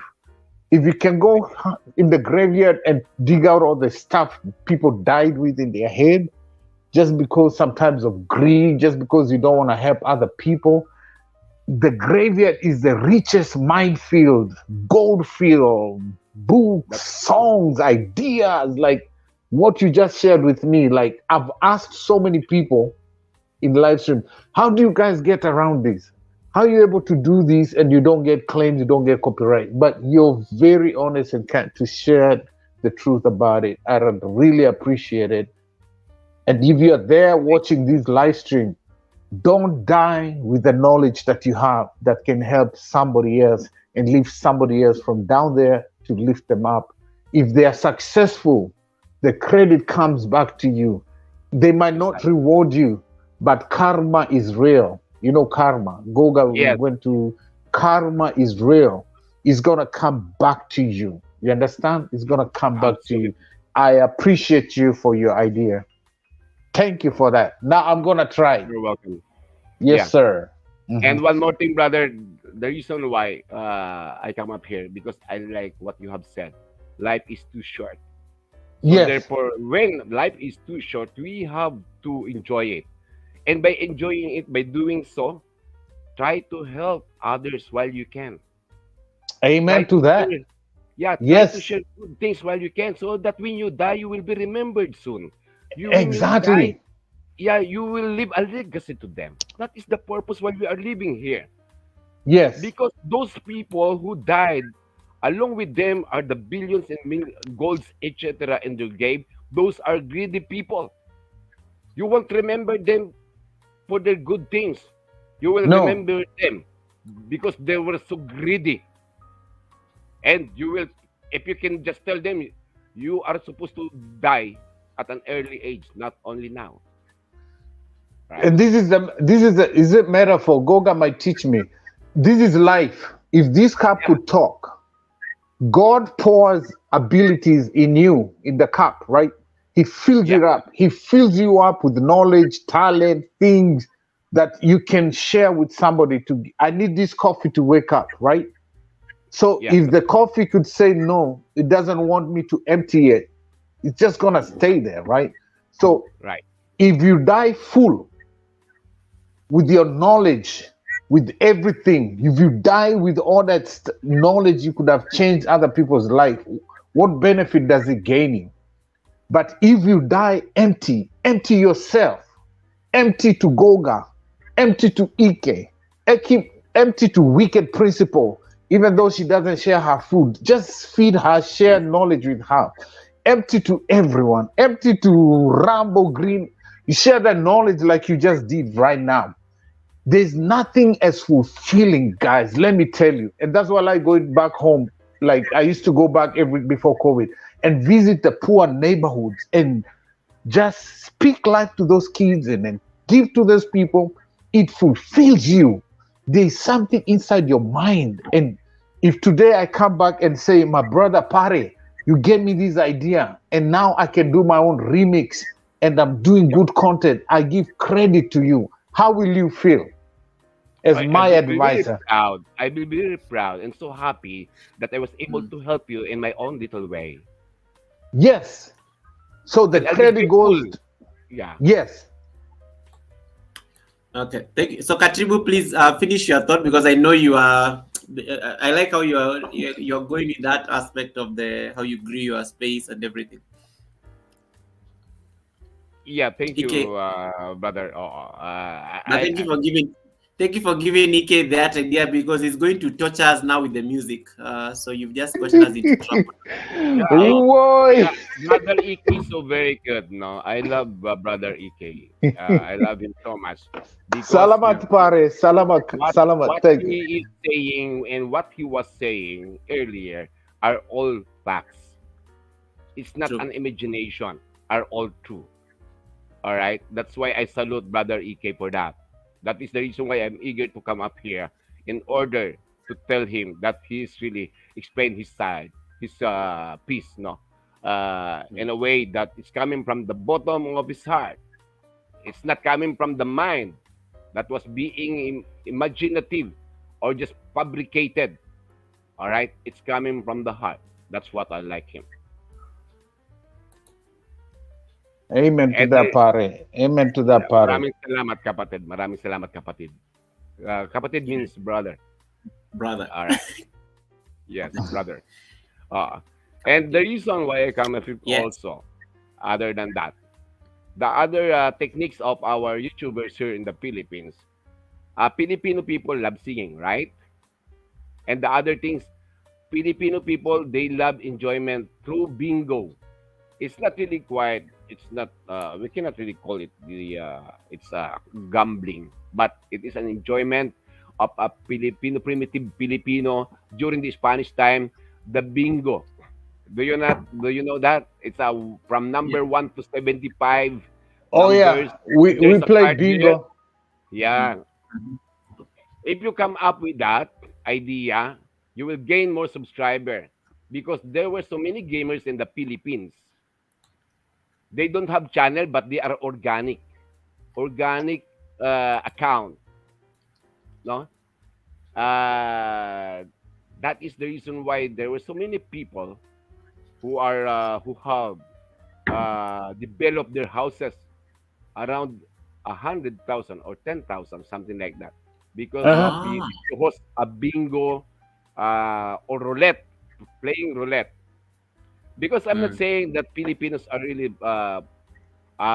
If you can go in the graveyard and dig out all the stuff people died with in their head, just because sometimes of greed, just because you don't want to help other people, the graveyard is the richest minefield, gold field, books, that's true. songs, ideas, like what you just shared with me. Like I've asked so many people in live stream, how do you guys get around this? How are you able to do this and you don't get claims, you don't get copyright, but you're very honest and kind to share the truth about it. I really appreciate it. And if you're there watching this live stream, don't die with the knowledge that you have that can help somebody else and lift somebody else from down there to lift them up. If they are successful, the credit comes back to you. They might not Precisely. reward you, but karma is real. You know karma. Goga Yes, went to karma is real. It's gonna come back to you. You understand? It's gonna come back to you. absolutely. I appreciate you for your idea. Thank you for that. Now I'm gonna try. You're welcome. Yes, Yeah. sir. Hmm. And one more thing, brother. The reason why I come up here because I like what you have said. Life is too short. So Yes, therefore, when life is too short, we have to enjoy it. And by enjoying it, by doing so, try to help others while you can. Try amen to to that. share, yeah, try to Yes, share good things while you can, so that when you die, you will be remembered soon. When you die, exactly. yeah, you will leave a legacy to them. That is the purpose why we are living here. Yes, Because those people who died, along with them are the billions and golds, etc. in the grave. Those are greedy people. You won't remember them for their good things. You will no. remember them because they were so greedy. And you will, if you can just tell them, you are supposed to die at an early age, not only now, right? And this is the is it metaphor. Goga might teach me. This is life. If this cup Yeah, could talk, God pours abilities in you in the cup, right? He fills yeah, it up. He fills you up with knowledge, talent, things that you can share with somebody to I need this coffee to wake up, right? So yeah, if the coffee could say no, it doesn't want me to empty it, it's just gonna stay there, right? So right. if you die full with your knowledge, with everything, if you die with all that knowledge, you could have changed other people's life. What benefit does it gain you? But if you die empty, empty yourself, empty to Goga, empty to Ike, empty to wicked principle, even though she doesn't share her food, just feed her, share knowledge with her. Empty to everyone, empty to Rambo Green. You share that knowledge like you just did right now. There's nothing as fulfilling, guys. Let me tell you. And that's why I like going back home. Like I used to go back every before COVID and visit the poor neighborhoods and just speak life to those kids and then give to those people. It fulfills you. There's something inside your mind. And if today I come back and say, my brother Pare, you gave me this idea, and now I can do my own remix and I'm doing good content, I give credit to you. How will you feel as my I will be very advisor? proud. I will be very proud and so happy that I was able Mm. to help you in my own little way. Yes. So the And I'll be credit goes, grateful. Yeah. yes. Okay, thank you. So Katribu, please finish your thought, because I know you are. I like how you're going with that aspect of the how you grew your space and everything. Yeah, thank Ike, you, brother. but thank you for giving Ike that idea, because it's going to torture us now with the music. So you've just gotten us into trouble. yeah, Boy. yeah, brother Ike is so very good. No, I love brother Ike. I love him so much because Salamat pare. Salamat. Salamat. what Thank you. he is saying and what he was saying earlier are all facts. It's not True. an imagination. Are all true. All right. That's why I salute brother Ike for that. That is the reason why I'm eager to come up here in order to tell him that he's really explained his side, his piece, no, in a way that it's coming from the bottom of his heart. It's not coming from the mind that was being imaginative or just fabricated. All right. It's coming from the heart. That's what I like him. Amen to And that pare. Amen to that pare. maraming salamat kapatid. Maraming salamat kapatid. Kapatid means brother. Brother. All right. Yes, brother. Uh, and the reason why I come with Yes. also, other than that, the other techniques of our YouTubers here in the Philippines, Filipino people love singing, right? And the other things, Filipino people, they love enjoyment through bingo. It's not really quite, it's not, we cannot really call it it's gambling, but it is an enjoyment of a Filipino, primitive Filipino during the Spanish time, the bingo. Do you know that? It's from Yeah. number 1 to 75 Oh numbers. yeah. We There's a play card there. bingo. Mm. Yeah. If you come up with that idea, you will gain more subscriber because there were so many gamers in the Philippines. They don't have channel, but they are organic account. No, uh, that is the reason why there were so many people who have developed their houses around 100,000 or 10,000, something like that, because Uh-huh. Ah. they host a bingo or roulette, playing roulette. Because I'm not Mm. saying that Filipinos are really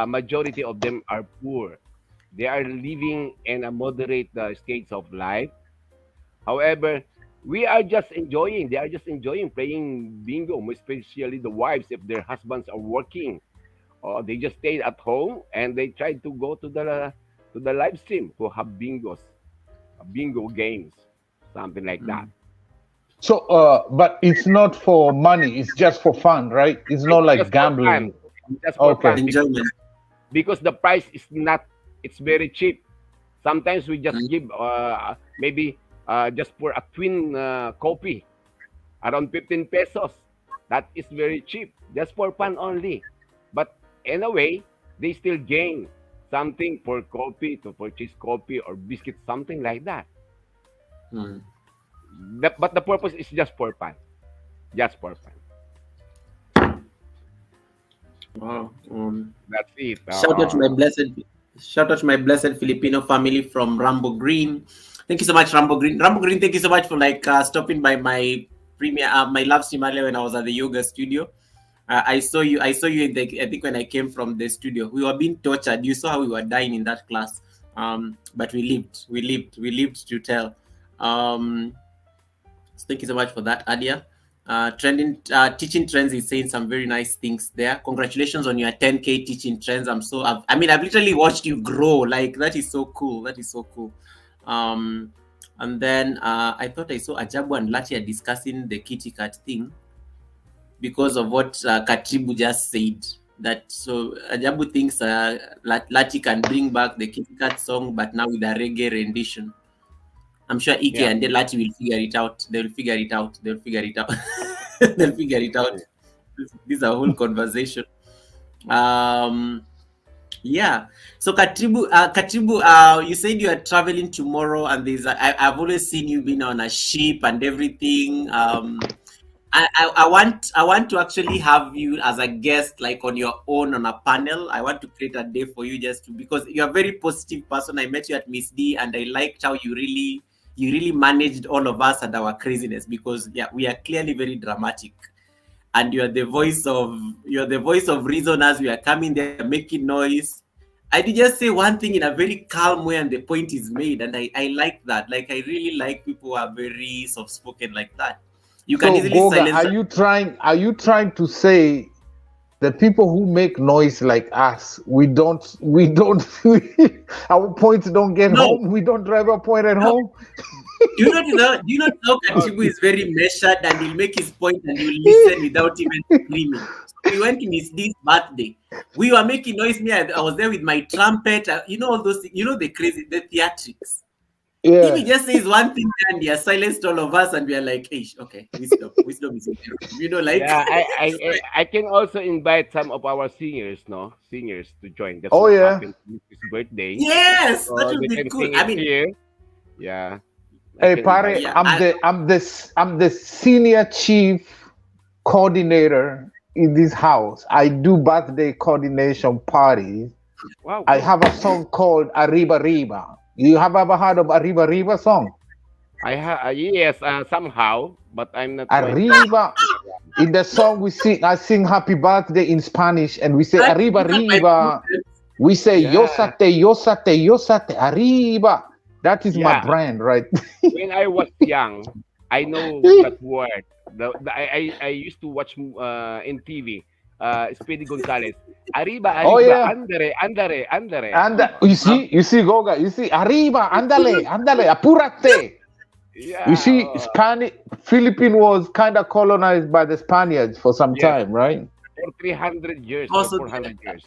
majority of them are poor. They are living in a moderate states of life. However, we are just enjoying. They are just enjoying playing bingo, especially the wives if their husbands are working, or they just stay at home and they try to go to the live stream to have bingo games, something like that. Mm. So but it's not for money, it's just for fun, right? It's not It's like just for fun. gambling. It's just for Okay. fun Enjoyment. because the price is not. It's very cheap. Sometimes we just Mm. give maybe just for a twin coffee around 15 pesos. That is very cheap, just for fun only. But in a way, they still gain something for coffee to purchase coffee or biscuit, something like that. Mm. But the purpose is just for fun, just for fun. Wow. That's it. Shout out to my blessed Shout out to my blessed Filipino family from Rambo Green. Thank you so much, Rambo Green. Rambo Green, thank you so much for stopping by my premiere, my live stream earlier when I was at the yoga studio. I saw you. I saw you in the. I think when I came from the studio, we were being tortured. You saw how we were dying in that class. But we lived. We lived. We lived to tell. So thank you so much for that, Adia. Teaching Trends is saying some very nice things there. Congratulations on your 10K Teaching Trends. I've literally watched you grow. Like, that is so cool. That is so cool. And then I thought I saw Ajabu and Lati are discussing the kitty cat thing because of what Katribu just said. That so Ajabu thinks Lati can bring back the kitty cat song, but now with a reggae rendition. I'm sure Ike Yeah. and Lati will figure it out. They'll figure it out. They'll figure it out. They'll figure it out. This is a whole conversation. Yeah. So Katribu, you said you are traveling tomorrow, and I've always seen you being on a ship and everything. I want to actually have you as a guest, like on your own on a panel. I want to create a day for you because you're a very positive person. I met you at Miss D, and I liked how you really managed all of us and our craziness, because we are clearly very dramatic, and you're the voice of reason as we are coming there making noise. I did just say one thing in a very calm way, and the point is made, and I like that. Like, I really like people who are very soft spoken like that. You can So easily Goga, silence. are you trying to say the people who make noise like us, we don't our points don't get No. home, we don't drive a point at No. home? Do you not know Katibu is very measured, and he'll make his point and you'll listen without even screaming. So we went to Miss D's birthday. We were making noise. I was there with my trumpet. All those things. The theatrics. Yeah. If he just says one thing and he has silenced all of us, and we are like, hey, okay, wisdom is in the room. Yeah, I can also invite some of our seniors to join. That's Oh, what yeah. happened to his birthday. Yes, So that would they be can cool. sing it here. Yeah. I Hey, can Pare, invite Yeah, I'm the senior chief coordinator in this house. I do birthday coordination parties. Wow, I good. have a song called Arriba Riba. You have ever heard of Arriba Riba song? Yes, somehow, but I'm not quite. Arriba. In the song I sing happy birthday in Spanish, and we say Arriba these are my Riba. students. We say Yeah. Yosate, Arriba. That is my Yeah. brand, right? When I was young, I know that word. I used to watch in TV. Speedy Gonzales. Arriba, Oh, arriba, yeah. andare. And you see, Goga, you see, Arriba, andale, apurate. Yeah. You see, Philippine was kind of colonized by the Spaniards for some Yes. time, right? For 300 years Also, or 400 years.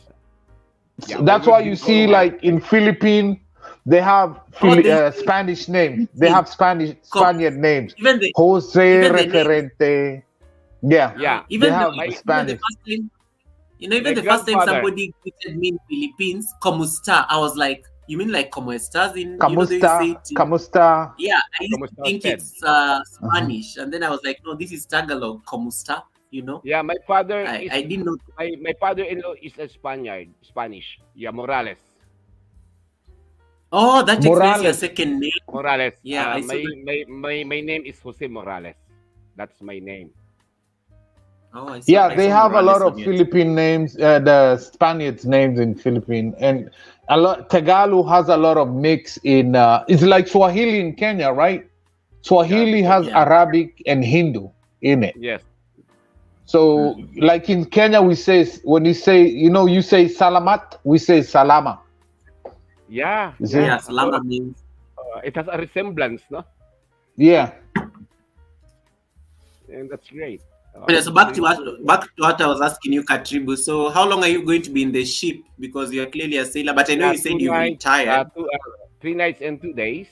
Yeah, That's we why were you being see, colonized. like in Philippine, they have Spanish names. They have Spaniard names. even the Jose even the names. Referente. Yeah. Yeah. They have Even the Spanish. first time, My the first time grandfather. somebody greeted me in Philippines, "Como está?" I was like, "You mean like como estás?" They say Kamusta, it. Kamusta. Yeah, I used Como to está think usted? it's Spanish, and then I was like, "No, this is Tagalog. Como está?" Yeah, my father I didn't know. my father-in-law is a Spanish. Yeah, Morales. Oh, that explains your Morales. second name. Morales. Yeah, I saw my name is Jose Morales. That's my name. Oh, I saw. Yeah, I they saw have a Morales lot on of your- Philippine names, the Spaniards names in Philippine, and a lot. Tagalog has a lot of mix in. It's like Swahili in Kenya, right? Swahili has Yeah. Arabic and Hindu in it. Yes. So, like in Kenya, we say when you say salamat, we say salama. Yeah. You see? Yeah, Salama means. It has a resemblance, no? Yeah. And that's great. Okay, so back to what I was asking you, Katribu. So how long are you going to be in the ship? Because you are clearly a sailor, but I know you said you retired. 3 nights and 2 days,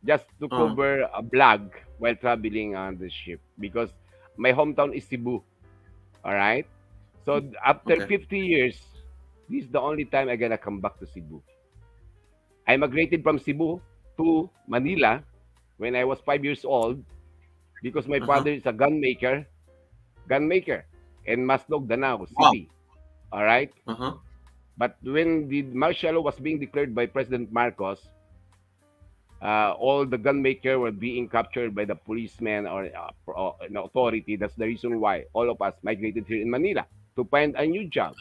just to cover a vlog while traveling on the ship, because my hometown is Cebu. All right. So after 50 years, this is the only time I'm gonna come back to Cebu. I migrated from Cebu to Manila when I was 5 years old, because my father is a gun maker in Maslog, Danao City. All right. But when the martial law was being declared by President Marcos, all the gun maker were being captured by the policemen or an authority. That's the reason why all of us migrated here in Manila to find a new job,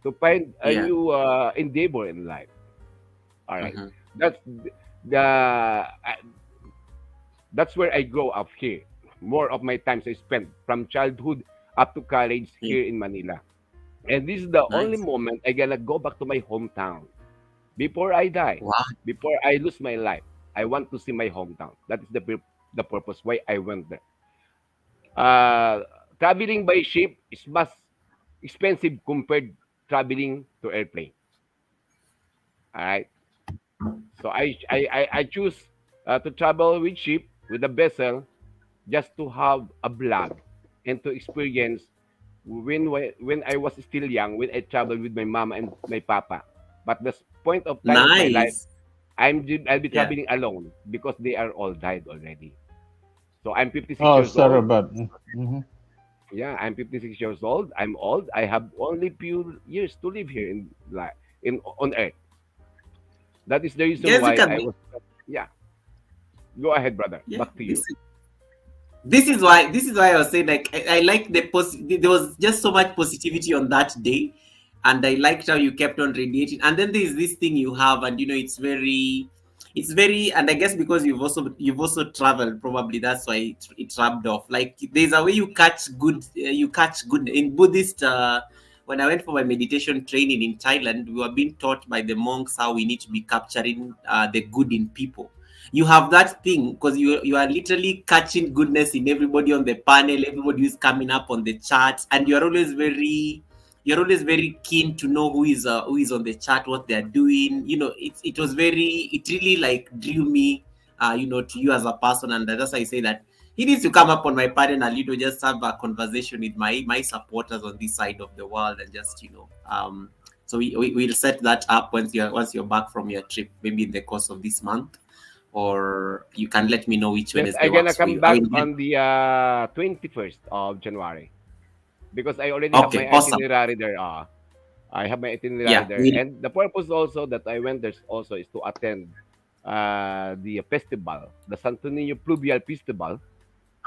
to find a new endeavor in life. All right. That's the That's where I grow up here. More of my times I spent from childhood up to college Yeah. here in Manila. And this is the only Nice. moment I gonna go back to my hometown. Before I die, Wow. before I lose my life, I want to see my hometown. That is the purpose why I went there. Uh, Traveling by ship is much expensive compared traveling to airplane. All right. So I choose to travel with ship with a vessel just to have a blog and to experience when I was still young when I traveled with my mama and my papa. But the point of time of my life, Nice. I'll be Yeah. traveling alone because they are all died already. So I'm 56 Oh, years sorry old. about. Mhm. Yeah, I'm 56 years old. I'm old. I have only few years to live here in like in on earth. That is the reason Guys, look why at I this. was. Yeah, go ahead, brother. Yeah. Back to you. This is why I was saying like I like there was just so much positivity on that day, and I liked how you kept on radiating. And then there's this thing you have, and it's very, and I guess because you've also traveled, probably that's why it rubbed off. Like there's a way you catch good in Buddhist. When I went for my meditation training in Thailand, we were being taught by the monks how we need to be capturing the good in people. You have that thing because you are literally catching goodness in everybody on the panel, everybody who's coming up on the chat, and you're always very keen to know who is on the chat, what they're doing. It really like drew me to you as a person, and that's why I say that he needs to come up on my panel and just have a conversation with my supporters on this side of the world, and just so we'll set that up once you're back from your trip, maybe in the course of this month, or you can let me know which Yes, Wednesday I'm gonna works for come you. I back will. on the 21st of January because I already have Okay, my awesome. itinerary there. I have my itinerary Yeah, there, we'll. and the purpose also that I went there also is to attend the festival, the Santo Niño Pluvial Festival.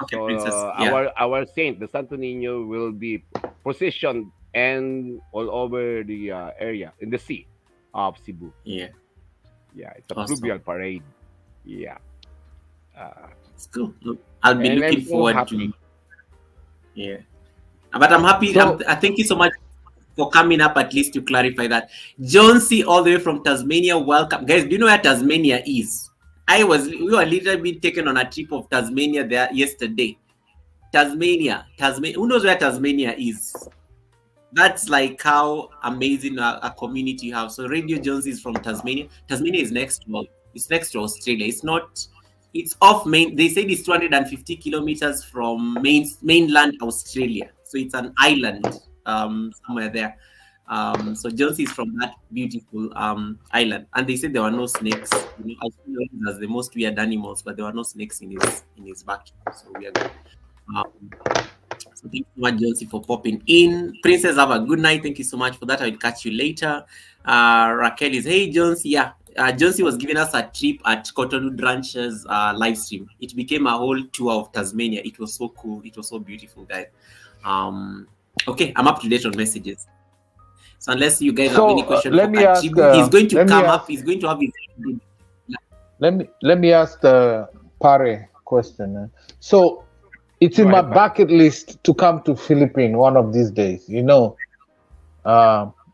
Okay, So princess. Yeah. our saint, the Santo Niño, will be positioned and all over the area in the sea of Cebu. Yeah. Yeah, it's a Awesome. pluvial parade. Yeah, uh, It's cool. Look, I'll be and I'm looking so forward to. happy. Yeah. But I'm happy. So Thank you so much for coming up, at least to clarify that. John C. all the way from Tasmania. Welcome, guys. Do you know where Tasmania is? We were literally being taken on a trip of Tasmania there yesterday. Tasmania. Who knows where Tasmania is? That's like how amazing a community you have. So Radio Jones is from Tasmania. Tasmania is it's next to Australia. It's not. It's off main. They said it's 250 kilometers from mainland Australia. So it's an island somewhere there. So Jones is from that beautiful island, and they said there were no snakes. Australia has the most weird animals, but there were no snakes in his backyard. So we are good. Um, so thank you so much, Jonesy, for popping in. Princess, have a good night. Thank you so much for that. I'll catch you later. Raquel is, hey, Jonesy. Yeah, Jonesy was giving us a trip at Cotonou Ranch's live stream. It became a whole tour of Tasmania. It was so cool. It was so beautiful, guys. Okay, I'm up to date on messages. So unless you guys have any question for let me ask. Kachibu, he's going to Let me come up. ask. He's going to have his. Let me ask the Pare question. So it's Go in my ahead, buddy. bucket list to come to Philippines one of these days.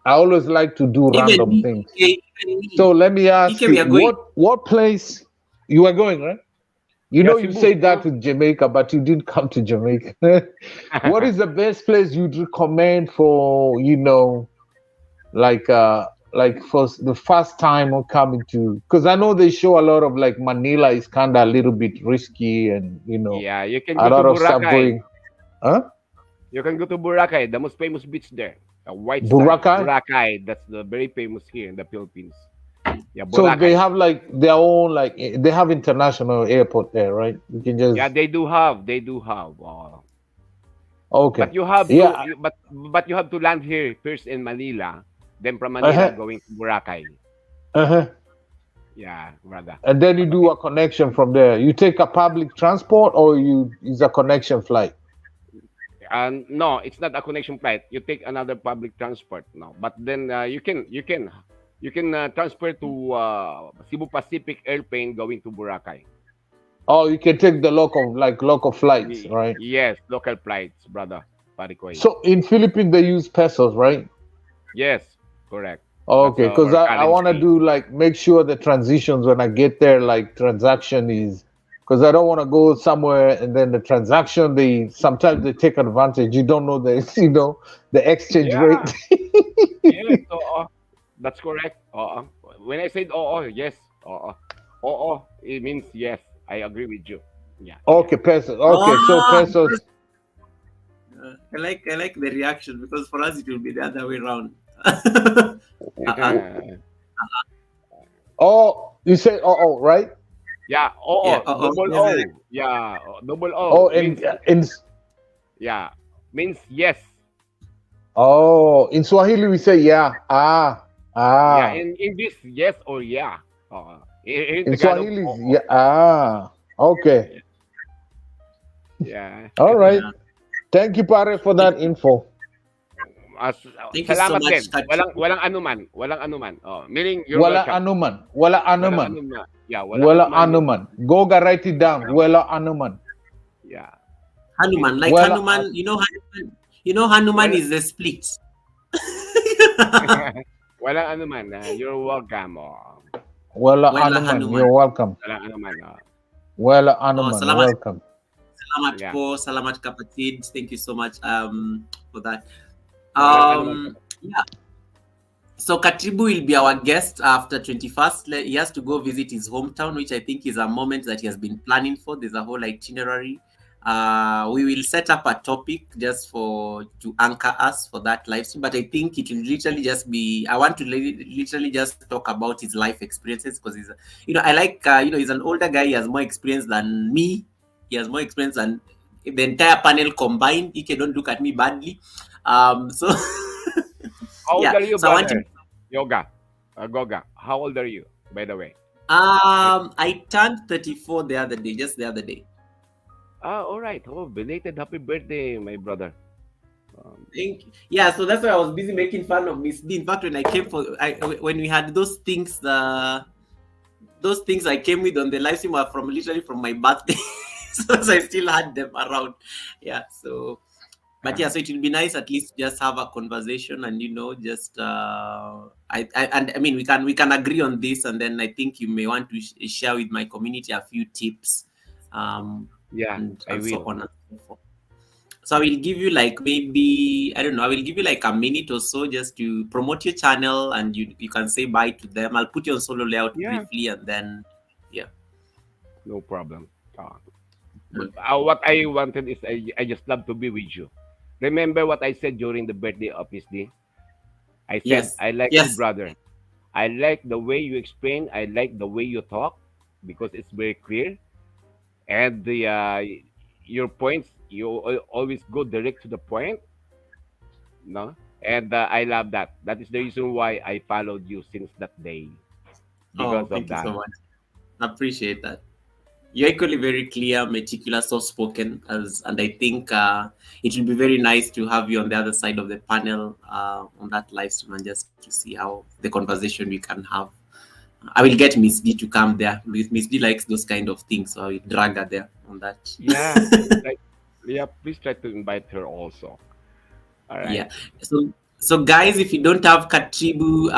I always like to do Even random me, things. even me. So let me ask Ike, you, we are going. what place you are going, right? You Yeah, know, you Cebu, say that Cebu. with Jamaica, but you didn't come to Jamaica. What is the best place you'd recommend for, like for the first time or coming to? Because I know they show a lot of like Manila is kind of a little bit risky and Yeah, you can a go to lot of stuff Boracay. going. Huh? You can go to Boracay, the most famous beach there, a white sand. Boracay. Boracay, that's the very famous here in the Philippines. Yeah, So they Boracay. have like their own they have international airport there, right? You can Yeah, just they do have. okay. But you have to, Yeah. but you have to land here first in Manila, then from Manila Uh-huh. going to Boracay. Uh-huh. Yeah, brother. And then you But do okay, a connection from there. You take a public transport or you is a connection flight. no, it's not a connection flight. You take another public transport now, but then you can transfer to Cebu Pacific airplane going to Boracay. Oh, you can take the local flights, right? Yes, local flights, brother Parikoy. So in Philippines they use pesos, right? Yes, correct. That's Okay, because our I want to currency. do like make sure the transitions when I get there, like transaction is, because I don't want to go somewhere and then the transaction they sometimes they take advantage. You don't know the the exchange Yeah, rate. yes, that's correct. When I said yes, it means yes. I agree with you. Yeah, yeah. Okay, pesos. Okay, so Oh, pesos. I like the reaction because for us it will be the other way around. uh-uh. Oh, you say right? Yeah, Yeah. double Yes, O. Yeah, double Oh, O means in yeah, means yes. in Swahili we say yeah, Yeah, ah. in English, yes or yeah. In In Tagalog, Swahili, oo. yeah, ah. Okay, Yeah. Yeah. all right. yeah. Thank you, pare, for Thank that info. thank you so Salamat much, din. Walang Kachi. walang anuman, walang anuman. Meaning you're Wala welcome. anuman. Wala Walang anuman. anuman. Yeah, walang Wala anuman means anuman. Goga, write it down. welcome. Wala anuman. Yeah. Means Hanuman, like Wala Hanuman, Hanuman wala is the split. walang anuman. You're welcome. wala Wala anuman. Hanuman. You're welcome. Walang anuman. Wala Oh, anuman. salamat, Welcome. salamat Yeah. po, salamat kapatid. Thank you so much for that. Walang anuman. Yeah. So Katibu will be our guest after 21st. He has to go visit his hometown, which I think is a moment that he has been planning for. There's a whole itinerary. We will set up a topic just to anchor us for that live stream. But I think it will literally just be. I want to literally just talk about his life experiences because I like he's an older guy. He has more experience than me. He has more experience than the entire panel combined. He don't look at me badly. So How old yeah. are you, So I want him. brother? Yoga. Goga. How old are you, by the way? I turned 34 the other day, just the other day. All right. Oh, belated happy birthday, my brother. Um, Yeah, so that's why I was busy making fun of Miss D. In fact, when we had those things I came with on the live stream were from literally from my birthday, so I still had them around. Yeah, so but yeah, so it will be nice at least just have a conversation and just I mean we can agree on this, and then I think you may want to share with my community a few tips, yeah, I and so will. on and so forth. So I will give you like maybe I don't know. I will give you like a minute or so just to promote your channel, and you can say bye to them. I'll put you on solo layout Yeah, briefly, and then yeah. no problem. Uh, Okay. what I wanted is I just love to be with you. Remember what I said during the birthday of Miss D? I said, Yes. I like you, Yes. brother. I like the way you explain. I like the way you talk because it's very clear. And your points, you always go direct to the point. No? And I love that. That is the reason why I followed you since that day Oh, because of thank you so that. much. I appreciate that. You're equally very clear, meticulous, soft spoken, and I think it will be very nice to have you on the other side of the panel on that live stream and just to see how the conversation we can have. I will get Miss D to come there. Miss D likes those kind of things, so I will drag her there on that. Yeah. Like, yeah, please try to invite her also. All right. Yeah. So guys, if you don't have Katibu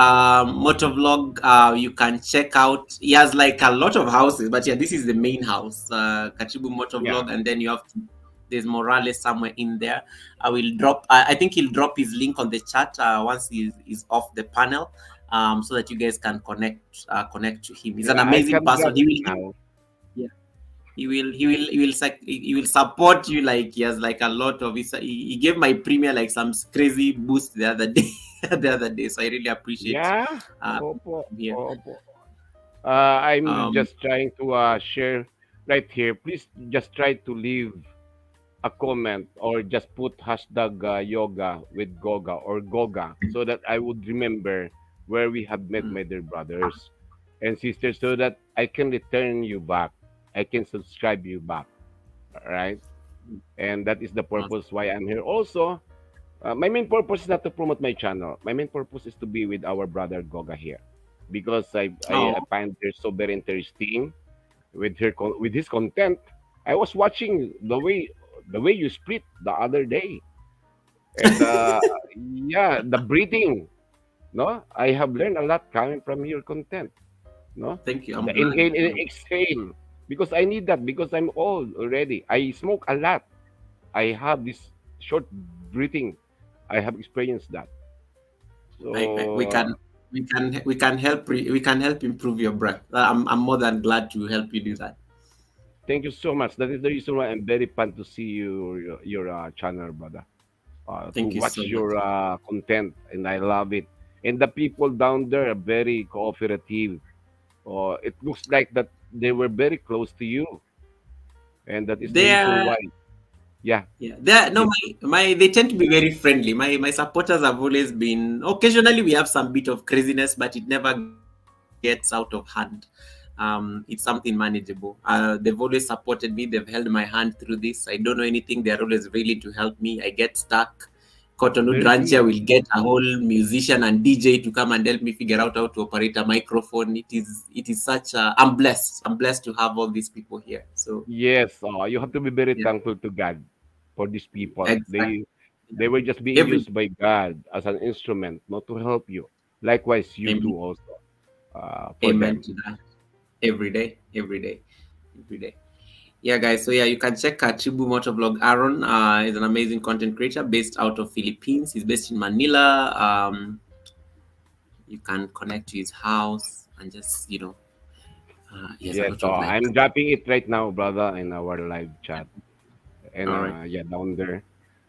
Motovlog, you can check out. He has like a lot of houses, but yeah, this is the main house, Katibu Yeah. Motovlog, and then you have there's Morales somewhere in there. I will drop. I think he'll drop his link on the chat once he's off the panel, so that you guys can connect to him. He's an Yeah, I amazing can person. grab it now. He will support you like he has like a lot of he gave my premier like some crazy boost the other day so I really appreciate Yeah. uh Opo. here. Opo. I'm um just trying to share right here. Please just try to leave a comment or just put hashtag yoga with Goga or Goga so that I would remember where we have met, my dear brothers and sisters, so that I can return you back. I can subscribe you back. All right. And that is the purpose why I'm here. Also, my main purpose is not to promote my channel. My main purpose is to be with our brother Goga here because I oh find they're so very interesting. with his content. I was watching the way you split the other day, and yeah, the breathing. No, I have learned a lot coming from your content. No, Thank you. I'm the glad. inhale and exhale, because I need that because I'm old already. I smoke a lot. I have this short breathing. I have experienced that. We So can we can help improve your breath. I'm more than glad to help you do that. thank you so much. That is the reason why I'm very fun to see your channel, brother. To Thank you so watch much. your content, and I love it. And the people down there are very cooperative. It looks like that they were very close to you, and that is the reason They're why. Yeah, Yeah, they no yeah, my they tend to be very friendly. My supporters have always been. Occasionally we have some bit of craziness, but it never gets out of hand. It's something manageable. They've always supported me. They've held my hand through this. I don't know anything. They're always willing to help me. I get stuck. Cotonou very Rancher good. will get a whole musician and DJ to come and help me figure out how to operate a microphone. It is such a I'm blessed. I'm blessed to have all these people here. So Yes, you have to be very yeah, thankful to God for these people. exactly. They were just being Every used by God as an instrument, not to help you. Likewise, you amen. too also for Amen them. to that. Every day, every day, every day. Yeah, guys. So yeah, you can check Tribu Motovlog. Aaron is an amazing content creator based out of Philippines. He's based in Manila. You can connect to his house and just he has a Yes, lot so of likes. I'm dropping it right now, brother, in our live chat. And All right. yeah, down there,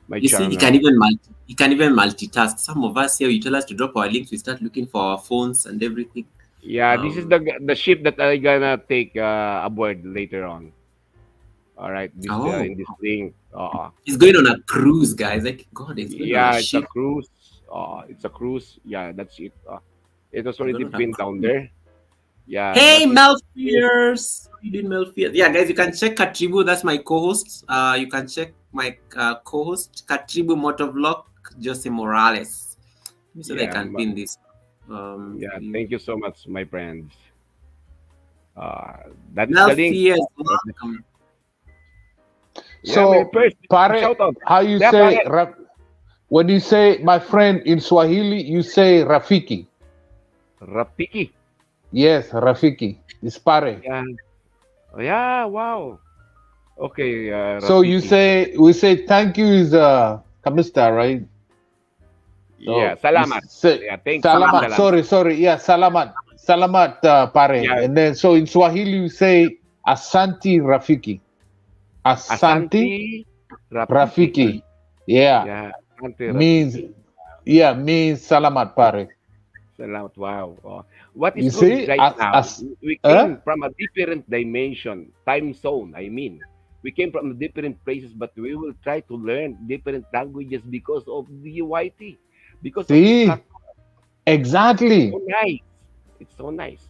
my You see, channel. he can even multitask. Some of us here, you tell us to drop our links, we start looking for our phones and everything. Yeah, this is Um, the ship that I gonna take aboard later on. All right, this oh, in this link. he's going on a cruise, guys. Like God, he's going on a Yeah, it's a ship. cruise. It's a cruise. Yeah, that's it. It was He's already going on a pinned down cruise. there. Yeah, Hey, that is Mel cruise. Fierce. How you doing, Mel Fierce? Yeah, guys, you can check Katribu. That's my co-host. You can check my co-host, Katribu Motovlog, Jose Morales. Let me see if I Yeah, can pin this yeah. for you. Thank you so much, my friends. That is Mel the link. Fierce, Of the- welcome. Yeah, my So, first pare, shout out. how you Yeah, say, pare. when you say my friend in Swahili, you say Rafiki. Rapiki. Yes, Rafiki. It's pare. Yeah. Oh, yeah. Wow. Okay, So Rapiki. we say thank you is Kamista, right? Yeah. So we Salamat. say Yeah. Thank you. Salamat. salamat. Salamat. Sorry. Yeah, salamat pare. Yeah. And then so in Swahili you say Asante Rafiki. Asante Asante Rapiki. Rafiki. Yeah, Yeah. Asante means Rapiki. means salamat pare. Salamat. Wow. What is You good see, right now? We uh, came from a different dimension, time zone. I mean, we came from different places, but we will try to learn different languages because of the UIT, because of this see platform. exactly. So nice. It's so nice.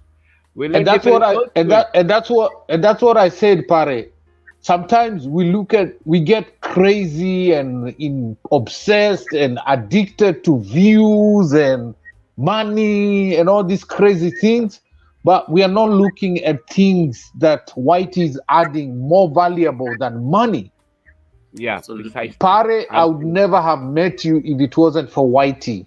We And learn that's what different I cultures. and that's what I said, pare. Sometimes we get crazy and obsessed and addicted to views and money and all these crazy things, but we are not looking at things that white is adding more valuable than money. Yeah, Absolutely. precisely. Pare, I would Absolutely. never have met you if it wasn't for whitey.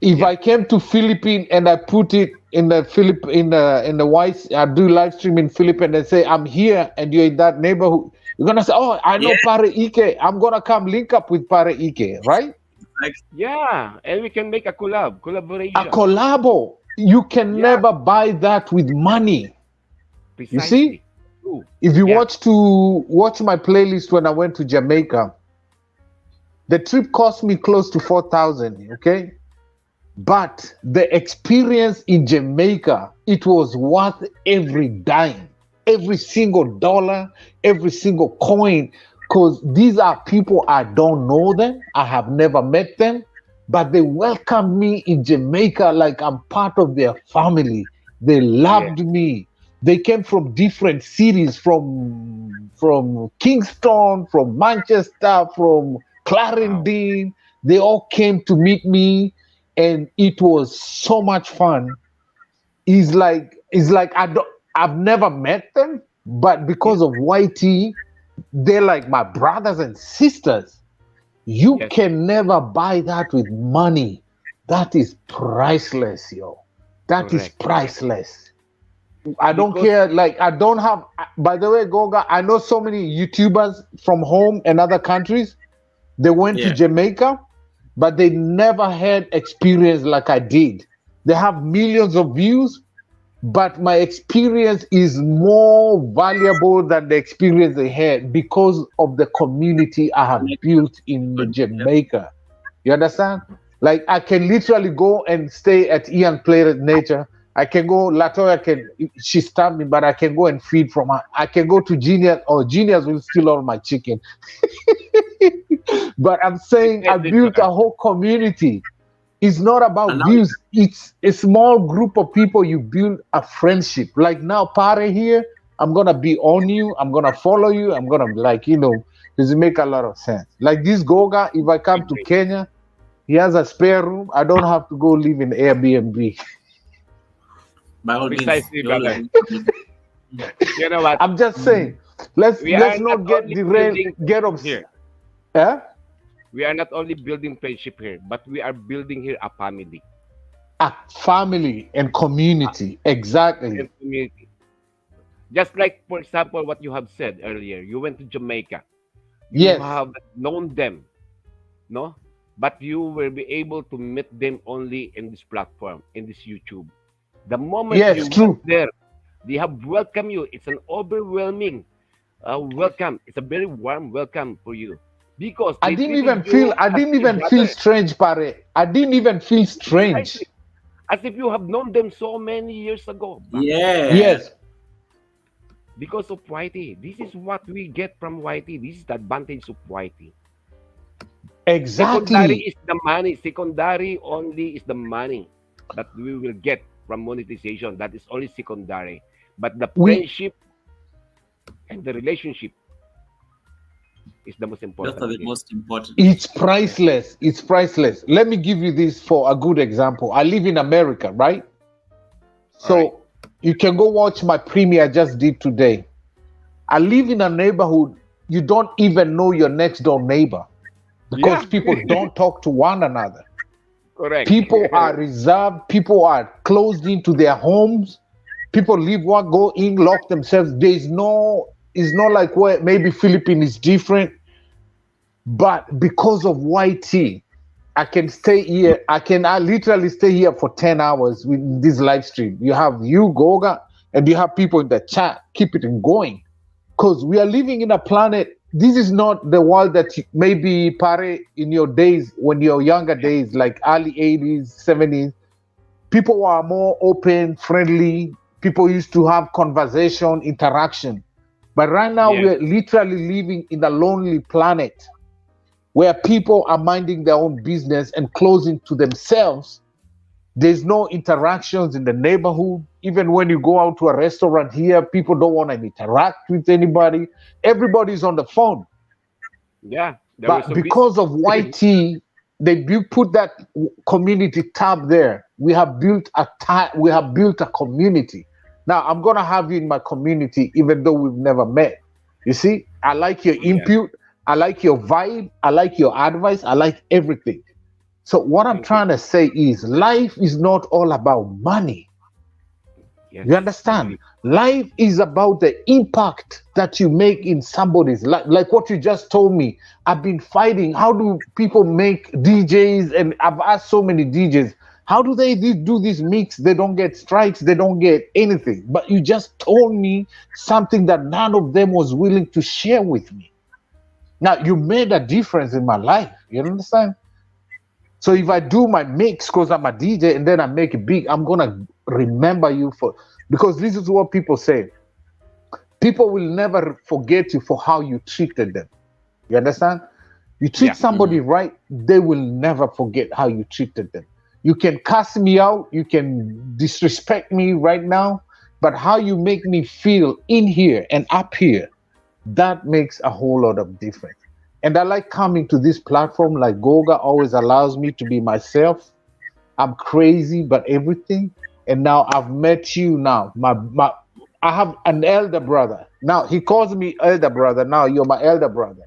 If Yeah. I came to Philippines and I put it in the in the white, I do live stream in Philippines and say I'm here and you're in that neighborhood, you're gonna say, "Oh, I Yeah, know Pare Ike. I'm gonna come link up with Pare Ike, right?" like, Yeah. And we can make a A collaboration. collabo. You can Yeah, never buy that with money. You see, precisely. True. if you Yeah. watch my playlist when I went to Jamaica, the trip cost me close to 4,000. Okay, but the experience in Jamaica, it was worth every dime, every single dollar, every single coin, because these are people I don't know them, I have never met them, but they welcomed me in Jamaica like I'm part of their family. They Yeah. loved me. They came from different cities, from Kingston, from Manchester, from Wow. Clarendon. They all came to meet me, and it was so much fun. It's like it's like I've never met them, but because of YT, they're like my brothers and sisters. You Yes, can never buy that with money. That is priceless, yo. That is correct. priceless. I don't Because care. Like, I don't have, by the way, Goga, I know so many YouTubers from home and other countries. They went to Yeah. Jamaica, but they never had experience like I did. They have millions of views, but my experience is more valuable than the experience they had because of the community I have built in the Jamaica. You understand? Like, I can literally go and stay at Ian Planet Nature. I can go, Latoya can, she stabbed me, but I can go and feed from her. I can go to Genius, or Genius will steal all my chicken. But I'm saying I precisely built a correct. whole community. It's not And about now, views. It's a small group of people. You build a friendship. Like now, Pare here, I'm gonna be on you. I'm gonna follow you. I'm gonna be like, does it make a lot of sense? Like this Goga, if I come to Agree. Kenya, he has a spare room. I don't have to go live in Airbnb. by all means, Precisely, you always brother. need to do You know what? I'm just saying, let's We are let's not not get only derailed, building get friendship obs. here. Eh? We are not only building friendship here, but we are building here a family A family and community. Exactly. and community. Just like, for example, what you have said earlier, you went to Jamaica. You Yes. have known them, no? But you will be able to meet them only in this platform, in this YouTube. The moment Yes, you went true. there, they have welcomed you. It's an overwhelming welcome. It's a very warm welcome for you because I they didn't even treated feel you I as didn't a even feel brother, strange, Pare. I didn't even feel strange. precisely as if you have known them so many years ago, brother. Yeah. Yes, Because of YT. This is what we get from YT. This is the advantage of YT. Secondary exactly. is the money. Secondary only is the money that we will get from monetization. That is only secondary. But the We friendship and the relationship is the most Those are important the here. most important. It's Yeah. priceless. It's priceless. Let me give you this for a good example. I live in America, right? All right. So you can go watch my premiere I just did today. I live in a neighborhood you don't even know your next door neighbor because Yeah, people don't talk to one another. correct. People are reserved, people are closed into their homes. People leave work, go in, lock themselves. It's not like where maybe Philippines is different, but because of YT, I can stay here. I literally stay here for 10 hours with this live stream. You have you, Goga, and you have people in the chat. Keep it going. Because we are living in a planet. This is not the world that maybe Pare in your days, when your younger Yeah, days, like early 80s, 70s, people are more open, friendly. People used to have conversation, interaction. But right now, yes, we're literally living in a lonely planet where people are minding their own business and closing to themselves. There's no interactions in the neighborhood. Even when you go out to a restaurant here, people don't want to interact with anybody. Everybody's on the phone. yeah. They were But so busy. because of YT, put that community tab there. We have built a community. Now I'm gonna have you in my community, even though we've never met. You see, I like your Yeah, input, I like your vibe, I like your advice, I like everything. So what I'm thank you. trying to say is life is not all about money. Yes, You understand? agree. Life is about the impact that you make in somebody's life. Like what you just told me. I've been fighting. How do people make DJs? And I've asked so many DJs, how do they do this mix? They don't get strikes, they don't get anything. But you just told me something that none of them was willing to share with me. Now you made a difference in my life. You understand? So if I do my mix because I'm a DJ and then I make it big, I'm gonna remember you because this is what people say. People will never forget you for how you treated them. You understand? You treat Yeah, somebody right, they will never forget how you treated them. You can cuss me out, you can disrespect me right now, but how you make me feel in here and up here, that makes a whole lot of difference. And I like coming to this platform like Goga always allows me to be myself. I'm crazy, but everything. and now I've met you. Now, I have an elder brother. Now he calls me elder brother. Now you're my elder brother.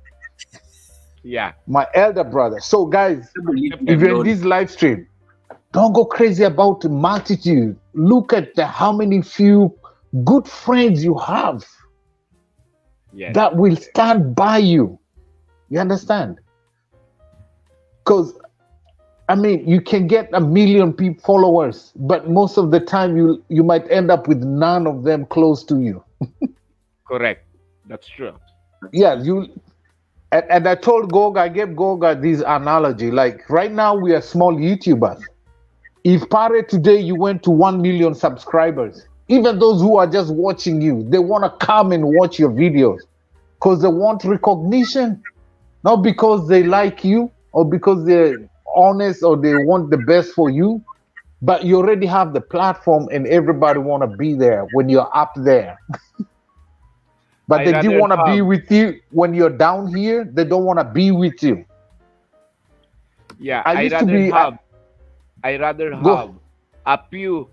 Yeah. My elder brother. So, guys, Don't leave me if you're in alone. this live stream, don't go crazy about the multitude. Look at how many few good friends you have Yes. that will stand by you. You understand? Because I mean, you can get 1 million people followers, but most of the time you might end up with none of them close to you. Correct. That's true. Yeah, and I told Goga, I gave Goga this analogy. Like right now, we are small YouTubers. If Pare today you went to 1 million subscribers, even those who are just watching you, they want to come and watch your videos because they want recognition, not because they like you or because they're honest or they want the best for you, but you already have the platform and everybody want to be there when you're up there. But they do want to be with you when you're down here. They don't want to be with you. Yeah, I used to be. I rather Go. have a few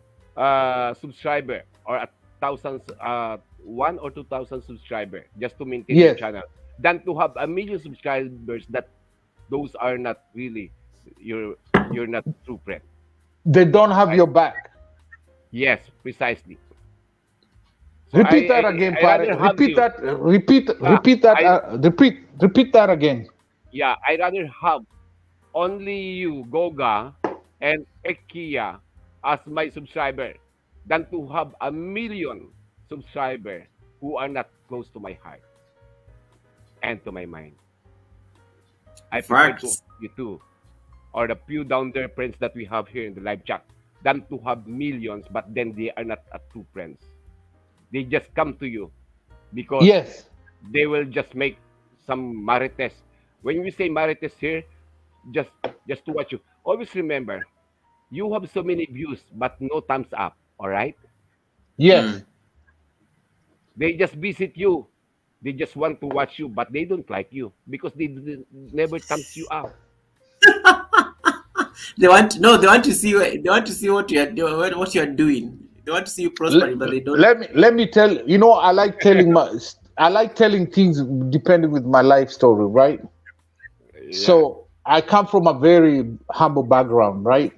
subscriber or 1,000, 1 or 2,000 subscriber just to maintain Yes. the channel than to have 1 million subscribers that those are not really you're not true friend. They don't have your back. Yes, precisely. So Repeat that again, Pare. Repeat that. Repeat that again. Yeah, I rather have only you, Goga, and Ekia as my subscriber than to have 1 million subscribers who are not close to my heart and to my mind. I prefer to Facts. you two or the few down there friends that we have here in the live chat than to have millions, but then they are not a true friends. They just come to you because Yes. they will just make some marites. When we say marites here, just to watch you. Always remember, you have so many views, but no thumbs up. All right? Yes. They just visit you. They just want to watch you, but they don't like you because they never thumbs you up. They want to see what you are doing, what you are doing. They want to see you prospering, but they don't. Let me tell you know I like telling things depending with my life story, right? Yeah. So I come from a very humble background, right?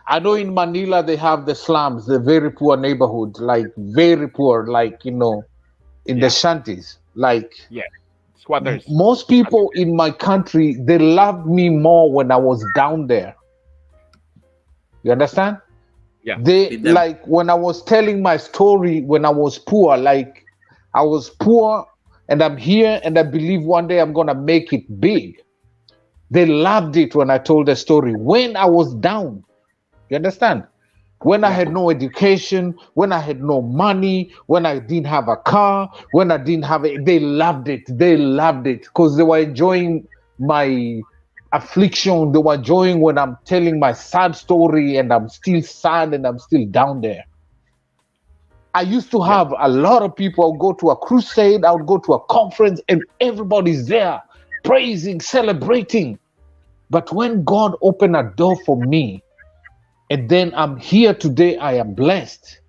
I know in Manila they have the slums, the very poor neighborhood, like very poor, like in the shanties. Like Squatters. most people in my country, they loved me more when I was down there. You understand? Yeah. They like when I was telling my story when I was poor, like I was poor and I'm here and I believe one day I'm gonna make it big. They loved it when I told the story when I was down. You understand? When I had no education, when I had no money, when I didn't have a car, when I didn't have it, they loved it. They loved it because they were enjoying my affliction. They were enjoying when I'm telling my sad story and I'm still sad and I'm still down there. I used to have a lot of people. I would go to a crusade, I would go to a conference, and everybody's there praising, celebrating. But when God opened a door for me, and then I'm here today, I am blessed.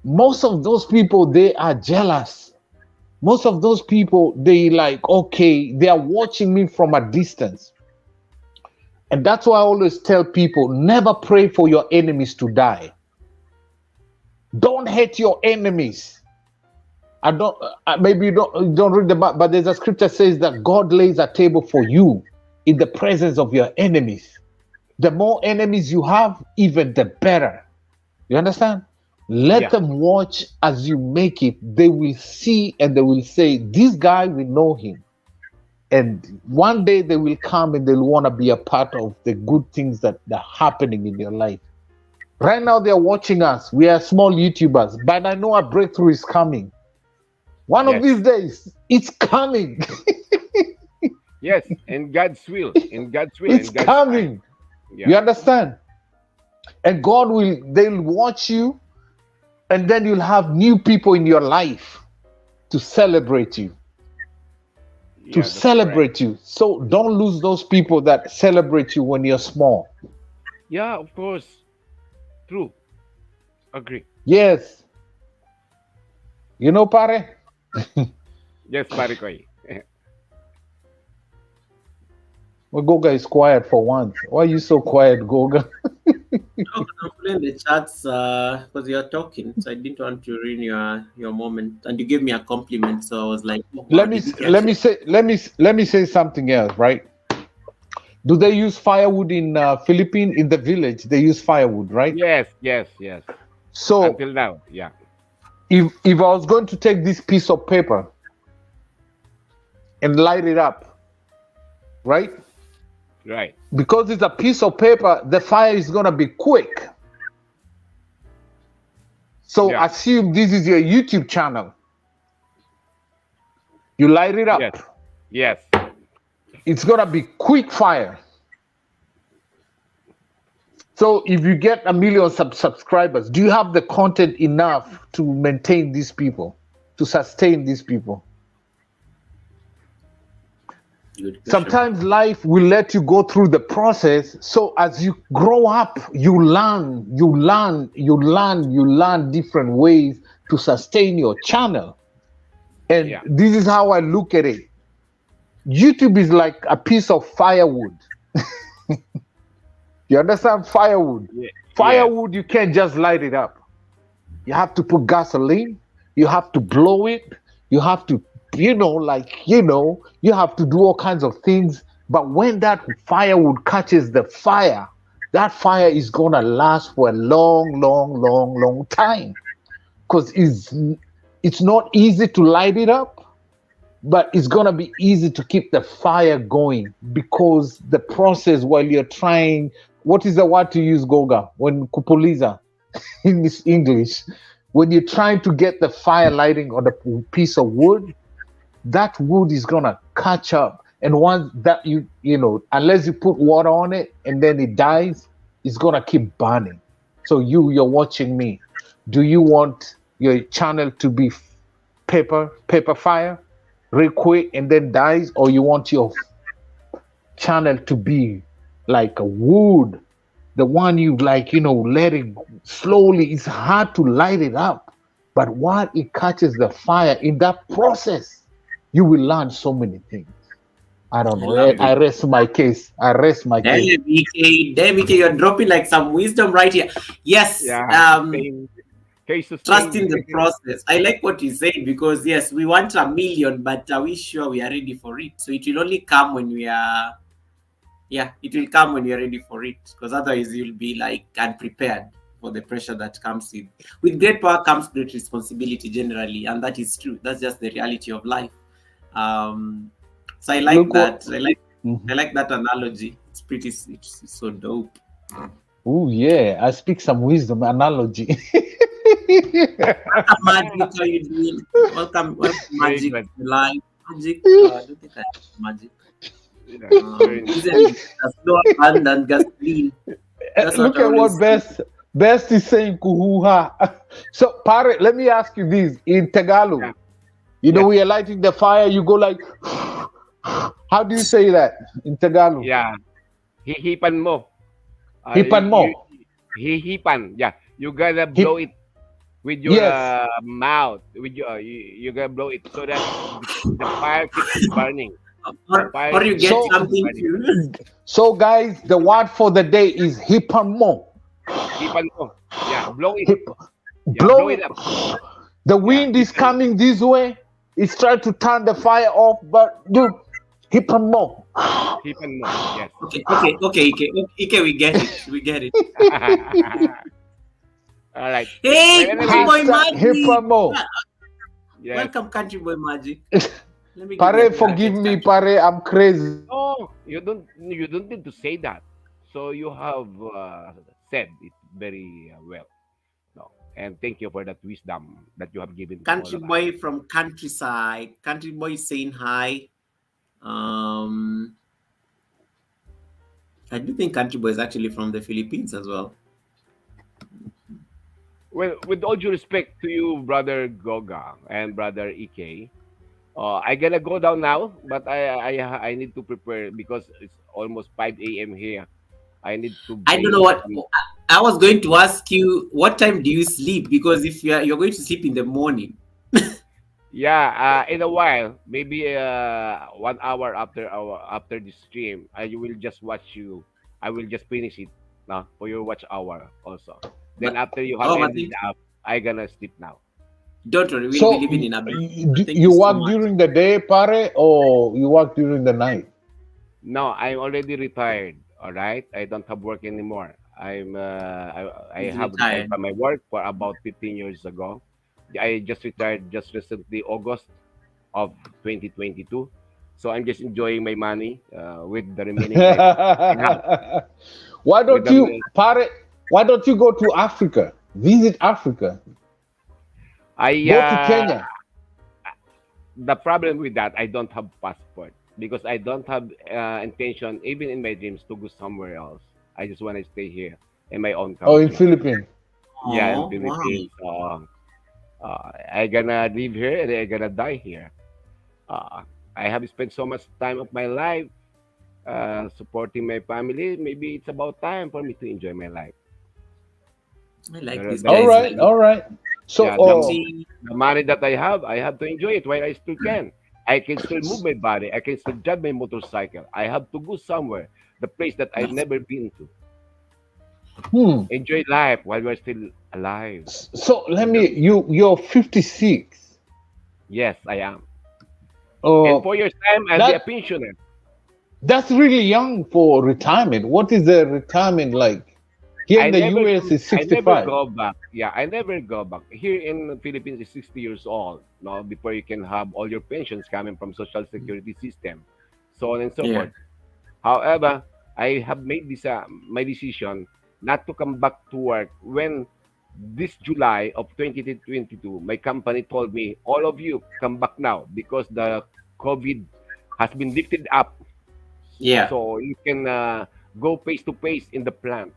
Most of those people, they are jealous. Most of those people, they like, okay, they are watching me from a distance. And that's why I always tell people, never pray for your enemies to die. Don't hate your enemies. Maybe you don't read the Bible, but there's a scripture says that God lays a table for you in the presence of your enemies. The more enemies you have, even the better. You understand? Let them watch as you make it. They will see and they will say, this guy, we know him. And one day they will come and they'll want to be a part of the good things that are happening in your life. Right now, they're watching us. We are small YouTubers, but I know a breakthrough is coming. One of these days, it's coming. Yes, in God's will. In God's will. It's coming. Yeah. You understand? And they'll watch you, and then you'll have new people in your life to celebrate you. You. So don't lose those people that celebrate you when you're small. Yeah, of course. True. Agree. Yes. You know, pare? Yes, Parikoy. Well, Goga is quiet for once. Why are you so quiet, Goga? No, 'cause I'm playing the chats because you're talking, so I didn't want to ruin your moment. And you gave me a compliment, so I was like, oh, wow, let me did s- Ike let me actually? say let me say something else, right? Do they use firewood in Philippines? In the village, they use firewood, right? Yes, yes, yes. So Until now, yeah. if I was going to take this piece of paper and light it up, right? Right. Because it's a piece of paper, the fire is gonna be quick. So Yeah. assume this is your YouTube channel. You light it Yes. up. Yes. It's gonna be quick fire. So if you get a million subscribers, do you have the content enough to maintain these people, to sustain these people? Good question. Sometimes life will let you go through the process. So as you grow up, you learn different ways to sustain your channel. And Yeah. this is how I look at it. YouTube is like a piece of firewood. You understand? Firewood. Yes. Firewood, you can't just light it up. You have to put gasoline. You have to blow it. You have to, you have to do all kinds of things. But when that firewood catches the fire, that fire is going to last for a long, long, long, long time. Because it's not easy to light it up, but it's going to be easy to keep the fire going because the process while you're trying, what is the word to use, Goga? When kupuliza in this English, when you're trying to get the fire lighting on a piece of wood, that wood is gonna catch up. And once that unless you put water on it and then it dies, it's gonna keep burning. So you're watching me. Do you want your channel to be paper fire, real quick and then dies, or you want your channel to be like a wood, the one you like, let it slowly. It's hard to light it up, but while it catches the fire in that process, you will learn so many things. I don't I know. love I it. rest my case. I rest my case. Damn, EK, you're dropping like some wisdom right here. Yes, Yeah. Sustain. Case trust sustain. in the process. I like what you said because yes, we want a million, but are we sure we are ready for it? So it will only come when we are, yeah, it will come when you're ready for it. Because otherwise you'll be like unprepared for the pressure that comes in. With great power comes great responsibility generally, and that is true. That's just the reality of life. Um, so I like Look what. that. I like Mhm. I like that analogy. It's so dope. Oh yeah, I speak some wisdom analogy. Welcome, Magic. How you doing? Welcome, Very Magic. good. Live Magic. I don't think I have Magic. Yeah. Very nice. Usually a slow hand and gasoline. That's what Look I at what always say. best is saying kuhuha. So Pare, let me ask you this in Yeah. Tagalog. Yes. We are lighting the fire, you go like how do you say that in Tagalog? Yeah. Hihipan mo. Hipan mo. Hihipan. Yeah. You gotta blow Hip it with your yes. mouth. With your you gotta blow it so that the fire keeps burning. The fire Or you keeps get So something burning. to. guys, the word for the day is hipan mo. Hipan mo. Yeah. Blow it. Hip Yeah. Blow blow it it. up. The Yeah. wind is coming this way. It's trying to turn the fire off, but dude, hipan mo. Hipan mo. Yes. Okay, Ike, we get it. We get it. All right. Well, Hey, Country anyways, Boy Hashtag Magic. Hipamo. yes. Welcome, Country Boy Magic. Let me give you a Pare, bracket, forgive me, Country. Pare. I'm crazy. Oh, you don't need to say that. So you have said it very well. No, and thank you for that wisdom that you have given to all Country of us. Boy from countryside. Country Boy is saying hi. Um, I do think Country Boy is actually from the Philippines as well. Well, with all due respect to you, brother Goga and brother Ike, I gonna go down now, but I need to prepare because it's almost 5 a.m. here. I need to I don't know bring what some. I was going to ask you, what time do you sleep? Because if you're going to sleep in the morning. Yeah, in a while, maybe 1 hour after the stream, I will just watch you. I will just finish it now for your watch hour also. Then But after you have oh, but ended up, I gonna sleep now. don't worry, we'll be So living in a bit. Thank you you so work much. during the day, Pare, or you work during the night? No, I'm already retired. All right, I don't have work anymore. I He's have retired retired. from my work for about 15 years ago. I just retired just recently, August of 2022. So I'm just enjoying my money with the remaining life I have. Why With don't the you, Pare? Why don't you go to Africa? Visit Africa. I Go to Kenya. the problem with that, I don't have passport because I don't have intention, even in my dreams, to go somewhere else. I just want to stay here in my own Oh, in country. Philippines. Yeah, in Oh, wow. Philippines. I gonna live here and I gonna die here. Uh, I have spent so much time of my life supporting my family. Maybe it's about time for me to enjoy my life. I like The, these All the, guys, right, man. all right. So, yeah, Putting, the money that I have to enjoy it while I still can. I can still move my body. I can still drive my motorcycle. I have to go somewhere, the place that I've that's never been to. hmm. Enjoy life while we're still alive. So You let know? me. You're 56. Yes, I am. In Uh, 4 years' time, I'll be a that pensioner. that's really young for retirement. What is the retirement like? Here in I the never US go. is I never 65. go back. Yeah, I never go back. Here in the Philippines, is 60 years old. No, before you can have all your pensions coming from social security system, so on and so yeah, forth. However, I have made this my decision not to come back to work when this July of 2022, my company told me, all of you come back now because the COVID has been lifted up, yeah, so you can go face to face in the plant.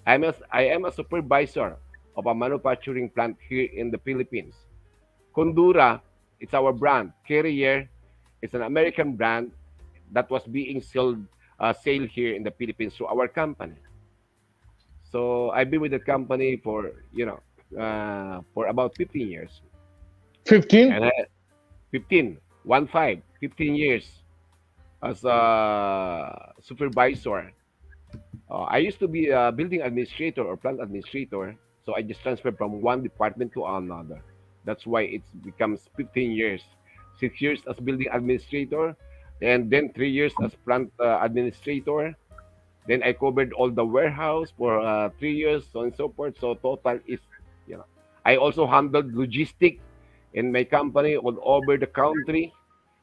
I am a supervisor of a manufacturing plant here in the Philippines. Condura, it's our brand. Carrier, it's an American brand that was being sold here in the Philippines through our company. So I've been with the company for for about 15 years, 15? and 15, 15 years as a supervisor. I used to be a building administrator or plant administrator, so I just transferred from one department to another. That's why it becomes 15 years. 6 years as building administrator, and then 3 years as plant administrator. Then I covered all the warehouse for 3 years, so on and so forth. So total is, you know, I also handled logistic in my company all over the country,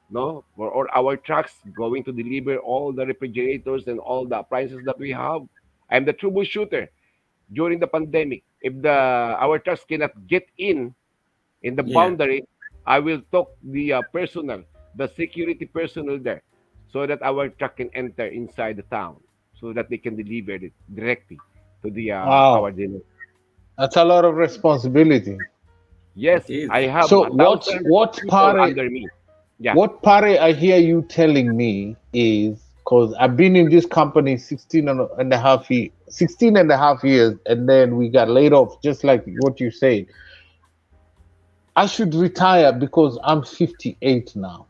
no, for all our trucks going to deliver all the refrigerators and all the appliances that we have. I'm the troubleshooter during the pandemic. If the our trucks cannot get in the yeah. boundary, I will talk the personnel, the security personnel there, so that our truck can enter inside the town, so that they can deliver it directly to the our Wow. dealer. That's a lot of responsibility. Yes, It is. I have So thousands of people under me. Yeah. what Pare I hear you telling me is because I've been in this company 16 and a half years, and then we got laid off, just like what you said. I should retire because I'm 58 now.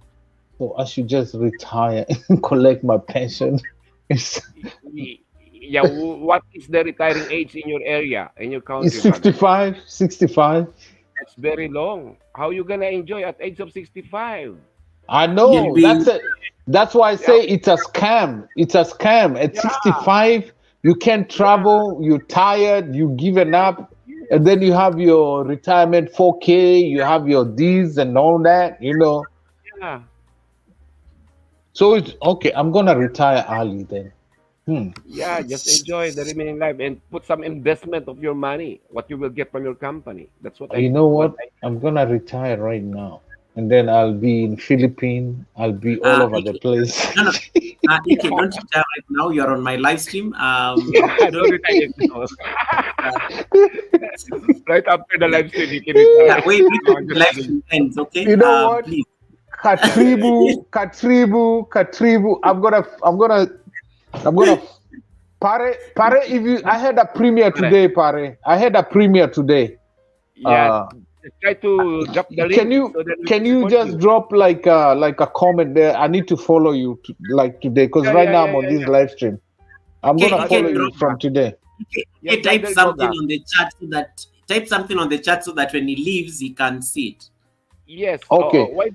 So I should just retire and collect my pension. It's, Yeah, what is the retiring age in your area, in your it's country, brother? 65, 65. That's very long. How you gonna enjoy at age of 65? I You'll know. be, That's why I Yeah, say it's a scam. It's a scam. At yeah, 65, you can't yeah, travel, you're tired, you've given up, and yes, then you have your retirement 4K, you have your D's and all that. yeah, So it's okay, I'm gonna retire early then. Hmm. yeah. Just enjoy the remaining life and put some investment of your money, what you will get from your company. That's what You I know what what? I'm gonna retire right now. And then I'll be in Philippines. I'll be all over the Ike. place. No, no. Ike, don't retire right now. You're on my live stream. Yeah, don't Don't. retire now. Uh, Right after the live stream, you can yeah, retire. wait No, until I'm the just live kidding. stream ends, okay? You know what? Please. Katribu, Katribu, Katribu. I'm gonna Pare, if you, I had a premiere today, Pare. I had a premiere today. Yeah, Uh, try to drop the can link you so that we can can you support just you. drop like a comment there? I need to follow you like today because Yeah, right yeah, now yeah, I'm on yeah, this yeah. live stream. I'm Okay, gonna you Okay, follow can we'll drop. you do from that. today. Yeah, Type brother something Goga. on the chat so that when he leaves, he can see it. Yes. Okay. Why?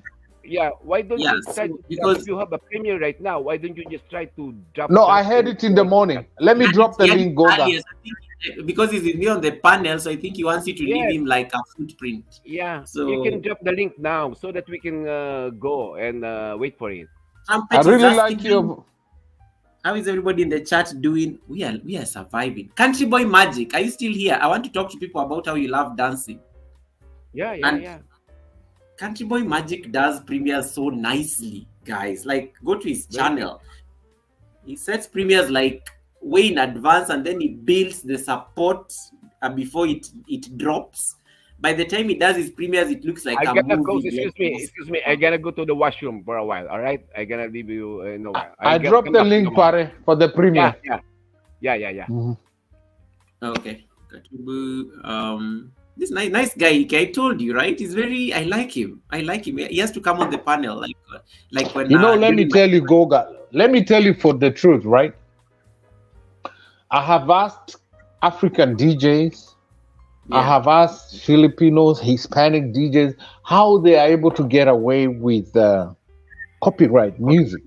Yeah. Why don't Yeah. you try So to drop if because you have a premiere right now? Why don't you just try to drop No, I that had in it in the your podcast? morning. Let me drop the he had it link, Goga. earlier. So I think because he's with me on the panel, so I think he wants you to leave Yes. him like a footprint. Yeah. You can So drop the link now so that we can go and wait for it. I Trumpet is really asking, like your. how is everybody in the chat doing? We are surviving. Country Boy Magic, are you still here? I want to talk to people about how you love dancing. Yeah. Yeah. And Yeah. Country Boy Magic does premieres so nicely, guys. Like, go to his Very good. channel. He sets premieres like way in advance, and then he builds the support before it drops. By the time he does his premieres, it looks like I a gotta go. movie. Excuse me. Excuse me. I gotta go to the washroom for a while. All right. I gotta leave you in a while. I dropped Come the back in a link, while. Pare, for the Yeah. premiere. Yeah. Yeah. Yeah. Yeah. Mhm. Okay. Katubu, this nice guy. I told you, right? He's very. I like him. I like him. He has to come on the panel, like when Let me during my. tell you, Goga. Let me tell you for the truth, right? I have asked African DJs, I Yeah, have asked Filipinos, Hispanic DJs how they are able to get away with copyright music,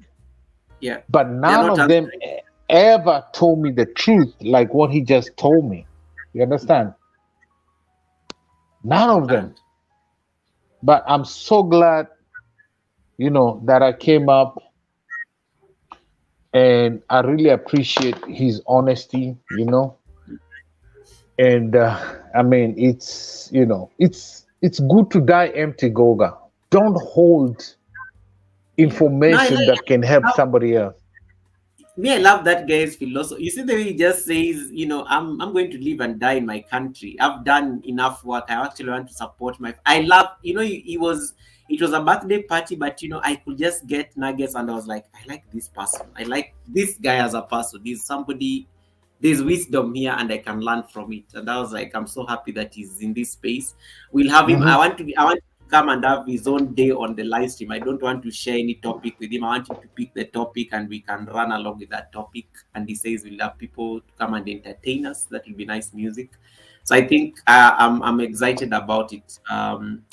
yeah. but They're none not of them answering. ever told me the truth like what he just told me. You understand? None of them. And But I'm so glad, that I came up, and I really appreciate his honesty. And I mean, it's good to die empty, Goga. Don't hold yeah. No, information that can help how somebody else. me, I love that guy's philosophy. You see the way he just says, I'm going to live and die in my country. I've done enough work. I actually want to support my. I love, he was. It was a birthday party, but I could just get nuggets, and I was like, I like this person. I like this guy as a person. He's somebody. There's wisdom here, and I can learn from it. And I was like, I'm so happy that he's in this space. We'll have him. I Hmm. want to. I want to come and have his own day on the live stream. I don't want to share any topic with him. I want him to pick the topic, and we can run along with that topic. And he says we'll have people to come and entertain us. That will be nice music. So I think I'm excited about it.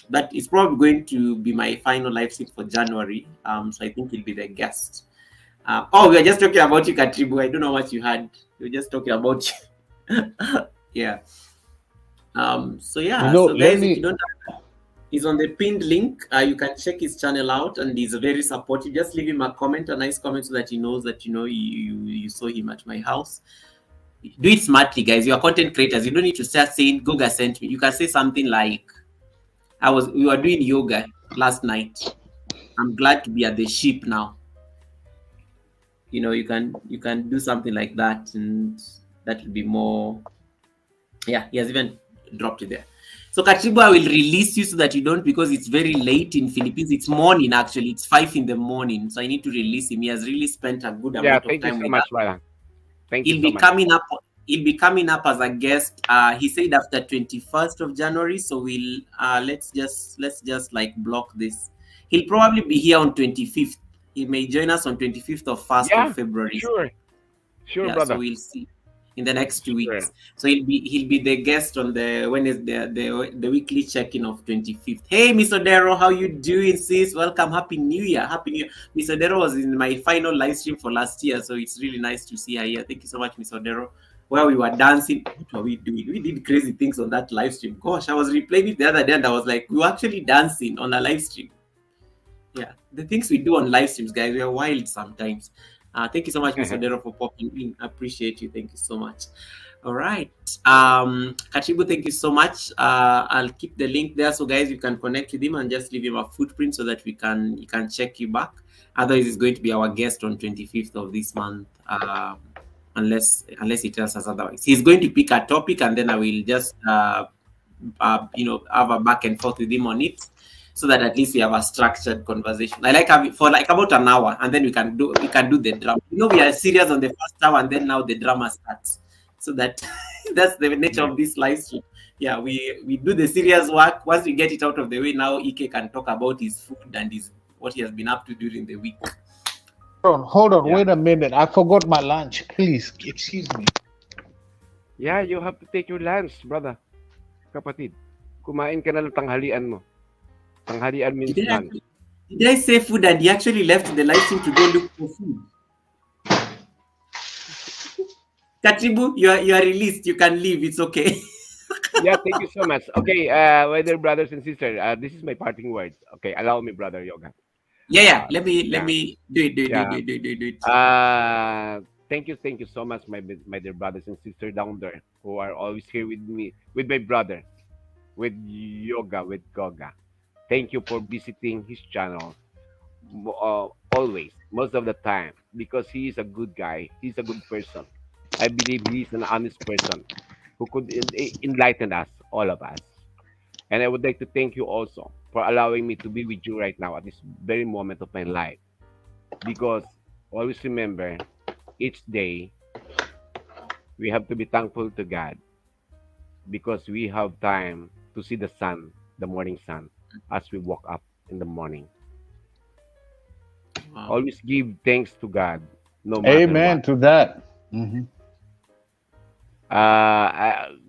But it's probably going to be my final live stream for January. So I think he'll be the guest. We were just talking about you, Katribu. I don't know what you had. We were just talking about you. Yeah. So yeah. So Let guys, if you me. don't, he's on the pinned link. You can check his channel out, and he's very supportive. Just leave him a comment, a nice comment, so that he knows that you saw him at my house. Do it smartly, guys. You are content creators. You don't need to start saying Goga sent me. You can say something like, we were doing yoga last night. I'm glad to be at the ship now. You can do something like that, and that will be more. Yeah, he has even dropped it there. So Katribu, I will release you so that you don't, because it's very late in Philippines. It's morning, actually. It's 5 in the morning. So I need to release him. He has really spent a good Yeah. amount of Thank you time so with us. much, Ryan. Thank you He'll so be much. coming up. He'll be coming up as a guest. He said after 21st of January. So we'll let's just like block this. He'll probably be here on 25th. He may join us on 25th or 1st of Yeah. February. Sure. Sure, Yeah, so brother. we'll see in the next 2 weeks. Sure. So he'll be the guest on the Wednesday, the weekly check-in of 25th. Hey, Miss Odero, how you doing, sis? Welcome, happy New Year, happy New Year. Miss Odero was in my final live stream for last year, so it's really nice to see her here. Thank you so much, Miss Odero. Where we were dancing, what were we doing? We did crazy things on that live stream. Gosh, I was replaying it the other day, and I was like, we were actually dancing on a live stream. Yeah, the things we do on live streams, guys, we are wild sometimes. Thank you so much, Mr. Dero, for popping in. I appreciate you. Thank you so much. All right. Kachibu, thank you so much. I'll keep the link there, so guys, you can connect with him and just leave him a footprint so that he can check you back. Otherwise, he's going to be our guest on 25th of this month. Unless he tells us otherwise. He's going to pick a topic, and then I will just have a back and forth with him on it. so that at least we have a structured conversation. I like having for like about an hour, and then we can do the drama. We are serious on the first hour, and then now the drama starts. So that that's the nature of this live stream. Yeah, we do the serious work. Once we get it out of the way, now Ike can talk about his food and what he has been up to during the week. Hold on, wait a minute. I forgot my lunch. Please, excuse me. Yeah, you have to take your lunch, brother. Kapatid, kumain ka na ng tanghalian mo. Tanghalian means lunch. Did I say food and he actually left the live stream to go look for food? Katibu, you are released. You can leave. It's okay. Yeah, thank you so much. Okay, dear brothers and sisters, this is my parting words. Okay, allow me, brother Yoga. Yeah. Let me do it. Thank you so much, my dear brothers and sisters down there who are always here with me, with my brother, with Yoga, with Goga. Thank you for visiting his channel always, most of the time, because he is a good guy. He's a good person. I believe he's an honest person who could enlighten us, all of us. And I would like to thank you also for allowing me to be with you right now at this very moment of my life. Because always remember, each day, we have to be thankful to God because we have time to see the sun, the morning sun, as we woke up in the morning. Wow. Always give thanks to God, no matter Amen what. to that. Mhm.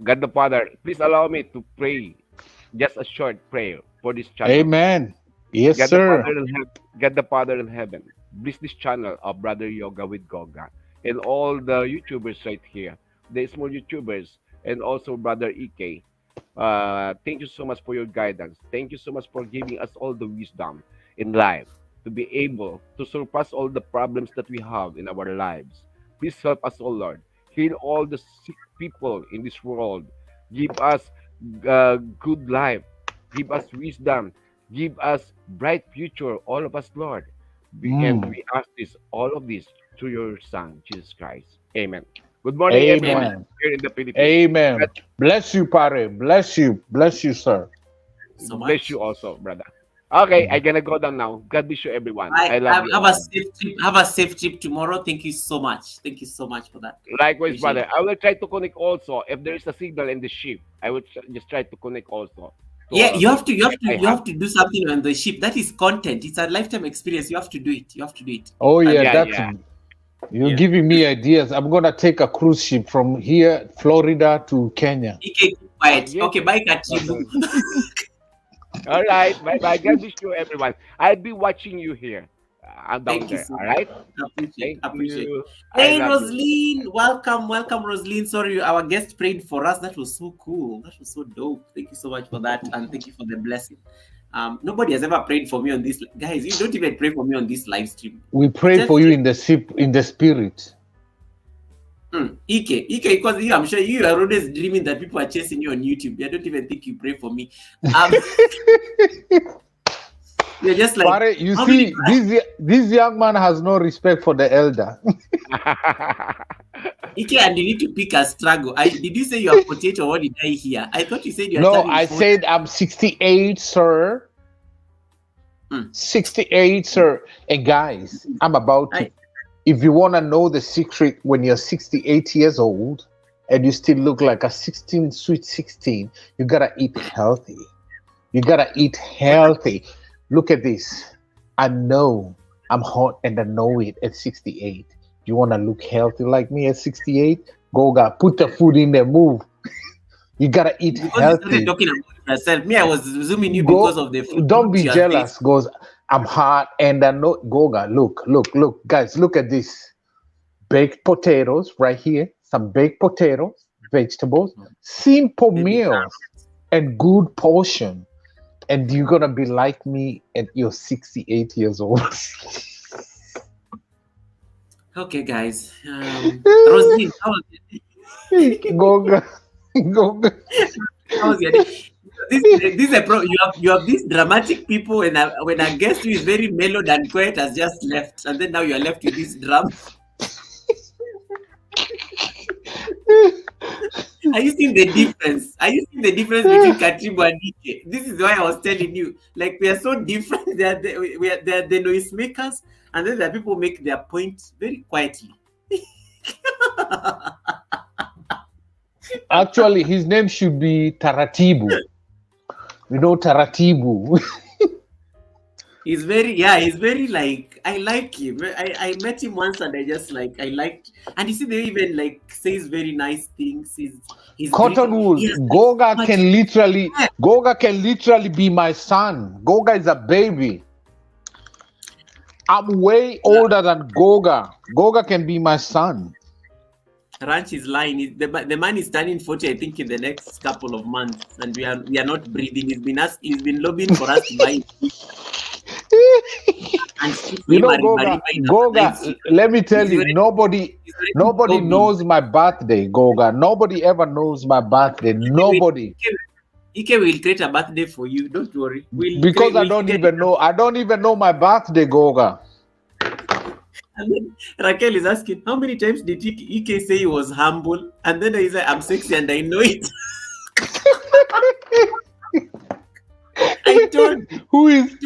God the Father, please allow me to pray just a short prayer for this channel. Amen. Yes, God the sir. Father in heaven, God the Father in heaven, bless this channel of Brother Yoga with Goga and all the YouTubers right here, the small YouTubers, and also Brother Ike. Thank you so much for your guidance. Thank you so much for giving us all the wisdom in life to be able to surpass all the problems that we have in our lives. Please help us, oh Lord. Heal all the sick people in this world. Give us good life. Give us wisdom. Give us bright future, all of us, Lord. And we ask this, all of this, through your Son, Jesus Christ. Amen. Good morning, everyone, Amen. here in the Philippines. Amen. God Bless you, Pare. Bless you. Bless you, sir. So bless much. you also, brother. Okay, I'm gonna go down now. God bless you, everyone. I love you. Have a safe trip. Have a safe trip tomorrow. Thank you so much. Thank you so much for that. Likewise, Appreciate brother. it. I will try to connect also. If there is a signal in the ship, I will just try to connect also. To Yeah, all of you have you. you have to do something on the ship. That is content. It's a lifetime experience. You have to do it. You have to do it. Oh yeah, Yeah, that's yeah. you're Yeah. giving me ideas. I'm gonna take a cruise ship from here, Florida to Kenya. Ike, keep quiet. Yes, Okay, bye, Katibu. brother. All right. Bye bye. God bless you, everyone. I'll be watching you here. I'm down Thank you there. so All much. right. Appreciate. Thank you. I Hey, love you. Rosaline, welcome, Rosaline. Sorry, our guest prayed for us. That was so cool. That was so dope. Thank you so much for that, and thank you for the blessing. Nobody has ever prayed for me on this. Guys, you don't even pray for me on this live stream. We pray Just for you in the ship, in the spirit. Ike, because I'm sure you are always dreaming that people are chasing you on YouTube. I don't even think you pray for me. You're just like, Pare, you how see, many- this young man has no respect for the elder. Ike, and you need to pick a struggle. Did you say you are 48 or what did I hear? I thought you said you are No, turning I 40. said I'm 68, sir. 68, sir. And guys, I'm about to. If you want to know the secret when you're 68 years old and you still look like a 16, sweet 16, you got to eat healthy. You got to eat healthy. Look at this. I know I'm hot and I know it at 68. You want to look healthy like me at 68? Go, put the food in there, move. You got to eat Because you healthy. started talking about yourself. Me, I was zooming you because of the food. Don't be you are jealous. Goes, I'm hot and I know. Goga, look, guys, look at this. Baked potatoes right here. Some baked potatoes, vegetables, simple meals, and good portion. And you're gonna be like me at your 68 years old. Okay, guys. Rosaline, how was your day? Goga. How was your day? This is you have these dramatic people when a guest who is very mellowed and quiet has just left, and then now you are left with this drum. Are you seeing the difference? Are you seeing the difference between Katribo and Ike? This is why I was telling you. Like, we are so different. They are the noisemakers, and then the people make their point very quietly. Actually, his name should be Taratibu. You know Taratibu. He's very like, I like him. I met him once and I just like, I liked, and you see, they even like says very nice things. He's Cottonwood. he has Goga much- can literally Yeah. Goga can literally be my son. Goga is a baby. I'm way older than Goga. Goga can be my son. Ranch is lying. The man is turning 40, I think, in the next couple of months, and we are not breathing. He's been lobbying for us to buy it. And You know, Goga, let me tell you, nobody knows my birthday, Goga. Nobody ever knows my birthday. Nobody. Ike will create a birthday for you. Don't worry. Because I don't even know my birthday, Goga. And then Raquel is asking, how many times did Ike say he was humble? And then he's like, I'm sexy and I know it. I told you.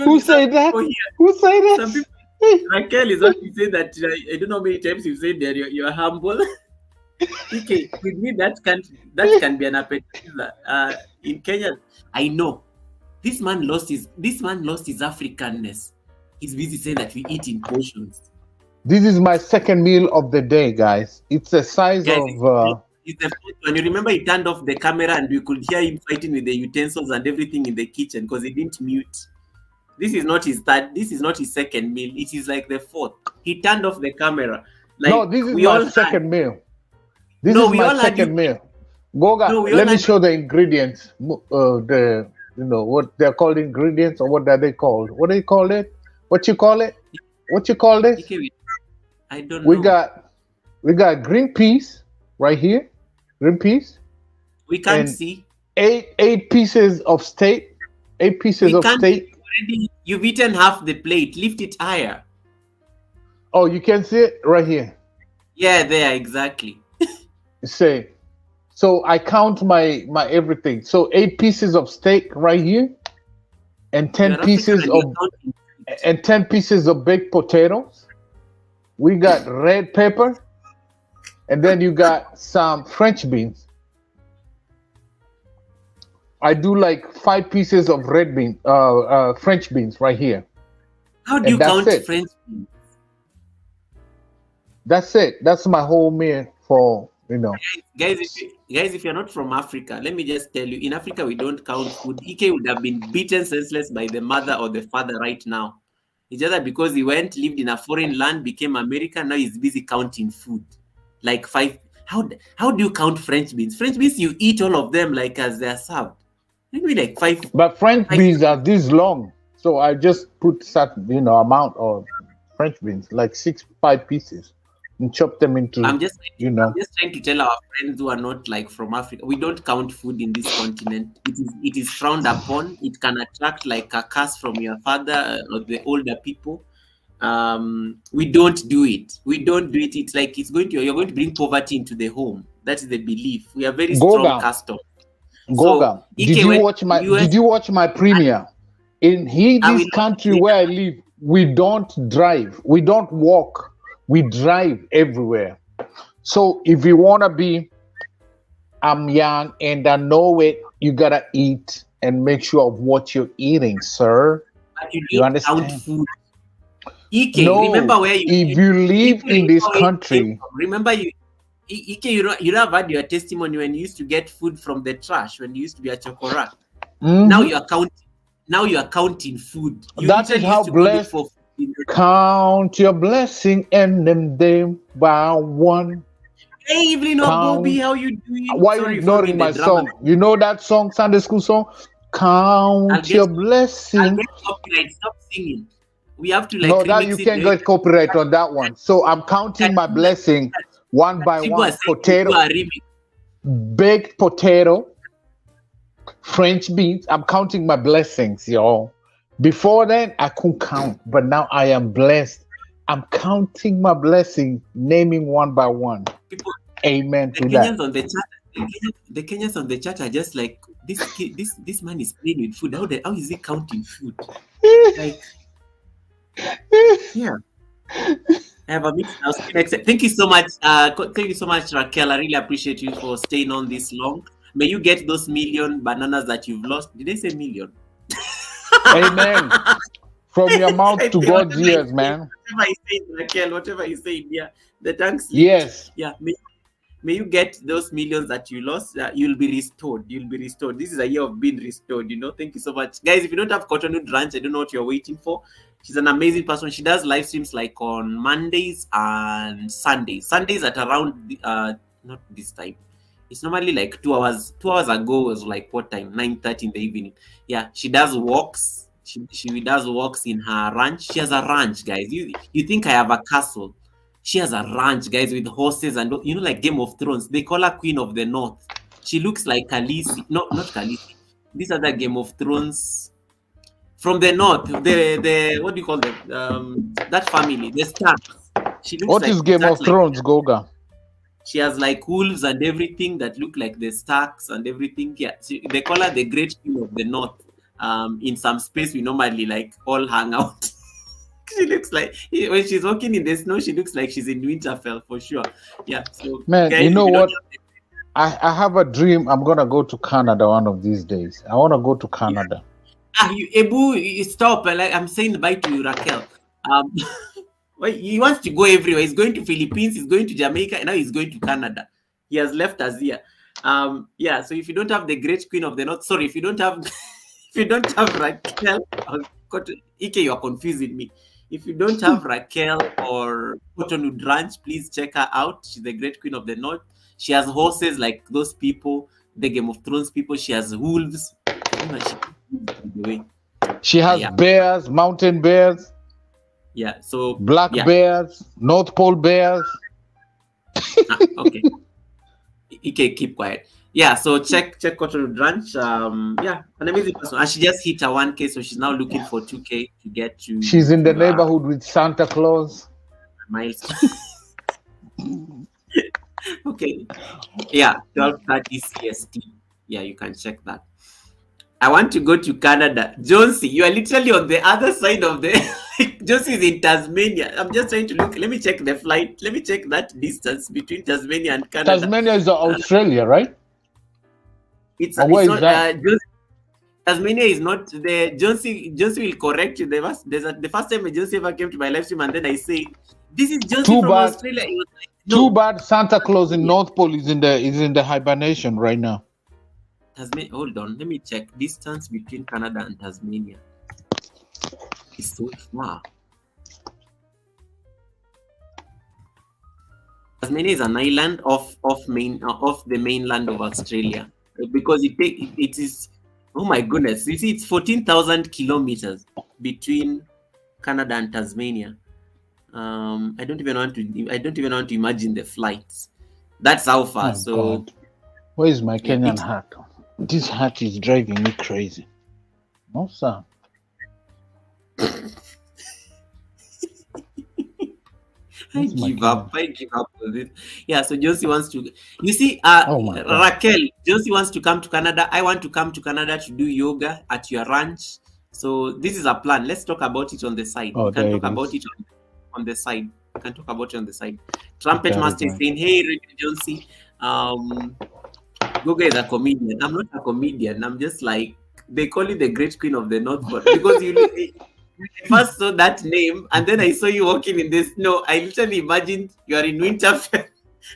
Who said that? Who said that? Some people, Raquel is actually saying that I don't know how many times you've said that you're humble. Ike, with me that can be an appetizer. In Kenya, I know this man lost his Africanness. He's busy saying that we eat in portions. This is my second meal of the day, guys. It's the size Guys, of. It's the first one. You remember he turned off the camera and we could hear him fighting with the utensils and everything in the kitchen because he didn't mute. This is not his third. This is not his second meal. It is like the fourth. He turned off the camera. Like, No, this is my second meal. This No, is we my all had second meal. Goga, No, we let all me had- show the ingredients. What they're called ingredients, or what are they called? What do you call it? What you call it? What you call this? Okay, I don't We know. got green peas right here. Green peas. We can't and- see. Eight pieces of steak. 8 pieces We of can't steak. already. You've eaten half the plate. Lift it higher. Oh, you can see it right here. Yeah, there, exactly. Say, so I count my everything. So 8 pieces of steak right here, and 10 You're pieces African of and you're counting. and 10 pieces of baked potatoes. We got red pepper, and then you got some French beans. I do like 5 pieces of French beans right here. How do and you that's count it. French beans? That's it. That's my whole meal for. Guys, if you're not from Africa, let me just tell you, in Africa we don't count food. Ike would have been beaten senseless by the mother or the father right now. It's just that because he lived in a foreign land, became American, now he's busy counting food. Like 5. How do you count French beans? French beans, you eat all of them like as they're served. Maybe like 5. But French I- beans are this long, so I just put certain amount of French beans, like 5 pieces, and chop them into. I'm just trying to tell our friends who are not like from Africa, we don't count food in this continent. It is frowned upon. It can attract like a curse from your father or the older people. We don't do it. It's like you're going to bring poverty into the home. That is the belief. We are very strong Goga. custom. Goga, Ike, did you when watch my US did you watch my premiere? In I this will- country where I live, we don't drive, we don't walk, we drive everywhere. So if you wanna be, I'm young and I know it, you gotta eat and make sure of what you're eating, sir. But you You don't understand? count food. Ike, No, remember where you if you live in this remember where you came country, from. Remember Ike, you don't have had your testimony when you used to get food from the trash, when you used to be a chokorak. mhm, Now you are counting food. You That is literally how used to go look blessed- for food in the- count your blessing and them by one. Hey Evelyn Count- Obobi, how you doing? Why Sorry you for me, ignoring the my drama. song? You know that song, Sunday school song? I'll Count get- your I'll blessing. get copyright. Stop singing. We have to No, that remix you it. can't get copyright on that one. So I'm counting my blessing one by People are one. saying Potato, you are remix. baked potato, French beans. I'm counting my blessings, y'all. Before then, I couldn't count, but now I am blessed. I'm counting my blessing, naming one by one. People, Amen the to that. Kenyans on the chat are the Kenyans on the chat are just like, this man is playing with food. How is he counting food? Like, yeah. I have a mix now. Thank you so much. Thank you so much, Raquel. I really appreciate you for staying on this long. May you get those million bananas that you've lost. Did they say million? Amen. From your mouth to God's ears, man. Whatever he said, Raquel, whatever he said, yeah. The thanks. Yes. Yeah. May you get those millions that you lost. You'll be restored. You'll be restored. This is a year of being restored. Thank you so much, guys. If you don't have Cottonwood Ranch, I don't know what you're waiting for. She's an amazing person. She does live streams like on Mondays and Sundays. Sundays at around not this time. It's normally like 2 hours. 2 hours ago was like what time? 9:30 in the evening. Yeah, she does walks. She does walks in her ranch. She has a ranch, guys. You think I have a castle? She has a ranch, guys, with horses and like Game of Thrones. They call her Queen of the North. She looks like Khaleesi. No, not Khaleesi. These are the Game of Thrones from the north. The what do you call them? That family, the Starks. She looks What like is Game of Thrones, Goga? She has like wolves and everything that look like the Starks and everything. Yeah, they call her the Great Queen of the North. In some space we normally like all hang out. She looks like when she's walking in the snow, she looks like she's in Winterfell for sure. Yeah. So man, guys, you know what? I have a dream. I'm gonna go to Canada one of these days. I want to go to Canada. You stop. I'm saying bye to you, Raquel. Well, he wants to go everywhere. He's going to Philippines. He's going to Jamaica, and now he's going to Canada. He has left us here. Yeah. So if you don't have the Great Queen of the North, sorry, if you don't have Raquel, Ike, you are confusing me. If you don't have Raquel or Cottonwood Ranch, please check her out. She's the Great Queen of the North. She has horses like those people, the Game of Thrones people. She has wolves. She has bears, mountain bears. Yeah. So black bears, North Pole bears. Okay. Ike, keep quiet. Yeah, so check Cottonwood Ranch. Yeah, an amazing person. And she just hit her 1K, so she's now looking for 2K to get to. She's in the neighborhood with Santa Claus. Miles. Okay. Yeah, 12:30 CST. Yeah, you can check that. I want to go to Canada. Jonesy, you are literally on the other side of the. Jonesy is in Tasmania. I'm just trying to look. Let me check the flight. Let me check that distance between Tasmania and Canada. Tasmania is Australia, right? It's not. Tasmania is not the Jonesy will correct you. The first time Jonesy ever came to my live stream, and then I say, "This is Jonesy from Australia." It was like, no. Too bad Santa Claus in North Pole is in the hibernation right now. Tasmania. Hold on, let me check distance between Canada and Tasmania. It's so far. Tasmania is an island off the mainland of Australia, because it is. Oh my goodness! You see, it's 14,000 kilometers between Canada and Tasmania. I don't even want to imagine the flights. That's how far. So, God. Where is my Kenyan hat? This hat is driving me crazy. No, sir. I give up with it. Yeah, so Josie wants to. You see, Raquel, Josie wants to come to Canada. I want to come to Canada to do yoga at your ranch. So this is a plan. Let's talk about it on the side. We can talk about it on the side. We can talk about it on the side. Trumpet Master is saying, "Hey, Josie, Goga is a comedian. I'm not a comedian. I'm just like, they call you the Great Queen of the North Pole because I first saw that name, and then I saw you walking in the snow. I literally imagined you are in Winterfell,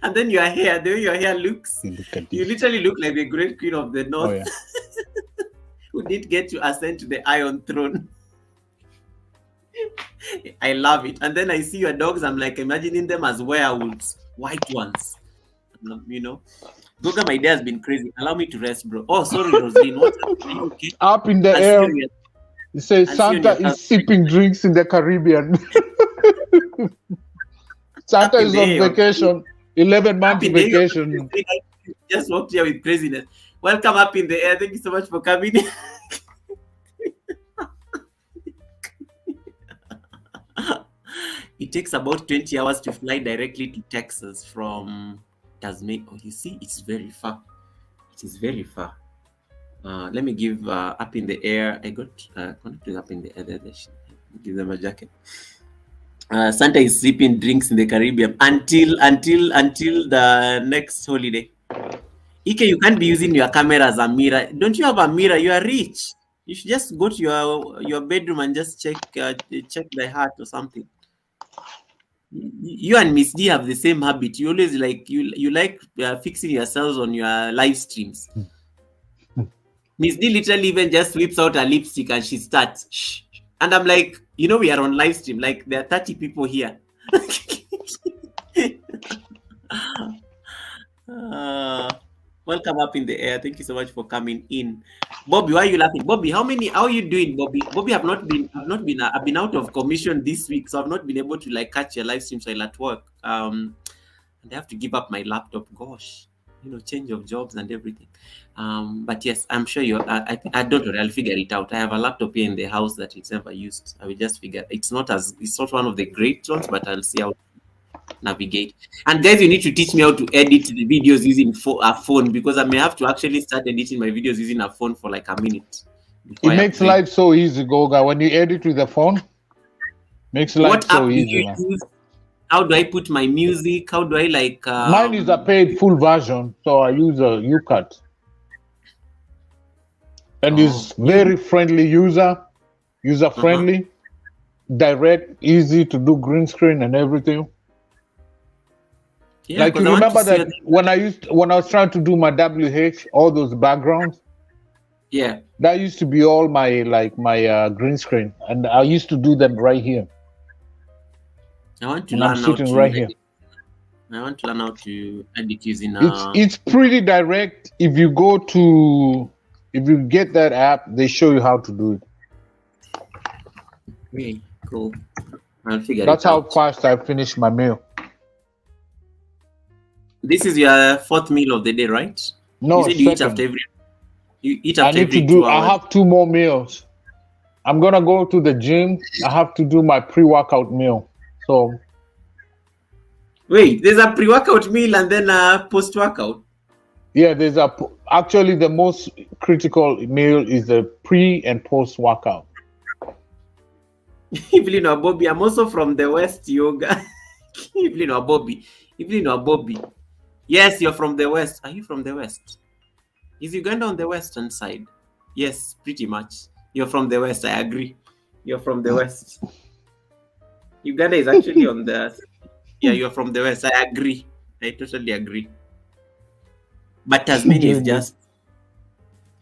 and then your hair, the way your hair looks, you literally look like the Great Queen of the North, who did get to ascend to the Iron Throne. I love it. And then I see your dogs. I'm like imagining them as werewolves, white ones. Goga, my day has been crazy. Allow me to rest, bro. Oh, sorry, Rosaline. What's okay? Up in the air. He says Santa is sipping drinks in the Caribbean. Santa is on vacation, 11 months vacation. Just walked here with craziness. Welcome up in the air. Thank you so much for coming. It takes about 20 hours to fly directly to Texas from Tasmania. Oh, you see, it's very far. It is very far. Let me give Up in the Air. I got connected Up in the Air. Give them a jacket. Santa is sipping drinks in the Caribbean until the next holiday. Ike, you can't be using your camera as a mirror. Don't you have a mirror? You are rich. You should just go to your bedroom and just check the heart or something. You and Miss D have the same habit. You always like you like fixing yourselves on your live streams. Miss D literally even just whips out her lipstick and she starts. Shh. And I'm like, we are on live stream. Like there are 30 people here. Welcome Up in the Air. Thank you so much for coming in. Bobby, why are you laughing? Bobby, how are you doing, Bobby? Bobby, I've been out of commission this week, so I've not been able to catch your live streams while at work. And I have to give up my laptop. Gosh, change of jobs and everything. But yes, I'm sure I don't worry, I'll figure it out. I have a laptop here in the house that it's never used. I will just figure it's not one of the great ones, but I'll see how to navigate. And guys, you need to teach me how to edit the videos using a phone, because I may have to actually start editing my videos using a phone for like a minute. It makes life so easy, Goga. When you edit with the phone, makes life so easy. How do I put my music? How do I Mine is a paid full version, so I use a UCut. And it's very friendly user friendly, direct, easy to do green screen and everything. Yeah, you remember that when I was trying to do my WH, all those backgrounds. Yeah. That used to be all my green screen, and I used to do them right here. I want to learn how to right here. I want to learn how to edit using. It's pretty direct. If you get that app, they show you how to do it. Okay, cool. I'll figure it out. That's how fast I finished my meal. This is your fourth meal of the day, right? No, you eat after every 2 hours. I have 2 more meals. I'm gonna go to the gym. I have to do my pre-workout meal. So wait, there's a pre-workout meal and then a post-workout. Yeah, actually the most critical meal is the pre and post-workout. Bobby, I'm also from the West, yoga. Bobby. Yes, you're from the West. Are you from the West? Is Uganda on the western side? Yes, pretty much. You're from the West, I agree. You're from the West. Uganda is actually on the... Yeah, you're from the West, I agree. I totally agree. But Tasmania is just...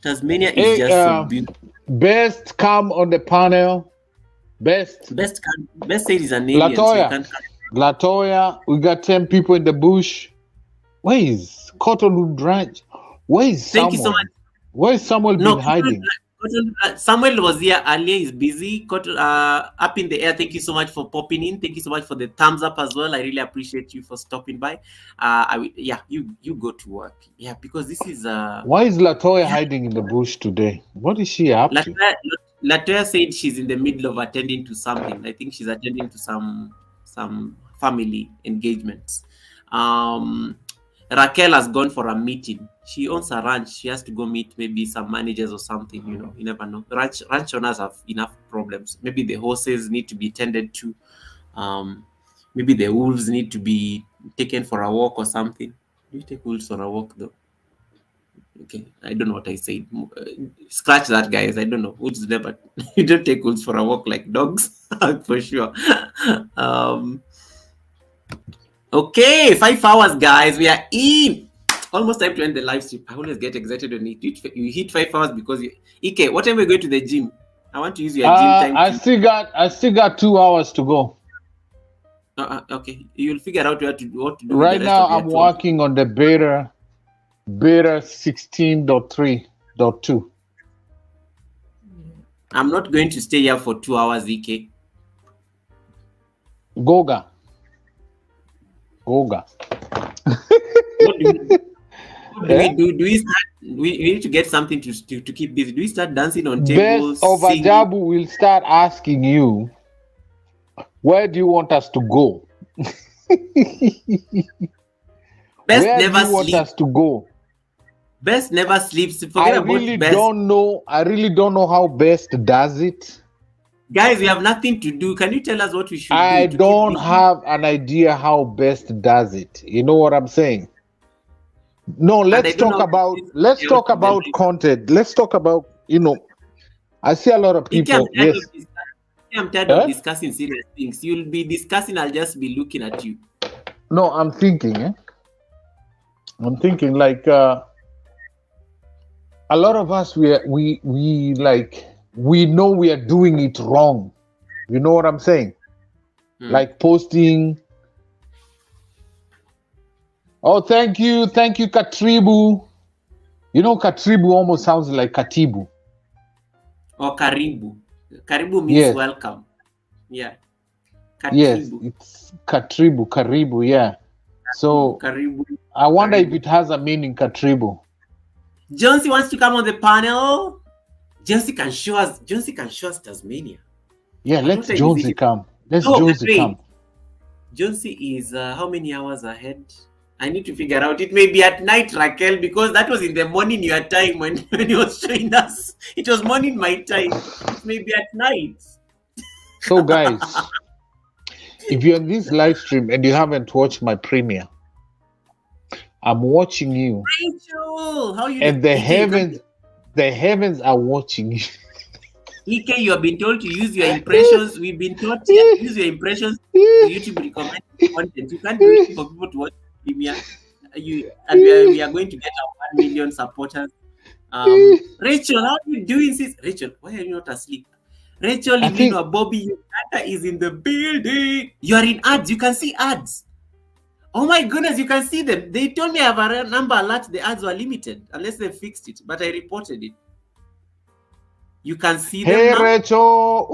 so beautiful. Best come on the panel. Best said is an alien. Latoya, we got 10 people in the bush. Where is Cottonwood Ranch? Where is Samuel? Thank you so much. Where is Samuel been hiding? Samuel was here earlier. He's busy. Up in the Air. Thank you so much for popping in. Thank you so much for the thumbs up as well. I really appreciate you for stopping by. You go to work. Yeah, because this is. Why is Latoya hiding in the bush today? What is she up to? Latoya said she's in the middle of attending to something. I think she's attending to some family engagements. Raquel has gone for a meeting. She owns a ranch. She has to go meet maybe some managers or something. You never know. Ranch owners have enough problems. Maybe the horses need to be tended to. Maybe the wolves need to be taken for a walk or something. Do you take wolves for a walk though? Okay, I don't know what I said. Scratch that, guys. I don't know. Wolves never. You don't take wolves for a walk like dogs, for sure. Okay, 5 hours, guys. We are in. Almost time to end the live stream. I always get excited when you hit 5 hours because Ike, what time are we going to the gym? I want to use your gym time. I still got 2 hours to go. Okay, you'll figure out what to do. Right now, I'm working on the beta 16.3.2. I'm not going to stay here for 2 hours, Ike. Goga. What do we do? Do we start? We need to get something to keep busy. Do we start dancing on tables? Best of Ajabu will start asking you, where do you want us to go? Best Where do never you want sleep. us to go? Best never sleeps. I Forget about really best. don't know. I really don't know how Best does it. Guys, we have nothing to do. Can you tell us what we should I do to keep don't busy? have an idea how Best does it. You know what I'm saying? No, And I let's don't know talk how about this let's out talk in the about life. content. Let's talk about, I see a lot of Ike, I'm people. tired Yes. of this. I'm tired of Eh? discussing serious things. You'll be discussing, I'll just be looking at you. No, I'm thinking, I'm thinking like a lot of us we know we are doing it wrong. You know what I'm saying? Like posting. Oh, thank you, Katribu. You know, Katribu almost sounds like Katibu. Or Karibu. Karibu means Yes. welcome. Yeah. Yes, Katibu. it's Karibu, yeah. So Karibu. I wonder if Karibu. it has a meaning, Katribu. Jonesy wants to come on the panel. Jonesy can show us Tasmania. Yeah, But let's what time is Jonesy it? come. Let's Oh, Jonesy wait. come. Jonesy is how many hours ahead? I need to figure out. It may be at night, Raquel, because that was in the morning your time when he was showing us. It was morning my time. It may be at night. So guys, if you're in this live stream and you haven't watched my premiere, I'm watching you. Rachel, how you? And the Ike, heavens are watching you. Ike, you have been told to use your impressions. We've been taught to use your impressions to YouTube recommend content. You can't do it for people to watch premiere. We are going to get our 1 million supporters. Rachel, how are you doing, sis? Rachel, why are you not asleep? Rachel, I think- Evelyn, Bobby, Uganda is in the building. You are in ads. You can see ads. Oh my goodness, you can see them. They told me I have a number alert. The ads were limited unless they fixed it, but I reported it. You can see them Hey now. Rachel.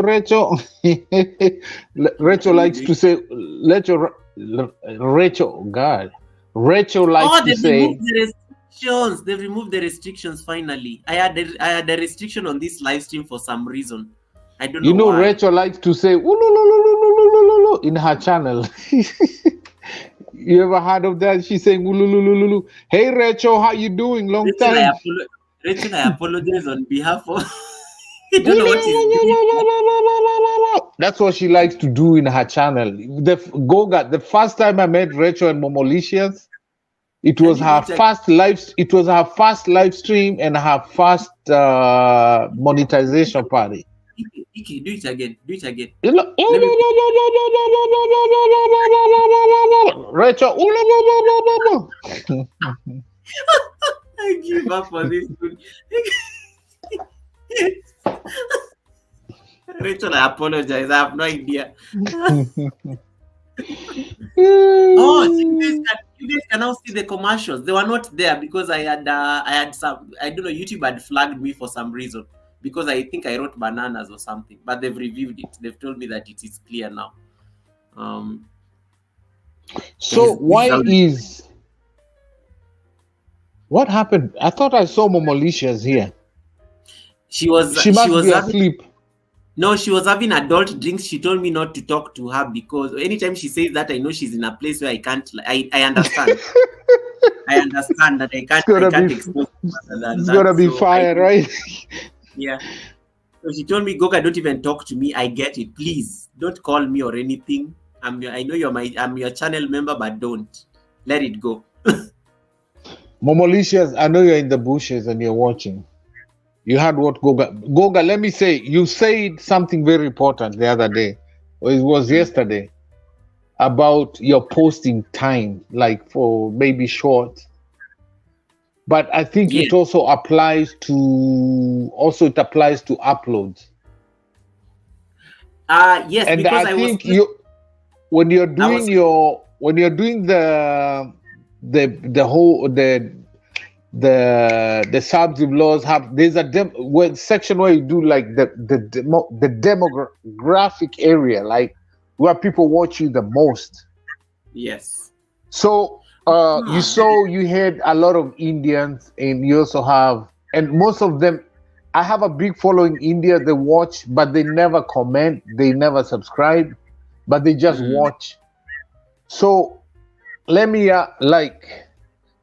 Rachel. Rachel likes to say Rachel, God. Rachel likes to say removed the restrictions. They've removed the restrictions finally. I had a restriction on this live stream for some reason. I don't know. You know, why. Rachel likes to say in her channel. You ever heard of that? She's saying "Ululululu." Hey Rachel, how you doing? Long time. Rachel, I apologize on behalf of. I don't know what she's doing. That's what she likes to do in her channel. The first time I met Rachel and Momolicious, it was her first live. It was her first live stream and her first monetization party. Iki, do it again. Do it again. Rachel. I give up on this. Rachel, I apologize. I have no idea. Oh, you guys can now see the commercials. They were not there because I had some. I don't know. YouTube had flagged me for some reason because I think I wrote bananas or something. But they've reviewed it. They've told me that it is clear now. So what happened? I thought I saw Momolicious here. She must be asleep. No, she was having adult drinks. She told me not to talk to her because anytime she says that, I know she's in a place where I can't. I understand. I understand that I can't expose. It's gonna be fire, right? Yeah. So she told me, Goga, don't even talk to me. I get it. Please don't call me or anything. I know I'm your channel member, but don't let it go. Momolicious, I know you're in the bushes and you're watching. You heard what Goga, let me say, you said something very important the other day, or it was yesterday, about your posting time, like for maybe short. But I think it also applies to uploads. Yes, and because I think when you're doing the subs laws there's a section where you do like the demographic area, like where people watch you the most. Yes. So you had a lot of Indians, and you also have, and most of them, I have a big following in India. They watch, but they never comment, they never subscribe, but they just watch. So let me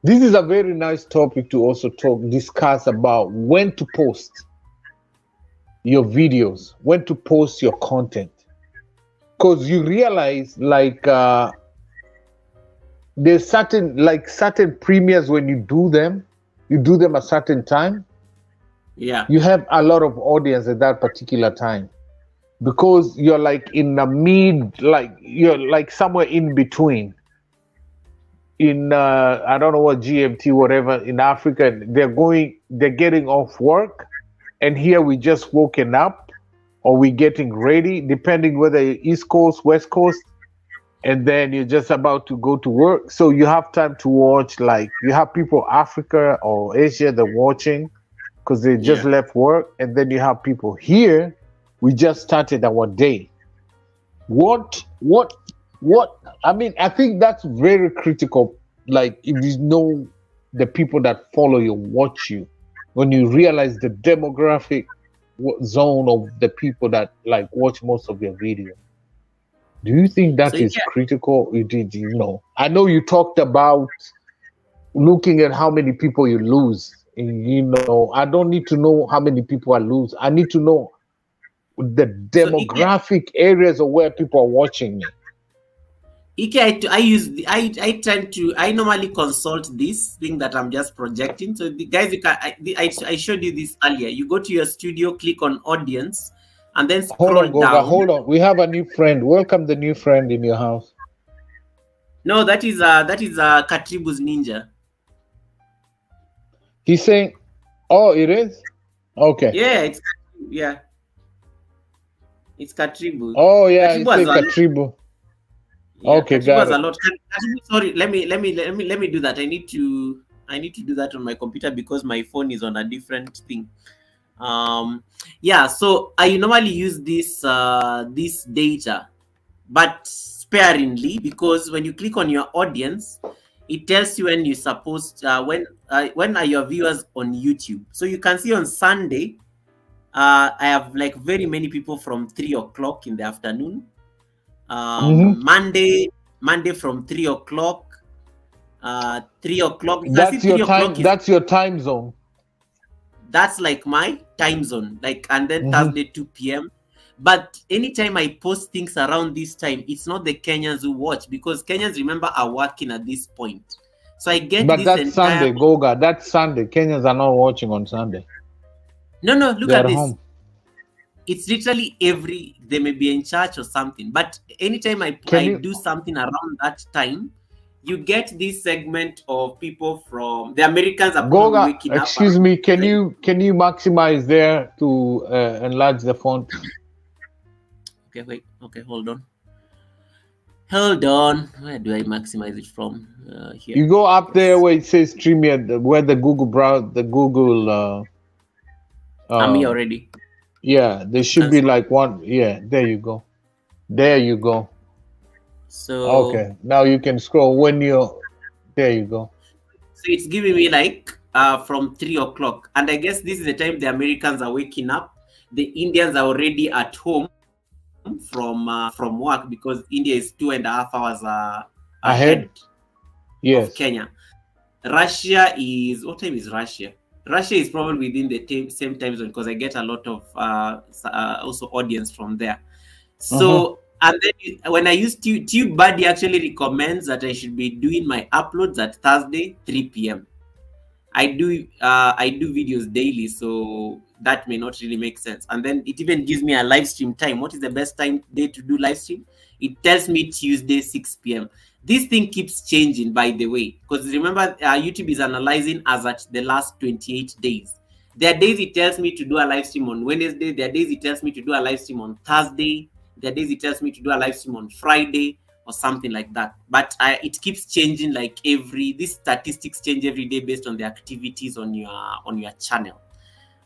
this is a very nice topic to also discuss about when to post your videos, when to post your content, because you realize there's certain premieres when you do them a certain time. Yeah. You have a lot of audience at that particular time because you're like in the mid, like you're like somewhere in between. In I don't know what GMT, whatever, in Africa, they're getting off work, and here we just woken up or we getting ready, depending whether you're East Coast, West Coast, and then you're just about to go to work. So you have time to watch, like you have people Africa or Asia they're watching because they just Yeah. left work, and then you have people here. We just started our day. What I mean, I think that's very critical. Like if you know the people that follow you, watch you, when you realize the demographic zone of the people that like watch most of your video. Do you think So that is yeah. critical? You know? I know you talked about looking at how many people you lose. You know, I don't need to know how many people I lose. I need to know the So Ike, demographic areas of where people are watching me. I use I normally consult this thing that I'm just projecting. So the guys, I showed you this earlier. You go to your studio, click on audience, and then Hold scroll on, Goga. down. Hold on. We have a new friend. Welcome the new friend in your house. No, that is Katribu's Ninja. He's saying, "Oh, it is." Okay. Yeah, it's Katribu. Oh yeah, Katribu he's has saying a Katribu. Yeah, Okay, Katribu got has a it. lot. Katribu, sorry, let me do that. I need to do that on my computer because my phone is on a different thing. Yeah, so I normally use this data, but sparingly, because when you click on your audience, it tells you when you're supposed when are your viewers on YouTube. So you can see on Sunday, I have like very many people from 3 o'clock in the afternoon. Hmm. Monday from 3 o'clock. 3 o'clock. You can see That's your 3 o'clock time. is That's your time zone. that's like my time zone. Like, and then Hmm. Thursday 2 p.m. But anytime I post things around this time, it's not the Kenyans who watch, because Kenyans, remember, are working at this point. So I get But this that's entire Sunday, Goga. That's Sunday. Kenyans are not watching on Sunday. no, look They're at at this. home. It's literally they may be in church or something, but anytime Can I you, do something around that time, you get this segment of people from the Americans are probably Goga? waking up Excuse around me. this time. Can you maximize there to enlarge the font? Okay, wait. Okay, hold on. Hold on. Where do I maximize it from? Here. You go up there Yes. where it says StreamYard, where the Google browse, the Google. I'm here Uh, already. yeah, there You should can be see. like one. Yeah, there you go. There you go. So, Okay, now you can scroll when you're. There you go. so it's giving me like from 3 o'clock. And I guess this is the time the Americans are waking up. The Indians are already at home from work, because India is 2.5 hours ahead Ahead. of Yes. Kenya. Russia is, what time is Russia? Russia is probably within the same time zone, because I get a lot of also audience from there. Uh-huh. So, and then when I use TubeBuddy actually recommends that I should be doing my uploads at Thursday 3 p.m. I do videos daily, so that may not really make sense. And then it even gives me a live stream time. What is the best day to do live stream? It tells me Tuesday 6 p.m. This thing keeps changing, by the way, because remember, YouTube is analyzing as at the last 28 days. There are days it tells me to do a live stream on Wednesday. There are days it tells me to do a live stream on Thursday. There are days it tells me to do a live stream on Friday or something like that. But it keeps changing, like these statistics change every day based on the activities on your channel.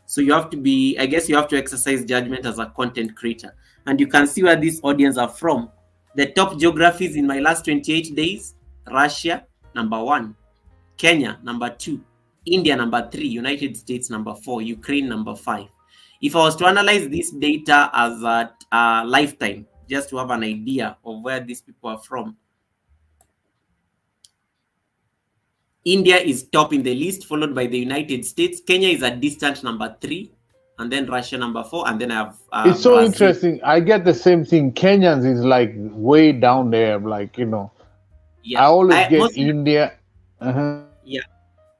So you have to be, I guess you have to exercise judgment as a content creator. And you can see where these audience are from. The top geographies in my last 28 days: Russia, number 1; Kenya, number 2; India, number 3; United States, number 4; Ukraine, number 5. If I was to analyze this data as a lifetime, just to have an idea of where these people are from, India is top in the list, followed by the United States. Kenya is a distant number 3, and then Russia number 4, and then I have It's so Brazil. interesting. I get the same thing. Kenyans is like way down there. Like, Yeah, I always get most India. Uh-huh. yeah.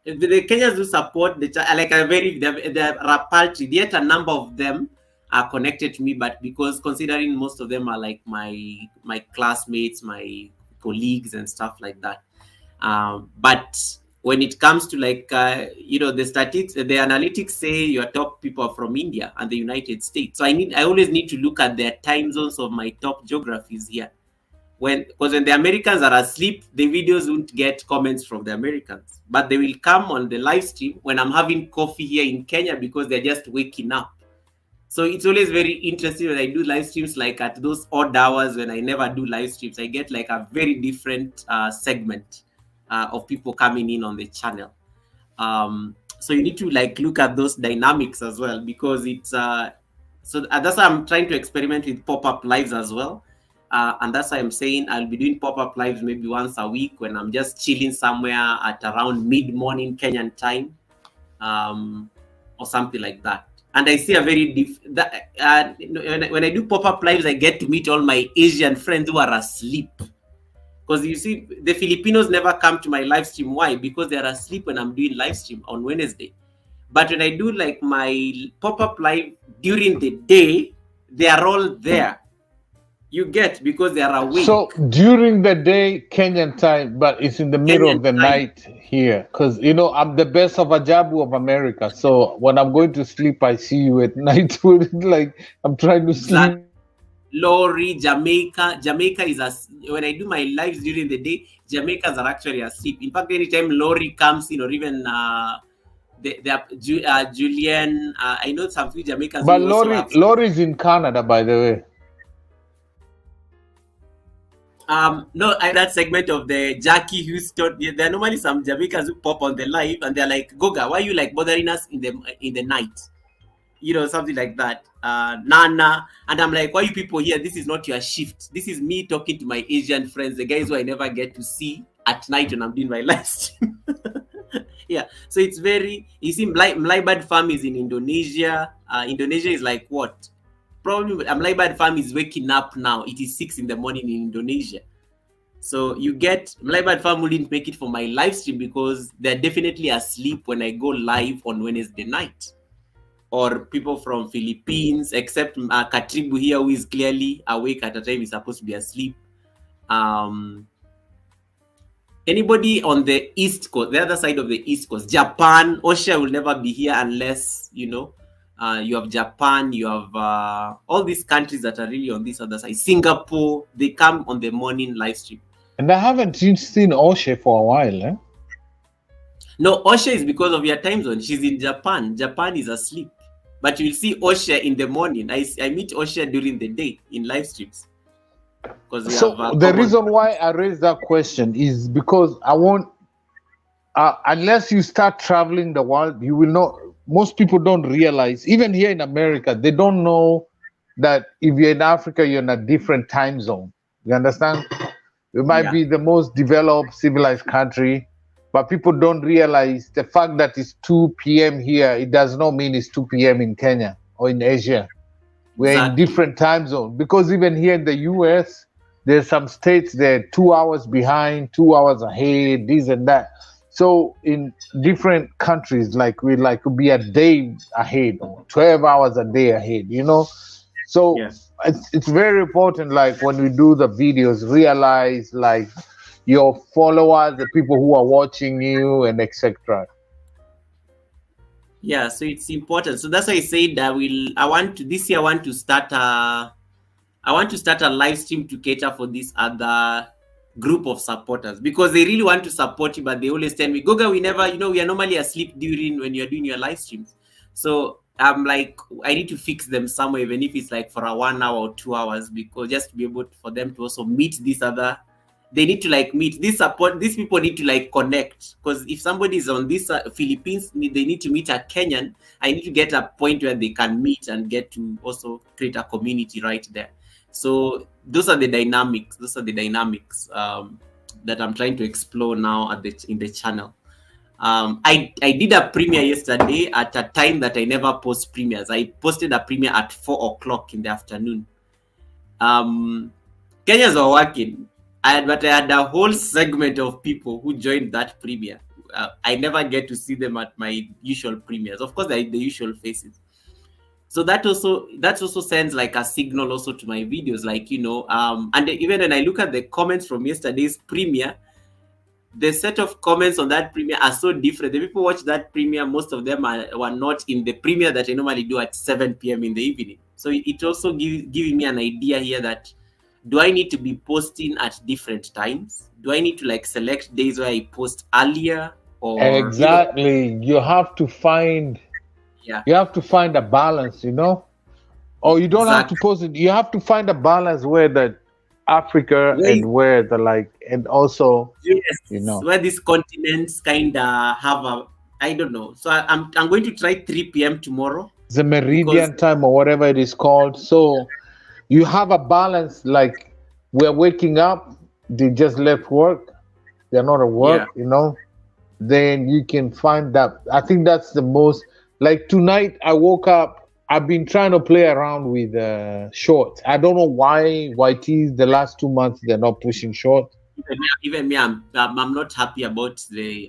The Kenyans do support like a very they're paltry. Yet a number of them are connected to me, but because considering most of them are like my classmates, my colleagues, and stuff like that. But when it comes to like the statistics, the analytics say your top people are from India and the United States. So I always need to look at their time zones of my top geographies here. Because when the Americans are asleep, the videos won't get comments from the Americans, but they will come on the live stream when I'm having coffee here in Kenya because they're just waking up. So it's always very interesting when I do live streams, like at those odd hours when I never do live streams, I get like a very different segment of people coming in on the channel. So you need to like look at those dynamics as well, because it's so that's why I'm trying to experiment with pop-up lives as well. And that's why I'm saying I'll be doing pop-up lives maybe once a week when I'm just chilling somewhere at around mid-morning Kenyan time, or something like that. And I see a very when I do pop-up lives, I get to meet all my Asian friends who are asleep. Because you see, the Filipinos never come to my live stream. Why? Because they are asleep when I'm doing live stream on Wednesday. But when I do like my pop-up live during the day, they are all there. You get, because they are awake. So during the day, Kenyan time, but it's in the middle of the night here. Because, I'm the best of Ajabu of America. So when I'm going to sleep, I see you at night. Like, I'm trying to sleep. Lori, Jamaica is when I do my lives during the day, Jamaicans are actually asleep. In fact, anytime Lori comes in, or even Julian, I know some few Jamaicans. But Lori's in Canada, by the way. No, that segment of the Jackie Houston. There are normally some Jamaicans who pop on the live and they're like, Goga, why are you like bothering us in the night? Something like that. Nana. And I'm like, why you people here? This is not your shift. This is me talking to my Asian friends, the guys who I never get to see at night when I'm doing my live stream. Yeah. So it's very, you see, Mlaibad farm is in Indonesia. Indonesia is like what? Probably Mlaibad farm is waking up now. It is 6 in the morning in Indonesia. So you get Mlaibad farm wouldn't make it for my live stream because they're definitely asleep when I go live on Wednesday night. Or people from Philippines, except Katribu here, who is clearly awake at a time he's supposed to be asleep. Anybody on the East Coast, the other side of the East Coast, Japan, Osha will never be here unless, you have Japan, you have all these countries that are really on this other side. Singapore, they come on the morning live stream. And I haven't seen Osha for a while, eh? No, Osha is because of your time zone. She's in Japan. Japan is asleep. But you'll see Osha in the morning. I meet Osha during the day in live streams. So the reason why I raised that question is because I want, unless you start traveling the world, you will not, most people don't realize, even here in America, they don't know that if you're in Africa, you're in a different time zone. You understand? You might be the most developed, civilized country, but people don't realize the fact that it's 2 p.m. here, it does not mean it's 2 p.m. in Kenya or in Asia. We're in different time zones. Because even here in the US, there's some states they're 2 hours behind, 2 hours ahead, this and that. So in different countries, like we like to be a day ahead or 12 hours a day ahead, So it's very important, like when we do the videos, realize like your followers, the people who are watching you, and etc. Yeah, so it's important. So that's why I said I want to start a live stream to cater for this other group of supporters, because they really want to support you, but they always tell me, Goga, we never, we are normally asleep when you're doing your live streams. So I'm like, I need to fix them somewhere, even if it's like for a 1 hour or 2 hours, because just to be able for them to also meet this other. They need to like meet this support. These people need to like connect, because if somebody is on this Philippines, they need to meet a Kenyan. I need to get a point where they can meet and get to also create a community right there. So those are the dynamics. That I'm trying to explore now in the channel. I did a premiere yesterday at a time that I never post premieres. I posted a premiere at 4 o'clock in the afternoon. Kenyans were working, but I had a whole segment of people who joined that premiere. I never get to see them at my usual premieres. Of course, they're the usual faces. So that also sends like a signal also to my videos, like, and even when I look at the comments from yesterday's premiere, the set of comments on that premiere are so different. The people watch that premiere, most of them were not in the premiere that I normally do at 7 p.m. in the evening. So it also giving me an idea here that, do I need to be posting at different times? Do I need to like select days where I post earlier? Or exactly, you have to find a balance, or you don't have to post it. You have to find a balance where the Africa and where the and also where these continents kind of have I don't know. So I'm going to try 3 p.m. tomorrow. The meridian time or whatever it is called. So you have a balance, like we're waking up, they just left work, they're not at work, then you can find that. I think that's the most, like tonight I woke up, I've been trying to play around with short. I don't know why YT the last 2 months they're not pushing short. Even me, I'm not happy about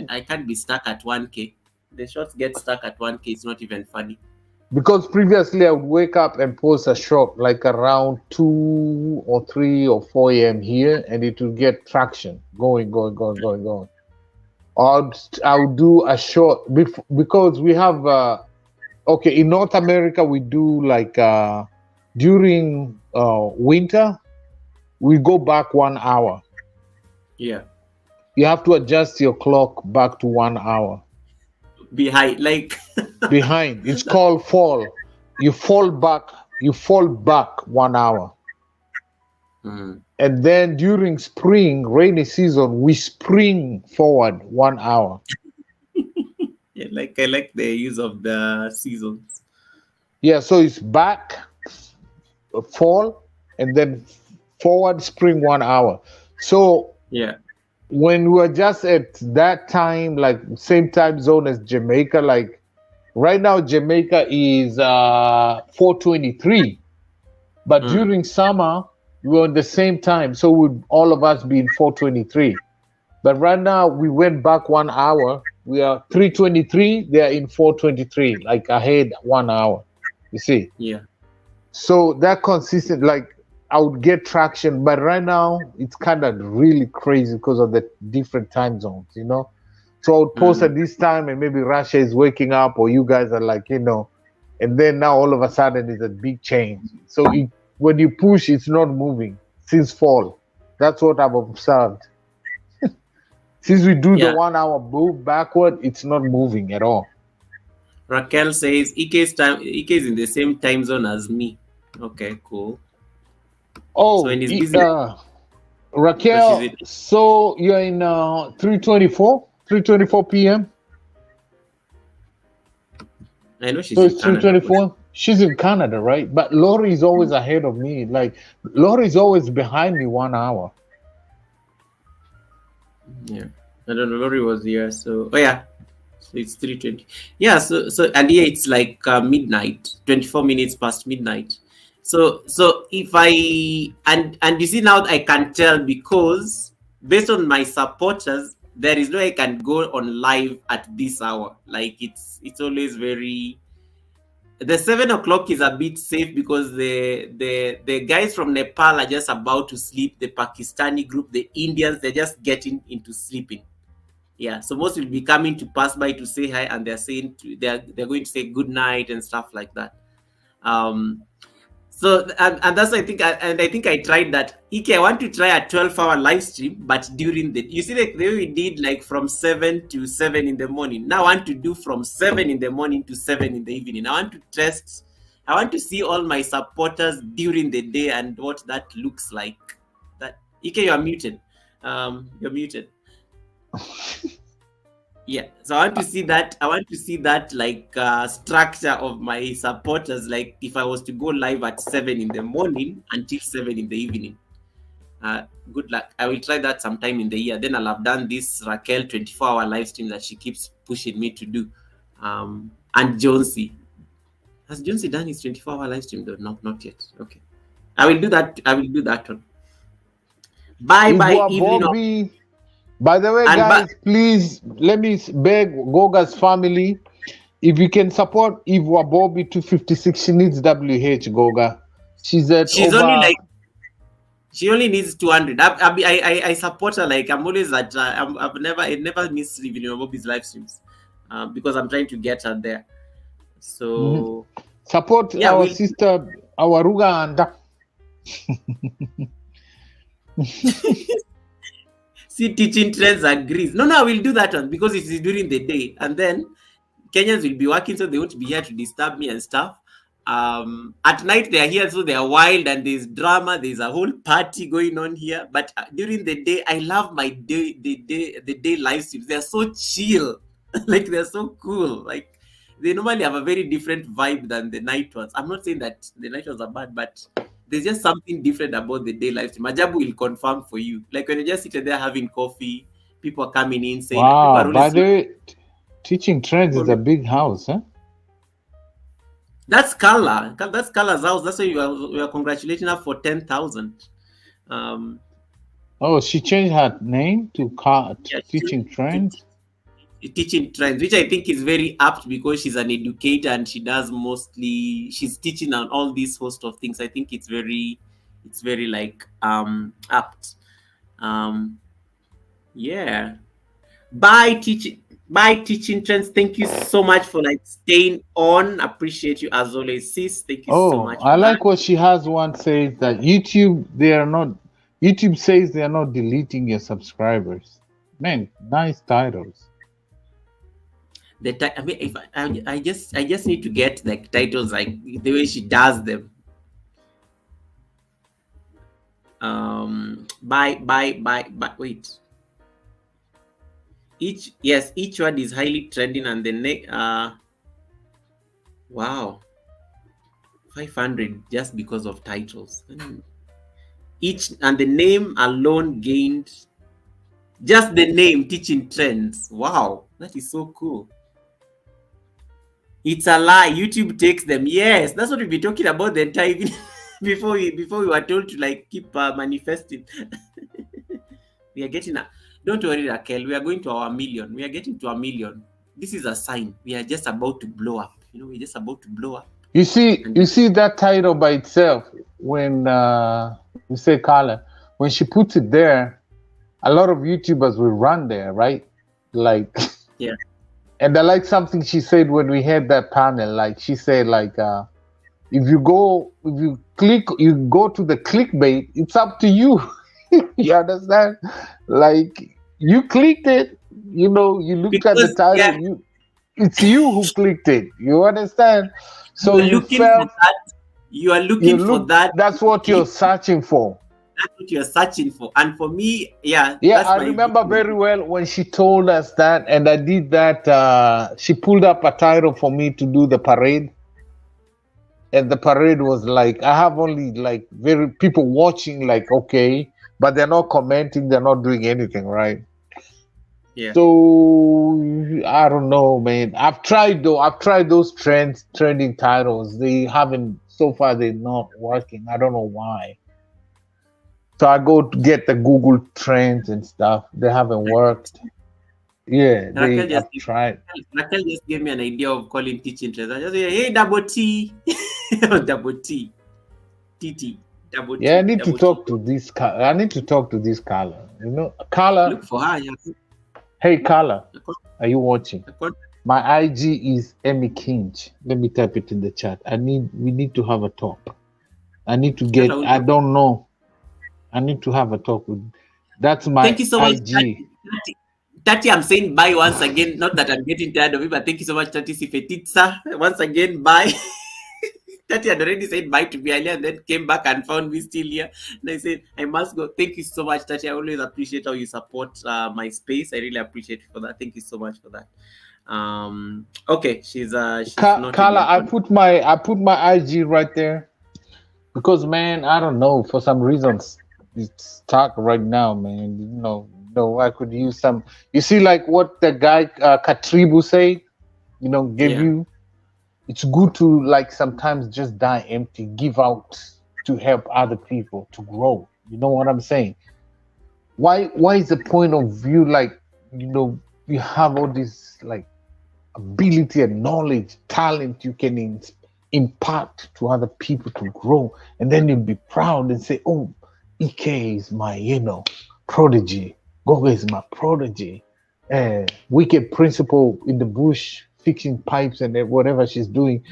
I can't be stuck at 1K. The shorts get stuck at 1K. It's not even funny. Because previously I would wake up and post a short like around 2 or 3 or 4 a.m. here, and it will get traction going. I would do a short because we have in North America we do like during winter we go back 1 hour. Yeah, you have to adjust your clock back to 1 hour behind. It's called fall. You fall back 1 hour. And then during spring, rainy season, we spring forward 1 hour. I like the use of the seasons. Yeah, so it's back, fall, and then forward spring 1 hour. So when we're just at that time, like same time zone as Jamaica, like right now Jamaica is 4:23, but during summer we're on the same time, so would all of us be in 4:23. But right now we went back 1 hour. We are 3:23. They are in 4:23, like ahead 1 hour. You see? Yeah. So that consistent, like I would get traction, but right now it's kind of really crazy because of the different time zones, So I would post at this time, and maybe Russia is waking up, or you guys are like, and then now all of a sudden it's a big change. So when you push, it's not moving since fall. That's what I've observed. Since we do the 1 hour move backward, it's not moving at all. Raquel says Ike is in the same time zone as me. Okay, cool. Oh, so Raquel, so you're in 3:24 p.m. I know she's so in it's Canada. 3:24. She's in Canada, right? But Lori is always ahead of me. Like Lori is always behind me 1 hour. Yeah, I don't know. Lori was here, so so it's 3:20. Yeah, so and here it's like midnight, 24 minutes past midnight. So if and you see now I can tell, because based on my supporters, there is no way I can go on live at this hour. Like it's always very. The 7 o'clock is a bit safe because the guys from Nepal are just about to sleep. The Pakistani group, the Indians, they're just getting into sleeping. Yeah, so most will be coming to pass by to say hi, and they're saying they're going to say good night and stuff like that. So and that's I think I tried that. Ike, I want to try a 12-hour live stream, but during you see like the way we did like from 7 to 7 in the morning. Now I want to do from 7 in the morning to 7 in the evening. I want to test. I want to see all my supporters during the day and what that looks like. That Ike, you are muted. You're muted. Yeah, so I want to see that like structure of my supporters, like if I was to go live at 7 in the morning until 7 in the evening. Good luck. I will try that sometime in the year. Then I'll have done this Raquel 24-hour live stream that she keeps pushing me to do. And Jonesy. Has Jonesy done his 24-hour live stream though? No, not yet. Okay. I will do that. I will do that one. Bye bye, Evelyn. Bobby. By the way, And guys, please let me beg Goga's family, if you can support Ivwa Bobby 256, she needs WH, Goga. She's at she's over... only like, she only needs 200. I support her. Like, I'm always at, I never miss Evelyn Bobby's live streams because I'm trying to get her there. So support our sister, our Ruganda. See, Teaching Trends agrees. No, I will do that one because it is during the day, and then Kenyans will be working, so they won't be here to disturb me and stuff. At night they are here, so they are wild and there's drama. There's a whole party going on here. But during the day, I love my the day live streams. They are so chill, like they're so cool. Like they normally have a very different vibe than the night ones. I'm not saying that the night ones are bad, but there's just something different about the day live stream. Majabu will confirm for you. Like when you just sit there having coffee, people are coming in saying, "Wow, by the way, Teaching Trends is a big house, huh?" That's Carla. That's Carla's house. That's why we are congratulating her for 10,000. Oh, she changed her name to Teaching Trends. Teaching Trends, which I think is very apt because she's an educator and she does she's teaching on all these host of things. I think it's very like apt. Yeah. Bye Teaching Trends. Thank you so much for like staying on. Appreciate you as always, sis. Thank you so much. I like what she has one says that YouTube says they are not deleting your subscribers. Man, nice titles. I mean, if I just need to get like titles like the way she does them. Wait. Each word is highly trending, and the next wow, 500 just because of titles. Each and the name alone gained, just the name, Teaching Trends. Wow, that is so cool. It's a lie. YouTube takes them. Yes, that's what we've been talking about the entire before we were told to like keep manifesting. We are getting don't worry, Raquel. We are going to our million. We are getting to a million. This is a sign. We are just about to blow up. We're just about to blow up. You see that title by itself. When you say Carla, when she puts it there, a lot of YouTubers will run there, right? Like, yeah. And I like something she said when we had that panel. Like she said, like, if you go to the clickbait, it's up to you. You understand? Like you clicked it, you looked at the title. It's you who clicked it. You understand? So you felt you are looking for that. That's what you're searching for. That's what you're searching for. And for me, I remember very well when she told us that, and I did that. She pulled up a title for me to do the parade. And the parade was like, I have only like people watching, like, okay, but they're not commenting, they're not doing anything, right? Yeah. So I don't know, man. I've tried those trending titles. They haven't so far. They're not working. I don't know why. So I go to get the Google Trends and stuff. They haven't worked. Yeah, I've tried. Raquel just gave me an idea of calling Teaching Trends. I just say, hey, double T, double T, TT, double T. Yeah, I need to talk to this. I need to talk to this Carla. Carla. Look for her. Yeah. Hey, Carla, are you watching? My IG is Emmy Kinch. Let me type it in the chat. We need to have a talk. I need to get. I don't know. I need to have a talk with. That's my Thank you so much, IG. Tati, I'm saying bye once again. Not that I'm getting tired of it, but thank you so much, Tati Sifetitsa. Once again, bye. Tati had already said bye to me earlier and then came back and found me still here. And I said, I must go. Thank you so much, Tati. I always appreciate how you support my space. I really appreciate you for that. Thank you so much for that. Okay, she's not Carla, I put my IG right there because, man, I don't know, for some reasons, it's stuck right now, man. I could use some. You see, like what the guy Katribu said. Give Yeah. you. It's good to like sometimes just die empty, give out to help other people to grow. You know what I'm saying? Why is the point of view like you have all this like ability and knowledge, talent you can impart to other people to grow, and then you'll be proud and say, "Oh, EK is my prodigy. Goga is my prodigy. Wicked principal in the bush fixing pipes and whatever she's doing,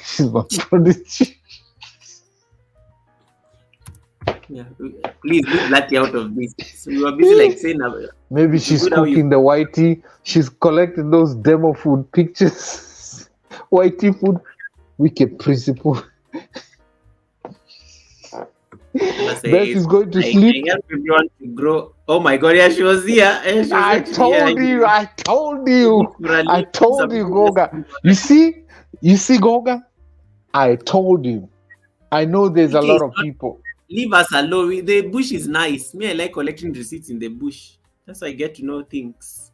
she's my prodigy." Yeah. Please leave Lati out of this. So we were busy like saying Maybe it's she's good how you cooking the whitey. She's collecting those demo food pictures. Whitey food. Wicked principal. must say Beth is going to sleep. I help everyone to grow. Oh my God, yeah, she was here. She was I actually told here. you. I told you. I told you, Goga. You see, Goga. I told you. I know there's a lot of people. Leave us alone. The bush is nice. Me, I like collecting receipts in the bush. That's how I get to know things.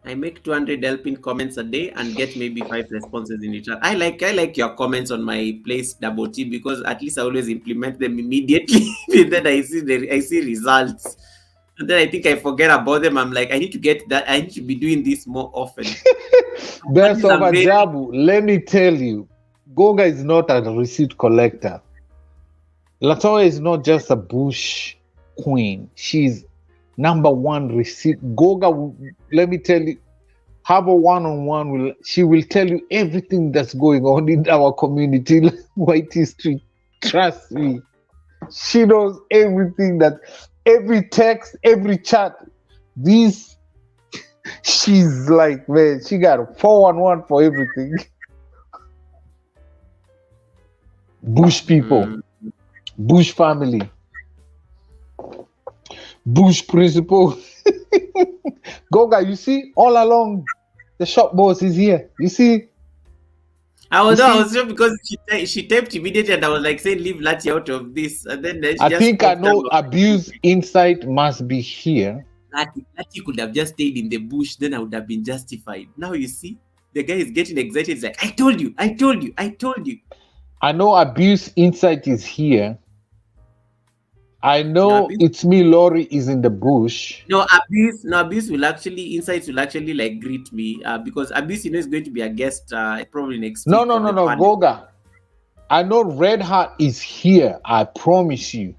I make 200 helping comments a day and get maybe 5 responses in each. I like your comments on my place double T because at least I always implement them immediately. And then I see results. And then I think I forget about them. I'm like, I need to get that. I need to be doing this more often. Best of Ajabu, let me tell you, Goga is not a receipt collector. Latoya is not just a bush queen. She's number one receipt. Goga, let me tell you, have a one-on-one. She will tell you everything that's going on in our community, Whitey Street. Trust me. She knows everything every text, every chat. She's like, man, she got a 411 for everything. Bush people, Bush family, Bush principal. Goga, you see, all along, the shop boss is here. You see? I was sure because she typed immediately and I was like saying, leave Lati out of this. And then she I think I know Abuse Insight must be here. Lati could have just stayed in the bush, then I would have been justified. Now you see, the guy is getting excited. He's like, I told you. I know Abuse Insight is here. I know It's Me, Lori is in the bush. No, Abuse will actually, Insights will actually like greet me because Abuse, is going to be a guest probably next week. No, Goga. I know Red Heart is here. I promise you.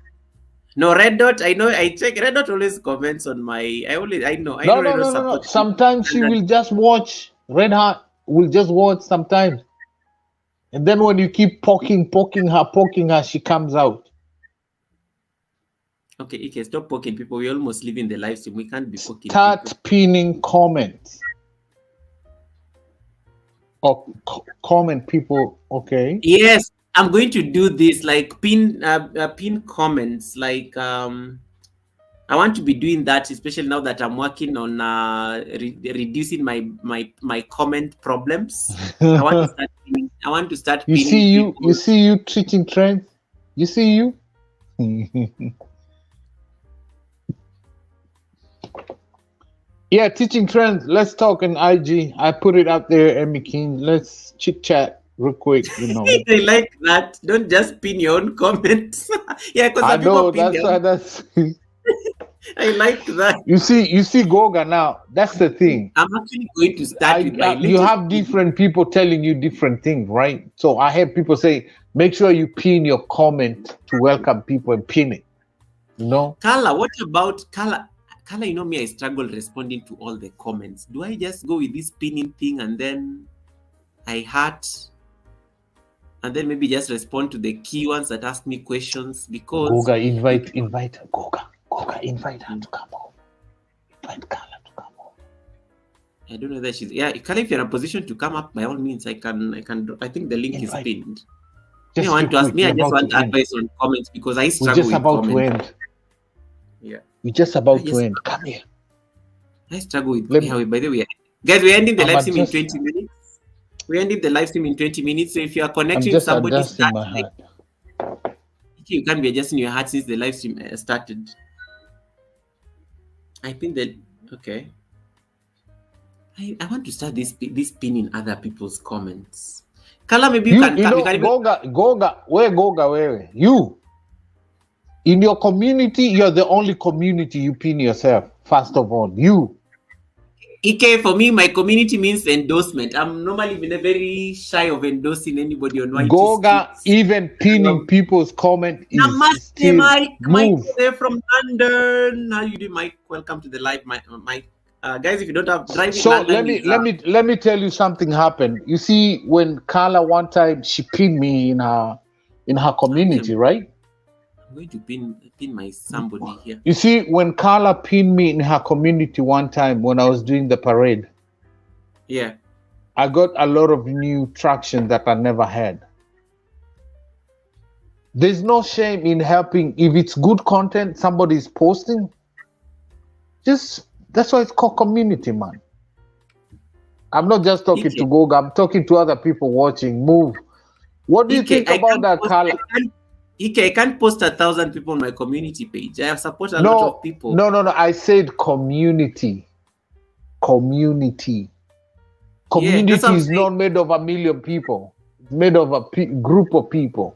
No, Red Dot, I know, I check. Red Dot always comments on my, I know. No. Sometimes she will just watch. Red Heart will just watch sometimes. And then when you keep poking her, she comes out. Okay, stop poking people. We're almost leaving the live stream. We can't be poking Start people. pinning comments. Or comment people, okay? Yes, I'm going to do this, like pin comments. Like I want to be doing that, especially now that I'm working on reducing my comment problems. I want to start You see you teaching trends. You see you. Yeah, teaching trends. Let's talk on IG. I put it up there, Emmy King. Let's chit chat real quick. I like that. Don't just pin your own comments. Yeah, because I know that's. I like that. You see, Goga now. That's the thing. I'm actually going to start with my you have different people telling you different things, right? So I have people say, make sure you pin your comment to welcome people and pin it. Carla, what about Carla? Carla, me, I struggle responding to all the comments. Do I just go with this pinning thing and then I heart and then maybe just respond to the key ones that ask me questions? Because Goga, invite her. Goga, invite her to come home. Invite Carla to come home. I don't know that she's Carla, if you're in a position to come up, by all means, I think the link is pinned. I just want advice on comments because I struggle with comments. We're just about to end. Yeah. We're just about to end. Come here. I struggle with by the way. Guys, we're ending the live stream in 20 minutes. We're ending the live stream in 20 minutes. So if you are connecting somebody, You can't be adjusting your heart since the live stream started. I think that okay. I want to start this pinning other people's comments. Kala, maybe you can even... Goga, where? You. In your community, you're the only community you pin yourself. First of all, you. Ike, for me, my community means endorsement. I'm normally been very shy of endorsing anybody on YT. Goga, even pinning people's comment is Namaste, still Mike. move. Mike there from London. How you doing, Mike? Welcome to the live, Mike. Guys, if you don't have driving, so London let me tell you something happened. You see, when Carla one time she pinned me in her community, right? I'm going to pin my somebody here. You see, when Carla pinned me in her community one time when I was doing the parade, yeah, I got a lot of new traction that I never had. There's no shame in helping. If it's good content somebody is posting, that's why it's called community, man. I'm not just talking to Goga, I'm talking to other people watching. Move. What do you think about that, Carla? I can't post 1,000 people on my community page. I have supported a lot of people. No. I said community. Community is not made of 1 million people. It's made of a group of people.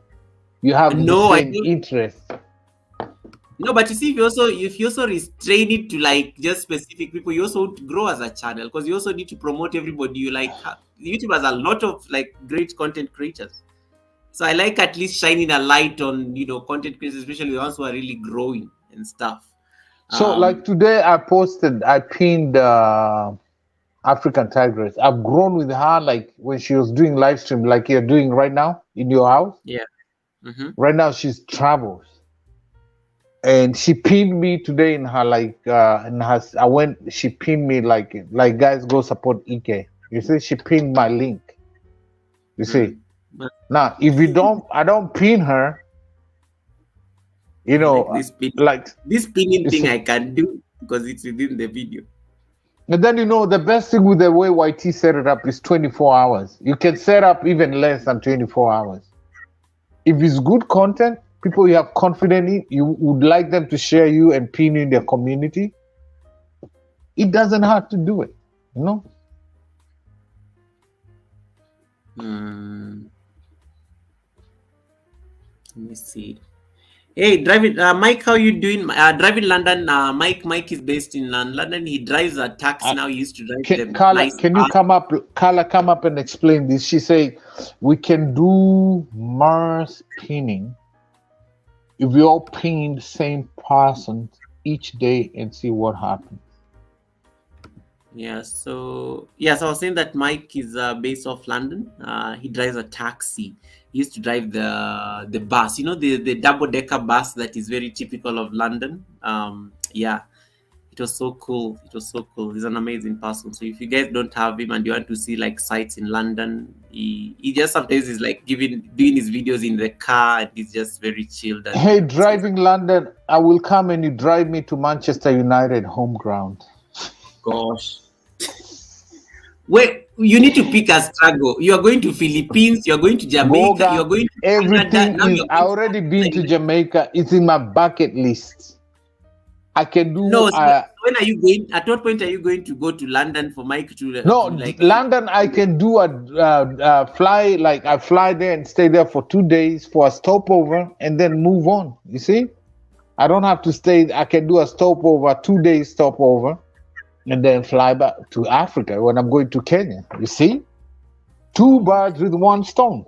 You have the same interest. No, but you see, if you also restrain it to like just specific people, you also grow as a channel because you also need to promote everybody. You like YouTube has a lot of like great content creators. So I like at least shining a light on, content creators, especially the ones who are really growing and stuff. So like today I pinned African Tigress. I've grown with her like when she was doing live stream like you're doing right now in your house. Yeah. Mm-hmm. Right now she's travels. And she pinned me today in her she pinned me like guys go support Ike. You see, she pinned my link. You see. Now, if I don't pin her, this pinning thing I can do because it's within the video. And then the best thing with the way YT set it up is 24 hours. You can set up even less than 24 hours. If it's good content, people you have confidence in, you would like them to share you and pin in their community, it doesn't have to do it, Let me see. Hey, driving, Mike, how you doing? Driving London. Mike is based in London. He drives a taxi now. He used to drive Carla, can you come up? Carla, come up and explain this. She said we can do Mars pinning if we all pin the same person each day and see what happens. Yeah. So I was saying that Mike is based off London. He drives a taxi. He used to drive the bus, the double-decker bus that is very typical of London. It was so cool. He's an amazing person. So if you guys don't have him and you want to see like sights in London, he just sometimes is like doing his videos in the car and he's just very chilled. Hey, driving London, I will come and you drive me to Manchester United home ground. Gosh. Wait, you need to pick a struggle. You are going to Philippines, you are going to Jamaica, you are going to everything Canada. I already been to Jamaica. It's in my bucket list. I can do. No, so when are you going? At what point are you going to go to London for Mike to? London. I can do a fly. Like I fly there and stay there for 2 days for a stopover and then move on. You see, I don't have to stay. I can do a stopover, 2 days stopover. And then fly back to Africa when I'm going to Kenya. You see? 2 birds with 1 stone.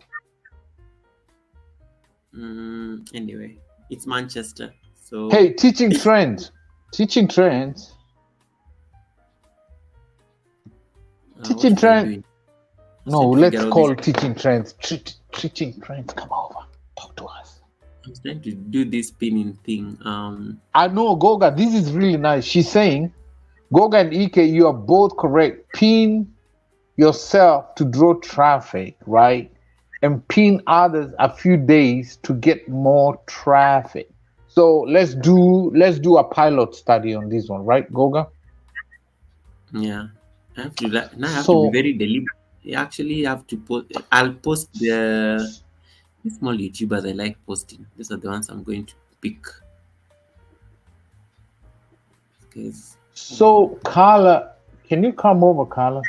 Anyway, it's Manchester. So hey, teaching trends. Teaching trends. Teaching trends. No, let's call teaching trends. Teaching trends. Come over. Talk to us. I'm trying to do this pinning thing. I know, Goga. This is really nice. She's saying, Goga and Ike, you are both correct. Pin yourself to draw traffic, right? And pin others a few days to get more traffic. So let's do a pilot study on this one, right, Goga? Yeah, I have to be very deliberate. You actually have to post. I'll post the These small YouTubers I like posting. These are the ones I'm going to pick. Guys. So, Carla, can you come over, Carla?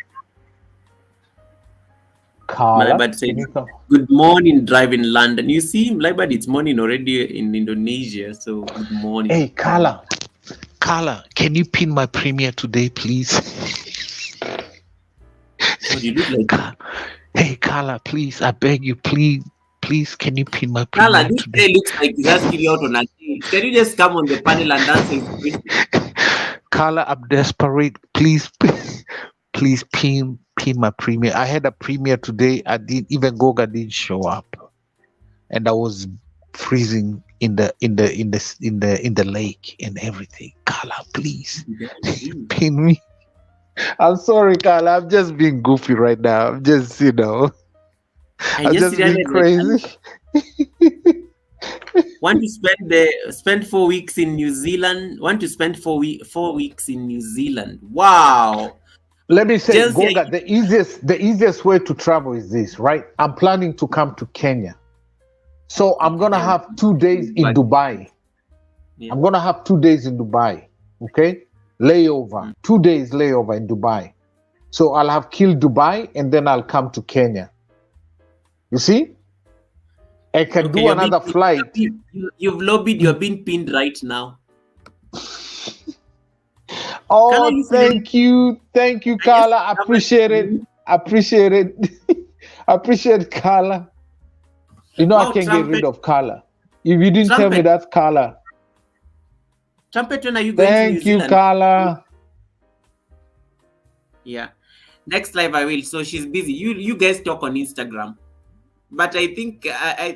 Carla, Malibad said, can you come? good morning, drive in London. You see, Malibad, it's morning already in Indonesia. So, good morning. Hey, Carla, can you pin my premiere today, please? Oh, you look like Hey, Carla, please, I beg you, please, can you pin my Carla, premiere this today? guy looks like he's asking you out on a date. Can you just come on the panel and answer his question? Carla, I'm desperate. Please pin my premiere. I had a premiere today. I didn't even Goga didn't show up, and I was freezing in the lake and everything. Carla, please pin me. I'm sorry, Carla. I'm just being goofy right now. I'm just, I'm just being crazy. Want to spend 4 weeks in New Zealand? Want to spend 4 weeks in New Zealand? Wow. Let me say, Goga, the easiest way to travel is this, right? I'm planning to come to Kenya. So I'm gonna have 2 days in Dubai. Yeah. I'm gonna have 2 days in Dubai. Okay? Layover. 2 days layover in Dubai. So I'll have killed Dubai and then I'll come to Kenya. You see? I can do another flight. You've lobbied, you're being pinned right now. Oh, thank you, Carla. I appreciate it. I appreciate it, Carla. You know, I can't get rid of Carla. If you didn't tell me that's Carla. Trumpet, when are you going to New Zealand? Thank you, Carla. Yeah. Next live I will. So she's busy. You guys talk on Instagram. But I think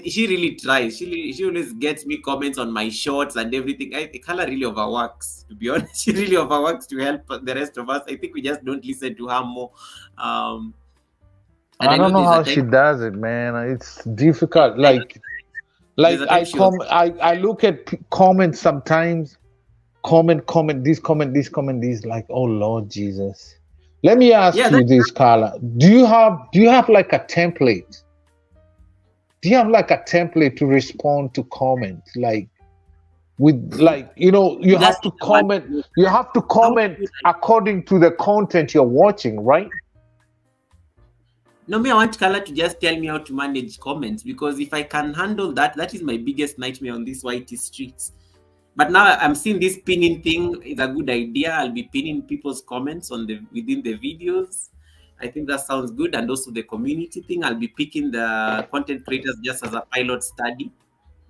she really tries. She always gets me comments on my shorts and everything. Carla really overworks, to be honest. She really overworks to help the rest of us. I think we just don't listen to her more. I don't know how she does it, man. It's difficult. Like I look at comments sometimes. Comment, this, like, oh Lord Jesus. Let me ask you this, Carla. Do you have like a template? Do you have like a template to respond to comments? Like with you have to comment. You have to comment according to the content you're watching, right? No, I want Carla to just tell me how to manage comments, because if I can handle that, that is my biggest nightmare on these whitey streets. But now I'm seeing this pinning thing is a good idea. I'll be pinning people's comments within the videos. I think that sounds good. And also the community thing, I'll be picking the content creators just as a pilot study,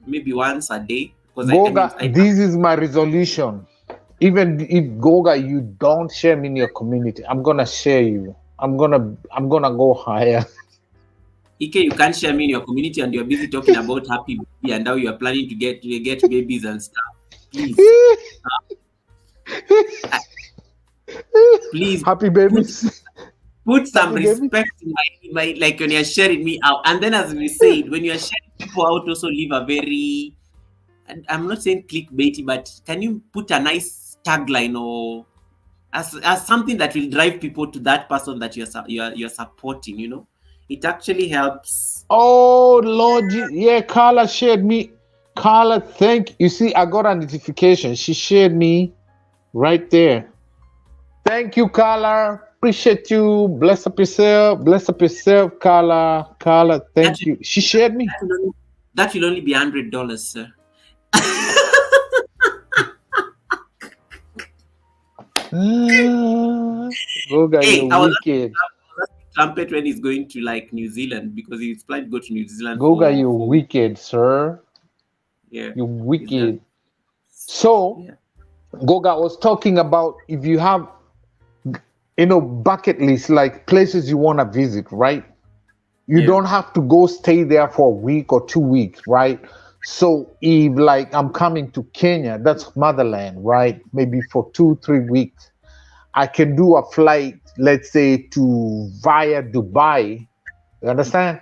maybe once a day. Goga, this is my resolution. Even if Goga, you don't share me in your community, I'm gonna share you. I'm gonna go higher. Ike, you can't share me in your community, and you're busy talking about happy baby and how you are planning to get babies and stuff. Please, please, happy babies. Put some respect in my like when you're sharing me out. And then, as we said, when you're sharing people out, also leave a very, and I'm not saying clickbaity, but can you put a nice tagline or as something that will drive people to that person that you're supporting? You know, it actually helps. Oh Lord, yeah, Carla shared me. Carla, thank you. See, I got a notification. She shared me right there. Thank you, Carla. Appreciate you. Bless up yourself, Carla. Carla, thank you. She shared me. That will only be $100, sir. Goga, you're wicked. Trumpet when he's going to like New Zealand, because he's planning to go to New Zealand. Goga, you're wicked, sir. Yeah, you're wicked. So, Goga was talking about if you have, bucket list, like places you want to visit, right? You don't have to go stay there for a week or 2 weeks, right? So if like I'm coming to Kenya, that's motherland, right? Maybe for 2-3 weeks, I can do a flight, let's say via Dubai, you understand?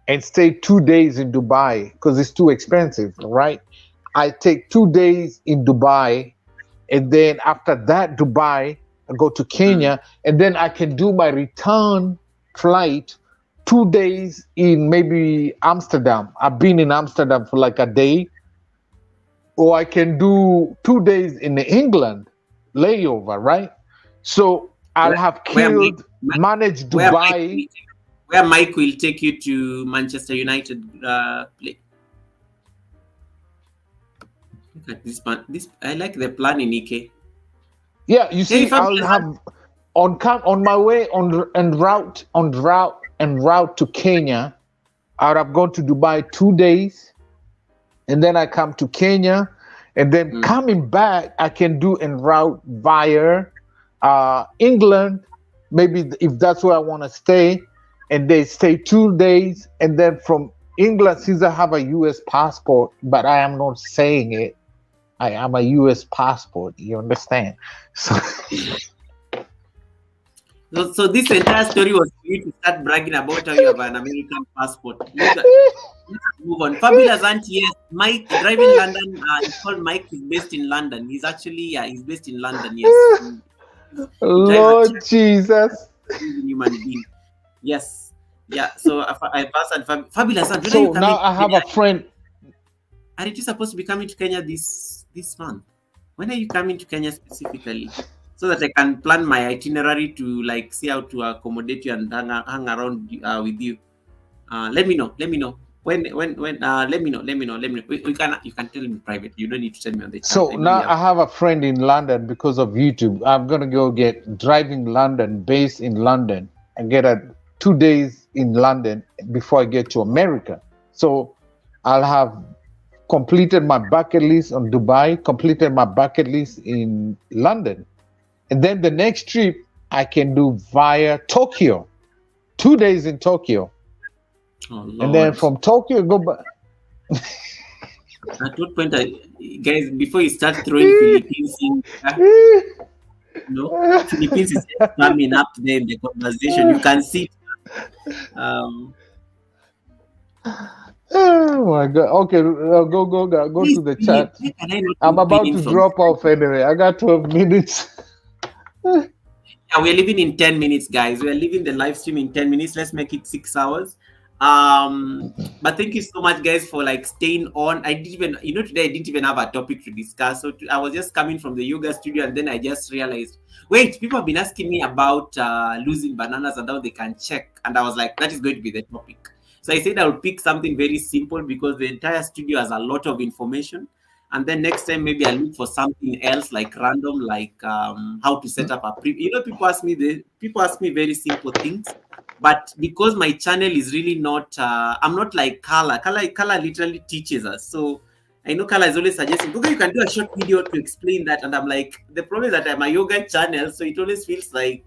And stay 2 days in Dubai because it's too expensive, right? I take 2 days in Dubai, and then after that Dubai, I go to Kenya, and then I can do my return flight 2 days in maybe Amsterdam. I've been in Amsterdam for like a day, or I can do 2 days in England layover, right? So I'll have killed, managed Dubai. Where Mike will take you to Manchester United play. Look at this man. I like the plan in Ike. Yeah, you see, I'll have on my way en route to Kenya. I would have gone to Dubai 2 days, and then I come to Kenya, and then coming back, I can do en route via England, maybe if that's where I want to stay, and they stay 2 days, and then from England, since I have a U.S. passport, but I am not saying it, I am a U.S. passport. You understand? So this entire story was for you to start bragging about how you have an American passport. Let's move on. Fabulous Auntie, yes. Mike, driving London. It's called Mike. He's based in London. He's actually, he's based in London, yes. Lord Jesus. Human being. Yes. Yeah. So I passed and Fabulous Auntie. So now I have a friend. Are you supposed to be coming to Kenya this month? When are you coming to Kenya specifically? So that I can plan my itinerary to like see how to accommodate you and hang around with you. Let me know. When let me know. You can tell me private. You don't need to tell me on the chat. So now I have a friend in London because of YouTube. I'm gonna go get driving London, based in London, and get 2 days in London before I get to America. So I'll have completed my bucket list on Dubai, completed my bucket list in London. And then the next trip I can do via Tokyo, 2 days in Tokyo. Oh, and then from Tokyo, go back. At what point, guys, before you start throwing Philippines in, Philippines is coming up there in the conversation. You can see. Oh my God. Okay, go to the chat. I'm about to drop off anyway. I got 12 minutes. Yeah, we're leaving in 10 minutes, guys. We're leaving the live stream in 10 minutes. Let's make it 6 hours. But thank you so much, guys, for like staying on. I didn't even, today I didn't even have a topic to discuss. So I was just coming from the yoga studio, and then I just realized, wait, people have been asking me about losing bananas and how they can check. And I was like, that is going to be the topic. So I said I'll pick something very simple because the entire studio has a lot of information. And then next time, maybe I'll look for something else like random, like how to set up a people ask me very simple things. But because my channel is really not, I'm not like Carla. Carla literally teaches us. So I know Carla is always suggesting, okay, you can do a short video to explain that. And I'm like, the problem is that I'm a yoga channel. So it always feels like,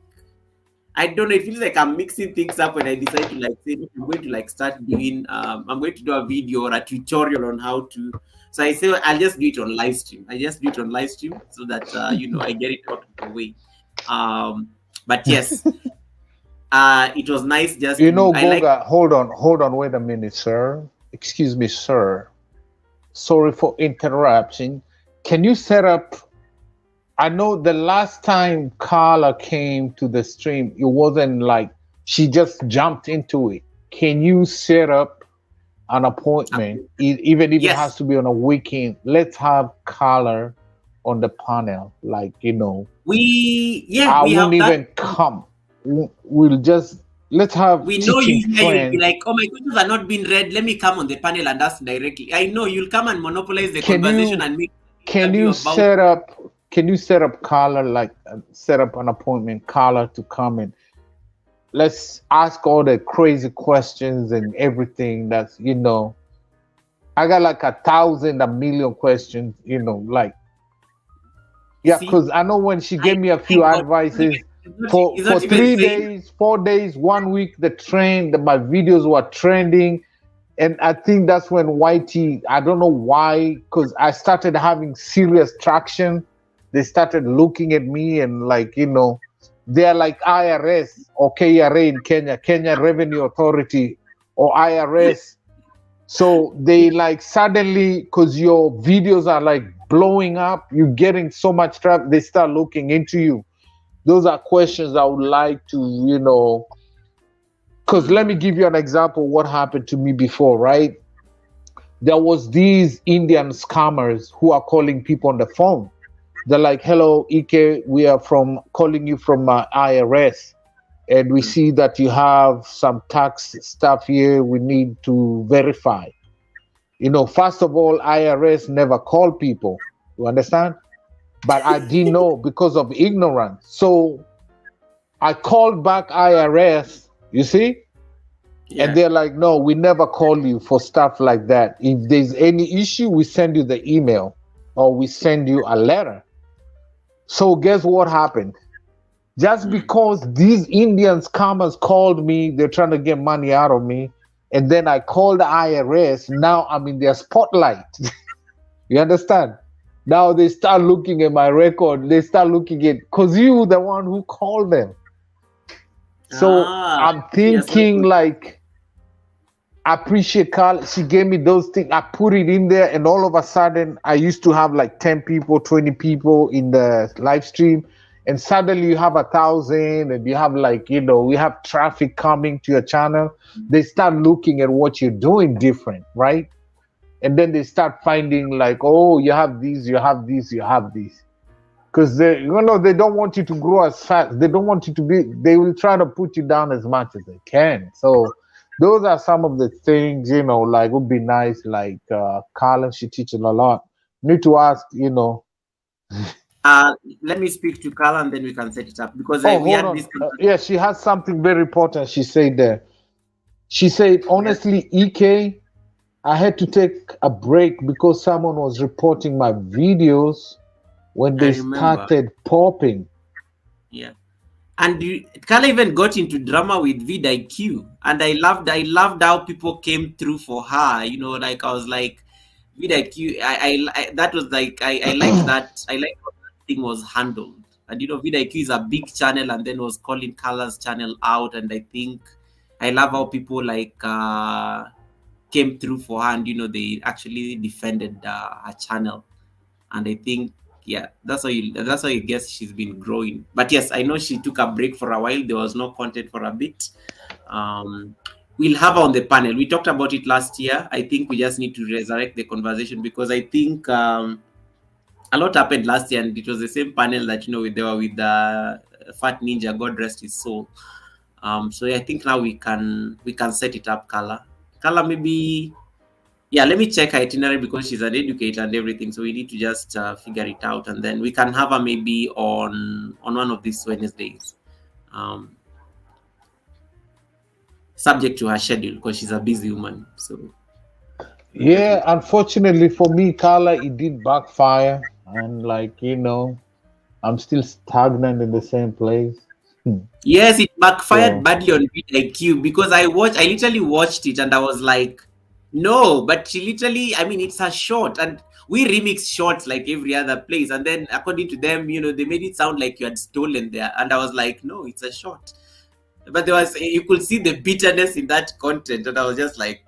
I don't know, it feels like I'm mixing things up when I decide to like say, I'm going to like start doing, I'm going to do a video or a tutorial on how to. So I say, I'll just do it on live stream. I just do it on live stream so that, I get it out of the way. But yes. It was nice just Goga, hold on, wait a minute, sir. Excuse me, sir. Sorry for interrupting. Can you set up, I know the last time Carla came to the stream, it wasn't like she just jumped into it. Can you set up an appointment, even if it has to be on a weekend? Let's have Carla on the panel, like, I won't even come. We'll just let's have. We know you'll be like, oh, my questions are not being read. Let me come on the panel and ask directly. I know you'll come and monopolize the conversation and make. Can you set up Carla, like set up an appointment, Carla, to come and let's ask all the crazy questions and everything. That's I got like 1,000, 1,000,000 questions. Because I know when she gave me a few advices. For 3 days, 4 days, 1 week, my videos were trending. And I think that's when YT, I don't know why, because I started having serious traction. They started looking at me and they're like IRS or KRA in Kenya, Kenya Revenue Authority or IRS. So they suddenly, because your videos are blowing up, you're getting so much traffic, they start looking into you. Those are questions I would like to, Because let me give you an example what happened to me before, right? There was these Indian scammers who are calling people on the phone. They're like, hello, Ike, we are from calling you from IRS. And we see that you have some tax stuff here we need to verify. You know, first of all, IRS never call people. You understand? But I didn't know because of ignorance. So I called back IRS, you see? Yeah. And they're like, no, we never call you for stuff like that. If there's any issue, we send you the email or we send you a letter. So guess what happened? Just because these Indian scammers called me, they're trying to get money out of me. And then I called the IRS. Now I'm in their spotlight. You understand? Now they start looking at my record. They start looking at, because you the one who called them. So I'm thinking like, I appreciate Carl. She gave me those things. I put it in there, and all of a sudden, I used to have like 10 people, 20 people in the live stream, and suddenly you have 1,000, and you have like, you know, we have traffic coming to your channel. They start looking at what you're doing different, right? And then they start finding like, oh, you have these, you have these, you have these. Because they, you know, they don't want you to grow as fast. They don't want you to be, they will try to put you down as much as they can. So those are some of the things, you know, like would be nice. Like Carla, she teaches a lot. Need to ask, you know. Let me speak to Carla and then we can set it up because we had this. Yeah, she has something very important. She said there. She said, honestly, EK, I had to take a break because someone was reporting my videos when they started popping. Yeah. And Carla even got into drama with vidIQ, and I loved how people came through for her. You know, like I was like, vidIQ. I that was like I liked that. I liked how that thing was handled. And you know, vidIQ is a big channel, and then was calling Carla's channel out. And I think I love how people like came through for her, and you know, they actually defended her channel. And I think, yeah, that's how you guess she's been growing. But yes, I know she took a break for a while. There was no content for a bit. We'll have her on the panel. We talked about it last year. I think we just need to resurrect the conversation because I think a lot happened last year, and it was the same panel that, you know, they were with the Fat Ninja, God rest his soul. So I think now we can set it up, Carla. Carla, maybe. Yeah, let me check her itinerary because she's an educator and everything. So we need to just figure it out, and then we can have her maybe on one of these Wednesdays, subject to her schedule because she's a busy woman. So yeah, unfortunately for me, Carla, it did backfire, and like, you know, I'm still stagnant in the same place. Yes, it backfired badly on vidIQ because I literally watched it and I was like, no, but she literally, I mean, it's a short, and we remix shorts like every other place. And then according to them, you know, they made it sound like you had stolen there. And I was like, no, it's a short. But you could see the bitterness in that content. And I was just like,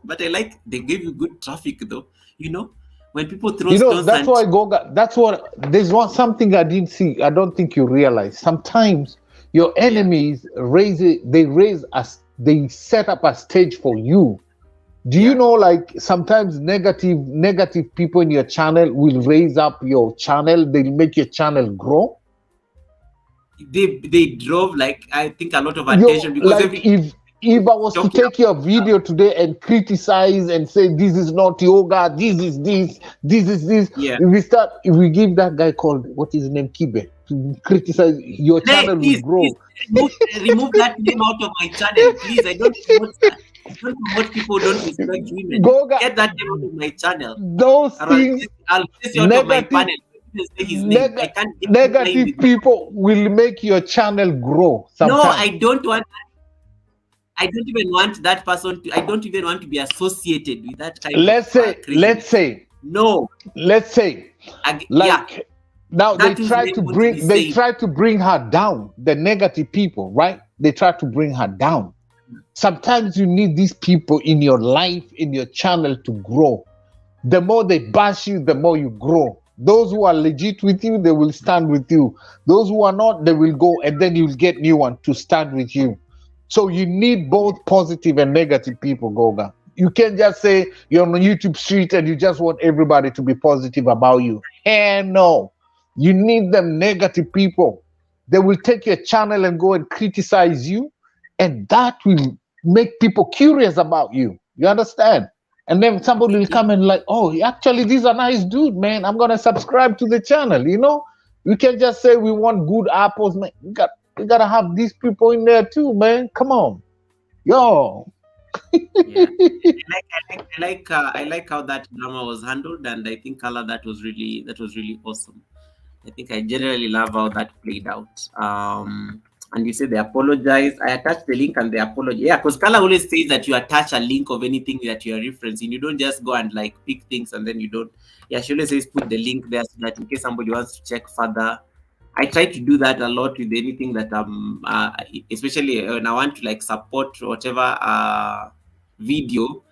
but I like, they gave you good traffic though, you know, when people throw stones. You know, that's why Goga, there's something I didn't see. I don't think you realize. Sometimes your enemies they set up a stage for you. Do you know, like, sometimes negative people in your channel will raise up your channel. They'll make your channel grow. They drove, like, I think a lot of attention because like if I was to take your video today and criticize and say this is not yoga, this is this, yeah. if we give that guy called, what is his name, Kibe, to criticize, your channel will grow. Remove that name out of my channel, please. I don't promote that. I don't promote people don't respect women. Goga, get that name out of my channel. Those things, I'll place you out of my panel. Negative people will make your channel grow sometimes. No, I don't want that. I don't even want that person to. I don't even want to be associated with that kind let's say. Now they try to bring her down. The negative people, right? They try to bring her down. Sometimes you need these people in your life, in your channel to grow. The more they bash you, the more you grow. Those who are legit with you, they will stand with you. Those who are not, they will go, and then you'll get new one to stand with you. So you need both positive and negative people, Goga. You can't just say you're on the YouTube street and you just want everybody to be positive about you. Hell no. You need them negative people. They will take your channel and go and criticize you, and that will make people curious about you. You understand? And then somebody will come and like, oh, actually, this is a nice dude, man. I'm gonna subscribe to the channel. You know, we can't just say we want good apples, man. We gotta have these people in there too, man. Come on, yo. Yeah, I like how that drama was handled, and I think Kala, that was really awesome. I think I generally love how that played out. And you said they apologized. I attached the link and they apologize. Yeah, because Kala always says that you attach a link of anything that you are referencing. You don't just go and like pick things and then you don't. Yeah, she always says put the link there so that in case somebody wants to check further. I try to do that a lot with anything that especially when I want to like support whatever video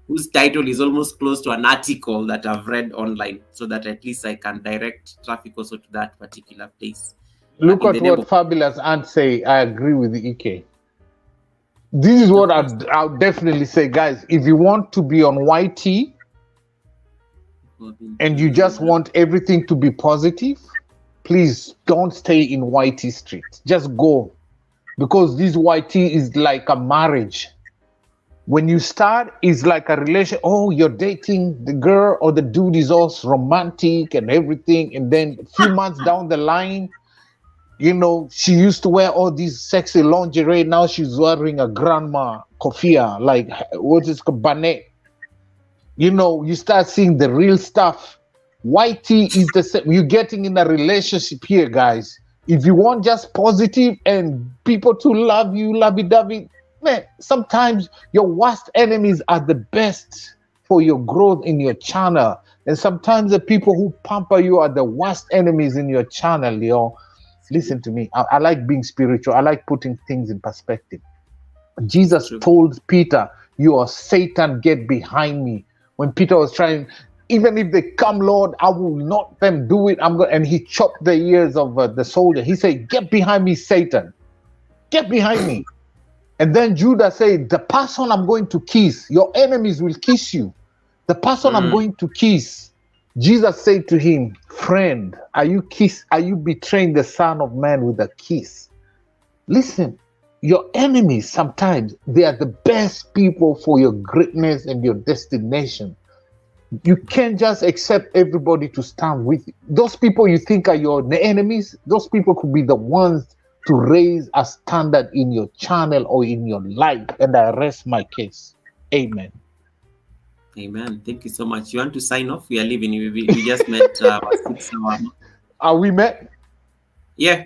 whose title is almost close to an article that I've read online, so that at least I can direct traffic also to that particular place. Look at what Fabulous Aunt say. I agree with the EK. This is what I'll definitely say, guys. If you want to be on YT and you just want everything to be positive, please don't stay in YT street. Just go, because this YT is like a marriage. When you start, it's like a relation. Oh, you're dating the girl or the dude is all romantic and everything. And then a few months down the line, you know, she used to wear all these sexy lingerie. Now she's wearing a grandma kofia, like what is called bonnet. You know, you start seeing the real stuff. YT is the same. You're getting in a relationship here, guys. If you want just positive and people to love you, lovey-dovey, man, sometimes your worst enemies are the best for your growth in your channel. And sometimes the people who pamper you are the worst enemies in your channel, yo. Listen to me. I like being spiritual. I like putting things in perspective. Jesus told Peter, you are Satan, get behind me. When Peter was trying, even if they come, Lord, I will not them do it. And he chopped the ears of the soldier. He said, get behind me, Satan. Get behind me. And then Judah said, the person I'm going to kiss, your enemies will kiss you. The person I'm going to kiss, Jesus said to him, friend, are you betraying the Son of Man with a kiss? Listen, your enemies sometimes, they are the best people for your greatness and your destination. You can't just accept everybody to stand with you. Those people you think are your enemies, those people could be the ones to raise a standard in your channel or in your life. And I rest my case. Amen. Amen. Thank you so much. You want to sign off? We are leaving. We just met 6 hours. Are we met? Yeah.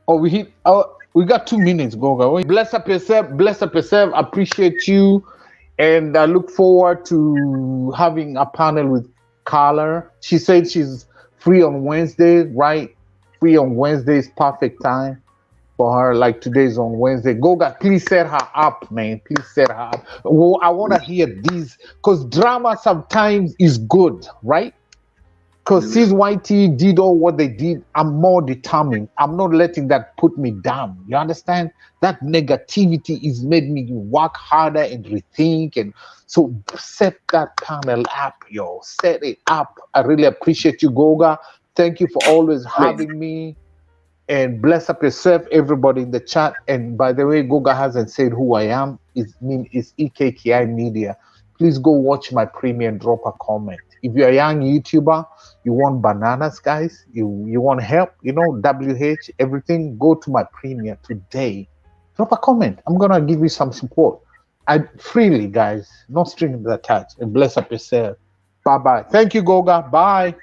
Oh, we got 2 minutes, Goga. Bless up yourself. Bless up yourself. Appreciate you. And I look forward to having a panel with Carla. She said she's free on Wednesday, right? Free on Wednesday is perfect time for her. Like today's on Wednesday. Goga, please set her up, man. Please set her up. Well, I want to hear these, because drama sometimes is good, right? Because since YT did all what they did, I'm more determined. I'm not letting that put me down. You understand? That negativity is made me work harder and rethink. And so set that panel up, yo. Set it up. I really appreciate you, Goga. Thank you for always having me. And bless up yourself, everybody in the chat. And by the way, Goga hasn't said who I am. It's EKKI Media. Please go watch my premiere and drop a comment. If you're a young YouTuber, you want bananas, guys, you want help, you know, WH, everything, go to my premiere today. Drop a comment. I'm going to give you some support. Freely, guys, no strings attached. And bless up yourself. Bye-bye. Thank you, Goga. Bye.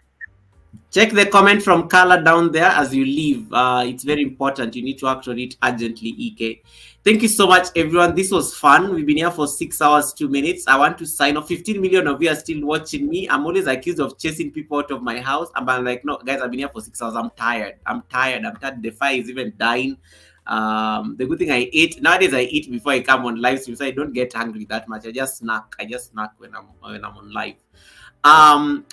Check the comment from Carla down there as you leave. It's very important. You need to act on it urgently, EK. Thank you so much, everyone. This was fun. We've been here for 6 hours, 2 minutes. I want to sign off. 15 million of you are still watching me. I'm always accused of chasing people out of my house. I'm like, no, guys, I've been here for 6 hours. I'm tired. The fire is even dying. The good thing I ate. Nowadays, I eat before I come on live stream, so I don't get hungry that much. I just snack when I'm on live.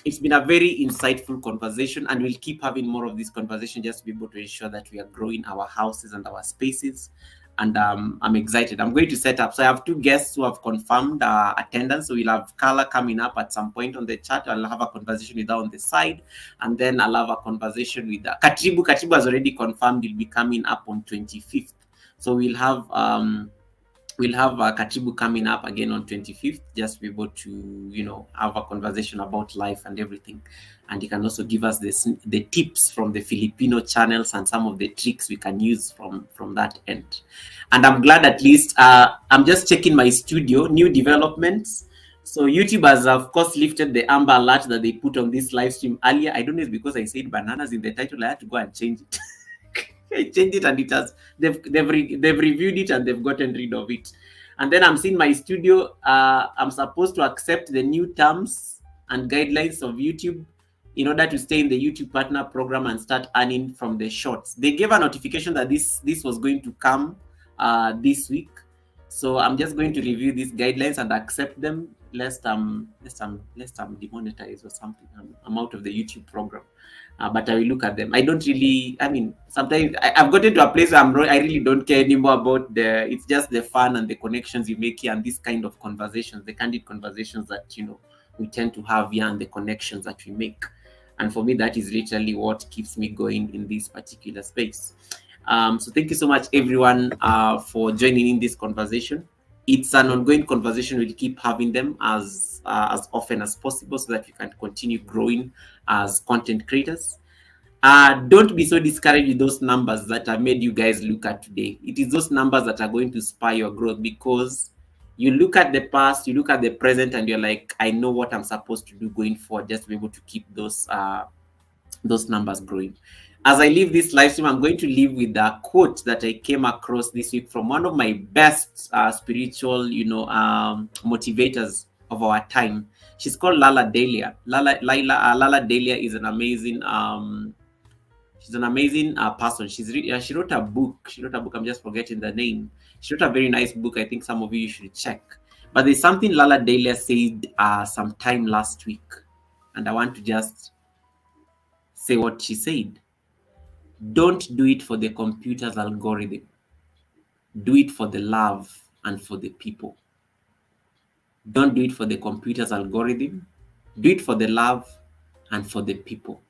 It's been a very insightful conversation, and we'll keep having more of this conversation just to be able to ensure that we are growing our houses and our spaces. and I'm excited. I'm going to set up. So I have 2 guests who have confirmed attendance. So we'll have Carla coming up at some point on the chat. I'll have a conversation with her on the side, and then I'll have a conversation with Katribu. Katribu has already confirmed he'll be coming up on 25th. So we'll have Katribu coming up again on 25th, just to be able to, have a conversation about life and everything. And he can also give us the tips from the Filipino channels and some of the tricks we can use from that end. And I'm glad at least, I'm just checking my studio, new developments. So YouTube has, of course, lifted the amber alert that they put on this live stream earlier. I don't know if it's because I said bananas in the title. I had to go and change it. I changed it, and it has they've reviewed it and they've gotten rid of it. And then I'm seeing my studio. I'm supposed to accept the new terms and guidelines of YouTube in order to stay in the YouTube Partner Program and start earning from the shorts. They gave a notification that this was going to come this week. So I'm just going to review these guidelines and accept them, lest I'm demonetized or something. I'm out of the YouTube program. But I will look at them. I don't really, sometimes I've gotten to a place where I really don't care anymore about it's just the fun and the connections you make here and this kind of conversations, the candid conversations that, we tend to have here and the connections that we make. And for me, that is literally what keeps me going in this particular space. So thank you so much, everyone, for joining in this conversation. It's an ongoing conversation. We'll keep having them as often as possible so that we can continue growing as content creators. Don't be so discouraged with those numbers that have made you guys look at today. It is those numbers that are going to spur your growth, because you look at the past, you look at the present, and you're like, I know what I'm supposed to do going forward just to be able to keep those numbers growing. As I leave this live stream, I'm going to leave with a quote that I came across this week from one of my best spiritual, motivators of our time. She's called Lala Delia. Lala Delia is an amazing, she's an amazing person. She wrote a book. I'm just forgetting the name. She wrote a very nice book. I think some of you should check. But there's something Lala Delia said sometime last week, and I want to just say what she said. Don't do it for the computer's algorithm. Do it for the love and for the people. Don't do it for the computer's algorithm. Do it for the love and for the people.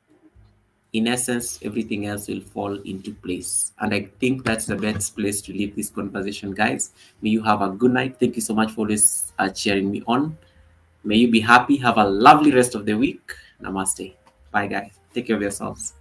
In essence, everything else will fall into place. And I think that's the best place to leave this conversation, guys. May you have a good night. Thank you so much for always cheering me on. May you be happy. Have a lovely rest of the week. Namaste. Bye, guys. Take care of yourselves.